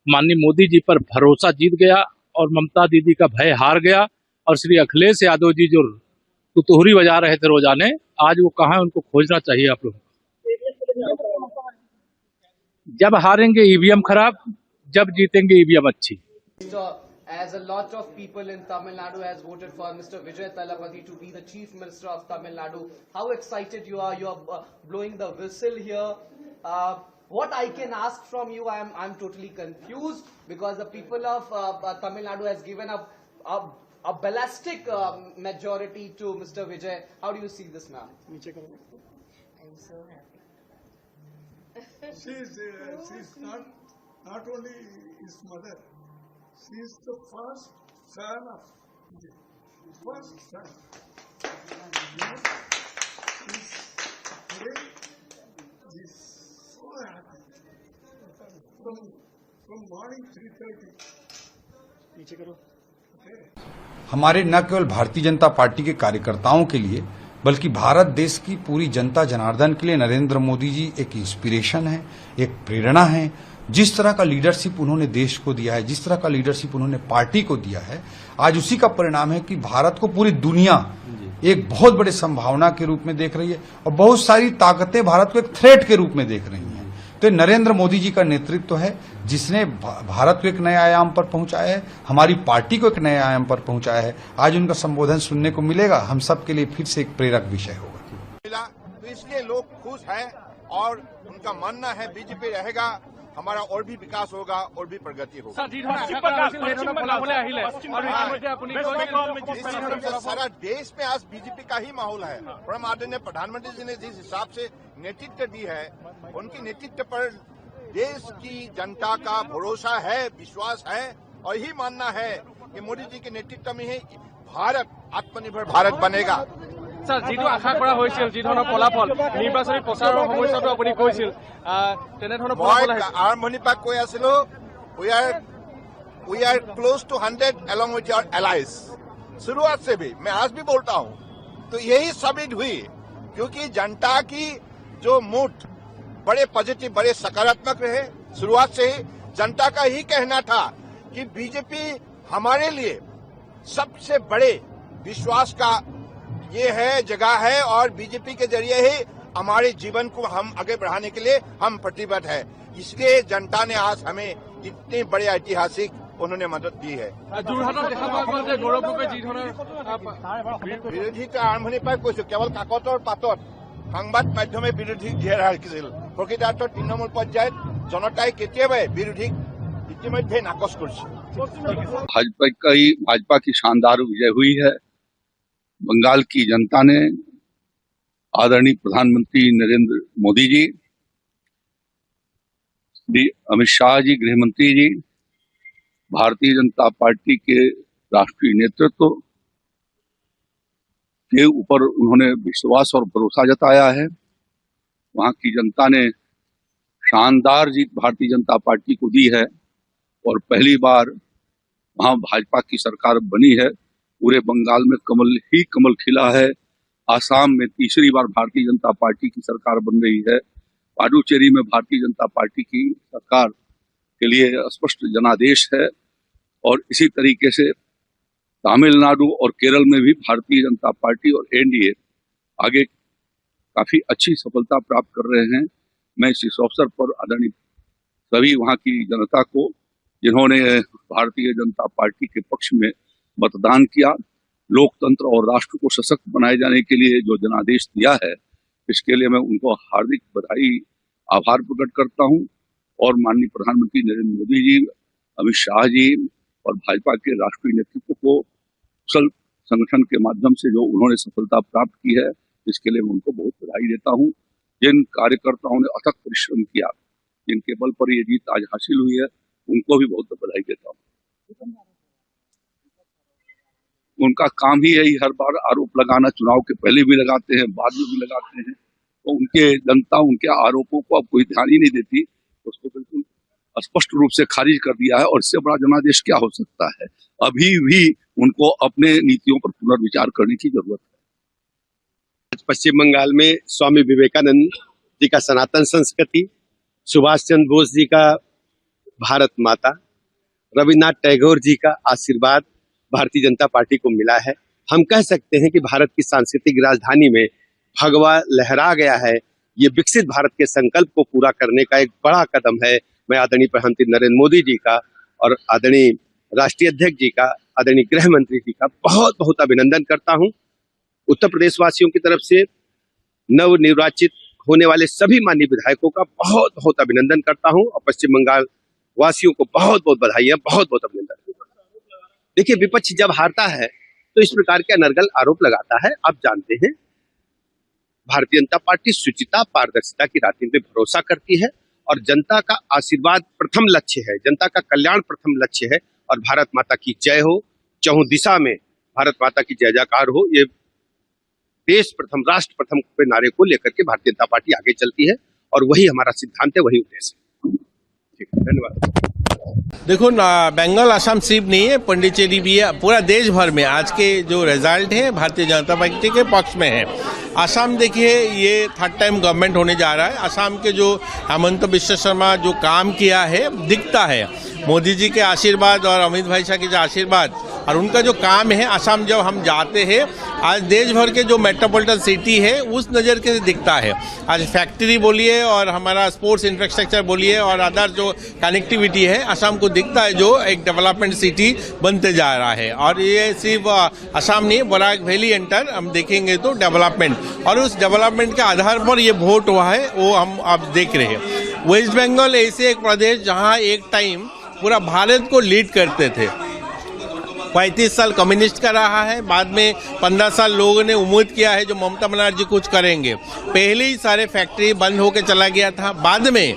माननीय मोदी जी पर भरोसा जीत गया और ममता दीदी का भय हार गया। और श्री अखिलेश यादव जी जो तुतुहरी बजा रहे थे रोजाने, आज वो कहाँ है, उनको खोजना चाहिए आप लोग। जब हारेंगे ईवीएम खराब, जब जीतेंगे ईवीएम अच्छी। As a lot of people in Tamil Nadu has voted for Mr. Vijay to be the Chief Minister of Tamil Nadu. How excited you are? You are blowing the whistle here. What I can ask from you, I'm totally confused because the people of Tamil Nadu has given a ballistic majority to Mr. Vijay. How do you see this, ma'am? I'm so happy. She's not only his mother. She is the first son of Vijay. First son. Today, he is so happy. From morning 3:30. हमारे न केवल Bharatiya Janata party के कार्यकर्ताओं के लिए बल्कि भारत देश की पूरी जनता जनार्दन के लिए नरेंद्र मोदी जी एक इंस्पिरेशन है, एक प्रेरणा है। जिस तरह का लीडरशिप उन्होंने देश को दिया है, जिस तरह का लीडरशिप उन्होंने पार्टी को दिया है, आज उसी का परिणाम है कि भारत को पूरी दुनिया एक बहुत बड़े संभावना के रूप में देख रही है और बहुत सारी ताकतें भारत को एक थ्रेट के रूप में देख रही हैं। तो नरेंद्र मोदी जी का नेतृत्व है जिसने भारत को एक नए आयाम पर पहुंचाया है, हमारी पार्टी को एक नए आयाम पर पहुंचाया है। आज उनका संबोधन सुनने को मिलेगा, हम सब के लिए फिर से एक प्रेरक विषय होगा। तो इसलिए लोग खुश हैं और उनका मानना है बीजेपी रहेगा, हमारा और भी विकास होगा और भी प्रगति होगा। सारा देश में आज बीजेपी का ही माहौल है और हम आदरणीय प्रधानमंत्री जी ने जिस हिसाब से नेतृत्व दी है, उनके नेतृत्व पर देश की जनता का भरोसा है, विश्वास है और यही मानना है कि मोदी जी के नेतृत्व में ही भारत आत्मनिर्भर भारत बनेगा। স্যার, যিটো আশা কৰা হৈছিল, যি ধৰণৰ ফলাফল নিৰ্বাচনী প্ৰচাৰৰ সময়তো আপুনি কৈছিল, তেনেধৰণৰ ফলাফল আহিছে। আৰম্ভণিৰ পৰা কৈ আছিলো, we are close to 100 along with your allies। शुरुआत से भी मैं आज भी बोलता हूं, तो यही साबित हुई क्योंकि जनता की जो मूड बड़े पॉजिटिव, बड़े सकारात्मक रहे। शुरुआत से ही जनता का ही कहना था कि बीजेपी हमारे लिए सबसे बड़े विश्वास का ये है, जगह है और बीजेपी के जरिए ही हमारे जीवन को हम आगे बढ़ाने के लिए हम प्रतिबद्ध है। इसलिए जनता ने आज हमें इतने बड़े ऐतिहासिक उन्होंने मदद दी है। বিৰোধী আৰম্ভণিৰ পৰাই কৈছো, কেৱল কাকতৰ পাতত সংবাদ মাধ্যমে বিৰোধীক ঘেৰা ৰাখিছিল। প্ৰকৃতাৰ্থত তৃণমূল পৰ্যায়ত জনতাই কেতিয়াবাই বিৰোধীক ইতিমধ্যে নাকচ কৰিছে। भाजपा की शानदार विजय हुई है। बंगाल की जनता ने आदरणीय प्रधानमंत्री नरेंद्र मोदी जी, श्री अमित शाह जी गृह मंत्री जी, भारतीय जनता पार्टी के राष्ट्रीय नेतृत्व के ऊपर उन्होंने विश्वास और भरोसा जताया है। वहां की जनता ने शानदार जीत भारतीय जनता पार्टी को दी है और पहली बार वहां भाजपा की सरकार बनी है। पूरे बंगाल में कमल ही कमल खिला है। आसाम में तीसरी बार भारतीय जनता पार्टी की सरकार बन रही है। पुडुचेरी में भारतीय जनता पार्टी की सरकार के लिए स्पष्ट जनादेश है और इसी तरीके से तमिलनाडु और केरल में भी भारतीय जनता पार्टी और एनडीए आगे काफी अच्छी सफलता प्राप्त कर रहे हैं। मैं इस अवसर पर आदरणीय सभी वहां की जनता को, जिन्होंने भारतीय जनता पार्टी के पक्ष में मतदान किया, लोकतंत्र और राष्ट्र को सशक्त बनाए जाने के लिए जो जनादेश दिया है, इसके लिए मैं उनको हार्दिक बधाई, आभार प्रकट करता हूं। और माननीय प्रधानमंत्री नरेंद्र मोदी जी, अमित शाह जी और भाजपा के राष्ट्रीय नेतृत्व को कुशल संगठन के माध्यम से जो उन्होंने सफलता प्राप्त की है, इसके लिए मैं उनको बहुत बधाई देता हूं। जिन कार्यकर्ताओं ने अथक परिश्रम किया, जिनके बल पर ये जीत आज हासिल हुई है, उनको भी बहुत बधाई देता हूं। उनका काम ही यही हर बार आरोप लगाना, चुनाव के पहले भी लगाते हैं, बाद में भी लगाते हैं, तो उनके जनता उनके आरोपों को अब कोई ध्यान ही नहीं देती, उसको बिल्कुल स्पष्ट रूप से खारिज कर दिया है। और इससे बड़ा जनादेश क्या हो सकता है। अभी भी उनको अपने नीतियों पर पुनर्विचार करने की जरूरत है। पश्चिम बंगाल में स्वामी विवेकानंद जी का सनातन संस्कृति, सुभाष चंद्र बोस जी का भारत माता, रविन्द्रनाथ टैगोर जी का आशीर्वाद भारतीय जनता पार्टी को मिला है। हम कह सकते हैं कि भारत की सांस्कृतिक राजधानी में भगवा लहरा गया है। ये विकसित भारत के संकल्प को पूरा करने का एक बड़ा कदम है। मैं आदरणीय प्रधानमंत्री नरेंद्र मोदी जी का और आदरणीय राष्ट्रीय अध्यक्ष जी का, आदरणीय गृह मंत्री जी का बहुत बहुत अभिनंदन करता हूं। उत्तर प्रदेश वासियों की तरफ से नवनिर्वाचित होने वाले सभी माननीय विधायकों का बहुत बहुत अभिनंदन करता हूं और पश्चिम बंगाल वासियों को बहुत बहुत बधाई, बहुत बहुत अभिनंदन। देखिए, विपक्ष जब हारता है तो इस प्रकार के अनर्गल आरोप लगाता है। आप जानते हैं, भारतीय जनता पार्टी शुचिता, पारदर्शिता की राजनीति में भरोसा करती है और जनता का आशीर्वाद प्रथम लक्ष्य है, जनता का कल्याण प्रथम लक्ष्य है। और भारत माता की जय हो, चहुं दिशा में भारत माता की जय जयकार हो। ये देश प्रथम, राष्ट्र प्रथम के नारे को लेकर के भारतीय जनता पार्टी आगे चलती है और वही हमारा सिद्धांत है, वही उद्देश्य है। ठीक है, धन्यवाद। देखो बंगाल असम सिर्फ नहीं है, पंडिचेरी भी है। पूरा देश भर में आज के जो रिजल्ट है भारतीय जनता पार्टी के पक्ष में है। असम देखिए, ये थर्ड टाइम गवर्नमेंट होने जा रहा है। असम के जो हिमंत बिस्वा शर्मा जो काम किया है दिखता है। मोदी जी के आशीर्वाद और अमित भाई शाह के जो आशीर्वाद और उनका जो काम है, असम जब हम जाते हैं आज देश भर के जो मेट्रोपॉलिटन सिटी है उस नज़र के दिखता है। आज फैक्ट्री बोलिए और हमारा स्पोर्ट्स इंफ्रास्ट्रक्चर बोलिए और अदर जो कनेक्टिविटी है, असम को दिखता है जो एक डेवलपमेंट सिटी बनते जा रहा है। और ये सिर्फ असम नहीं, बराक वैली एंटर हम देखेंगे तो डेवलपमेंट, और उस डेवलपमेंट के आधार पर ये वोट हुआ है वो हम अब देख रहे हैं। वेस्ट बंगाल ऐसे एक प्रदेश जहाँ एक टाइम पूरा भारत को लीड करते थे। 35 साल कम्युनिस्ट का रहा है, बाद में 15 साल लोगों ने उम्मीद किया है जो ममता बनर्जी कुछ करेंगे। पहले ही सारे फैक्ट्री बंद होकर चला गया था, बाद में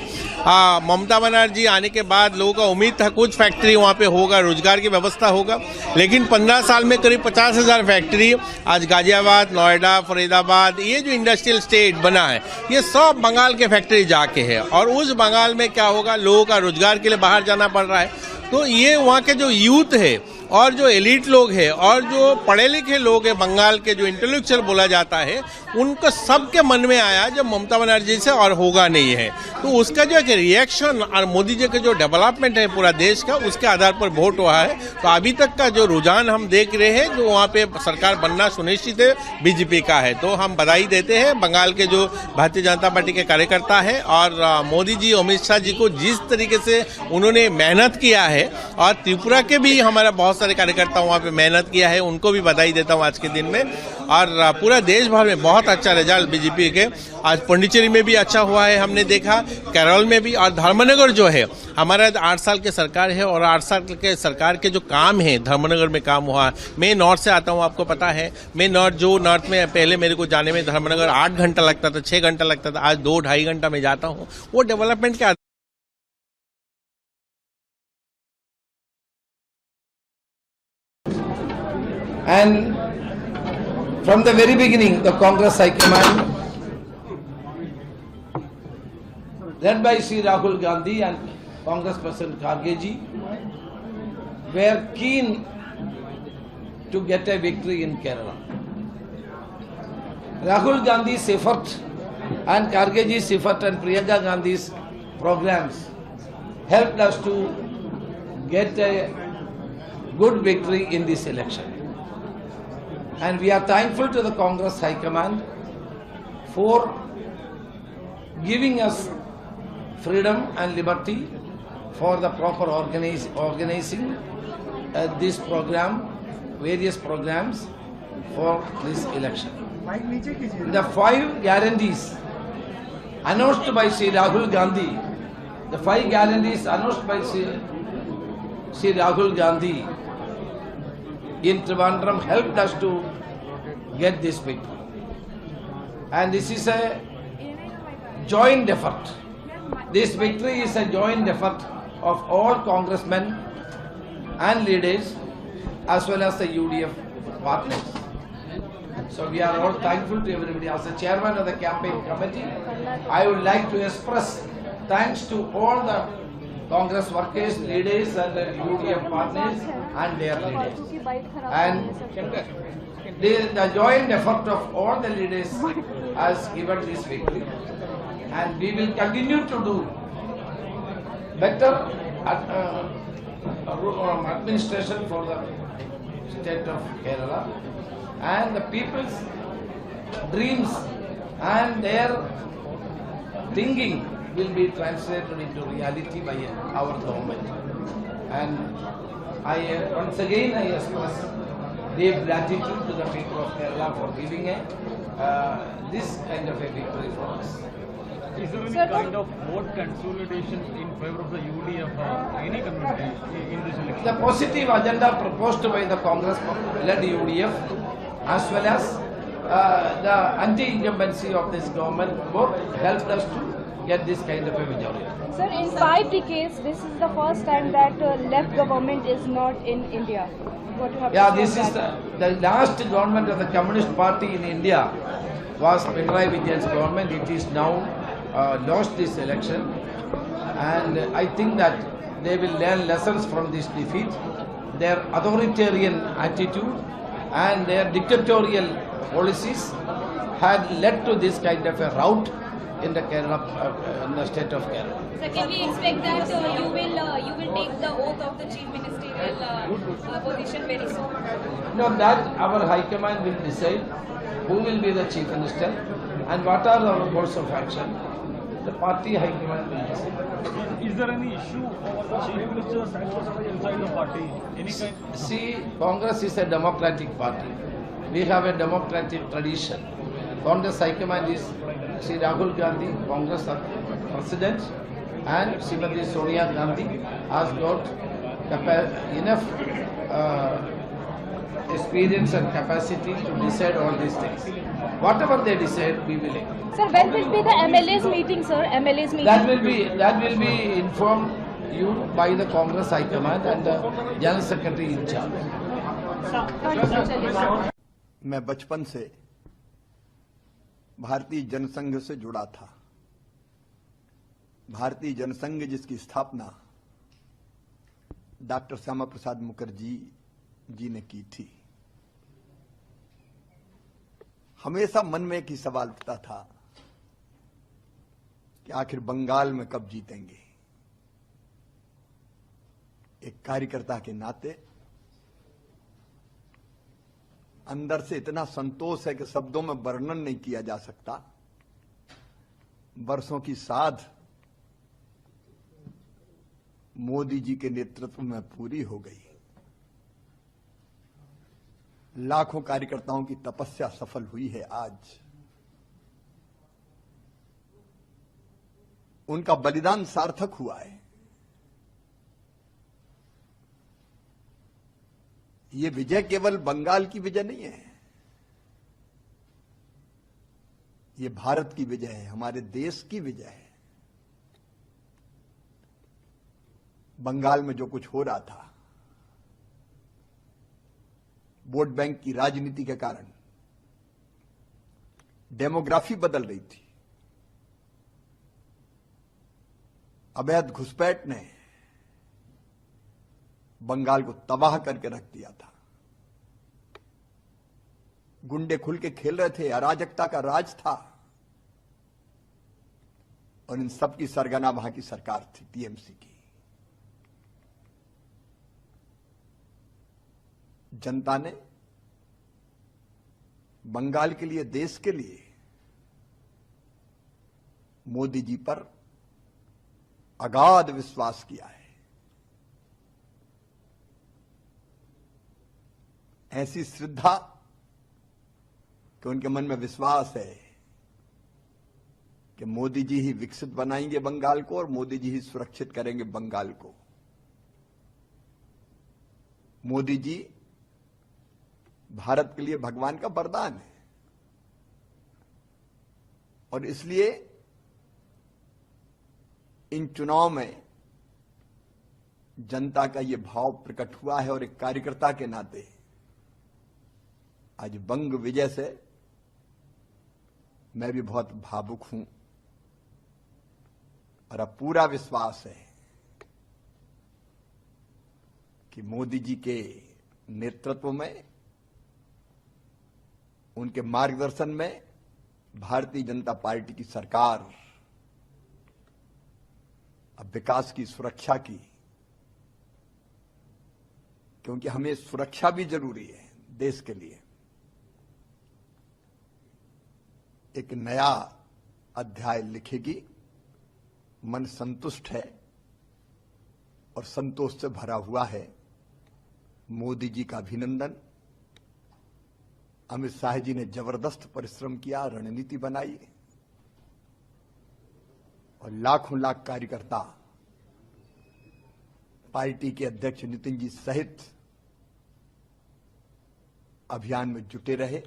ममता बनर्जी आने के बाद लोगों का उम्मीद था कुछ फैक्ट्री वहाँ पे होगा, रोजगार की व्यवस्था होगा, लेकिन 15 साल में करीब 50,000 फैक्ट्री आज गाजियाबाद, नोएडा, फरीदाबाद, ये जो इंडस्ट्रियल स्टेट बना है ये सब बंगाल के फैक्ट्री जाके है। और उस बंगाल में क्या होगा, लोगों का रोजगार के लिए बाहर जाना पड़ रहा है। तो ये वहाँ के जो यूथ है और जो एलिट लोग हैं और जो पढ़े लिखे लोग हैं, बंगाल के जो इंटेलेक्चुअल बोला जाता है, उनको सबके मन में आया जब ममता बनर्जी से और होगा नहीं है। तो उसका जो एक रिएक्शन और मोदी जी का जो डेवलपमेंट है पूरा देश का, उसके आधार पर वोट हुआ है। तो अभी तक का जो रुझान हम देख रहे हैं जो वहाँ पे सरकार बनना सुनिश्चित है बीजेपी का है। तो हम बधाई देते हैं बंगाल के जो भारतीय जनता पार्टी के कार्यकर्ता है और मोदी जी, अमित शाह जी को जिस तरीके से उन्होंने मेहनत किया है, और त्रिपुरा के भी हमारा बहुत सारे कार्यकर्ता वहाँ पे मेहनत किया है, उनको भी बधाई देता हूँ आज के दिन में। और पूरा देश भर में बहुत अच्छा रिजल्ट बीजेपी के। आज पुडुचेरी में भी अच्छा हुआ है, हमने देखा, केरल में भी। और धर्मनगर जो है हमारा 8 साल के सरकार है और 8 साल के सरकार के जो काम है धर्मनगर में काम हुआ। मैं नॉर्थ से आता हूँ, आपको पता है, मैं नॉर्थ में पहले मेरे को जाने में धर्मनगर 8 घंटा लगता था, 6 घंटा लगता था, आज 2-2.5 घंटा में जाता हूँ। वो डेवलपमेंट के And from the very beginning, the Congress High Command, led by Sri Rahul Gandhi and Congress President Kharge ji, were keen to get a victory in Kerala. Rahul Gandhi's effort and Kharge ji's effort and Priyanka Gandhi's programs helped us to get a good victory in this election. And we are thankful to the Congress High Command for giving us freedom and liberty for the proper organizing this program, various programs for this election. The 5 guarantees announced by Sri Rahul Gandhi, the 5 guarantees announced by Sri Rahul Gandhi in Trivandrum helped us to get this victory. And this is a joint effort. This victory is a joint effort of all congressmen and leaders as well as the UDF partners. So we are all thankful to everybody. As the chairman of the campaign committee, I would like to express thanks to all the Congress workers, leaders and the UDF partners and their leaders. And the joint effort of all the leaders has given this victory. And we will continue to do better administration for the state of Kerala, and the people's dreams and their thinking will be translated into reality by our government. And once again I express deep gratitude to the people of Kerala for giving this kind of a victory for us. Is there any kind of vote consolidation in favor of the UDF or any community in this election? The positive agenda proposed by the Congress-led UDF as well as the anti-incumbency of this government both helped us to get this kind of a majority. Sir, in 5 decades, this is the first time that left government is not in India. What you have to say this is the last government of the Communist Party in India was Pinarayi Vijay's government. It is now lost this election, and I think that they will learn lessons from this defeat. Their authoritarian attitude and their dictatorial policies had led to this kind of a rout in the Kerala, in the state of Kerala. So can we expect that you will take the oath of the chief ministerial position very soon? No, that our High Command will decide who will be the chief minister and what are our course of action. The party High Command will decide. Is there any issue over the chief minister's actions inside the party? Any kind? See, Congress is a democratic party. We have a democratic tradition. Congress High Command is Sri Rahul Gandhi, Congress President, and Srimati Sonia Gandhi has got enough experience and capacity to decide all these things. Whatever they decide, we will act. Sir, when will be the MLA's meeting, sir? MLA's meeting? That will be informed you by the Congress High Command and the General Secretary in charge. मैं बचपन से भारतीय जनसंघ से जुड़ा था। भारतीय जनसंघ जिसकी स्थापना डॉक्टर श्यामा प्रसाद मुखर्जी जी ने की थी। हमेशा मन में एक ही सवाल उठता था कि आखिर बंगाल में कब जीतेंगे। एक कार्यकर्ता के नाते अंदर से इतना संतोष है कि शब्दों में वर्णन नहीं किया जा सकता। वर्षों की साध मोदी जी के नेतृत्व में पूरी हो गई। लाखों कार्यकर्ताओं की तपस्या सफल हुई है। आज उनका बलिदान सार्थक हुआ है। ये विजय केवल बंगाल की विजय नहीं है, ये भारत की विजय है, हमारे देश की विजय है। बंगाल में जो कुछ हो रहा था, वोट बैंक की राजनीति के कारण डेमोग्राफी बदल रही थी। अवैध घुसपैठ ने बंगाल को तबाह करके रख दिया था। गुंडे खुल के खेल रहे थे, अराजकता का राज था और इन सब की सरगना वहां की सरकार थी, टीएमसी की। जनता ने बंगाल के लिए, देश के लिए मोदी जी पर अगाध विश्वास किया है। ऐसी श्रद्धा कि उनके मन में विश्वास है कि मोदी जी ही विकसित बनाएंगे बंगाल को और मोदी जी ही सुरक्षित करेंगे बंगाल को। मोदी जी भारत के लिए भगवान का वरदान है और इसलिए इन चुनाव में जनता का यह भाव प्रकट हुआ है और एक कार्यकर्ता के नाते आज बंग विजय से मैं भी बहुत भावुक हूं और अब पूरा विश्वास है कि मोदी जी के नेतृत्व में, उनके मार्गदर्शन में भारतीय जनता पार्टी की सरकार अब विकास की, सुरक्षा की, क्योंकि हमें सुरक्षा भी जरूरी है देश के लिए, एक नया अध्याय लिखेगी। मन संतुष्ट है और संतोष से भरा हुआ है। मोदी जी का अभिनंदन। अमित शाह जी ने जबरदस्त परिश्रम किया, रणनीति बनाई और लाखों लाख कार्यकर्ता पार्टी के अध्यक्ष नितिन जी सहित अभियान में जुटे रहे।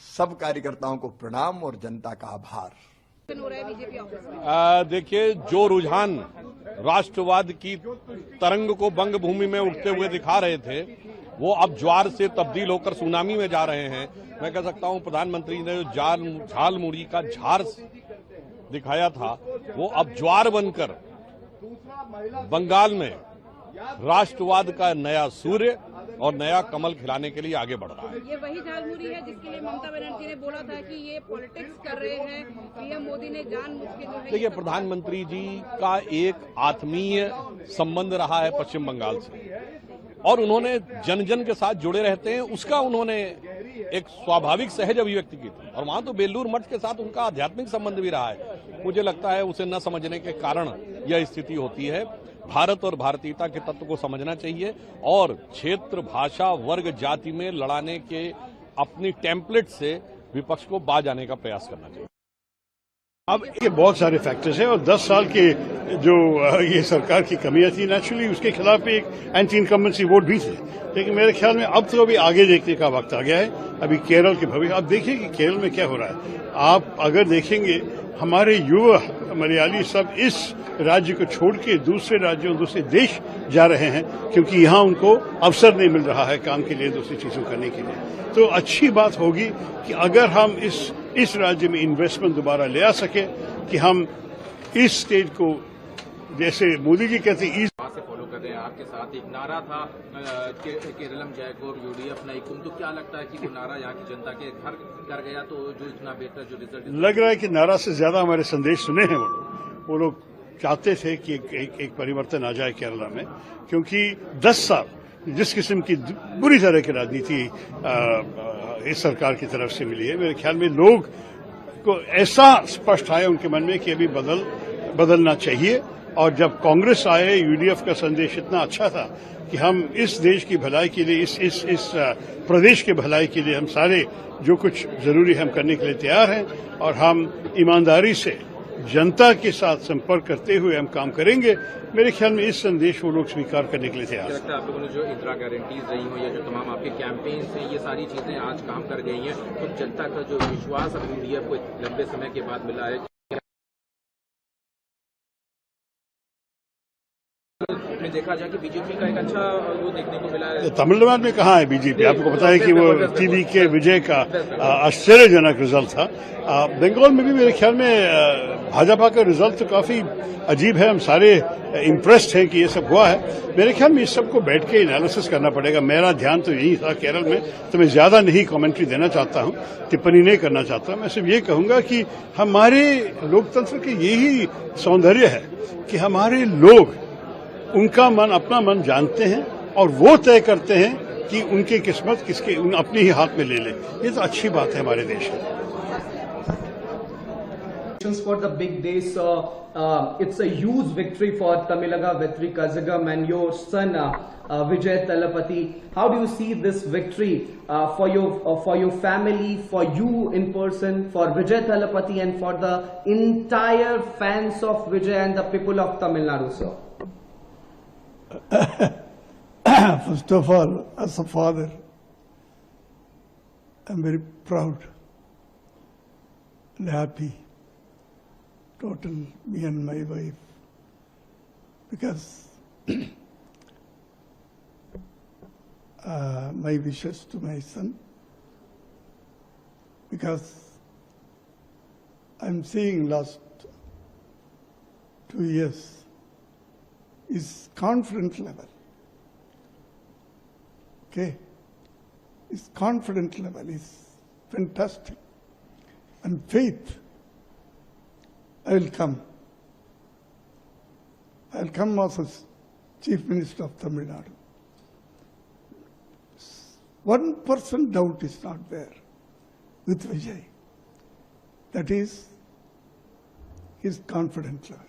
सब कार्यकर्ताओं को प्रणाम और जनता का आभार। देखिए, जो रुझान राष्ट्रवाद की तरंग को बंग भूमि में उठते हुए दिखा रहे थे, वो अब ज्वार से तब्दील होकर सुनामी में जा रहे हैं। मैं कह सकता हूं प्रधानमंत्री ने जो झाल मुड़ी का झार दिखाया था, वो अब ज्वार बनकर बंगाल में राष्ट्रवाद का नया सूर्य और नया कमल खिलाने के लिए आगे बढ़ रहा है। ये वही झालमुरी है जिसके लिए ममता बनर्जी ने बोला था कि ये पॉलिटिक्स कर रहे हैं, पीएम मोदी ने जानबूझ के जो है। देखिए, प्रधानमंत्री जी का एक आत्मीय संबंध रहा है पश्चिम बंगाल से और उन्होंने जन जन के साथ जुड़े रहते हैं, उसका उन्होंने एक स्वाभाविक सहज अभिव्यक्ति की थी और वहां तो बेलूर मठ के साथ उनका आध्यात्मिक संबंध भी रहा है। मुझे लगता है उसे न समझने के कारण यह स्थिति होती है। भारत और भारतीयता के तत्व को समझना चाहिए और क्षेत्र, भाषा, वर्ग, जाति में लड़ाने के अपनी टेम्पलेट से विपक्ष को बाज आने का प्रयास करना चाहिए। अब ये बहुत सारे फैक्टर्स हैं और 10 साल के जो ये सरकार की कमियां थी, नेचुरली उसके खिलाफ एक एंटी इनकम्बेंसी वोट भी थे, लेकिन मेरे ख्याल में अब तो अभी आगे देखने का वक्त आ गया है। अभी केरल के भविष्य आप देखिए कि केरल में क्या हो रहा है। आप अगर देखेंगे हमारे युवा मलयाली सब इस राज्य को छोड़ के दूसरे राज्यों, दूसरे देश जा रहे हैं क्योंकि यहाँ उनको अवसर नहीं मिल रहा है काम के लिए, दूसरी चीजों करने के लिए। तो अच्छी बात होगी कि अगर हम इस राज्य में इन्वेस्टमेंट दोबारा ले आ सके कि हम इस स्टेट को, जैसे मोदी जी कहते हैं, से फॉलो कर रहे हैं। आपके साथ एक नारा था केरलम जयगौर यूडीएफ नईकुम, तो क्या लगता है कि वो नारा यहाँ की जनता के घर कर गया तो जो इतना बेहतर जो रिजल्ट लग रहा है कि नारा से ज्यादा हमारे संदेश सुने हैं वो लोग चाहते थे कि एक परिवर्तन आ जाए केरला में, क्योंकि 10 साल जिस किस्म की बुरी तरह की राजनीति इस सरकार की तरफ से मिली है, मेरे ख्याल में लोग को ऐसा स्पष्ट आया उनके मन में कि अभी बदलना चाहिए। और जब कांग्रेस आए, यूडीएफ का संदेश इतना अच्छा था कि हम इस देश की भलाई के लिए, इस प्रदेश के भलाई के लिए हम सारे जो कुछ जरूरी है हम करने के लिए तैयार हैं और हम ईमानदारी से जनता के साथ संपर्क करते हुए हम काम करेंगे। मेरे ख्याल में इस संदेश वो लोग स्वीकार करने के लिए तैयार हैं। आप लोगों ने जो इंदिरा गारंटीज रही हो या जो तमाम आपके कैंपेन्स हैं, ये सारी चीजें आज काम कर गई हैं, तो जनता का जो विश्वास अब यूडीएफ को लंबे समय के बाद मिला है, में देखा जाए कि बीजेपी का एक अच्छा वो देखने को मिला है। तमिलनाडु में कहाँ है बीजेपी? आपको पता है कि वो टीवी के विजय का आश्चर्यजनक रिजल्ट था। बंगाल में भी मेरे ख्याल में भाजपा का रिजल्ट तो काफी अजीब है। हम सारे इम्प्रेस्ड हैं कि ये सब हुआ है। मेरे ख्याल में इस सबको बैठ के एनालिसिस करना पड़ेगा। मेरा ध्यान तो यही था केरल में, तो मैं ज्यादा नहीं कमेंट्री देना चाहता हूँ, टिप्पणी नहीं करना चाहता। मैं सिर्फ ये कहूंगा कि हमारे लोकतंत्र के यही सौंदर्य है कि हमारे लोग उनका मन, अपना मन जानते हैं और वो तय करते हैं कि उनकी किस्मत किसके अपने ही हाथ में ले ले। ये तो अच्छी बात है हमारे देश में। For the big day, so it's a huge victory for Tamil Nadu, Vetri Kazhagam and your son Vijay Talapati. How do you see this victory for your family, for you in person, for Vijay Talapati, and for the entire fans of Vijay and the people of Tamil Nadu, sir? First of all, as a father, I'm very proud and happy, total, me and my wife, because my wishes to my son, because I'm seeing last 2 years, his confidence level, okay, his confidence level is fantastic, and faith, I will come as Chief Minister of Tamil Nadu. 1% doubt is not there with Vijay. That is his confidence level.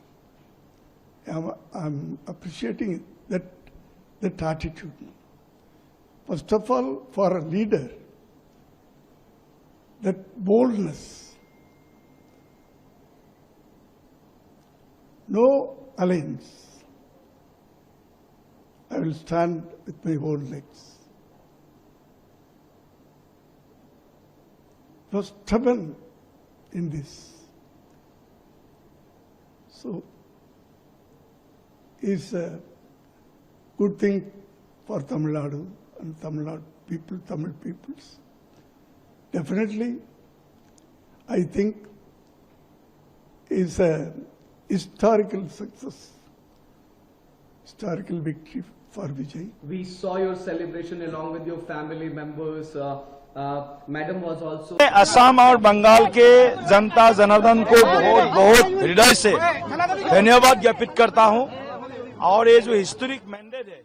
I'm appreciating that attitude. First of all, for a leader, that boldness, no alliance. I will stand with my own legs. Was stubborn in this. So, is a good thing for Tamil Nadu and Tamil Nadu people, Tamil peoples. Definitely, I think is a historical success historical victory for Vijay. We saw your celebration along with your family members. Madam was also. Assam और बंगाल के जनता जनार्दन को बहुत बहुत हृदय से धन्यवाद ज्ञापित करता हूं। और ये जो हिस्टोरिक मैंडेट है,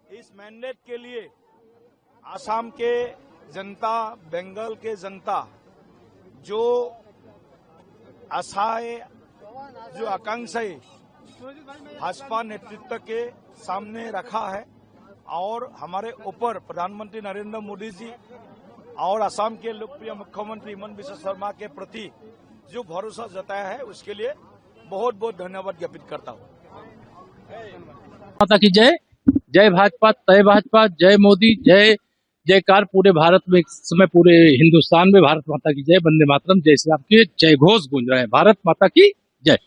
इस मैंडेट के लिए असम के जनता, बंगाल के जनता जो आशाएं, जो आकांक्षाएं भाजपा नेतृत्व के सामने रखा है और हमारे ऊपर प्रधानमंत्री नरेंद्र मोदी जी और असम के लोकप्रिय मुख्यमंत्री हिमंता बिस्वा शर्मा के प्रति जो भरोसा जताया है, उसके लिए बहुत बहुत धन्यवाद ज्ञापित करता हूँ। माता की जय, जय भाजपा, तय भाजपा, जय मोदी, जय जयकार पूरे भारत में, इस समय पूरे हिंदुस्तान में भारत माता की जय, वंदे मातरम, जय श्री राम के जय घोष गूंज रहे हैं। भारत माता की जय।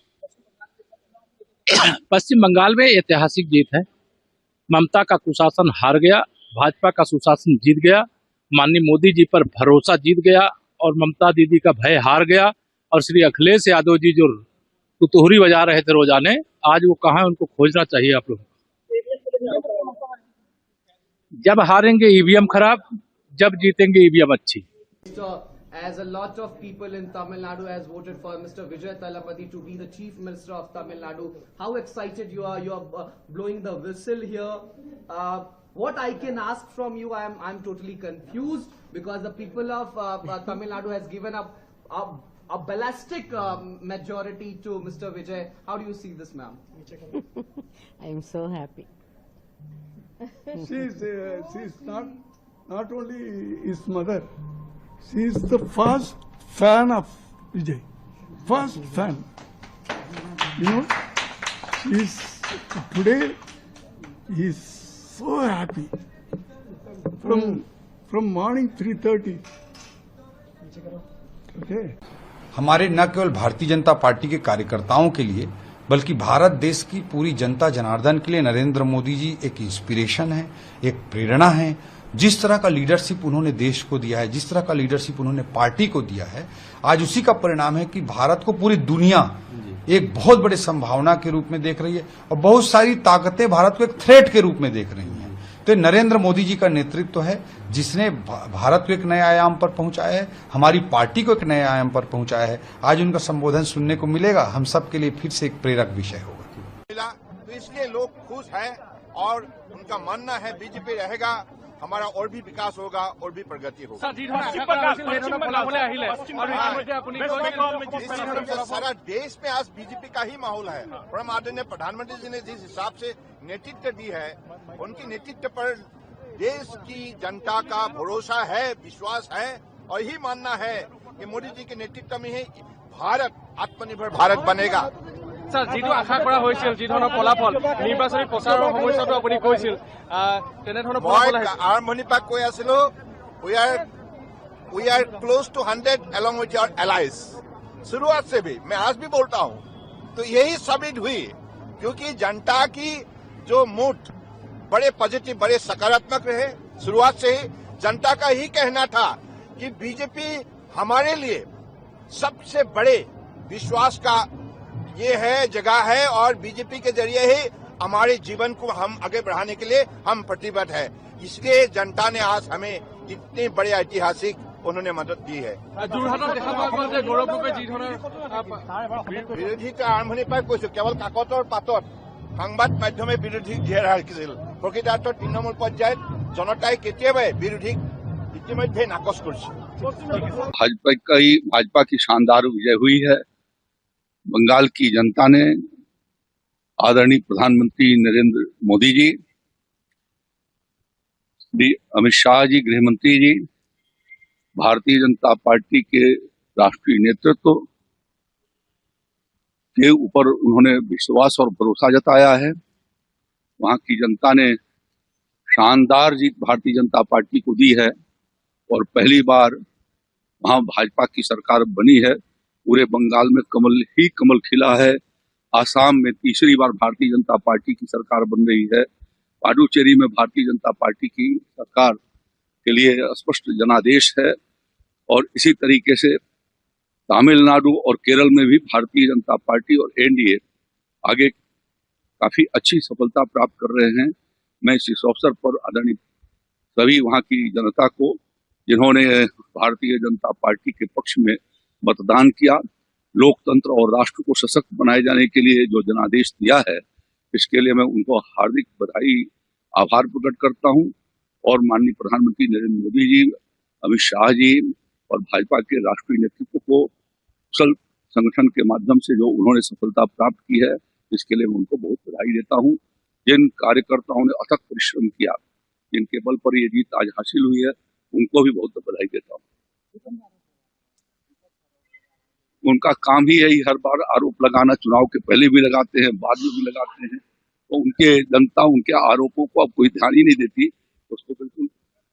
पश्चिम बंगाल में ऐतिहासिक जीत है। ममता का कुशासन हार गया, भाजपा का सुशासन जीत गया, माननीय मोदी जी पर भरोसा जीत गया और ममता दीदी का भय हार गया। और श्री अखिलेश यादव जी जो तुतुहरी बजा रहे थे रोजाने, आज वो कहाँ है, उनको खोजना चाहिए आप लोग। जब हारेंगे ईवीएम खराब, जब जीतेंगे ईवीएम अच्छी। As a lot of people in Tamil Nadu has voted for Mr. Vijay Thalapathy to be the Chief Minister of Tamil Nadu, how excited you are? You are blowing the whistle here. What I can ask from you, I'm totally confused because the people of Tamil Nadu has given up a ballistic majority to Mr. Vijay. How do you see this, ma'am? I am so happy. She's not only his mother. She is the first fan of Vijay. First fan. You know, today he is so happy. From morning 3:30. Okay. हमारे न केवल Bharatiya Janata party के कार्यकर्ताओं के लिए बल्कि भारत देश की पूरी जनता जनार्दन के लिए नरेंद्र मोदी जी एक इंस्पिरेशन है, एक प्रेरणा है। जिस तरह का लीडरशिप उन्होंने देश को दिया है, जिस तरह का लीडरशिप उन्होंने पार्टी को दिया है, आज उसी का परिणाम है कि भारत को पूरी दुनिया एक बहुत बड़े संभावना के रूप में देख रही है और बहुत सारी ताकतें भारत को एक थ्रेट के रूप में देख रही हैं। तो नरेंद्र मोदी जी का नेतृत्व है जिसने भारत को एक नए आयाम पर पहुंचाया है, हमारी पार्टी को एक नए आयाम पर पहुंचाया है। आज उनका संबोधन सुनने को मिलेगा, हम सब के लिए फिर से एक प्रेरक विषय होगा। तो इसलिए लोग खुश हैं और उनका मानना है बीजेपी रहेगा, हमारा और भी विकास होगा और भी प्रगति होगा। सारा देश में आज बीजेपी का ही माहौल है। परम आदरणीय प्रधानमंत्री जी ने जिस हिसाब से नेतृत्व दी है, उनके नेतृत्व पर देश की जनता का भरोसा है, विश्वास है और यही मानना है कि मोदी जी के नेतृत्व में ही भारत आत्मनिर्भर भारत बनेगा। স্যার, যিটো আশা কৰা হৈছিল, যি ধৰণৰ ফলাফল নিৰ্বাচনী প্ৰচাৰৰ সময়তো আপুনি কৈছিল, তেনেধৰণৰ ফলাফল আহিছে। আৰম্ভণিৰ পৰা কৈ আছিলো, we are close to 100 along with your allies। शुरुआत से भी मैं आज भी बोलता हूं, तो यही साबित हुई क्योंकि जनता की जो मूड बड़े पॉजिटिव, बड़े सकारात्मक रहे। शुरुआत से ही जनता का ही कहना था कि बीजेपी हमारे लिए सबसे बड़े विश्वास का ये है, जगह है और बीजेपी के जरिए ही हमारे जीवन को हम आगे बढ़ाने के लिए हम प्रतिबद्ध है। इसलिए जनता ने आज हमें इतनी बड़ी ऐतिहासिक उन्होंने मदद दी है। বিৰোধীতা আৰম্ভণিৰ পৰাই কৈছো, কেৱল কাকতৰ পাতত সংবাদ মাধ্যমে বিৰোধীক ঘেৰ ৰাখিছিল। প্ৰকৃতাৰ্থত তৃণমূল পৰ্যায়ত জনতাই কেতিয়াবাই বিৰোধীক ইতিমধ্যে নাকচ কৰিছে। भाजपा की शानदार विजय हुई है। बंगाल की जनता ने आदरणीय प्रधानमंत्री नरेंद्र मोदी जी, श्री अमित शाह जी गृह मंत्री जी, भारतीय जनता पार्टी के राष्ट्रीय नेतृत्व के ऊपर उन्होंने विश्वास और भरोसा जताया है। वहां की जनता ने शानदार जीत भारतीय जनता पार्टी को दी है और पहली बार वहां भाजपा की सरकार बनी है। पूरे बंगाल में कमल ही कमल खिला है। आसाम में तीसरी बार भारतीय जनता पार्टी की सरकार बन रही है। पुडुचेरी में भारतीय जनता पार्टी की सरकार के लिए स्पष्ट जनादेश है और इसी तरीके से तमिलनाडु और केरल में भी भारतीय जनता पार्टी और एनडीए आगे काफी अच्छी सफलता प्राप्त कर रहे हैं। मैं इस अवसर पर आदरणीय सभी वहां की जनता को, जिन्होंने भारतीय जनता पार्टी के पक्ष में मतदान किया, लोकतंत्र और राष्ट्र को सशक्त बनाए जाने के लिए जो जनादेश दिया है, इसके लिए मैं उनको हार्दिक बधाई, आभार प्रकट करता हूं। और माननीय प्रधानमंत्री नरेंद्र मोदी जी, अमित शाह जी और भाजपा के राष्ट्रीय नेतृत्व को कुशल संगठन के माध्यम से जो उन्होंने सफलता प्राप्त की है, इसके लिए मैं उनको बहुत बधाई देता हूं। जिन कार्यकर्ताओं ने अथक परिश्रम किया, जिनके बल पर ये जीत आज हासिल हुई है, उनको भी बहुत बधाई देता हूं। उनका काम ही यही हर बार आरोप लगाना, चुनाव के पहले भी लगाते हैं, बाद में भी लगाते हैं, तो उनके जनता उनके आरोपों को अब कोई ध्यान ही नहीं देती, उसको बिल्कुल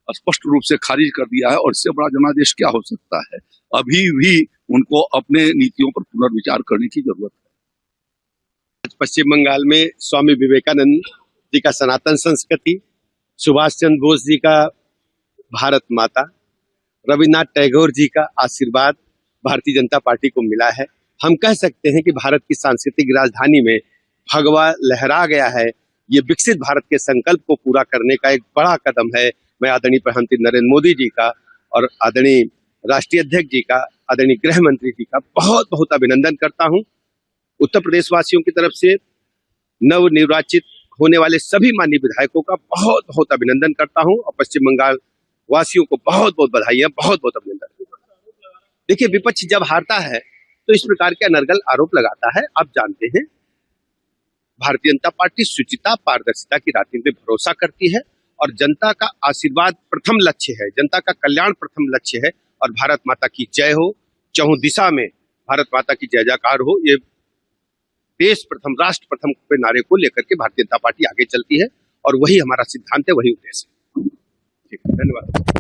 स्पष्ट रूप से खारिज कर दिया है। और इससे बड़ा जनादेश क्या हो सकता है? अभी भी उनको अपने नीतियों पर पुनर्विचार करने की जरूरत है। पश्चिम बंगाल में स्वामी विवेकानंद जी का सनातन संस्कृति, सुभाष चंद्र बोस जी का भारत माता, रविन्द्रनाथ टैगोर जी का आशीर्वाद भारतीय जनता पार्टी को मिला है। हम कह सकते हैं कि भारत की सांस्कृतिक राजधानी में भगवा लहरा गया है। ये विकसित भारत के संकल्प को पूरा करने का एक बड़ा कदम है। मैं आदरणीय प्रधानमंत्री नरेंद्र मोदी जी का और आदरणीय राष्ट्रीय अध्यक्ष जी का, आदरणीय गृह मंत्री जी का बहुत बहुत अभिनंदन करता हूं। उत्तर प्रदेश वासियों की तरफ से नव निर्वाचित होने वाले सभी माननीय विधायकों का बहुत बहुत अभिनंदन करता हूं और पश्चिम बंगाल वासियों को बहुत बहुत बधाई, बहुत बहुत अभिनंदन। देखिए, विपक्ष जब हारता है तो इस प्रकार के अनर्गल आरोप लगाता है। आप जानते हैं, भारतीय जनता पार्टी शुचिता, पारदर्शिता की राजनीति में भरोसा करती है और जनता का आशीर्वाद प्रथम लक्ष्य है, जनता का कल्याण प्रथम लक्ष्य है। और भारत माता की जय हो, चहुं दिशा में भारत माता की जय जयकार हो, ये देश प्रथम, राष्ट्र प्रथम के नारे को लेकर के भारतीय जनता पार्टी आगे चलती है और वही हमारा सिद्धांत है, वही उद्देश्य है। ठीक है, धन्यवाद।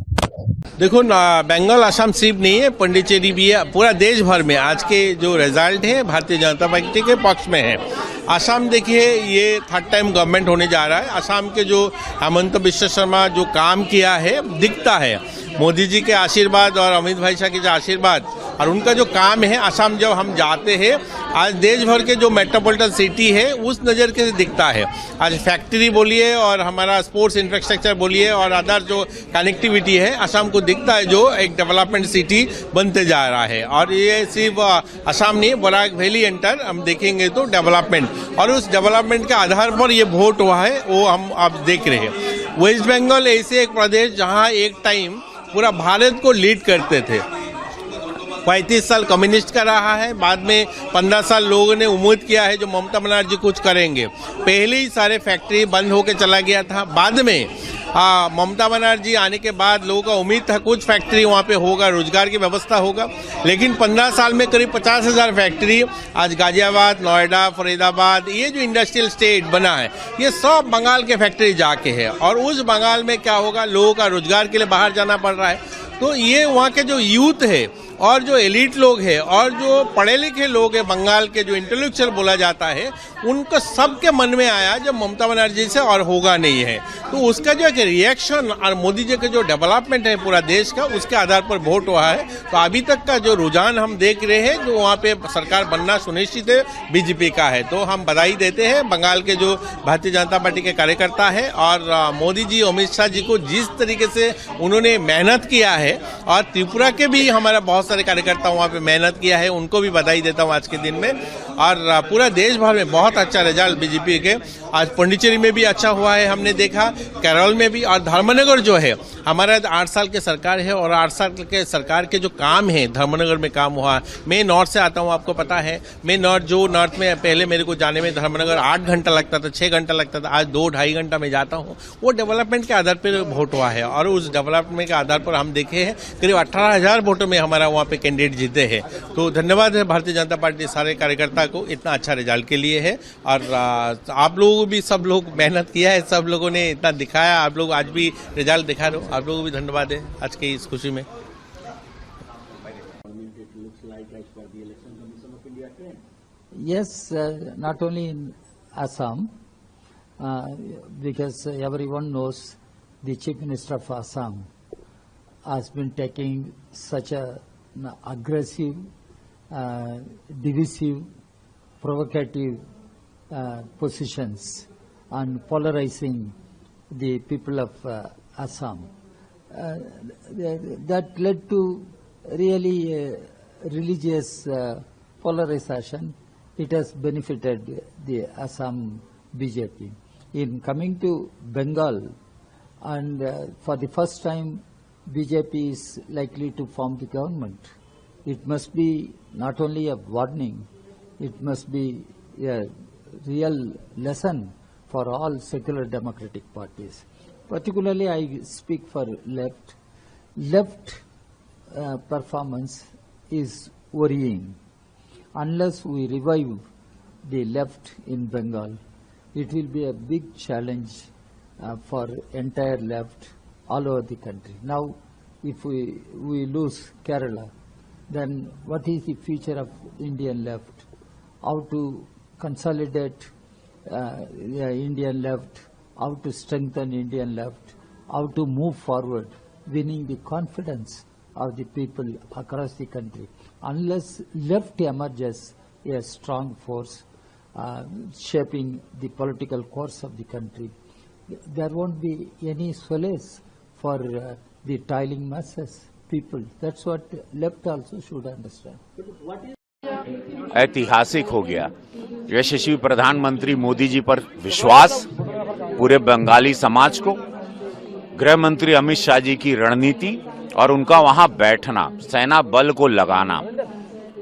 देखो, बंगाल असम सीट नहीं है, पंडिचेरी भी है। पूरा देश भर में आज के जो रिजल्ट है भारतीय जनता पार्टी के पक्ष में है। असम देखिए, ये थर्ड टाइम गवर्नमेंट होने जा रहा है। असम के जो हिमंता बिस्वा शर्मा जो काम किया है, दिखता है मोदी जी के आशीर्वाद और अमित भाई शाह के जो आशीर्वाद और उनका जो काम है। असम जब हम जाते हैं, आज देश भर के जो मेट्रोपॉलिटन सिटी है उस नज़र के दिखता है। आज फैक्ट्री बोलिए और हमारा स्पोर्ट्स इंफ्रास्ट्रक्चर बोलिए और अदर जो कनेक्टिविटी है, असम को दिखता है जो एक डेवलपमेंट सिटी बनते जा रहा है। और ये सिर्फ असम नहीं, बराक वैली एंटर हम देखेंगे तो डेवलपमेंट, और उस डेवलपमेंट के आधार पर ये वोट हुआ है, वो हम अब देख रहे हैं। वेस्ट बंगाल ऐसे एक प्रदेश जहाँ एक टाइम पूरा भारत को लीड करते थे। 35 साल कम्युनिस्ट का रहा है, बाद में 15 साल लोगों ने उम्मीद किया है जो ममता बनर्जी कुछ करेंगे। पहले ही सारे फैक्ट्री बंद होकर चला गया था। बाद में ममता बनर्जी आने के बाद लोगों का उम्मीद था कुछ फैक्ट्री वहाँ पे होगा, रोजगार की व्यवस्था होगा। लेकिन 15 साल में करीब 50,000 फैक्ट्री आज गाजियाबाद, नोएडा, फरीदाबाद, ये जो इंडस्ट्रियल स्टेट बना है, ये सब बंगाल के फैक्ट्री जाके है। और उस बंगाल में क्या होगा, लोगों का रोजगार के लिए बाहर जाना पड़ रहा है। तो ये वहाँ के जो यूथ है और जो एलिट लोग हैं और जो पढ़े लिखे लोग हैं, बंगाल के जो इंटेलेक्चुअल बोला जाता है, उनको सबके मन में आया जब ममता बनर्जी से और होगा नहीं है। तो उसका जो एक रिएक्शन और मोदी जी का जो डेवलपमेंट है पूरा देश का, उसके आधार पर वोट हुआ है। तो अभी तक का जो रुझान हम देख रहे हैं, जो वहाँ पे सरकार बनना सुनिश्चित है, बीजेपी का है। तो हम बधाई देते हैं बंगाल के जो भारतीय जनता पार्टी के कार्यकर्ता है और मोदी जी, अमित शाह जी को जिस तरीके से उन्होंने मेहनत किया है, और त्रिपुरा के भी हमारा बहुत सारे कार्यकर्ता वहाँ पे मेहनत किया है, उनको भी बधाई देता हूँ आज के दिन में। और पूरा देश भर में बहुत अच्छा रिजल्ट बीजेपी के। आज पंडिचेरी में भी अच्छा हुआ है, हमने देखा, केरल में भी। और धर्मनगर जो है, हमारा 8 साल के सरकार है और 8 साल के सरकार के जो काम है धर्मनगर में काम हुआ। मैं नॉर्थ से आता हूँ, आपको पता है। मैं नॉर्थ में पहले मेरे को जाने में धर्मनगर 8 घंटा लगता था, 6 घंटा लगता था, आज 2-2.5 घंटा में जाता हूँ। वो डेवलपमेंट के आधार पर वोट हुआ है और उस डेवलपमेंट के आधार पर हम देखे हैं करीब 18,000 वोटों में हमारा वहाँ पे कैंडिडेट जीते हैं। तो धन्यवाद है भारतीय जनता पार्टी सारे कार्यकर्ता को इतना अच्छा रिजल्ट के लिए है। और आप लोगों को भी, सब लोग मेहनत किया है, सब लोगों ने इतना दिखाया, आप लोग आज भी रिजल्ट दिखा रहे हो, आप लोगों को भी धन्यवाद है आज की इस खुशी में। Yes, not only in Assam, because everyone knows the Chief Minister of Assam has been taking such an aggressive, divisive, provocative positions and polarizing the people of Assam. That led to really religious polarization. It has benefited the Assam BJP. In coming to Bengal, and for the first time, BJP is likely to form the government. It must be not only a warning, it must be a real lesson for all secular democratic parties. Particularly, I speak for left. Left performance is worrying. Unless we revive the left in Bengal, it will be a big challenge for entire left all over the country. Now, if we lose Kerala, then what is the future of Indian left? How to consolidate Indian left, how to strengthen Indian left, how to move forward, winning the confidence of the people across the country. Unless left emerges a strong force shaping the political course of the country, there won't be any solace for the toiling masses, people. That's what left also should understand. ऐतिहासिक हो गया यशस्वी प्रधानमंत्री मोदी जी पर विश्वास, पूरे बंगाली समाज को, गृह मंत्री अमित शाह जी की रणनीति और उनका वहां बैठना, सेना बल को लगाना,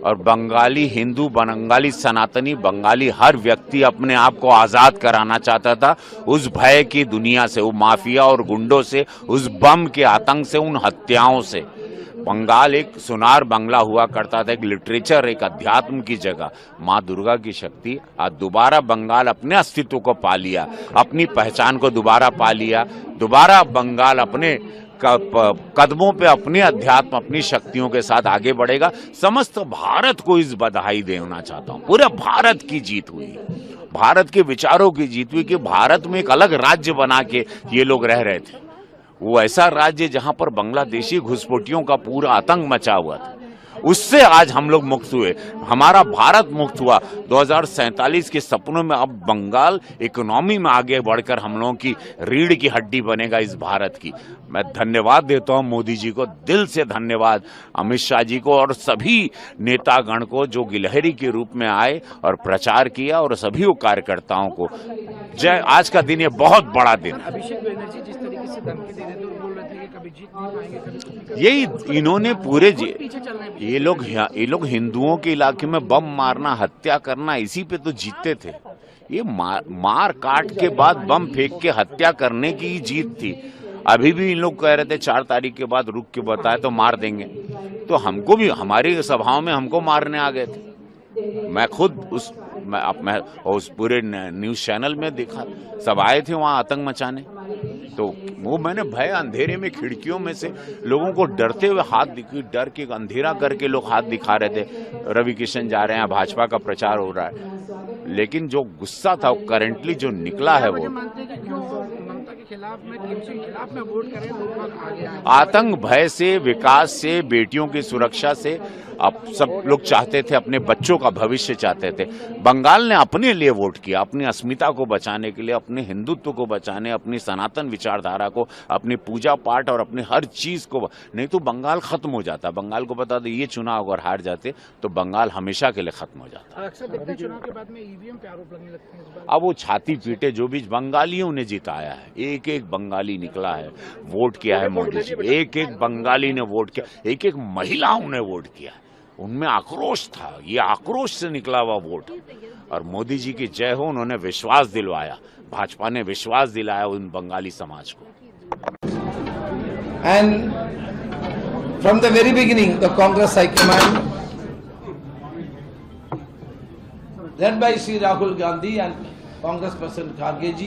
और बंगाली हिंदू, बंगाली सनातनी, बंगाली हर व्यक्ति अपने आप को आजाद कराना चाहता था उस भय की दुनिया से, वो माफिया और गुंडों से, उस बम के आतंक से, उन हत्याओं से। बंगाल एक सुनार बंगला हुआ करता था, एक लिटरेचर, एक अध्यात्म की जगह। माँ दुर्गा की शक्ति आज दोबारा बंगाल अपने अस्तित्व को पा लिया, अपनी पहचान को दोबारा पा लिया, दोबारा बंगाल अपने कदमों पे अपने अध्यात्म, अपनी शक्तियों के साथ आगे बढ़ेगा। समस्त भारत को इस बधाई देना चाहता हूँ। पूरे भारत की जीत हुई, भारत के विचारों की जीत हुई कि भारत में एक अलग राज्य बना के ये लोग रह रहे थे। वो ऐसा राज्य जहां पर बांग्लादेशी घुसपैठियों का पूरा आतंक मचा हुआ था, उससे आज हम लोग मुक्त हुए, हमारा भारत मुक्त हुआ। 2047 के सपनों में अब बंगाल इकोनॉमी में आगे बढ़कर हम लोगों की रीढ़ की हड्डी बनेगा इस भारत की। मैं धन्यवाद देता हूं मोदी जी को, दिल से धन्यवाद अमित शाह जी को और सभी नेतागण को जो गिलहरी के रूप में आए और प्रचार किया, और सभी कार्यकर्ताओं को जय। आज का दिन ये बहुत बड़ा दिन है। यही इन्होंने पूरे ये लोग हिंदुओं के इलाके में बम मारना, हत्या करना, इसी पे तो जीतते थे। ये मार काट के बाद बम फेंक के हत्या करने की ही जीत थी। अभी भी इन लोग कह रहे थे 4 तारीख के बाद रुक के बताए तो मार देंगे, तो हमको भी हमारी सभाओं में हमको मारने आ गए थे। मैं खुद उस पूरे न्यूज चैनल में देखा, सब आए थे वहां आतंक मचाने, तो वो मैंने भय, अंधेरे में खिड़कियों में से लोगों को डरते हुए डर के अंधेरा करके लोग हाथ दिखा रहे थे। रवि किशन जा रहे हैं, भाजपा का प्रचार हो रहा है, लेकिन जो गुस्सा था वो करेंटली जो निकला है वो आतंक, भय से, विकास से, बेटियों की सुरक्षा से। अब सब लोग चाहते थे, अपने बच्चों का भविष्य चाहते थे। बंगाल ने अपने लिए वोट किया, अपनी अस्मिता को बचाने के लिए, अपने हिंदुत्व को बचाने, अपनी सनातन विचारधारा को, अपनी पूजा पाठ और अपनी हर चीज को। नहीं तो बंगाल खत्म हो जाता। बंगाल को बता दो, ये चुनाव अगर हार जाते तो बंगाल हमेशा के लिए खत्म हो जाता। चुनाव के बाद में ईवीएम पे आरोप लगने लगते हैं। अब वो छाती पीटे, जो भी बंगालियों ने जिताया है, एक एक बंगाली निकला है, वोट किया है मोदी जी, एक एक बंगाली ने वोट किया, एक एक महिलाओं ने वोट किया। उनमें आक्रोश था, ये आक्रोश से निकला हुआ वोट। और मोदी जी की जय हो, उन्होंने विश्वास दिलवाया, भाजपा ने विश्वास दिलाया उन बंगाली समाज को। And from the very beginning the Congress high command led by Sri Rahul Gandhi and Congress President Kharge ji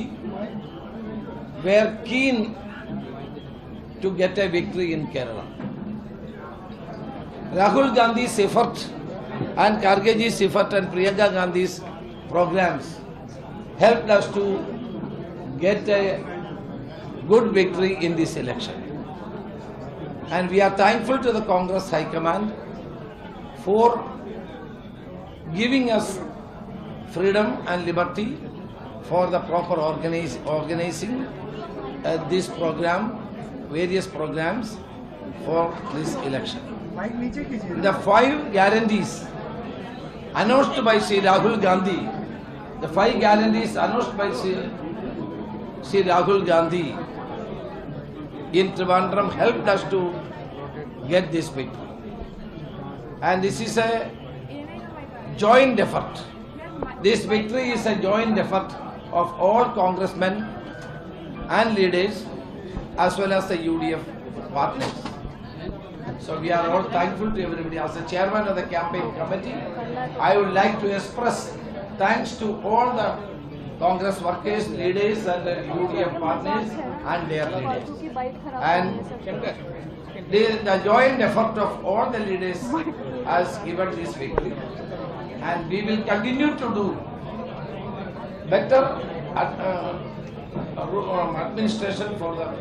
were keen to get a victory in Kerala. Rahul Gandhi's effort and Kharge ji's effort and Priyanka Gandhi's programs helped us to get a good victory in this election. And we are thankful to the Congress High Command for giving us freedom and liberty for the proper organizing this program, various programs for this election. The 5 guarantees announced by Sri Rahul Gandhi, the 5 guarantees announced by Sri Rahul Gandhi in Trivandrum helped us to get this victory. And this is a joint effort. This victory is a joint effort of all congressmen and leaders as well as the UDF partners. So we are all thankful to everybody. As the chairman of the campaign committee, I would like to express thanks to all the Congress workers, leaders and the UDF partners and their leaders. And the joint effort of all the leaders has given this victory. And we will continue to do better administration for the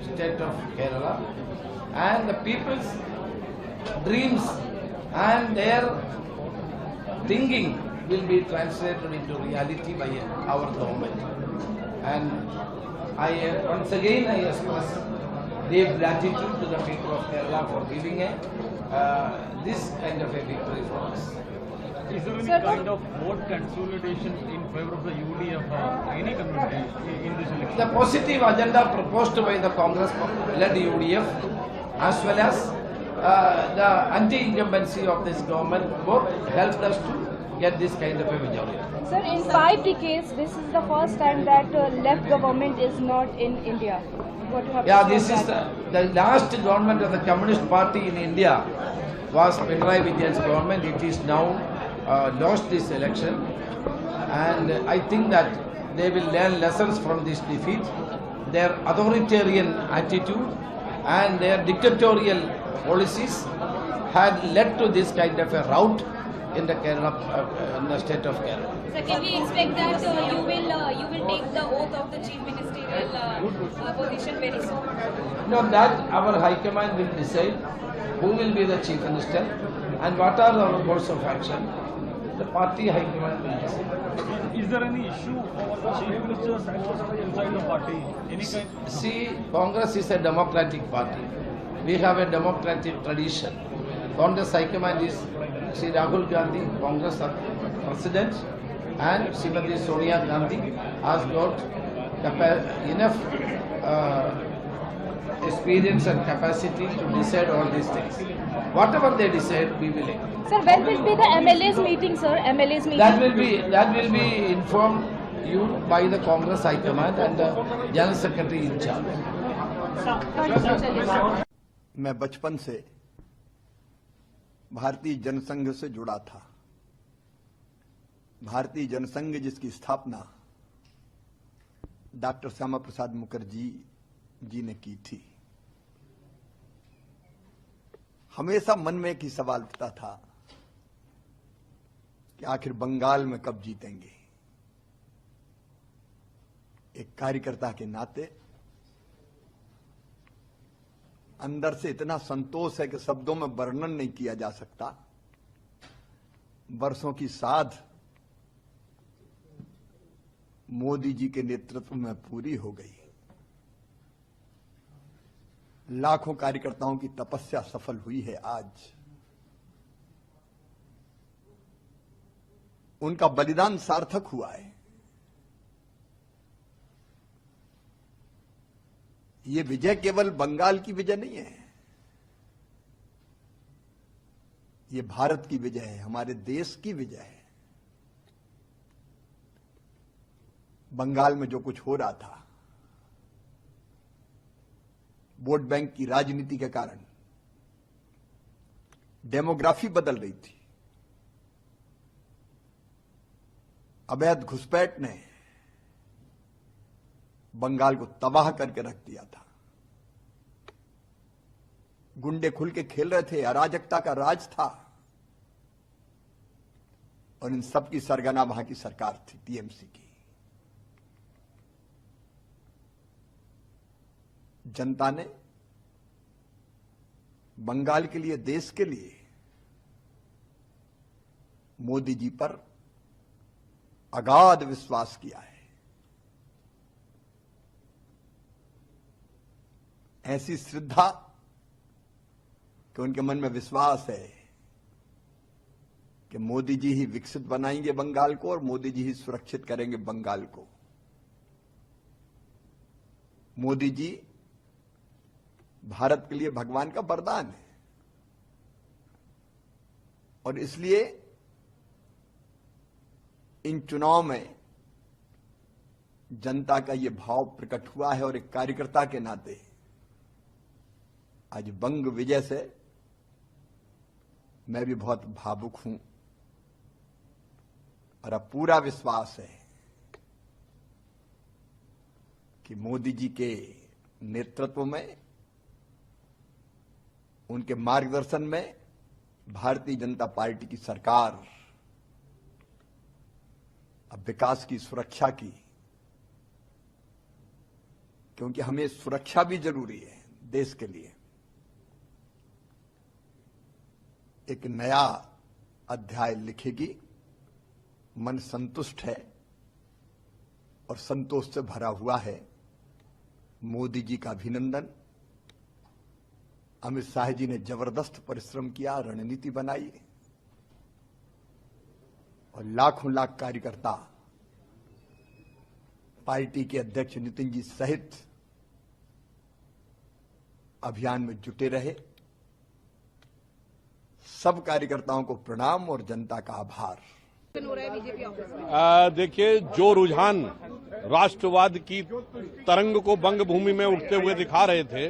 state of Kerala, and the people's dreams and their thinking will be translated into reality by our government. And once again I express deep gratitude to the people of Kerala for giving this kind of a victory for us. Is there any kind of vote consolidation in favor of the UDF any community in this election? The positive agenda proposed by the Congress-led UDF as well as the anti-incumbency of this government both helped us to get this kind of a majority. Sir, in 5 decades, this is the first time that left government is not in India. What do you have to say this is the last government of the Communist Party in India was Pinarayi Vijay's government. It is now lost this election, and I think that they will learn lessons from this defeat. Their authoritarian attitude and their dictatorial policies had led to this kind of a rout in the Kerala, in the state of Kerala. So can we expect that you will take the oath of the chief ministerial position very soon? No, that our High Command will decide who will be the chief minister and what are our course of action. The party High Command will decide. Is there any issue over the chief minister's post inside the party? Any kind? See, Congress is a democratic party. We have a democratic tradition. Congress High Command is Sri Rahul Gandhi, Congress President, and Srimati Sonia Gandhi has got enough experience and capacity to decide all these things. Whatever they decide, we will act. Sir, when will be the MLA's meeting, sir? MLA's meeting? That will be informed you by the Congress High Command and the General Secretary in charge. मैं बचपन से भारतीय जनसंघ से जुड़ा था। भारतीय जनसंघ जिसकी स्थापना डॉक्टर श्यामा प्रसाद मुखर्जी जी ने की थी। हमेशा मन में एक ही सवाल उठता था कि आखिर बंगाल में कब जीतेंगे। एक कार्यकर्ता के नाते अंदर से इतना संतोष है कि शब्दों में वर्णन नहीं किया जा सकता। वर्षों की साध मोदी जी के नेतृत्व में पूरी हो गई। लाखों कार्यकर्ताओं की तपस्या सफल हुई है। आज उनका बलिदान सार्थक हुआ है। ये विजय केवल बंगाल की विजय नहीं है, ये भारत की विजय है, हमारे देश की विजय है। बंगाल में जो कुछ हो रहा था, वोट बैंक की राजनीति के कारण डेमोग्राफी बदल रही थी। अवैध घुसपैठ ने बंगाल को तबाह करके रख दिया था। गुंडे खुल के खेल रहे थे, अराजकता का राज था, और इन सब की सरगना वहां की सरकार थी, टीएमसी की। जनता ने बंगाल के लिए, देश के लिए मोदी जी पर अगाध विश्वास किया है। ऐसी श्रद्धा कि उनके मन में विश्वास है कि मोदी जी ही विकसित बनाएंगे बंगाल को और मोदी जी ही सुरक्षित करेंगे बंगाल को। मोदी जी भारत के लिए भगवान का वरदान है और इसलिए इन चुनाव में जनता का ये भाव प्रकट हुआ है और एक कार्यकर्ता के नाते आज बंग विजय से मैं भी बहुत भावुक हूं और अब पूरा विश्वास है कि मोदी जी के नेतृत्व में, उनके मार्गदर्शन में भारतीय जनता पार्टी की सरकार अब विकास की, सुरक्षा की, क्योंकि हमें सुरक्षा भी जरूरी है देश के लिए, एक नया अध्याय लिखेगी। मन संतुष्ट है और संतोष से भरा हुआ है। मोदी जी का अभिनंदन। अमित शाह जी ने जबरदस्त परिश्रम किया, रणनीति बनाई और लाखों लाख कार्यकर्ता पार्टी के अध्यक्ष नितिन जी सहित अभियान में जुटे रहे। सब कार्यकर्ताओं को प्रणाम और जनता का आभार। देखिए, जो रुझान राष्ट्रवाद की तरंग को बंग भूमि में उठते हुए दिखा रहे थे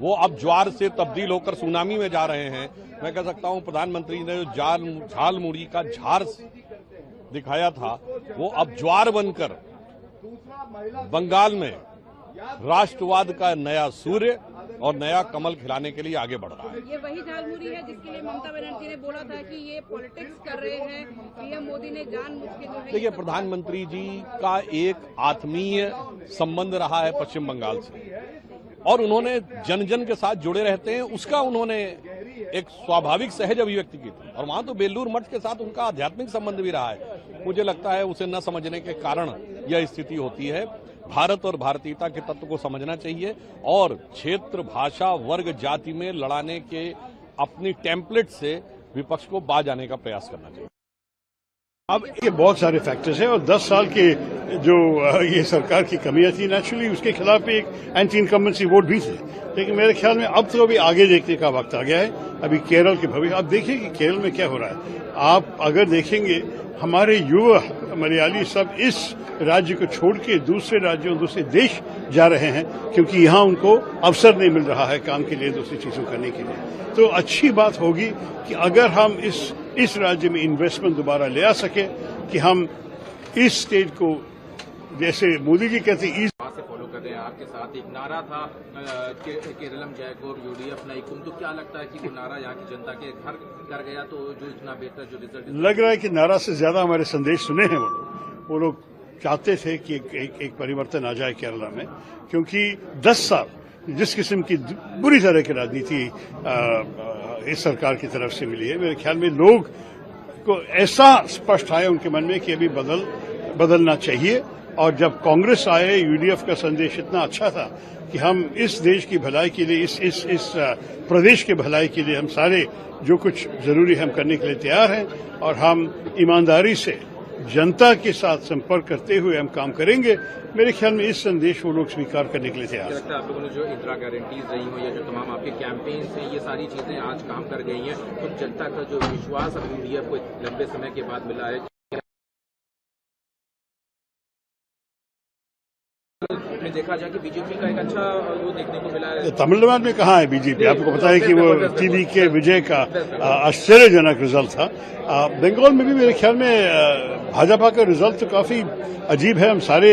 वो अब ज्वार से तब्दील होकर सुनामी में जा रहे हैं। मैं कह सकता हूं प्रधानमंत्री ने जो झाल मुड़ी का झार दिखाया था वो अब ज्वार बनकर बंगाल में राष्ट्रवाद का नया सूर्य और नया कमल खिलाने के लिए आगे बढ़ रहा है। ये वही झालमुड़ी है जिसके लिए ममता बनर्जी ने बोला था कि ये पॉलिटिक्स कर रहे हैं, पीएम मोदी ने जानबूझ के जो है। देखिए, प्रधानमंत्री जी का एक आत्मीय संबंध रहा है पश्चिम बंगाल से और उन्होंने जन जन के साथ जुड़े रहते हैं, उसका उन्होंने एक स्वाभाविक सहज अभिव्यक्ति की थी और वहां तो बेलूर मठ के साथ उनका आध्यात्मिक संबंध भी रहा है। मुझे लगता है उसे न समझने के कारण यह स्थिति होती है। भारत और भारतीयता के तत्व को समझना चाहिए और क्षेत्र, भाषा, वर्ग, जाति में लड़ाने के अपनी टेम्पलेट से विपक्ष को बाज आने का प्रयास करना चाहिए। अब ये बहुत सारे फैक्टर्स हैं और 10 साल के जो ये सरकार की कमियां थी, नेचुरली उसके खिलाफ एक एंटी इनकम्बेंसी वोट भी थे, लेकिन मेरे ख्याल में अब तो अभी आगे देखने का वक्त आ गया है। अभी केरल के भविष्य आप देखिए कि केरल में क्या हो रहा है। आप अगर देखेंगे हमारे युवा मलयाली सब इस राज्य को छोड़ के दूसरे राज्यों, दूसरे देश जा रहे हैं क्योंकि यहाँ उनको अवसर नहीं मिल रहा है काम के लिए, दूसरी चीजों करने के लिए। तो अच्छी बात होगी कि अगर हम इस राज्य में इन्वेस्टमेंट दोबारा ले आ सके कि हम इस स्टेट को, जैसे मोदी जी कहते हैं, से फॉलो कर रहे हैं। आपके साथ एक नारा था केरलम जयकोर यूडीएफ नाइकुम, तो क्या लगता है कि वो नारा यहाँ की जनता के घर कर गया तो जो इतना बेहतर जो रिजल्ट लग रहा है कि नारा से ज्यादा हमारे संदेश सुने हैं वो लोग चाहते थे कि एक परिवर्तन आ जाए केरला में, क्योंकि 10 साल जिस किस्म की बुरी तरह की राजनीति इस सरकार की तरफ से मिली है, मेरे ख्याल में लोग को ऐसा स्पष्ट आया उनके मन में कि अभी बदलना चाहिए। और जब कांग्रेस आए, यूडीएफ का संदेश इतना अच्छा था कि हम इस देश की भलाई के लिए, इस प्रदेश के भलाई के लिए हम सारे जो कुछ जरूरी हम करने के लिए तैयार हैं और हम ईमानदारी से जनता के साथ संपर्क करते हुए हम काम करेंगे। मेरे ख्याल में इस संदेश को लोग स्वीकार करने के लिए तैयार हैं। आप लोगों ने जो इंदिरा गारंटीज रही हो या जो तमाम आपके कैंपेन हैं, ये सारी चीजें आज काम कर गई हैं, तो जनता का जो विश्वास अब यूडीएफ को लंबे समय के बाद मिला है। देखा जाए कि बीजेपी का एक अच्छा वो देखने को मिला है। तमिलनाडु में कहाँ है बीजेपी? आपको पता है कि वो टीवी के विजय का आश्चर्यजनक रिजल्ट था। बंगाल में भी मेरे ख्याल में भाजपा का रिजल्ट तो काफी अजीब है। हम सारे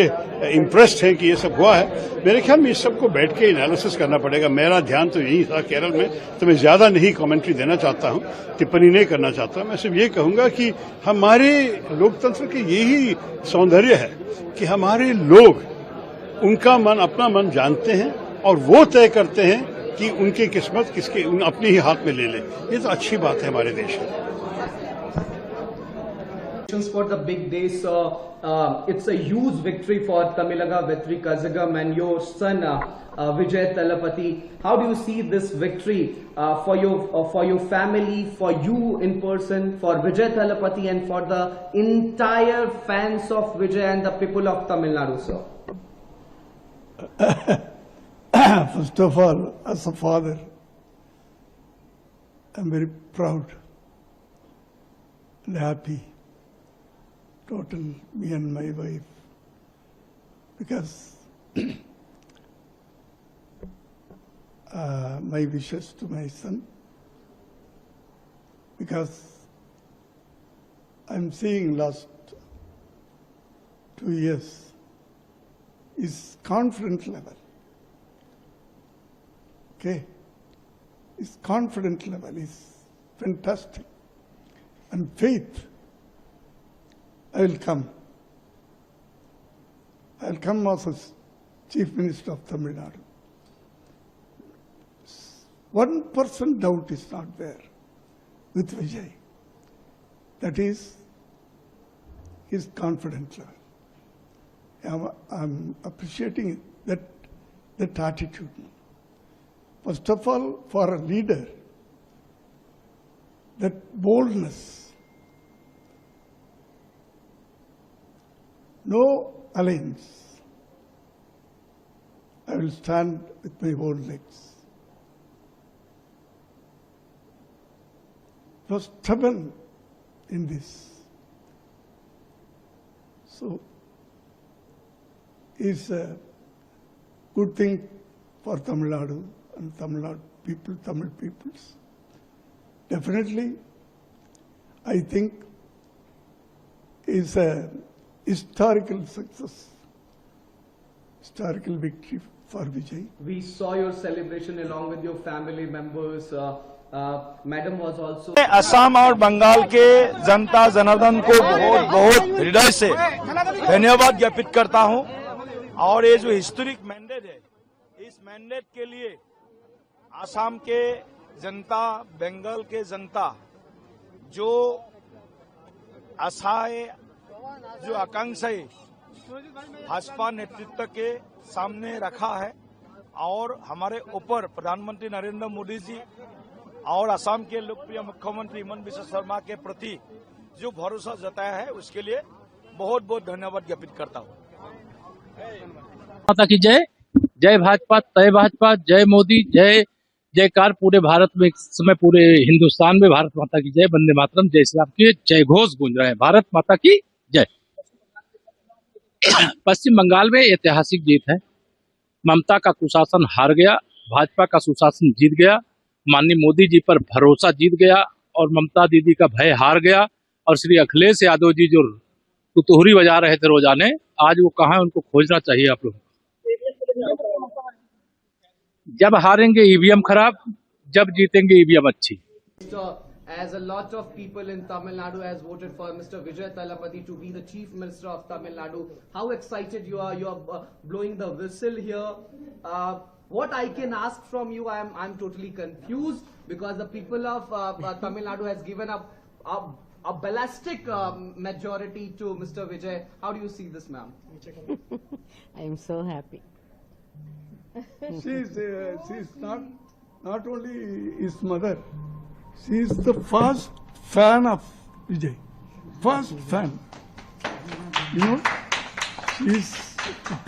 इम्प्रेस्ड हैं कि ये सब हुआ है। मेरे ख्याल में इस सबको बैठ के एनालिसिस करना पड़ेगा। मेरा ध्यान तो यही था केरल में, तो मैं ज्यादा नहीं कमेंट्री देना चाहता हूं, टिप्पणी नहीं करना चाहता। मैं सिर्फ ये कहूंगा कि हमारे लोकतंत्र के यही सौंदर्य है कि हमारे लोग उनका मन, अपना मन जानते हैं और वो तय करते हैं कि उनकी किस्मत किसके अपने ही हाथ में ले ले। ये तो अच्छी बात है हमारे देश में। For the big day, so it's a huge victory for Tamilaga Vetri Kazhagam and your son Vijay Talapati. How do you see this victory for your family, for you in person, for Vijay Talapati, and for the entire fans of Vijay and the people of Tamil Nadu, sir? First of all, as a father, I'm very proud and happy, total, me and my wife, because my wishes to my son, because I'm seeing last 2 years, his confidence level, okay, his confidence level is fantastic. And faith, I will come. I will come as a Chief Minister of Tamil Nadu. 1% doubt is not there with Vijay. That is his confidence level. I'm appreciating that attitude. First of all, for a leader, that boldness, no alliance. I will stand with my own legs. Was stubborn in this. So, it's a good thing for Tamil Nadu and Tamil Nadu people, Tamil peoples. Definitely, I think is a historical success, historical victory for Vijay. We saw your celebration along with your family members. Madam was also. Assam और बंगाल के जनता जनार्दन को बहुत बहुत हृदय से धन्यवाद ज्ञापित करता हूं। और ये जो हिस्टोरिक मैंडेट है, इस मैंडेट के लिए असम के जनता, बंगाल के जनता जो आशाएं, जो आकांक्षाएं भाजपा नेतृत्व के सामने रखा है और हमारे ऊपर प्रधानमंत्री नरेंद्र मोदी जी और असम के लोकप्रिय मुख्यमंत्री हिमंता बिस्वा शर्मा के प्रति जो भरोसा जताया है, उसके लिए बहुत बहुत धन्यवाद ज्ञापित करता हूँ। माता की जय, जय भाजपा, तय भाजपा, जय मोदी, जय जयकार पूरे भारत में, इस समय पूरे हिंदुस्तान में भारत माता की जय, वंदे मातरम, जय श्री राम के जय घोष गूंज रहे हैं। भारत माता की जय। पश्चिम बंगाल में ऐतिहासिक जीत है। ममता का कुशासन हार गया, भाजपा का सुशासन जीत गया, माननीय मोदी जी पर भरोसा जीत गया और ममता दीदी का भय हार गया। और श्री अखिलेश यादव जी जो तुतुहरी बजा रहे थे रोजाने, आज वो कहाँ है, उनको खोजना चाहिए आप लोग। जब हारेंगे ईवीएम खराब, जब जीतेंगे ईवीएम अच्छी। As a lot of people in Tamil Nadu has voted for Mr. Vijay Talapati to be the Chief Minister of Tamil Nadu, how excited you are? You are blowing the whistle here. What I can ask from you, I'm totally confused because the people of Tamil Nadu has given up a ballistic majority to Mr. Vijay. How do you see this, ma'am? I am so happy. She's not only his mother, she is the first fan of Vijay. First fan. You know,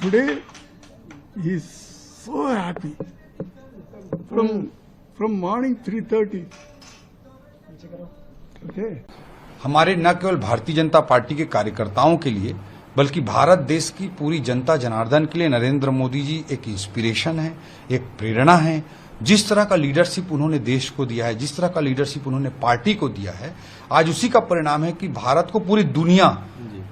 today he is so happy. From morning 3:30. Okay. हमारे न केवल Bharatiya Janata party के कार्यकर्ताओं के लिए, बल्कि भारत देश की पूरी जनता जनार्दन के लिए नरेंद्र मोदी जी एक इंस्पिरेशन है, एक प्रेरणा है। जिस तरह का लीडरशिप उन्होंने देश को दिया है, जिस तरह का लीडरशिप उन्होंने पार्टी को दिया है, आज उसी का परिणाम है कि भारत को पूरी दुनिया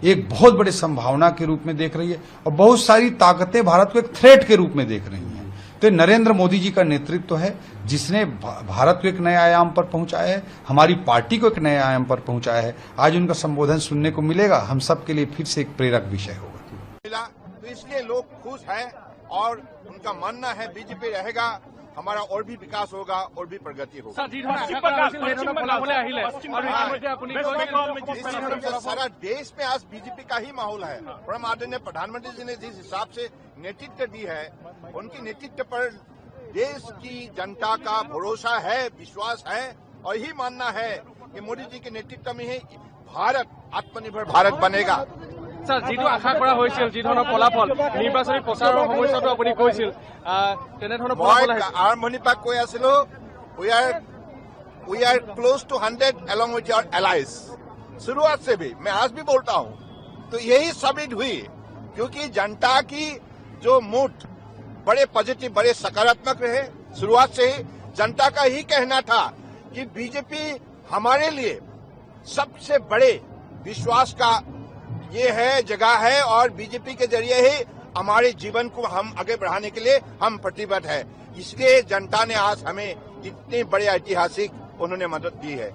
एक बहुत बड़े संभावना के रूप में देख रही है और बहुत सारी ताकतें भारत को एक थ्रेट के रूप में देख रही हैं। तो नरेंद्र मोदी जी का नेतृत्व है जिसने भारत को एक नए आयाम पर पहुंचाया है, हमारी पार्टी को एक नए आयाम पर पहुंचाया है। आज उनका संबोधन सुनने को मिलेगा, हम सब के लिए फिर से एक प्रेरक विषय होगा। तो इसलिए लोग खुश हैं और उनका मानना है बीजेपी रहेगा हमारा और भी विकास होगा और भी प्रगति होगा। सारा देश में आज बीजेपी का ही माहौल है और हम आदरणीय प्रधानमंत्री जी ने जिस हिसाब से नेतृत्व दी है, उनकी नेतृत्व पर देश की जनता का भरोसा है, विश्वास है और यही मानना है कि मोदी जी के नेतृत्व में ही भारत आत्मनिर्भर भारत बनेगा। স্যার, যিটো আশা কৰা হৈছিল, যি ধৰণৰ ফলাফল নিৰ্বাচনী প্ৰচাৰৰ সময়তো আপুনি কৈছিল, তেনেধৰণৰ ফলাফল আৰম্ভণিৰ পৰা কৈ আছিলো, we are close to 100 along with your allies। शुरुआत से भी मैं आज भी बोलता हूं, तो यही साबित हुई क्योंकि जनता की जो मूड बड़े पॉजिटिव, बड़े सकारात्मक रहे। शुरुआत से ही जनता का ही कहना था कि बीजेपी हमारे लिए सबसे बड़े विश्वास का ये है, जगह है और बीजेपी के जरिए ही हमारे जीवन को हम आगे बढ़ाने के लिए हम प्रतिबद्ध है। इसलिए जनता ने आज हमें इतनी बड़ी ऐतिहासिक उन्होंने मदद दी है।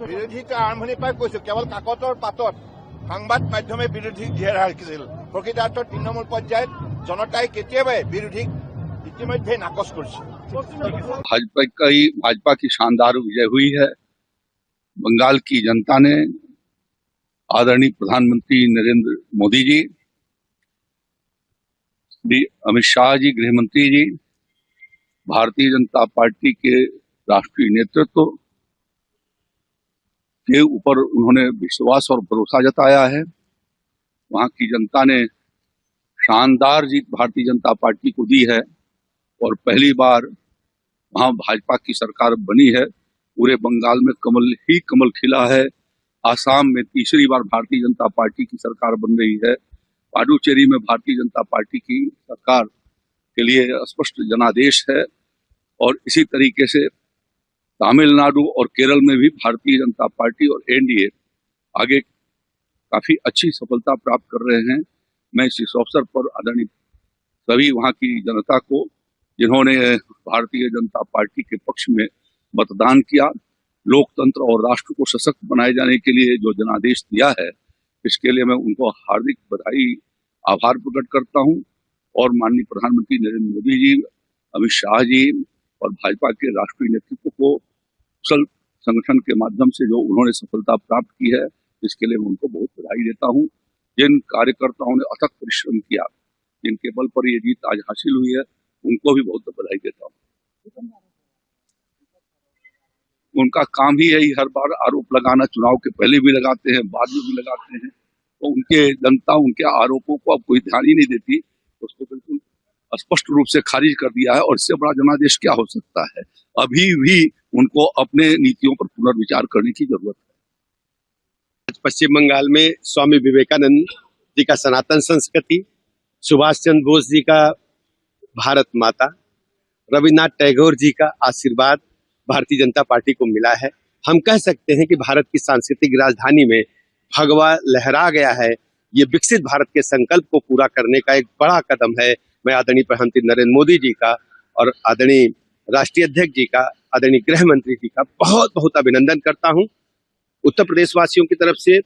বিৰোধীতা আৰম্ভণিৰ পৰাই কৈছো, কেৱল কাকতৰ পাতত সংবাদ মাধ্যমে বিৰোধীক জীয়াই ৰাখিছিল। প্ৰকৃতাৰ্থত তৃণমূল পৰ্যায়ত জনতাই কেতিয়াবাই বিৰোধীক ইতিমধ্যে নাকচ কৰিছে। भाजपा की शानदार विजय हुई है। बंगाल की जनता ने आदरणीय प्रधानमंत्री नरेंद्र मोदी जी, श्री अमित शाह जी गृह मंत्री जी, भारतीय जनता पार्टी के राष्ट्रीय नेतृत्व के ऊपर उन्होंने विश्वास और भरोसा जताया है। वहां की जनता ने शानदार जीत भारतीय जनता पार्टी को दी है और पहली बार वहां भाजपा की सरकार बनी है। पूरे बंगाल में कमल ही कमल खिला है। आसाम में तीसरी बार भारतीय जनता पार्टी की सरकार बन रही है। पुडुचेरी में भारतीय जनता पार्टी की सरकार के लिए स्पष्ट जनादेश है और इसी तरीके से तमिलनाडु और केरल में भी भारतीय जनता पार्टी और एनडीए आगे काफी अच्छी सफलता प्राप्त कर रहे हैं। मैं इस अवसर पर आदरणीय सभी वहां की जनता को, जिन्होंने भारतीय जनता पार्टी के पक्ष में मतदान किया, लोकतंत्र और राष्ट्र को सशक्त बनाए जाने के लिए जो जनादेश दिया है, इसके लिए मैं उनको हार्दिक बधाई, आभार प्रकट करता हूं और माननीय प्रधानमंत्री नरेंद्र मोदी जी, अमित शाह जी और भाजपा के राष्ट्रीय नेतृत्व को कुशल संगठन के माध्यम से जो उन्होंने सफलता प्राप्त की है, इसके लिए मैं उनको बहुत बधाई देता हूं। जिन कार्यकर्ताओं ने अथक परिश्रम किया, जिनके बल पर ये जीत आज हासिल हुई है, उनको भी बहुत बधाई देता हूं। उनका काम ही यही हर बार आरोप लगाना, चुनाव के पहले भी लगाते हैं, बाद में भी लगाते हैं, तो उनके जनता उनके आरोपों को अब कोई ध्यान ही नहीं देती, उसको बिल्कुल स्पष्ट रूप से खारिज कर दिया है। और इससे बड़ा जनादेश क्या हो सकता है। अभी भी उनको अपने नीतियों पर पुनर्विचार करने की जरूरत है। पश्चिम बंगाल में स्वामी विवेकानंद जी का सनातन संस्कृति, सुभाष चंद्र बोस जी का भारत माता, रविन्द्रनाथ टैगोर जी का आशीर्वाद भारतीय जनता पार्टी को मिला है। हम कह सकते हैं कि भारत की सांस्कृतिक राजधानी में भगवा लहरा गया है। ये विकसित भारत के संकल्प को पूरा करने का एक बड़ा कदम है। मैं आदरणीय प्रधानमंत्री नरेंद्र मोदी जी का और आदरणीय राष्ट्रीय अध्यक्ष जी का, आदरणीय गृह मंत्री जी का बहुत बहुत अभिनंदन करता हूं। उत्तर प्रदेश वासियों की तरफ से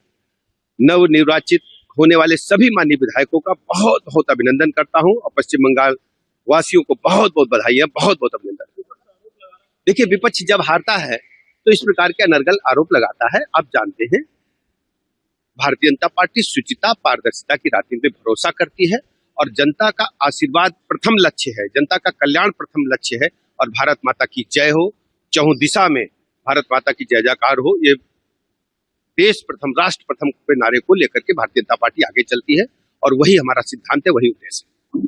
नवनिर्वाचित होने वाले सभी माननीय विधायकों का बहुत बहुत अभिनंदन करता हूं और पश्चिम बंगाल वासियों को बहुत बहुत बधाई है, बहुत बहुत अभिनंदन। देखिए, विपक्ष जब हारता है तो इस प्रकार के अनर्गल आरोप लगाता है। आप जानते हैं, भारतीय जनता पार्टी शुचिता, पारदर्शिता की राजनीति पे भरोसा करती है और जनता का आशीर्वाद प्रथम लक्ष्य है, जनता का कल्याण प्रथम लक्ष्य है। और भारत माता की जय हो, चहुं दिशा में भारत माता की जय जयकार हो, ये देश प्रथम, राष्ट्र प्रथम के नारे को लेकर के भारतीय जनता पार्टी आगे चलती है और वही हमारा सिद्धांत है, वही उद्देश्य है।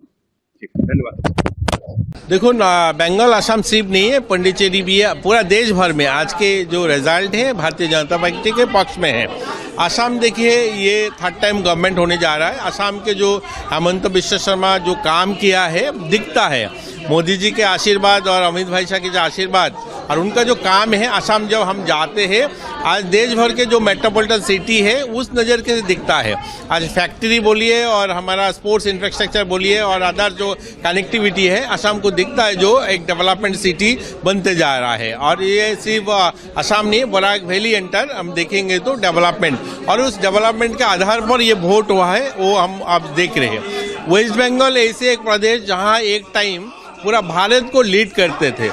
ठीक है, धन्यवाद। देखो बंगाल असम सिर्फ नहीं है, पुडुचेरी भी है। पूरा देश भर में आज के जो रिजल्ट है भारतीय जनता पार्टी के पक्ष में है। असम देखिए, ये थर्ड टाइम गवर्नमेंट होने जा रहा है। असम के जो हेमंत बिस्वा शर्मा जो काम किया है दिखता है। मोदी जी के आशीर्वाद और अमित भाई शाह के जो आशीर्वाद और उनका जो काम है, असम जब हम जाते हैं, आज देश भर के जो मेट्रोपॉलिटन सिटी है उस नज़र के दिखता है। आज फैक्ट्री बोलिए और हमारा स्पोर्ट्स इंफ्रास्ट्रक्चर बोलिए और अदर जो कनेक्टिविटी है, असम को दिखता है जो एक डेवलपमेंट सिटी बनते जा रहा है। और ये सिर्फ असम नहीं, बराक वैली एंटर हम देखेंगे तो डेवलपमेंट, और उस डेवलपमेंट के आधार पर ये वोट हुआ है, वो हम आप देख रहे हैं। वेस्ट बंगाल ऐसे एक प्रदेश जहां एक टाइम पूरा भारत को लीड करते थे।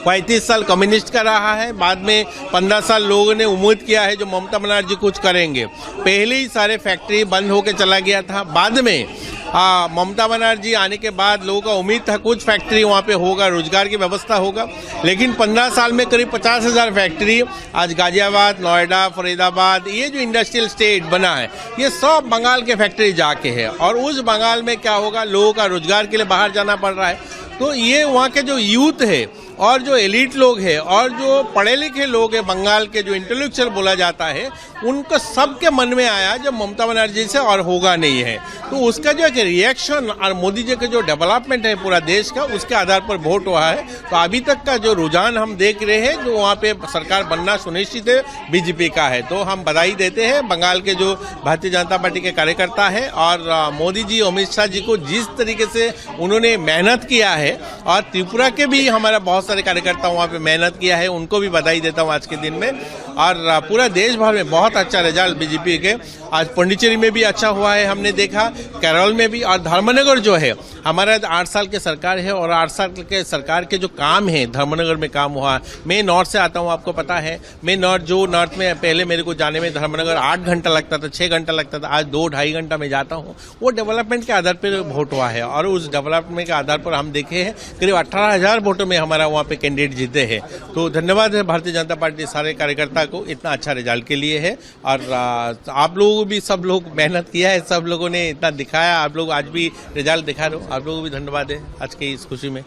35 साल कम्युनिस्ट का रहा है, बाद में 15 साल लोगों ने उम्मीद किया है जो ममता बनर्जी कुछ करेंगे। पहले ही सारे फैक्ट्री बंद होकर चला गया था, बाद में ममता बनर्जी आने के बाद लोगों का उम्मीद था कुछ फैक्ट्री वहाँ पे होगा, रोजगार की व्यवस्था होगा, लेकिन 15 साल में करीब 50,000 फैक्ट्री आज गाजियाबाद, नोएडा, फरीदाबाद, ये जो इंडस्ट्रियल स्टेट बना है ये सब बंगाल के फैक्ट्री जाके है। और उस बंगाल में क्या होगा, लोगों का रोजगार के लिए बाहर जाना पड़ रहा है। तो ये वहाँ के जो यूथ है और जो एलिट लोग हैं और जो पढ़े लिखे लोग हैं, बंगाल के जो इंटेलेक्चुअल बोला जाता है, उनको सबके मन में आया जब ममता बनर्जी से और होगा नहीं है। तो उसका जो एक रिएक्शन और मोदी जी का जो डेवलपमेंट है पूरा देश का, उसके आधार पर वोट हुआ है। तो अभी तक का जो रुझान हम देख रहे हैं, जो वहाँ पे सरकार बनना सुनिश्चित है बीजेपी का है। तो हम बधाई देते हैं बंगाल के जो भारतीय जनता पार्टी के कार्यकर्ता है और मोदी जी, अमित शाह जी को जिस तरीके से उन्होंने मेहनत किया है, और त्रिपुरा के भी हमारा बहुत सारे कार्यकर्ता वहाँ पे मेहनत किया है, उनको भी बधाई देता हूँ आज के दिन में। और पूरा देश भर में बहुत अच्छा रिजल्ट बीजेपी के। आज पुडुचेरी में भी अच्छा हुआ है, हमने देखा, केरल में भी, और धर्मनगर जो है हमारा 8 साल के सरकार है और 8 साल के सरकार के जो काम है धर्मनगर में काम हुआ है। मैं नॉर्थ से आता हूँ, आपको पता है, मैं नॉर्थ में पहले मेरे को जाने में धर्मनगर 8 घंटा लगता था, 6 घंटा लगता था, आज 2-2.5 घंटा में जाता हूँ। वो डेवलपमेंट के आधार पर वोट हुआ है और उस डेवलपमेंट के आधार पर हम देखे हैं करीब 18,000 वोटों में हमारा वहाँ पे कैंडिडेट जीते हैं। तो धन्यवाद है भारतीय जनता पार्टी सारे कार्यकर्ता को इतना अच्छा रिजल्ट के लिए है। और आप लोगों को भी, सब लोग मेहनत किया है, सब लोगों ने इतना दिखाया, आप लोग आज भी रिजल्ट दिखा रहे हो, आप लोगों को भी धन्यवाद है आज की इस खुशी में।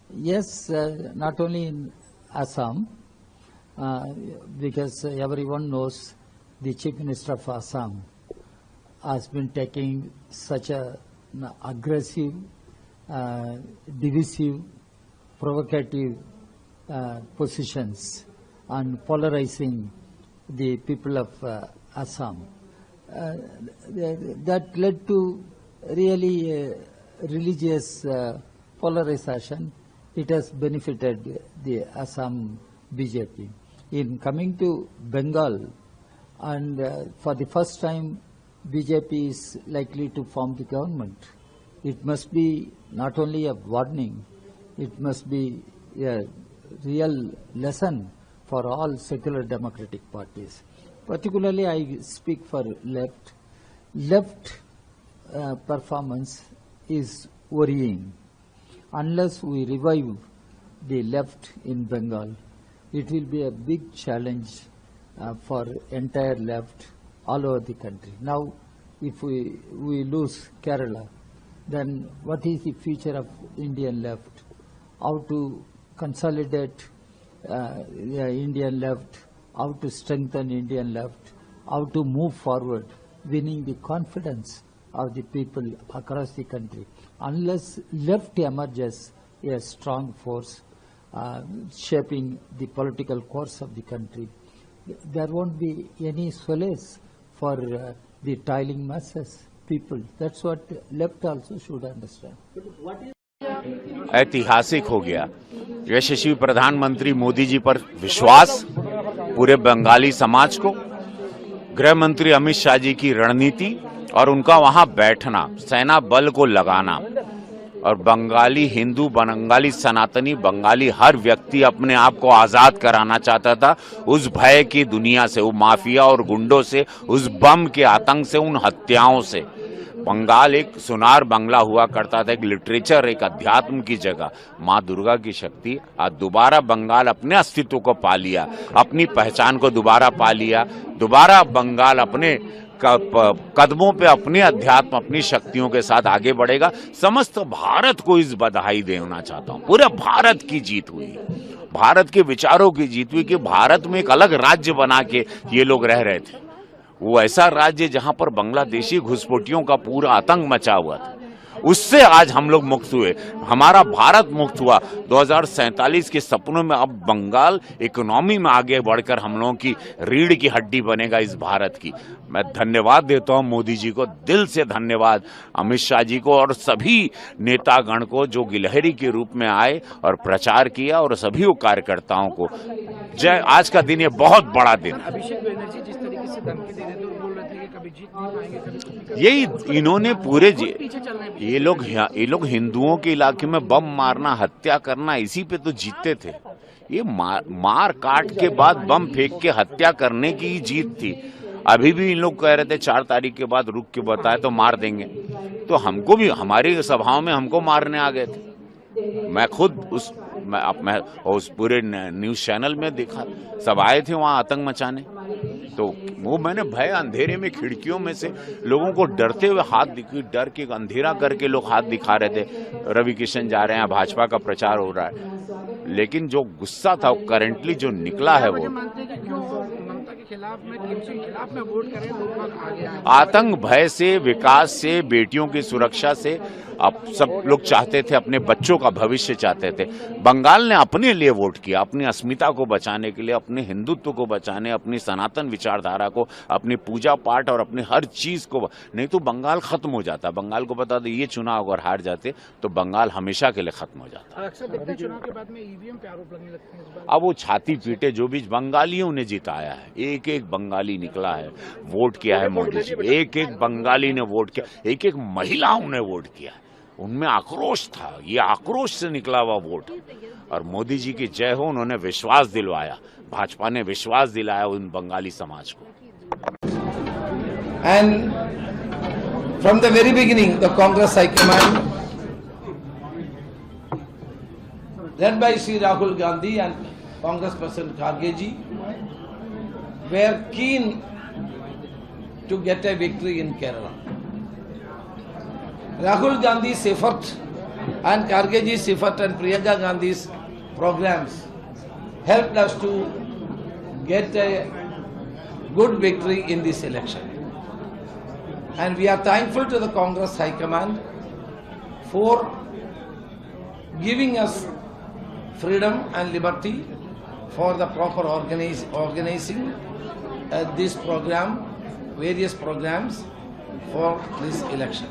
Yes, not only in Assam, because everyone knows the Chief Minister of Assam has been taking such an aggressive, divisive, provocative positions and polarizing the people of Assam. That led to really religious polarization. It has benefited the Assam BJP. In coming to Bengal, and for the first time BJP is likely to form the government, it must be not only a warning, it must be a real lesson for all secular democratic parties. Particularly I speak for left. Left performance is worrying. Unless we revive the left in Bengal, it will be a big challenge for entire left all over the country. Now, if we lose Kerala, then what is the future of Indian left? How to consolidate the Indian left, how to strengthen Indian left, how to move forward, winning the confidence of the people across the country. Unless left emerges a strong force shaping the political course of the country, there won't be any solace for the toiling masses, people. That's what left also should understand. ऐतिहासिक हो गया। यशस्वी प्रधानमंत्री मोदी जी पर विश्वास, पूरे बंगाली समाज को, गृह मंत्री अमित शाह जी की रणनीति और उनका वहां बैठना, सेना बल को लगाना, और बंगाली हिंदू, बंगाली सनातनी, बंगाली हर व्यक्ति अपने आप को आजाद कराना चाहता था उस भय की दुनिया से, वो माफिया और गुंडों से, उस बम के आतंक से, उन हत्याओं से। बंगाल एक सुनार बंगला हुआ करता था, एक लिटरेचर, एक अध्यात्म की जगह। माँ दुर्गा की शक्ति आज दोबारा बंगाल अपने अस्तित्व को पा लिया, अपनी पहचान को दोबारा पा लिया। दोबारा बंगाल अपने कदमों पे अपने अध्यात्म, अपनी शक्तियों के साथ आगे बढ़ेगा। समस्त भारत को इस बधाई देना चाहता हूँ। पूरे भारत की जीत हुई, भारत के विचारों की जीत हुई कि भारत में एक अलग राज्य बना के ये लोग रह रहे थे। वो ऐसा राज्य जहां पर बांग्लादेशी घुसपैठियों का पूरा आतंक मचा हुआ था, उससे आज हम लोग मुक्त हुए, हमारा भारत मुक्त हुआ। 2047 के सपनों में अब बंगाल इकोनॉमी में आगे बढ़कर हम लोगों की रीढ़ की हड्डी बनेगा इस भारत की। मैं धन्यवाद देता हूं मोदी जी को, दिल से धन्यवाद अमित शाह जी को और सभी नेतागण को जो गिलहरी के रूप में आए और प्रचार किया, और सभी कार्यकर्ताओं को जय। आज का दिन ये बहुत बड़ा दिन है। धमकी दे रहे थे और बोल रहे थे कि कभी जीत नहीं पाएंगे, कभी कुछ नहीं कर यही इन्होंने पूरे पीछे चल रहे हैं। ये लोग हिंदुओं के इलाके में बम मारना, हत्या करना, इसी पे तो जीतते थे। ये मार काट के बाद बम फेंक के हत्या करने की ही जीत थी। अभी भी इन लोग कह रहे थे 4 तारीख के बाद रुक के बताए तो मार देंगे, तो हमको भी हमारी सभाओं में हमको मारने आ गए थे। मैं खुद मैं उस पूरे न्यूज चैनल में देखा, सब आए थे वहां आतंक मचाने, तो वो मैंने भय अंधेरे में खिड़कियों में से लोगों को डरते हुए डर के अंधेरा करके लोग हाथ दिखा रहे थे, रवि किशन जा रहे हैं, भाजपा का प्रचार हो रहा है। लेकिन जो गुस्सा था वो करेंटली जो निकला है वो आतंक भय से, विकास से, बेटियों की सुरक्षा से अब सब लोग चाहते थे, अपने बच्चों का भविष्य चाहते थे। बंगाल ने अपने लिए वोट किया, अपनी अस्मिता को बचाने के लिए, अपने हिंदुत्व को बचाने, अपनी सनातन विचारधारा को, अपनी पूजा पाठ और अपनी हर चीज को, नहीं तो बंगाल खत्म हो जाता। बंगाल को बता दो, ये चुनाव अगर हार जाते तो बंगाल हमेशा के लिए खत्म हो जाता। अक्सर चुनाव के बाद में ईवीएम पे आरोप लगने लगते हैं। अब वो छाती पीटे, जो भी बंगालियों ने जिताया है, एक एक बंगाली निकला है, वोट किया है मोदी जी, एक एक बंगाली ने वोट किया, एक एक महिलाओं ने वोट किया, उनमें आक्रोश था, ये आक्रोश से निकला हुआ वोट। और मोदी जी की जय हो, उन्होंने विश्वास दिलवाया, भाजपा ने विश्वास दिलाया उन बंगाली समाज को। And from the very beginning, the Congress High Command, led by Sri Rahul Gandhi and Congress President Kharge ji, were keen to get a victory in Kerala. Rahul Gandhi's effort and Kharge ji's effort and Priyanka Gandhi's programs helped us to get a good victory in this election. And we are thankful to the Congress High Command for giving us freedom and liberty for the proper organizing this program, various programs for this election.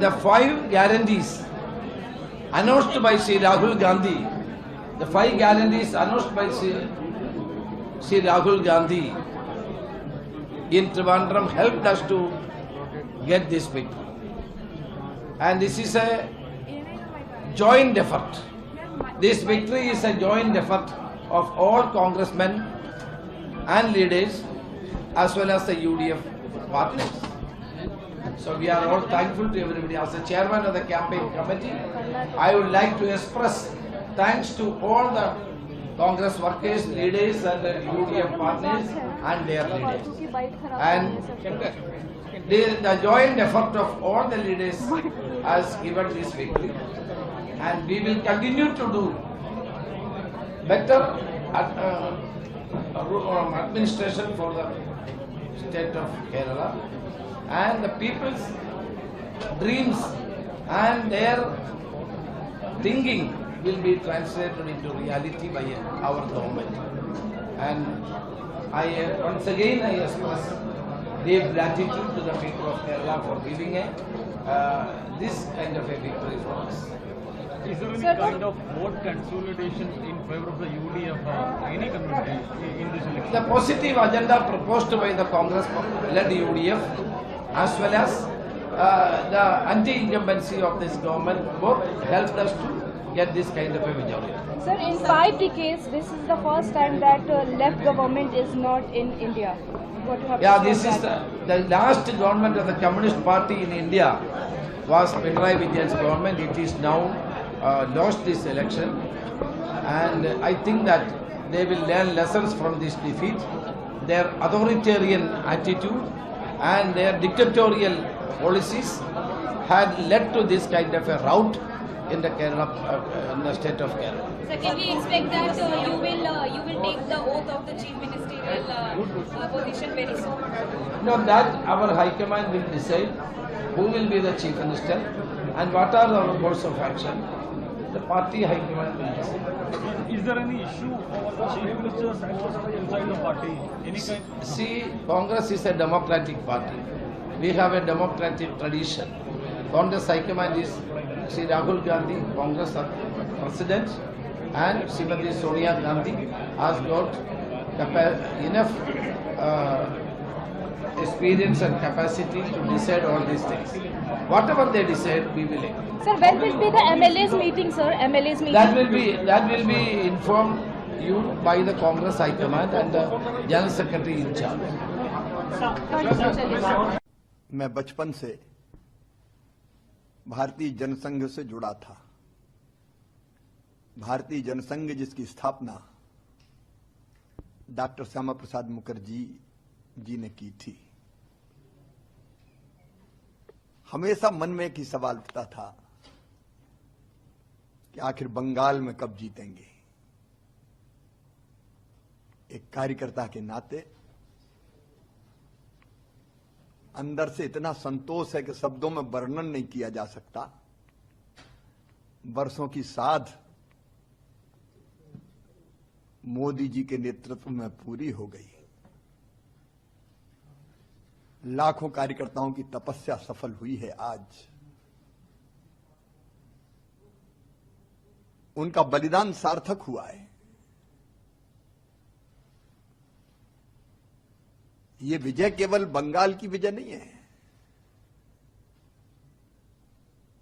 The 5 guarantees announced by Sri Rahul Gandhi, the 5 guarantees announced by Sri Rahul Gandhi in Trivandrum helped us to get this victory. And this is a joint effort. This victory is a joint effort of all congressmen and leaders as well as the UDF partners. So we are all thankful to everybody. As the chairman of the campaign committee, I would like to express thanks to all the Congress workers, leaders and the UDF partners and their leaders. And the joint effort of all the leaders has given this victory. And we will continue to do better administration for the state of Kerala, and the people's dreams and their thinking will be translated into reality by our government. And once again I express deep gratitude to the people of Kerala for giving this kind of a victory for us. Is there any kind of vote consolidation in favor of the UDF any community in this election? The positive agenda proposed by the Congress-led UDF as well as the anti-incumbency of this government both helped us to get this kind of a majority. Sir, in 5 decades, this is the first time that left government is not in India. What you have to say This is the last government of the Communist Party in India was Pinarayi Vijayan's government. It is now lost this election, and I think that they will learn lessons from this defeat. Their authoritarian attitude and their dictatorial policies had led to this kind of a rout in the Kerala, in the state of Kerala. So can we expect that you will take the oath of the chief ministerial position very soon? No, that our High Command will decide who will be the chief minister and what are our course of action. The party High Command will decide. Is there any issue of chief minister's post inside the party? Any kind? See, Congress is a democratic party. We have a democratic tradition. Congress High Command is Sri Rahul Gandhi, Congress President, and Srimati Sonia Gandhi has got enough experience and capacity to decide all these things. Whatever they decide, we will agree. Sir, when will be the MLA's meeting, sir? MLA's meeting? That will be informed you by the Congress High Command and the General Secretary in charge. मैं बचपन से भारतीय जनसंघ से जुड़ा था। भारतीय जनसंघ जिसकी स्थापना डॉक्टर श्यामा प्रसाद मुखर्जी जी ने की थी। हमेशा मन में एक ही सवाल उठता था कि आखिर बंगाल में कब जीतेंगे। एक कार्यकर्ता के नाते अंदर से इतना संतोष है कि शब्दों में वर्णन नहीं किया जा सकता। वर्षों की साध मोदी जी के नेतृत्व में पूरी हो गई। लाखों कार्यकर्ताओं की तपस्या सफल हुई है। आज उनका बलिदान सार्थक हुआ है। ये विजय केवल बंगाल की विजय नहीं है,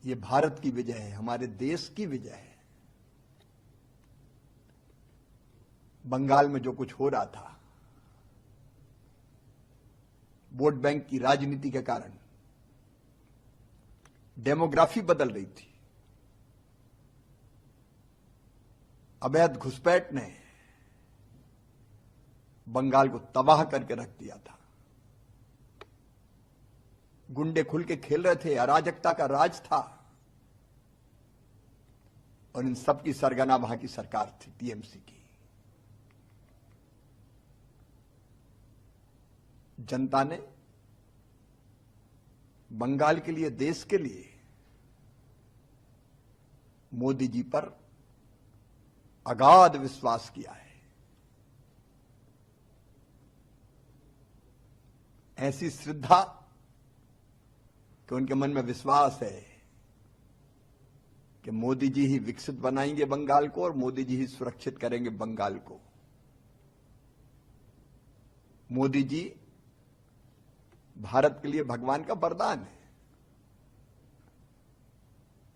ये भारत की विजय है, हमारे देश की विजय है। बंगाल में जो कुछ हो रहा था, वोट बैंक की राजनीति के कारण डेमोग्राफी बदल रही थी। अवैध घुसपैठ ने बंगाल को तबाह करके रख दिया था। गुंडे खुल के खेल रहे थे, अराजकता का राज था, और इन सब की सरगना वहां की सरकार थी, टीएमसी की। जनता ने बंगाल के लिए, देश के लिए मोदी जी पर अगाध विश्वास किया है। ऐसी श्रद्धा कि उनके मन में विश्वास है कि मोदी जी ही विकसित बनाएंगे बंगाल को और मोदी जी ही सुरक्षित करेंगे बंगाल को। मोदी जी भारत के लिए भगवान का वरदान है,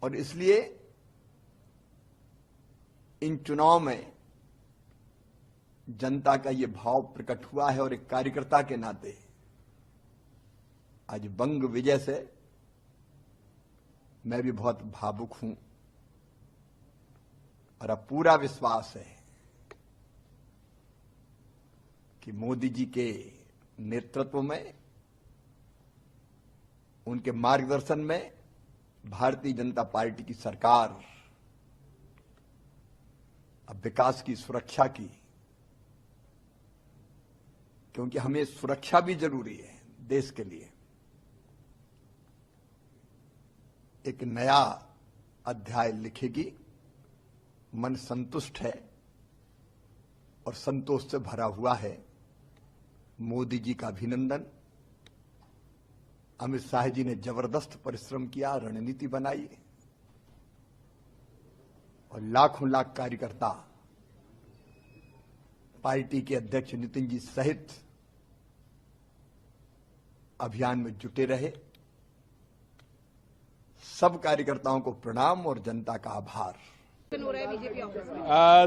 और इसलिए इन चुनाव में जनता का यह भाव प्रकट हुआ है। और एक कार्यकर्ता के नाते आज बंग विजय से मैं भी बहुत भावुक हूं, और अब पूरा विश्वास है कि मोदी जी के नेतृत्व में, उनके मार्गदर्शन में भारतीय जनता पार्टी की सरकार अब विकास की, सुरक्षा की, क्योंकि हमें सुरक्षा भी जरूरी है देश के लिए, एक नया अध्याय लिखेगी। मन संतुष्ट है और संतोष से भरा हुआ है। मोदी जी का अभिनंदन। अमित शाह जी ने जबरदस्त परिश्रम किया, रणनीति बनाई, और लाखों लाख कार्यकर्ता पार्टी के अध्यक्ष नितिन जी सहित अभियान में जुटे रहे। सब कार्यकर्ताओं को प्रणाम और जनता का आभार।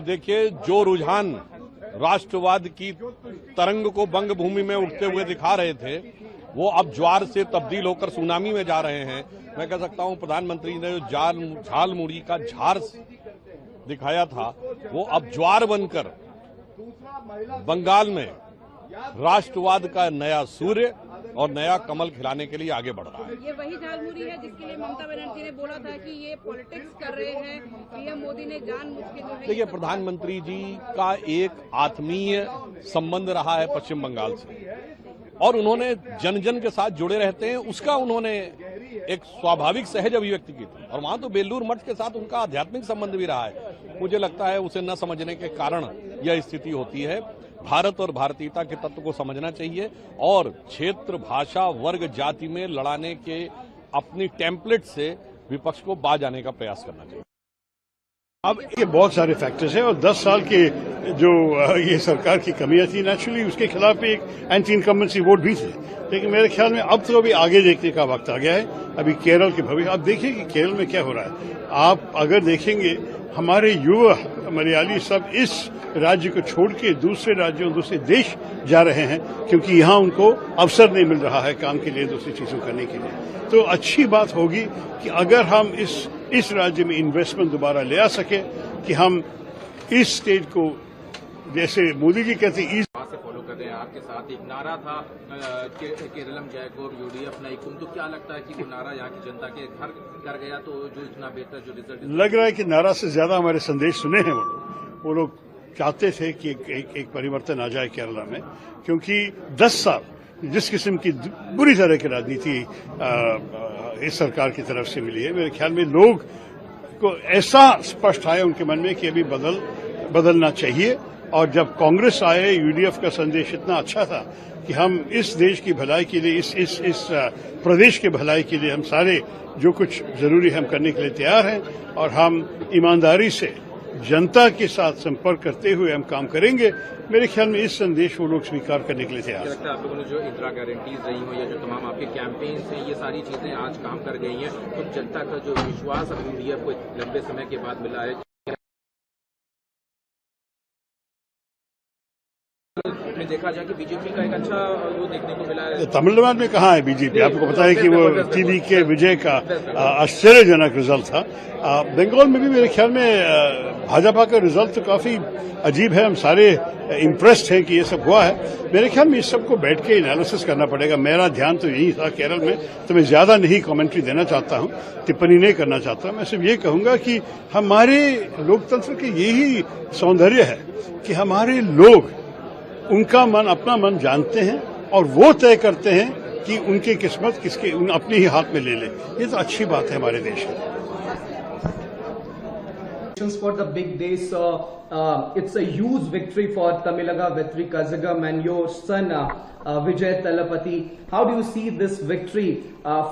देखिए, जो रुझान राष्ट्रवाद की तरंग को बंग भूमि में उठते हुए दिखा रहे थे, वो अब ज्वार से तब्दील होकर सुनामी में जा रहे हैं। मैं कह सकता हूं प्रधानमंत्री ने जो झाल मुड़ी का झार दिखाया था, वो अब ज्वार बनकर बंगाल में राष्ट्रवाद का नया सूर्य और नया कमल खिलाने के लिए आगे बढ़ रहा है। ये वही झालमुड़ी है जिसके लिए ममता बनर्जी ने बोला था कि ये पॉलिटिक्स कर रहे हैं, पीएम मोदी ने जानबूझ के जो है। देखिए, प्रधानमंत्री जी का एक आत्मीय संबंध रहा है पश्चिम बंगाल से, और उन्होंने जन जन के साथ जुड़े रहते हैं, उसका उन्होंने एक स्वाभाविक सहज अभिव्यक्ति की थी। और वहां तो बेलूर मठ के साथ उनका आध्यात्मिक संबंध भी रहा है। मुझे लगता है उसे न समझने के कारण यह स्थिति होती है। भारत और भारतीयता के तत्व को समझना चाहिए, और क्षेत्र, भाषा, वर्ग, जाति में लड़ाने के अपनी टेम्पलेट से विपक्ष को बाज आने का प्रयास करना चाहिए। अब ये बहुत सारे फैक्टर्स हैं और 10 साल के जो ये सरकार की कमियां थी, नेचुरली उसके खिलाफ एक एंटी इनकम्बेंसी वोट भी थे, लेकिन मेरे ख्याल में अब तो अभी आगे देखने का वक्त आ गया है। अभी केरल के भविष्य, अब देखिए कि केरल में क्या हो रहा है। आप अगर देखेंगे हमारे युवा मलयाली सब इस राज्य को छोड़ के दूसरे राज्यों, दूसरे देश जा रहे हैं, क्योंकि यहाँ उनको अवसर नहीं मिल रहा है काम के लिए, दूसरी चीजों करने के लिए। तो अच्छी बात होगी कि अगर हम इस राज्य में इन्वेस्टमेंट दोबारा ले आ सके, कि हम इस स्टेट को, जैसे मोदी जी कहते हैं, से फॉलो कर रहे हैं। आपके साथ एक नारा था केरलम जयकोर यूडीएफ नाइकुम, तो क्या लगता है कि वो नारा यहाँ की जनता के घर कर गया, तो जो इतना बेहतर जो रिजल्ट लग रहा है कि नारा से ज्यादा हमारे संदेश सुने हैं वो लोग चाहते थे कि एक परिवर्तन आ जाए केरला में, क्योंकि 10 साल जिस किस्म की बुरी तरह की राजनीति इस सरकार की तरफ से मिली है, मेरे ख्याल में लोग को ऐसा स्पष्ट आया उनके मन में कि अभी बदलना चाहिए। और जब कांग्रेस आए, यूडीएफ का संदेश इतना अच्छा था कि हम इस देश की भलाई के लिए, इस प्रदेश के भलाई के लिए हम सारे जो कुछ जरूरी है हम करने के लिए तैयार हैं, और हम ईमानदारी से जनता के साथ संपर्क करते हुए हम काम करेंगे। मेरे ख्याल में इस संदेश वो लोग स्वीकार करने के लिए तैयार हैं। आप लोगों ने जो इंदिरा गारंटीज रही हो या जो तमाम आपके कैंपेन्स हैं, ये सारी चीजें आज काम कर गई हैं, तो जनता का जो विश्वास अब यूडीएफ को लंबे समय के बाद मिला है, देखा जाए कि बीजेपी का एक अच्छा वो देखने को मिला है। तमिलनाडु में कहाँ है बीजेपी? आपको पता है कि वो टीवी के विजय का आश्चर्यजनक रिजल्ट था। बंगाल में भी मेरे ख्याल में भाजपा का रिजल्ट तो काफी अजीब है। हम सारे इम्प्रेस्ड हैं कि ये सब हुआ है। मेरे ख्याल में इस सबको बैठ के एनालिसिस करना पड़ेगा। मेरा ध्यान तो यही था केरल में, तो मैं ज्यादा नहीं कमेंट्री देना चाहता हूं, टिप्पणी नहीं करना चाहता। मैं सिर्फ ये कहूंगा कि हमारे लोकतंत्र के यही सौंदर्य है कि हमारे लोग उनका मन, अपना मन जानते हैं और वो तय करते हैं कि उनकी किस्मत किसके अपने ही हाथ में ले ले। ये तो अच्छी बात है हमारे देश में। For the big day, so it's a huge victory for Tamil Nadu Vetri Kazhagam and your son Vijay Talapati. How do you see this victory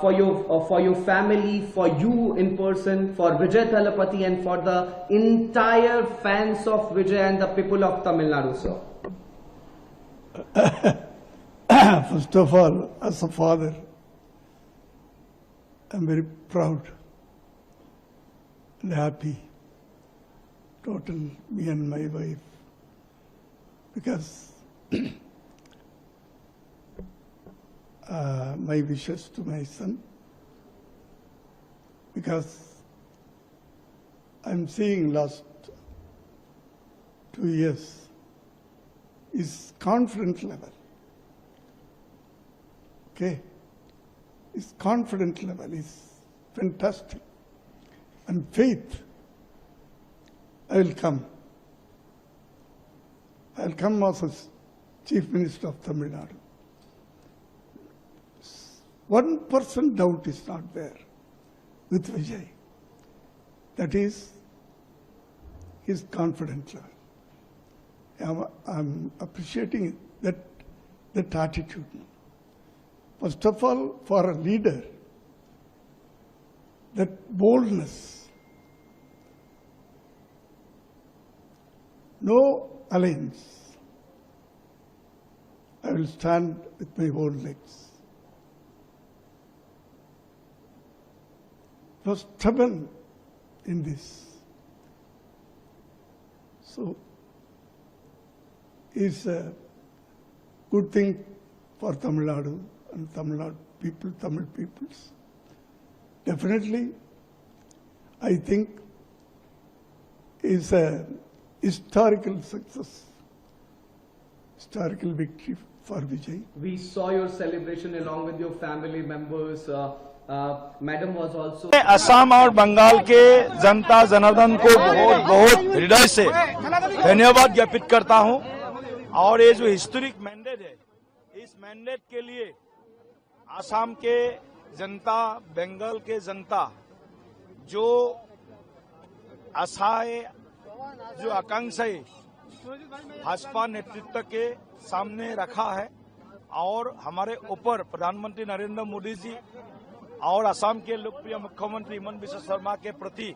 for your family, for you in person, for Vijay Talapati, and for the entire fans of Vijay and the people of Tamil Nadu, sir? First of all, as a father, I'm very proud and happy, total, me and my wife, because my wishes to my son, because I'm seeing last 2 years, his confidence level, okay, his confidence level is fantastic, and faith. I'll come as Chief Minister of Tamil Nadu. 1% doubt is not there with Vijay. That is his confidence level. I'm appreciating that attitude. First of all, for a leader, that boldness, no alliance. I will stand with my own legs. Was stubborn in this. So, it's a good thing for Tamil Nadu and Tamil Nadu people, Tamil peoples. Definitely, I think is a historical success, historical victory for Vijay. We saw your celebration along with your family members. Madam was also. Assam और बंगाल के जनता जनार्दन को बहुत बहुत हृदय से धन्यवाद ज्ञापित करता हूं। और ये जो हिस्टोरिक मैंडेट है, इस मैंडेट के लिए असम के जनता, बंगाल के जनता जो आशाएं, जो आकांक्षाएं भाजपा नेतृत्व के सामने रखा है, और हमारे ऊपर प्रधानमंत्री नरेंद्र मोदी जी और असम के लोकप्रिय मुख्यमंत्री हिमंता बिस्वा शर्मा के प्रति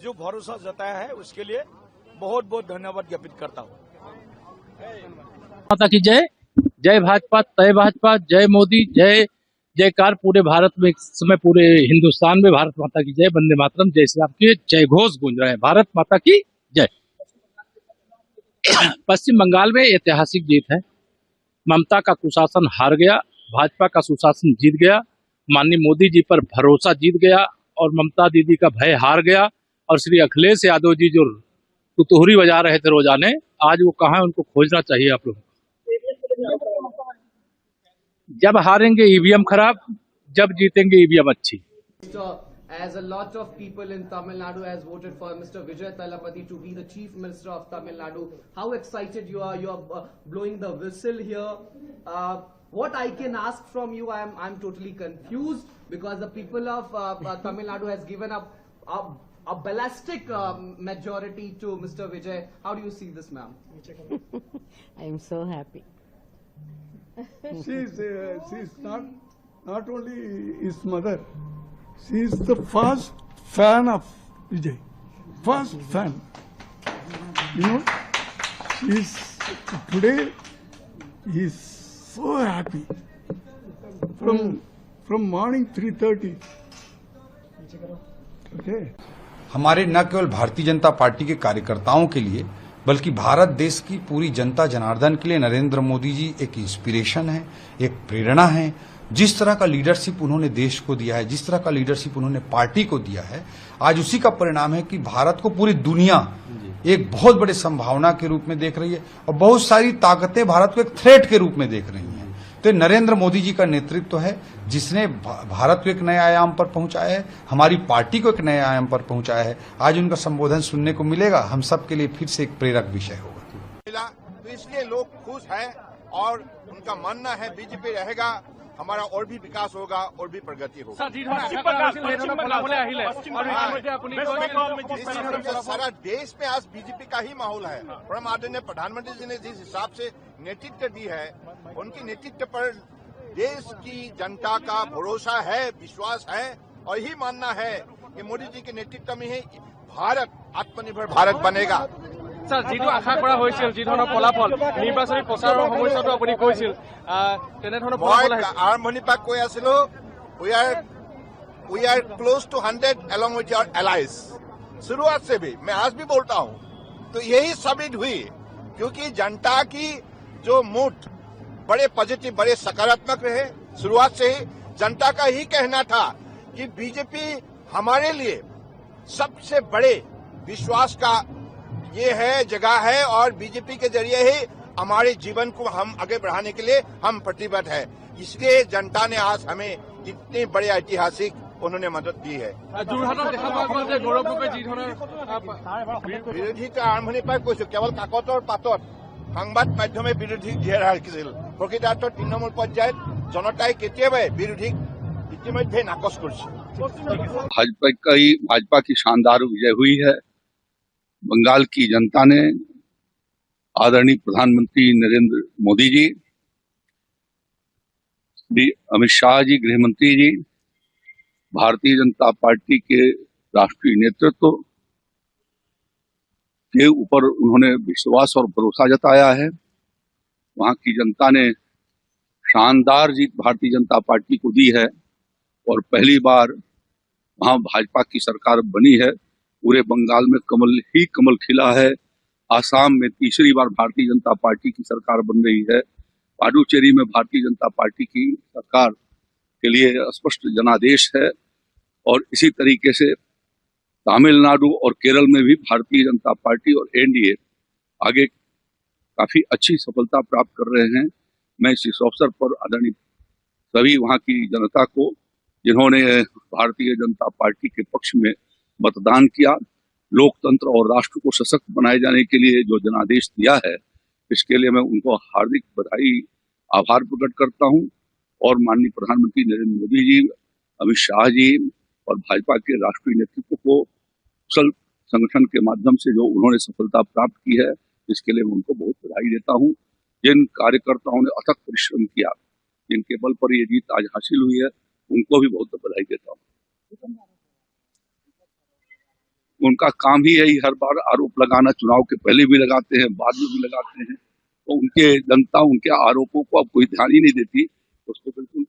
जो भरोसा जताया है उसके लिए बहुत बहुत धन्यवाद ज्ञापित करता हूँ। माता की जय। जय भाजपा, तय भाजपा, जय मोदी, जय जयकार पूरे भारत में, इस समय पूरे हिंदुस्तान में भारत माता की जय, वंदे मातरम, जय श्री राम के जय घोष गूंज रहे हैं। भारत माता की जय। पश्चिम बंगाल में ऐतिहासिक जीत है। ममता का कुशासन हार गया, भाजपा का सुशासन जीत गया, माननीय मोदी जी पर भरोसा जीत गया और ममता दीदी का भय हार गया। और श्री अखिलेश यादव जी जो तुतुहरी बजा रहे थे रोजाने, आज वो कहाँ है, उनको खोजना चाहिए आप लोग। जब हारेंगे ईवीएम खराब, जब जीतेंगे ईवीएम अच्छी। As a lot of people in Tamil Nadu has voted for Mr. Vijay Thalapathy to be the Chief Minister of Tamil Nadu, how excited you are? You are blowing the whistle here. What I can ask from you, I'm totally confused because the people of Tamil Nadu has given a ballistic majority to Mr. Vijay. How do you see this, ma'am? I'm so happy. She's not only his mother. She is the first fan of Vijay. First fan. You know, today he is so happy. From morning 3:30. Okay. हमारे न केवल Bharatiya Janata party के कार्यकर्ताओं के लिए बल्कि भारत देश की पूरी जनता जनार्दन के लिए नरेंद्र मोदी जी एक इंस्पिरेशन है, एक प्रेरणा है। जिस तरह का लीडरशिप उन्होंने देश को दिया है, जिस तरह का लीडरशिप उन्होंने पार्टी को दिया है, आज उसी का परिणाम है कि भारत को पूरी दुनिया एक बहुत बड़े संभावना के रूप में देख रही है और बहुत सारी ताकतें भारत को एक थ्रेट के रूप में देख रही हैं। तो नरेंद्र मोदी जी का नेतृत्व है जिसने भारत को एक नए आयाम पर पहुंचाया है, हमारी पार्टी को एक नए आयाम पर पहुंचाया है। आज उनका संबोधन सुनने को मिलेगा, हम सब के लिए फिर से एक प्रेरक विषय होगा। तो इसलिए लोग खुश हैं और उनका मानना है बीजेपी रहेगा, हमारा और भी विकास होगा और भी प्रगति होगा। सारा देश में आज बीजेपी का ही माहौल है। परम आदरणीय प्रधानमंत्री जी ने जिस हिसाब से नेतृत्व दी है, उनकी नेतृत्व पर देश की जनता का भरोसा है, विश्वास है और यही मानना है कि मोदी जी के नेतृत्व में ही भारत आत्मनिर्भर भारत बनेगा। স্যার, যিটো আশা কৰা হৈছিল, যি ধৰণৰ ফলাফল নিৰ্বাচনী প্ৰচাৰৰ সময়তো আপুনি কৈছিল, তেনেধৰণৰ ফলাফল আহিছে। আৰম্ভণিৰ পৰা কৈ আছিলো, we are close to 100 along with your allies। शुरुआत से भी मैं आज भी बोलता हूं, तो यही साबित हुई क्योंकि जनता की जो मूड बड़े पॉजिटिव, बड़े सकारात्मक रहे। शुरुआत से ही जनता का ही कहना था कि बीजेपी हमारे लिए सबसे बड़े विश्वास का ये है, जगह है और बीजेपी के जरिए ही हमारे जीवन को हम आगे बढ़ाने के लिए हम प्रतिबद्ध है। इसलिए जनता ने आज हमें इतनी बड़ी ऐतिहासिक उन्होंने मदद दी है। বিৰোধী আৰম্ভণিৰ পৰাই কৈছো, কেৱল কাকতৰ পাতত সংবাদ মাধ্যমে বিৰোধীক জীয়াই ৰাখিছিল। প্ৰকৃতাৰ্থত তৃণমূল পৰ্যায়ত জনতাই কেতিয়াবাই বিৰোধীক ইতিমধ্যে নাকচ কৰিছে। भाजपा की शानदार विजय हुई है। बंगाल की जनता ने आदरणीय प्रधानमंत्री नरेंद्र मोदी जी, श्री अमित शाह जी गृह मंत्री जी, भारतीय जनता पार्टी के राष्ट्रीय नेतृत्व के ऊपर उन्होंने विश्वास और भरोसा जताया है। वहां की जनता ने शानदार जीत भारतीय जनता पार्टी को दी है और पहली बार वहां भाजपा की सरकार बनी है। पूरे बंगाल में कमल ही कमल खिला है। आसाम में तीसरी बार भारतीय जनता पार्टी की सरकार बन रही है। पुडुचेरी में भारतीय जनता पार्टी की सरकार के लिए स्पष्ट जनादेश है और इसी तरीके से तमिलनाडु और केरल में भी भारतीय जनता पार्टी और एनडीए आगे काफी अच्छी सफलता प्राप्त कर रहे हैं। मैं इस अवसर पर आदरणीय सभी वहां की जनता को, जिन्होंने भारतीय जनता पार्टी के पक्ष में मतदान किया, लोकतंत्र और राष्ट्र को सशक्त बनाए जाने के लिए जो जनादेश दिया है, इसके लिए मैं उनको हार्दिक बधाई, आभार प्रकट करता हूं। और माननीय प्रधानमंत्री नरेंद्र मोदी जी, अमित शाह जी और भाजपा के राष्ट्रीय नेतृत्व को कुशल संगठन के माध्यम से जो उन्होंने सफलता प्राप्त की है, इसके लिए मैं उनको बहुत बधाई देता हूं। जिन कार्यकर्ताओं ने अथक परिश्रम किया, जिनके बल पर ये जीत आज हासिल हुई है, उनको भी बहुत बधाई देता हूं। उनका काम ही यही हर बार आरोप लगाना, चुनाव के पहले भी लगाते हैं, बाद में भी लगाते हैं। तो उनके जनता उनके आरोपों को अब कोई ध्यान ही नहीं देती, उसको बिल्कुल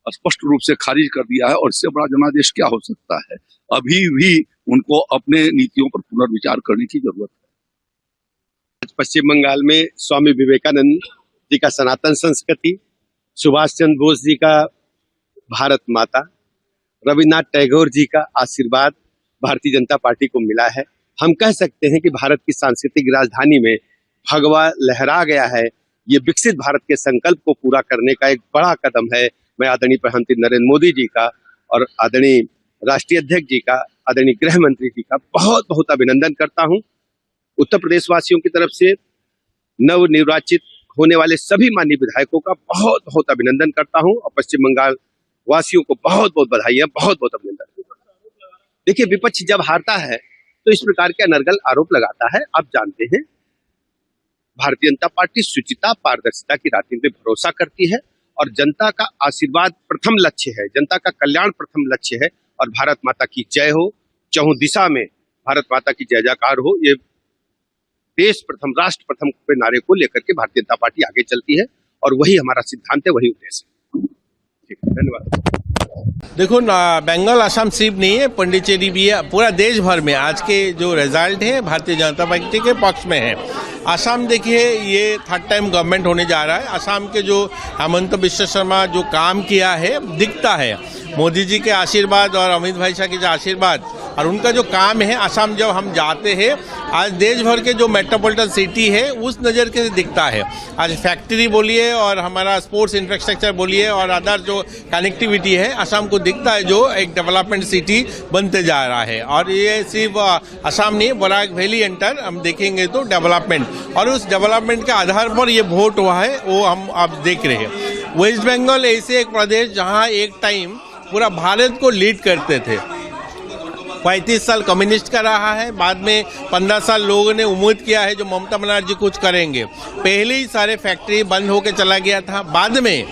स्पष्ट रूप से खारिज कर दिया है। और इससे बड़ा जनादेश क्या हो सकता है? अभी भी उनको अपने नीतियों पर पुनर्विचार करने की जरूरत है। पश्चिम बंगाल में स्वामी विवेकानंद जी का सनातन संस्कृति, सुभाष चंद्र बोस जी का भारत माता, रविन्द्रनाथ टैगोर जी का आशीर्वाद भारतीय जनता पार्टी को मिला है। हम कह सकते हैं कि भारत की सांस्कृतिक राजधानी में भगवा लहरा गया है। ये विकसित भारत के संकल्प को पूरा करने का एक बड़ा कदम है। मैं आदरणीय प्रधानमंत्री नरेंद्र मोदी जी का और आदरणीय राष्ट्रीय अध्यक्ष जी का, आदरणीय गृह मंत्री जी का बहुत बहुत अभिनंदन करता हूं। उत्तर प्रदेश वासियों की तरफ से नवनिर्वाचित होने वाले सभी माननीय विधायकों का बहुत बहुत अभिनंदन करता हूं और पश्चिम बंगाल वासियों को बहुत बहुत बधाइयां, बहुत बहुत अभिनंदन। देखिए, विपक्ष जब हारता है तो इस प्रकार के अनर्गल आरोप लगाता है। आप जानते हैं, भारतीय जनता पार्टी शुचिता, पारदर्शिता की राजनीति में भरोसा करती है और जनता का आशीर्वाद प्रथम लक्ष्य है, जनता का कल्याण प्रथम लक्ष्य है। और भारत माता की जय हो, चहुं दिशा में भारत माता की जय जयकार हो। ये देश प्रथम, राष्ट्र प्रथम के नारे को लेकर के भारतीय जनता पार्टी आगे चलती है और वही हमारा सिद्धांत है, वही उद्देश्य है। ठीक है, धन्यवाद। देखो, बंगाल असम सिर्फ नहीं है, पंडिचेरी भी है। पूरा देश भर में आज के जो रिजल्ट है भारतीय जनता पार्टी के पक्ष में है। असम देखिए, ये थर्ड टाइम गवर्नमेंट होने जा रहा है। असम के जो हेमंत बिश्व शर्मा जो काम किया है दिखता है। मोदी जी के आशीर्वाद और अमित भाई शाह के जो आशीर्वाद और उनका जो काम है, असम जब हम जाते हैं, आज देश भर के जो मेट्रोपॉलिटन सिटी है उस नज़र के दिखता है। आज फैक्ट्री बोलिए और हमारा स्पोर्ट्स इंफ्रास्ट्रक्चर बोलिए और अदर जो कनेक्टिविटी है, असम को दिखता है जो एक डेवलपमेंट सिटी बनते जा रहा है। और ये सिर्फ असम नहीं, बराक वैली एंटर हम देखेंगे तो डेवलपमेंट, और उस डेवलपमेंट के आधार पर ये वोट हुआ है, वो हम अब देख रहे हैं। वेस्ट बंगाल ऐसे एक प्रदेश जहाँ एक टाइम पूरा भारत को लीड करते थे। 35 साल कम्युनिस्ट का रहा है, बाद में 15 साल लोगों ने उम्मीद किया है जो ममता बनर्जी कुछ करेंगे। पहले ही सारे फैक्ट्री बंद होकर चला गया था। बाद में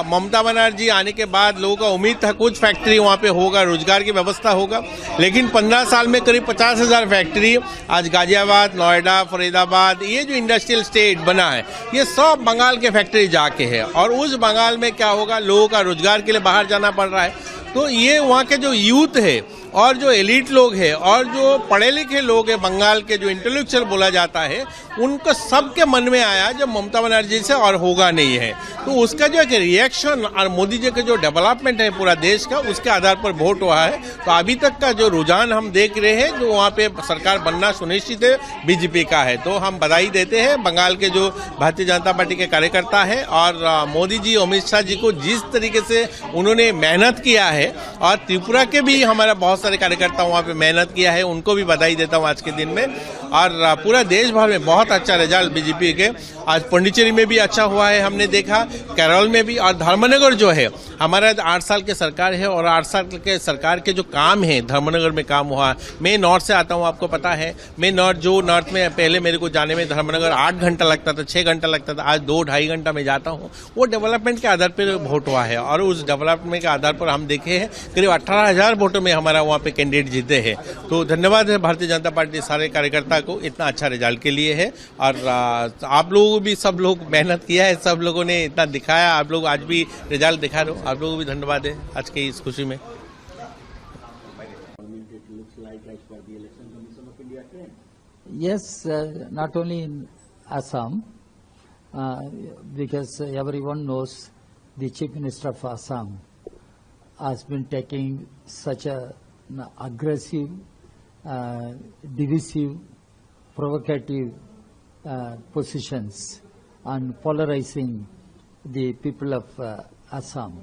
ममता बनर्जी आने के बाद लोगों का उम्मीद था कुछ फैक्ट्री वहाँ पे होगा, रोजगार की व्यवस्था होगा। लेकिन 15 साल में करीब 50,000 फैक्ट्री आज गाजियाबाद, नोएडा, फरीदाबाद, ये जो इंडस्ट्रियल स्टेट बना है, ये सब बंगाल के फैक्ट्री जाके है। और उस बंगाल में क्या होगा, लोगों का रोजगार के लिए बाहर जाना पड़ रहा है। तो ये वहाँ के जो यूथ है और जो एलिट लोग हैं और जो पढ़े लिखे लोग हैं, बंगाल के जो इंटेलेक्चुअल बोला जाता है, उनको सबके मन में आया जब ममता बनर्जी से और होगा नहीं है। तो उसका जो एक रिएक्शन और मोदी जी का जो डेवलपमेंट है पूरा देश का, उसके आधार पर वोट हुआ है। तो अभी तक का जो रुझान हम देख रहे हैं, जो वहाँ पे सरकार बनना सुनिश्चित है, बीजेपी का है। तो हम बधाई देते हैं बंगाल के जो भारतीय जनता पार्टी के कार्यकर्ता है और मोदी जी, अमित शाह जी को जिस तरीके से उन्होंने मेहनत किया है, और त्रिपुरा के भी हमारा बहुत सारे कार्यकर्ता वहाँ पे मेहनत किया है, उनको भी बधाई देता हूँ आज के दिन में। और पूरा देश भर में बहुत अच्छा रिजल्ट बीजेपी के। आज पंडिचेरी में भी अच्छा हुआ है, हमने देखा, केरल में भी। और धर्मनगर जो है, हमारा 8 साल के सरकार है और 8 साल के सरकार के जो काम है धर्मनगर में काम हुआ। मैं नॉर्थ से आता हूँ, आपको पता है। मैं नॉर्थ में पहले मेरे को जाने में धर्मनगर 8 घंटा लगता था, 6 घंटा लगता था, आज 2-2.5 घंटा में जाता हूँ। वो डेवलपमेंट के आधार पर वोट हुआ है और उस डेवलपमेंट के आधार पर हम देखे हैं करीब 18,000 वोटों में हमारा वहाँ पे कैंडिडेट जीते हैं। तो धन्यवाद है भारतीय जनता पार्टी सारे कार्यकर्ता को इतना अच्छा रिजल्ट के लिए है। और आप लोगों भी, सब लोग मेहनत किया है, सब लोगों ने इतना दिखाया, आप लोग आज भी रिजल्ट दिखा रहे हो, आप लोगों को भी धन्यवाद है आज की इस खुशी में। Yes, not only in Assam, because everyone knows the Chief Minister of Assam has been taking such a aggressive, divisive, provocative positions on polarizing the people of Assam.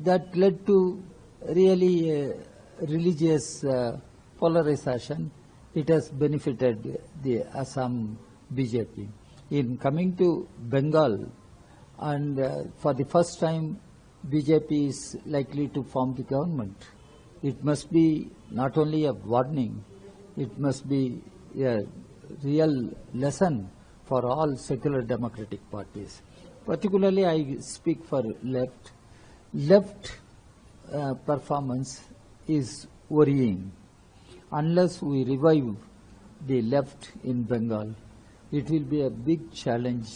That led to really religious polarization. It has benefited the Assam BJP. In coming to Bengal, and for the first time, BJP is likely to form the government. It must be not only a warning, it must be a real lesson for all secular democratic parties. Particularly, I speak for left. Left performance is worrying unless we revive the left in Bengal, it will be a big challenge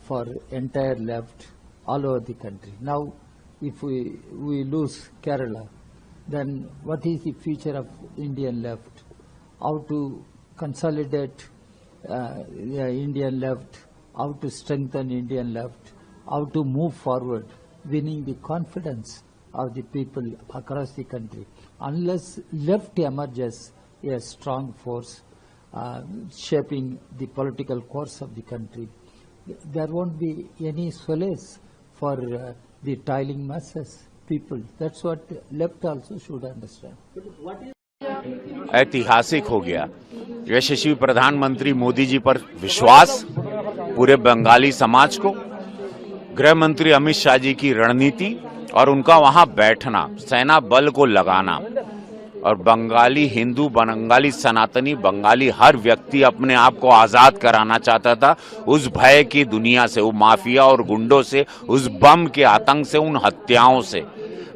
for entire left all over the country. Now, if we lose Kerala, then what is the future of Indian left? How to consolidate the Indian left, how to strengthen Indian left, how to move forward, winning the confidence of the people across the country. Unless left emerges a strong force shaping the political course of the country, there won't be any solace for the toiling masses, people. That's what left also should understand. ऐतिहासिक हो गया। यशस्वी प्रधानमंत्री मोदी जी पर विश्वास पूरे बंगाली समाज को, गृह मंत्री अमित शाह जी की रणनीति और उनका वहां बैठना, सेना बल को लगाना, और बंगाली हिंदू, बंगाली सनातनी, बंगाली हर व्यक्ति अपने आप को आजाद कराना चाहता था उस भय की दुनिया से, वो माफिया और गुंडों से, उस बम के आतंक से, उन हत्याओं से।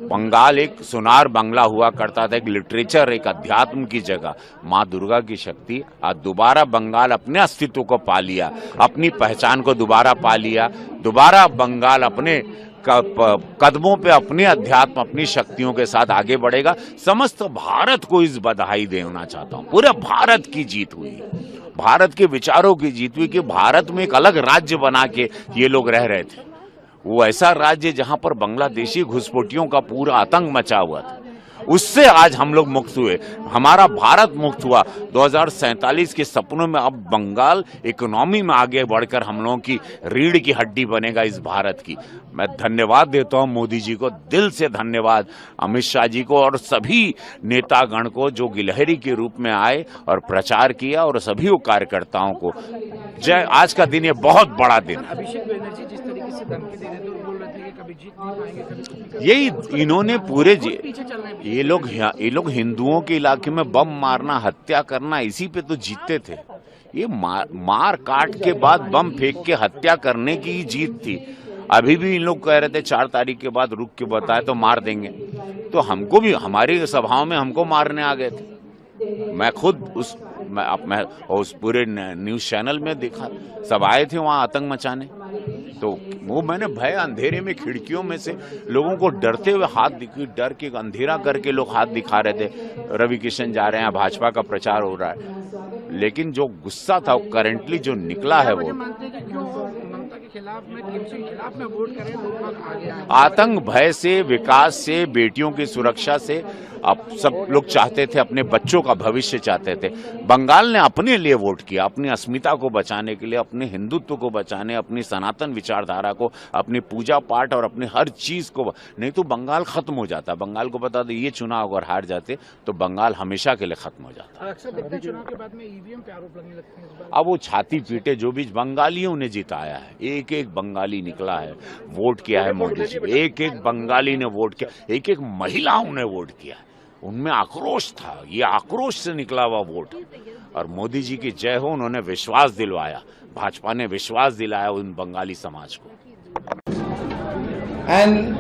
बंगाल एक सुनार बंगला हुआ करता था, एक लिटरेचर, एक अध्यात्म की जगह। माँ दुर्गा की शक्ति आज दोबारा बंगाल अपने अस्तित्व को पा लिया, अपनी पहचान को दोबारा पा लिया। दोबारा बंगाल अपने कदमों पे अपने अध्यात्म, अपनी शक्तियों के साथ आगे बढ़ेगा। समस्त भारत को इस बधाई देना चाहता हूँ। पूरे भारत की जीत हुई, भारत के विचारों की जीत हुई कि भारत में एक अलग राज्य बना के ये लोग रह रहे थे। वो ऐसा राज्य जहां पर बांग्लादेशी घुसपैठियों का पूरा आतंक मचा हुआ था, उससे आज हम लोग मुक्त हुए, हमारा भारत मुक्त हुआ। 2047 के सपनों में अब बंगाल इकोनॉमी में आगे बढ़कर हम लोगों की रीढ़ की हड्डी बनेगा इस भारत की। मैं धन्यवाद देता हूं मोदी जी को, दिल से धन्यवाद अमित शाह जी को और सभी नेतागण को जो गिलहरी के रूप में आए और प्रचार किया, और सभी कार्यकर्ताओं को जय। आज का दिन ये बहुत बड़ा दिन है। यही इन्होंने पूरे ये लोग हिंदुओं के इलाके में बम मारना, हत्या करना, इसी पे तो जीतते थे। ये मार काट के बाद बम फेंक के हत्या करने की ही जीत थी। अभी भी इन लोग कह रहे थे 4 तारीख के बाद रुक के बताए तो मार देंगे, तो हमको भी हमारी सभाओं में हमको मारने आ गए थे। मैं खुद मैं उस पूरे न्यूज चैनल में देखा, सब आए थे वहां आतंक मचाने, तो वो मैंने भय अंधेरे में खिड़कियों में से लोगों को डरते हुए हाथ दिखी, डर के अंधेरा करके लोग हाथ दिखा रहे थे। रवि किशन जा रहे हैं, भाजपा का प्रचार हो रहा है, लेकिन जो गुस्सा था वो करेंटली जो निकला है वो आतंक भय से, विकास से, बेटियों की सुरक्षा से। अब सब लोग चाहते थे, अपने बच्चों का भविष्य चाहते थे। बंगाल ने अपने लिए वोट किया, अपनी अस्मिता को बचाने के लिए, अपने हिंदुत्व को बचाने, अपनी सनातन विचारधारा को, अपनी पूजा पाठ और अपने हर चीज को। नहीं तो बंगाल खत्म हो जाता। बंगाल को बता दो ये चुनाव अगर हार जाते तो बंगाल हमेशा के लिए खत्म हो जाता। चुनाव के बाद में ईवीएम पे आरोप लगने लगते हैं। अब वो छाती पीटे, जो भी बंगालियों ने जिताया है, एक एक बंगाली निकला है, वोट किया है मोदी जी, एक एक बंगाली ने वोट किया, एक एक महिलाओं ने वोट किया। उनमें आक्रोश था, ये आक्रोश से निकला हुआ वोट। और मोदी जी की जय हो, उन्होंने विश्वास दिलवाया, भाजपा ने विश्वास दिलाया उन बंगाली समाज को। And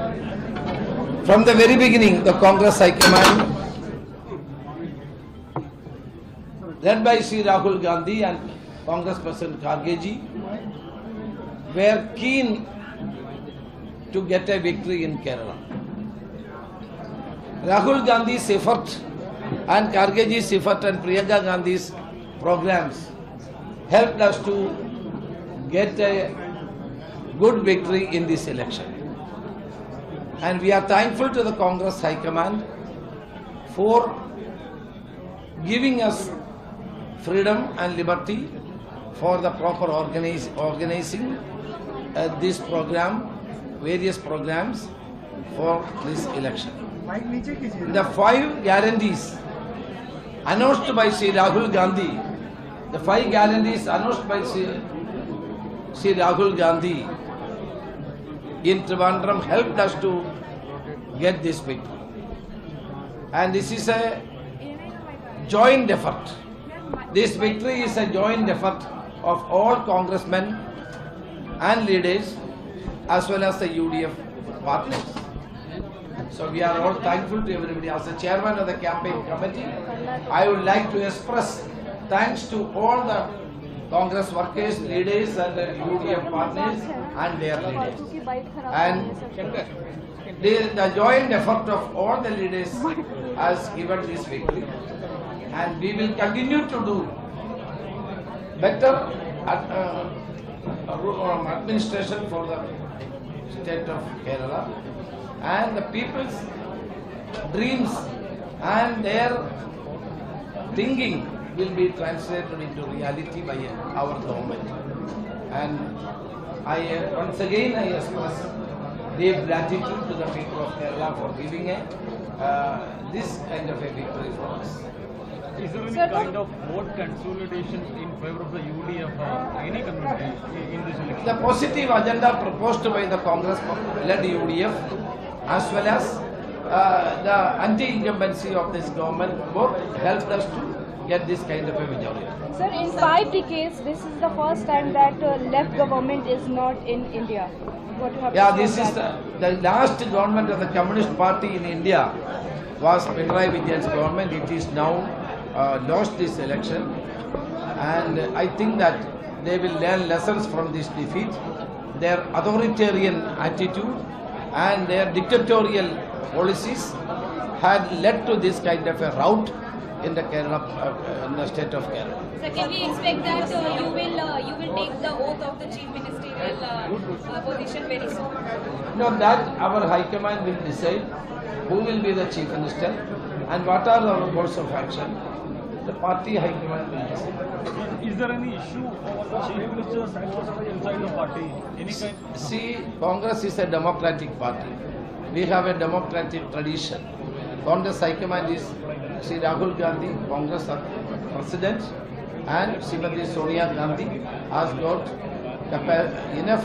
from the very beginning the Congress high command led by Sri Rahul Gandhi and Congress President Kharge ji were keen to get a victory in Kerala. Rahul Gandhi's effort and Kharge ji's effort and Priyanka Gandhi's programs helped us to get a good victory in this election. And we are thankful to the Congress High Command for giving us freedom and liberty for the proper organizing this program, various programs for this election. The 5 guarantees announced by Sri Rahul Gandhi, the 5 guarantees announced by Sri Rahul Gandhi in Trivandrum helped us to get this victory. And this is a joint effort. This victory is a joint effort of all congressmen and leaders as well as the UDF partners. So we are all thankful to everybody. As the chairman of the campaign committee, I would like to express thanks to all the Congress workers, leaders and the UDF partners and their leaders. And the joint effort of all the leaders has given this victory. And we will continue to do better administration for the state of Kerala, and the people's dreams and their thinking will be translated into reality by our government. And once again I express deep gratitude to the people of Kerala for giving this kind of a victory for us. Is there any kind of vote consolidation in favor of the UDF, any community in this election? The positive agenda proposed by the Congress-led UDF as well as the anti-incumbency of this government both helped us to get this kind of a majority. Sir, in 5 decades, this is the first time that left government is not in India. What you have to say This is the last government of the Communist Party in India was Pinarayi Vijay's government. It is now lost this election, and I think that they will learn lessons from this defeat. Their authoritarian attitude and their dictatorial policies had led to this kind of a rout in the Kerala, in the state of Kerala. So can we expect that you will take the oath of the chief ministerial position very soon? No, that our High Command will decide who will be the chief minister and what are our course of action. The party High Command will decide. Is there any issue for chief minister's post inside the party? Any kind? See, Congress is a democratic party. We have a democratic tradition. Congress High Command is Sri Rahul Gandhi, Congress President, and Srimati Sonia Gandhi has got enough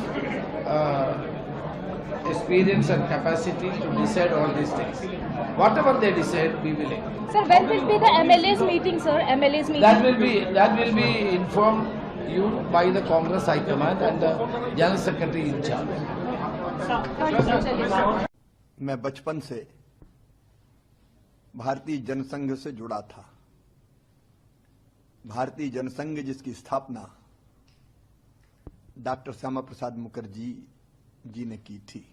experience and capacity to decide all these things. Whatever they decide, we will. Sir, when will be the MLA's meeting, sir? MLA's meeting? That will be informed you by the Congress High Command and the General Secretary in charge. मैं बचपन से भारतीय जनसंघ से जुड़ा था। भारतीय जनसंघ जिसकी स्थापना डॉक्टर श्यामा प्रसाद मुखर्जी जी ने की थी।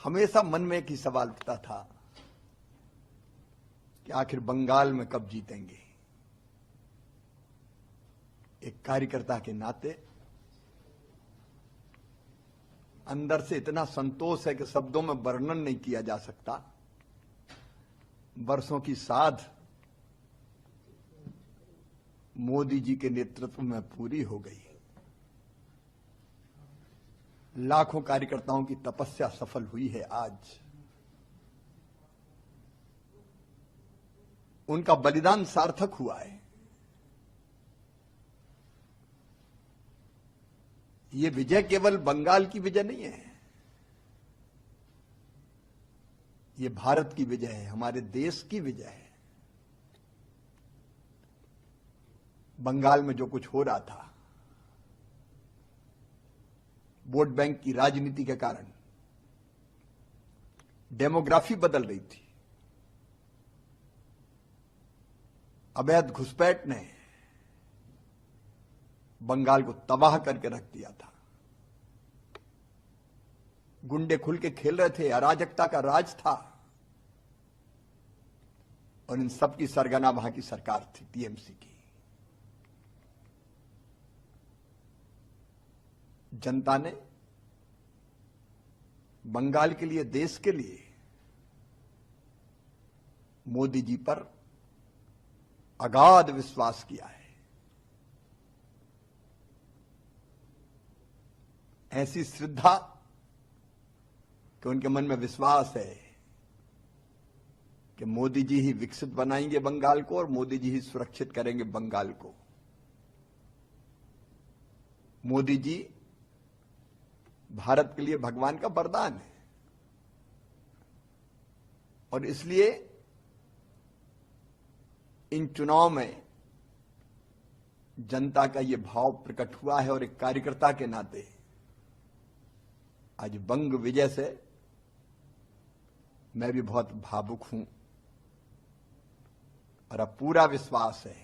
हमेशा मन में एक ही सवाल उठता था कि आखिर बंगाल में कब जीतेंगे। एक कार्यकर्ता के नाते अंदर से इतना संतोष है कि शब्दों में वर्णन नहीं किया जा सकता। वर्षों की साध मोदी जी के नेतृत्व में पूरी हो गई। लाखों कार्यकर्ताओं की तपस्या सफल हुई है। आज उनका बलिदान सार्थक हुआ है। ये विजय केवल बंगाल की विजय नहीं है, ये भारत की विजय है, हमारे देश की विजय है। बंगाल में जो कुछ हो रहा था, वोट बैंक की राजनीति के कारण डेमोग्राफी बदल रही थी। अवैध घुसपैठ ने बंगाल को तबाह करके रख दिया था। गुंडे खुल के खेल रहे थे, अराजकता का राज था, और इन सब की सरगना वहां की सरकार थी, टीएमसी की। जनता ने बंगाल के लिए, देश के लिए मोदी जी पर अगाध विश्वास किया है। ऐसी श्रद्धा कि उनके मन में विश्वास है कि मोदी जी ही विकसित बनाएंगे बंगाल को और मोदी जी ही सुरक्षित करेंगे बंगाल को। मोदी जी भारत के लिए भगवान का वरदान है, और इसलिए इन चुनाव में जनता का यह भाव प्रकट हुआ है। और एक कार्यकर्ता के नाते आज बंग विजय से मैं भी बहुत भावुक हूं और अब पूरा विश्वास है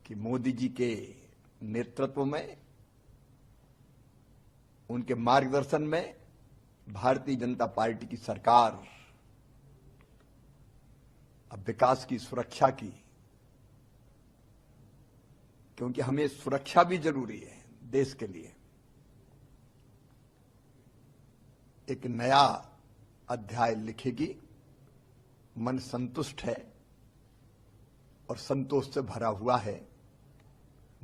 कि मोदी जी के नेतृत्व में, उनके मार्गदर्शन में भारतीय जनता पार्टी की सरकार अब विकास की, सुरक्षा की, क्योंकि हमें सुरक्षा भी जरूरी है देश के लिए, एक नया अध्याय लिखेगी। मन संतुष्ट है और संतोष से भरा हुआ है।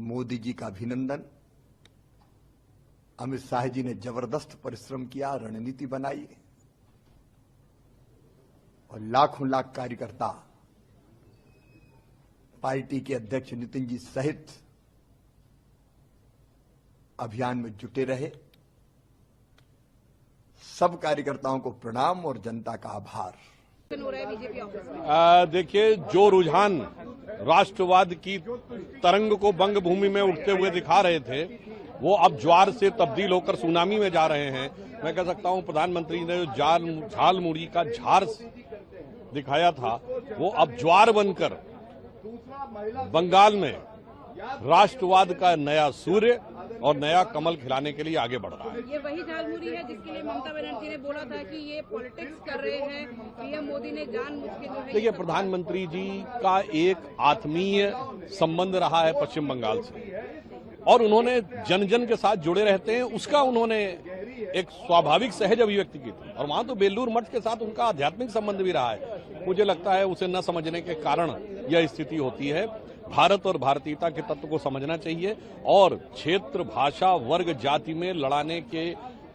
मोदी जी का अभिनंदन। अमित शाह जी ने जबरदस्त परिश्रम किया, रणनीति बनाई और लाखों लाख कार्यकर्ता पार्टी के अध्यक्ष नितिन जी सहित अभियान में जुटे रहे। सब कार्यकर्ताओं को प्रणाम और जनता का आभार। देखिए, जो रुझान राष्ट्रवाद की तरंग को बंग भूमि में उठते हुए दिखा रहे थे, वो अब ज्वार से तब्दील होकर सुनामी में जा रहे हैं। मैं कह सकता हूं प्रधानमंत्री ने जो झाल मुड़ी का झार दिखाया था, वो अब ज्वार बनकर बंगाल में राष्ट्रवाद का नया सूर्य और नया कमल खिलाने के लिए आगे बढ़ रहा है। ये वही झालमुड़ी है जिसके लिए ममता बनर्जी ने बोला था कि ये पॉलिटिक्स कर रहे हैं, पीएम मोदी ने जानबूझ के जो है। देखिए, प्रधानमंत्री जी का एक आत्मीय संबंध रहा है पश्चिम बंगाल से और उन्होंने जन जन के साथ जुड़े रहते हैं, उसका उन्होंने एक स्वाभाविक सहज अभिव्यक्ति की थी। और वहां तो बेलूर मठ के साथ उनका आध्यात्मिक संबंध भी रहा है। मुझे लगता है उसे न समझने के कारण यह स्थिति होती है। भारत और भारतीयता के तत्व को समझना चाहिए और क्षेत्र, भाषा, वर्ग, जाति में लड़ाने के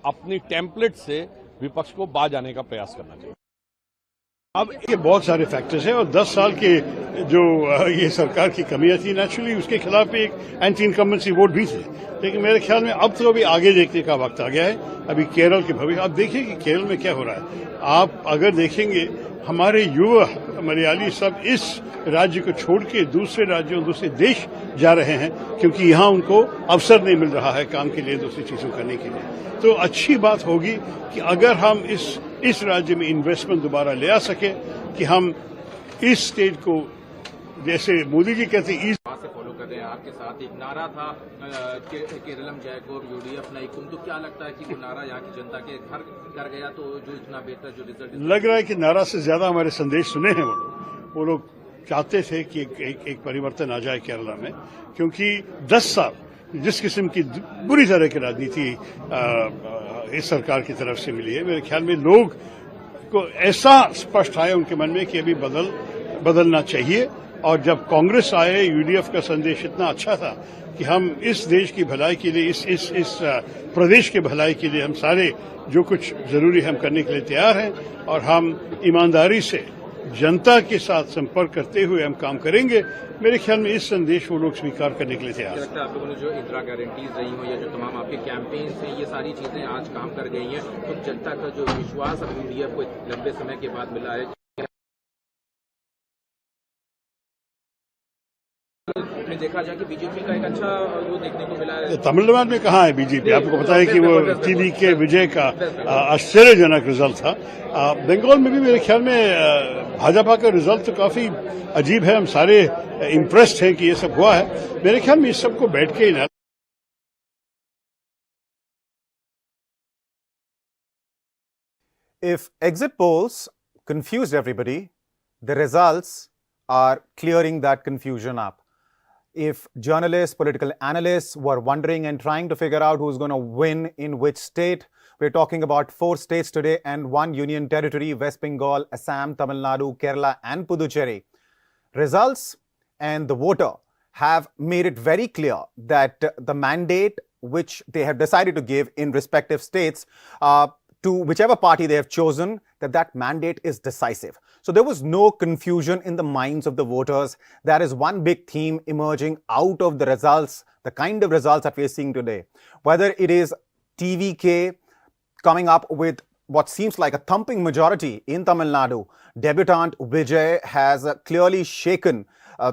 अपनी टेम्पलेट से विपक्ष को बाज आने का प्रयास करना चाहिए। अब ये बहुत सारे फैक्टर्स हैं और 10 साल के जो ये सरकार की कमियां थी, नेचुरली उसके खिलाफ एक एंटी इनकम्बेंसी वोट भी थे। लेकिन मेरे ख्याल में अब तो अभी आगे देखने का वक्त आ गया है। अभी केरल के भविष्य, अब देखिए कि केरल में क्या हो रहा है। आप अगर देखेंगे, हमारे युवा मलयाली सब इस राज्य को छोड़ के दूसरे राज्यों, दूसरे देश जा रहे हैं, क्योंकि यहाँ उनको अवसर नहीं मिल रहा है काम के लिए, दूसरी चीजों करने के लिए। तो अच्छी बात होगी कि अगर हम इस राज्य में इन्वेस्टमेंट दोबारा ले आ सके, कि हम इस स्टेट को, जैसे मोदी जी कहते हैं, से फॉलो कर रहे हैं। आपके साथ एक नारा था केरलम जयकोर यूडीएफ नईकुम, तो क्या लगता है कि वो नारा यहाँ की जनता के घर कर गया, तो जो इतना बेहतर जो रिजल्ट लग रहा है कि नारा से ज्यादा हमारे संदेश सुने हैं वो लोग चाहते थे कि एक परिवर्तन आ जाए केरला में, क्योंकि 10 साल जिस किस्म की बुरी तरह की राजनीति इस सरकार की तरफ से मिली है, मेरे ख्याल में लोग को ऐसा स्पष्ट आया उनके मन में कि अभी बदलना चाहिए। और जब कांग्रेस आए, यूडीएफ का संदेश इतना अच्छा था कि हम इस देश की भलाई के लिए, इस प्रदेश के भलाई के लिए हम सारे जो कुछ जरूरी हम करने के लिए तैयार हैं और हम ईमानदारी से जनता के साथ संपर्क करते हुए हम काम करेंगे। मेरे ख्याल में इस संदेश वो लोग स्वीकार करने के लिए तैयार हैं। आप लोगों ने जो इंदिरा गारंटीज रही हो या जो तमाम आपके कैंपेन्स हैं, ये सारी चीजें आज काम कर गई हैं, तो जनता का जो विश्वास अब यूडीएफ को लंबे समय के बाद मिला है, देखा जाए कि बीजेपी का एक अच्छा वो देखने को मिला है। तमिलनाडु में कहाँ है बीजेपी? आपको पता है कि वो टीवी के विजय का आश्चर्यजनक रिजल्ट था। बंगाल में भी मेरे ख्याल में भाजपा का रिजल्ट तो काफी अजीब है। हम सारे इम्प्रेस्ड हैं कि ये सब हुआ है। मेरे ख्याल में इस सबको बैठ के ही If exit polls confused everybody, the results are clearing that confusion up. If journalists, political analysts were wondering and trying to figure out who's going to win in which state, we're talking about 4 states today and 1 union territory, West Bengal, Assam, Tamil Nadu, Kerala and Puducherry. Results and the voter have made it very clear that the mandate which they have decided to give in respective states to whichever party they have chosen, that mandate is decisive. So there was no confusion in the minds of the voters. That is one big theme emerging out of the results, the kind of results that we are seeing today. Whether it is TVK coming up with what seems like a thumping majority in Tamil Nadu, debutant Vijay has clearly shaken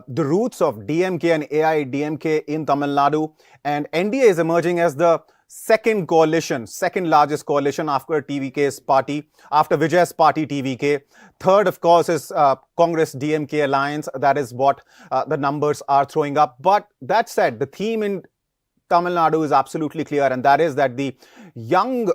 the roots of DMK and AIDMK in Tamil Nadu, and NDA is emerging as the second coalition, second largest coalition after TVK's party, after Vijay's party TVK. Third, of course, is Congress DMK alliance. That is what the numbers are throwing up. But that said, the theme in Tamil Nadu is absolutely clear, and that is that the young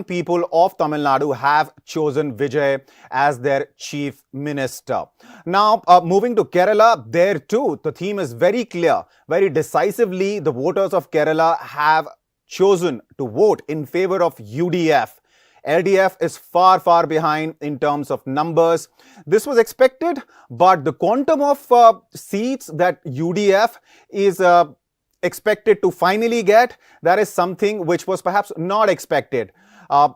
people of Tamil Nadu have chosen Vijay as their chief minister. Now, moving to Kerala, there too, the theme is very clear. Very decisively, the voters of Kerala have chosen to vote in favor of UDF. LDF is far, far behind in terms of numbers. This was expected, but the quantum of seats that UDF is expected to finally get, that is something which was perhaps not expected.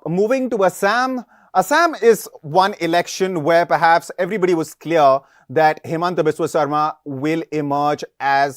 Moving to Assam, Assam is one election where perhaps everybody was clear that Himanta Biswa Sharma will emerge as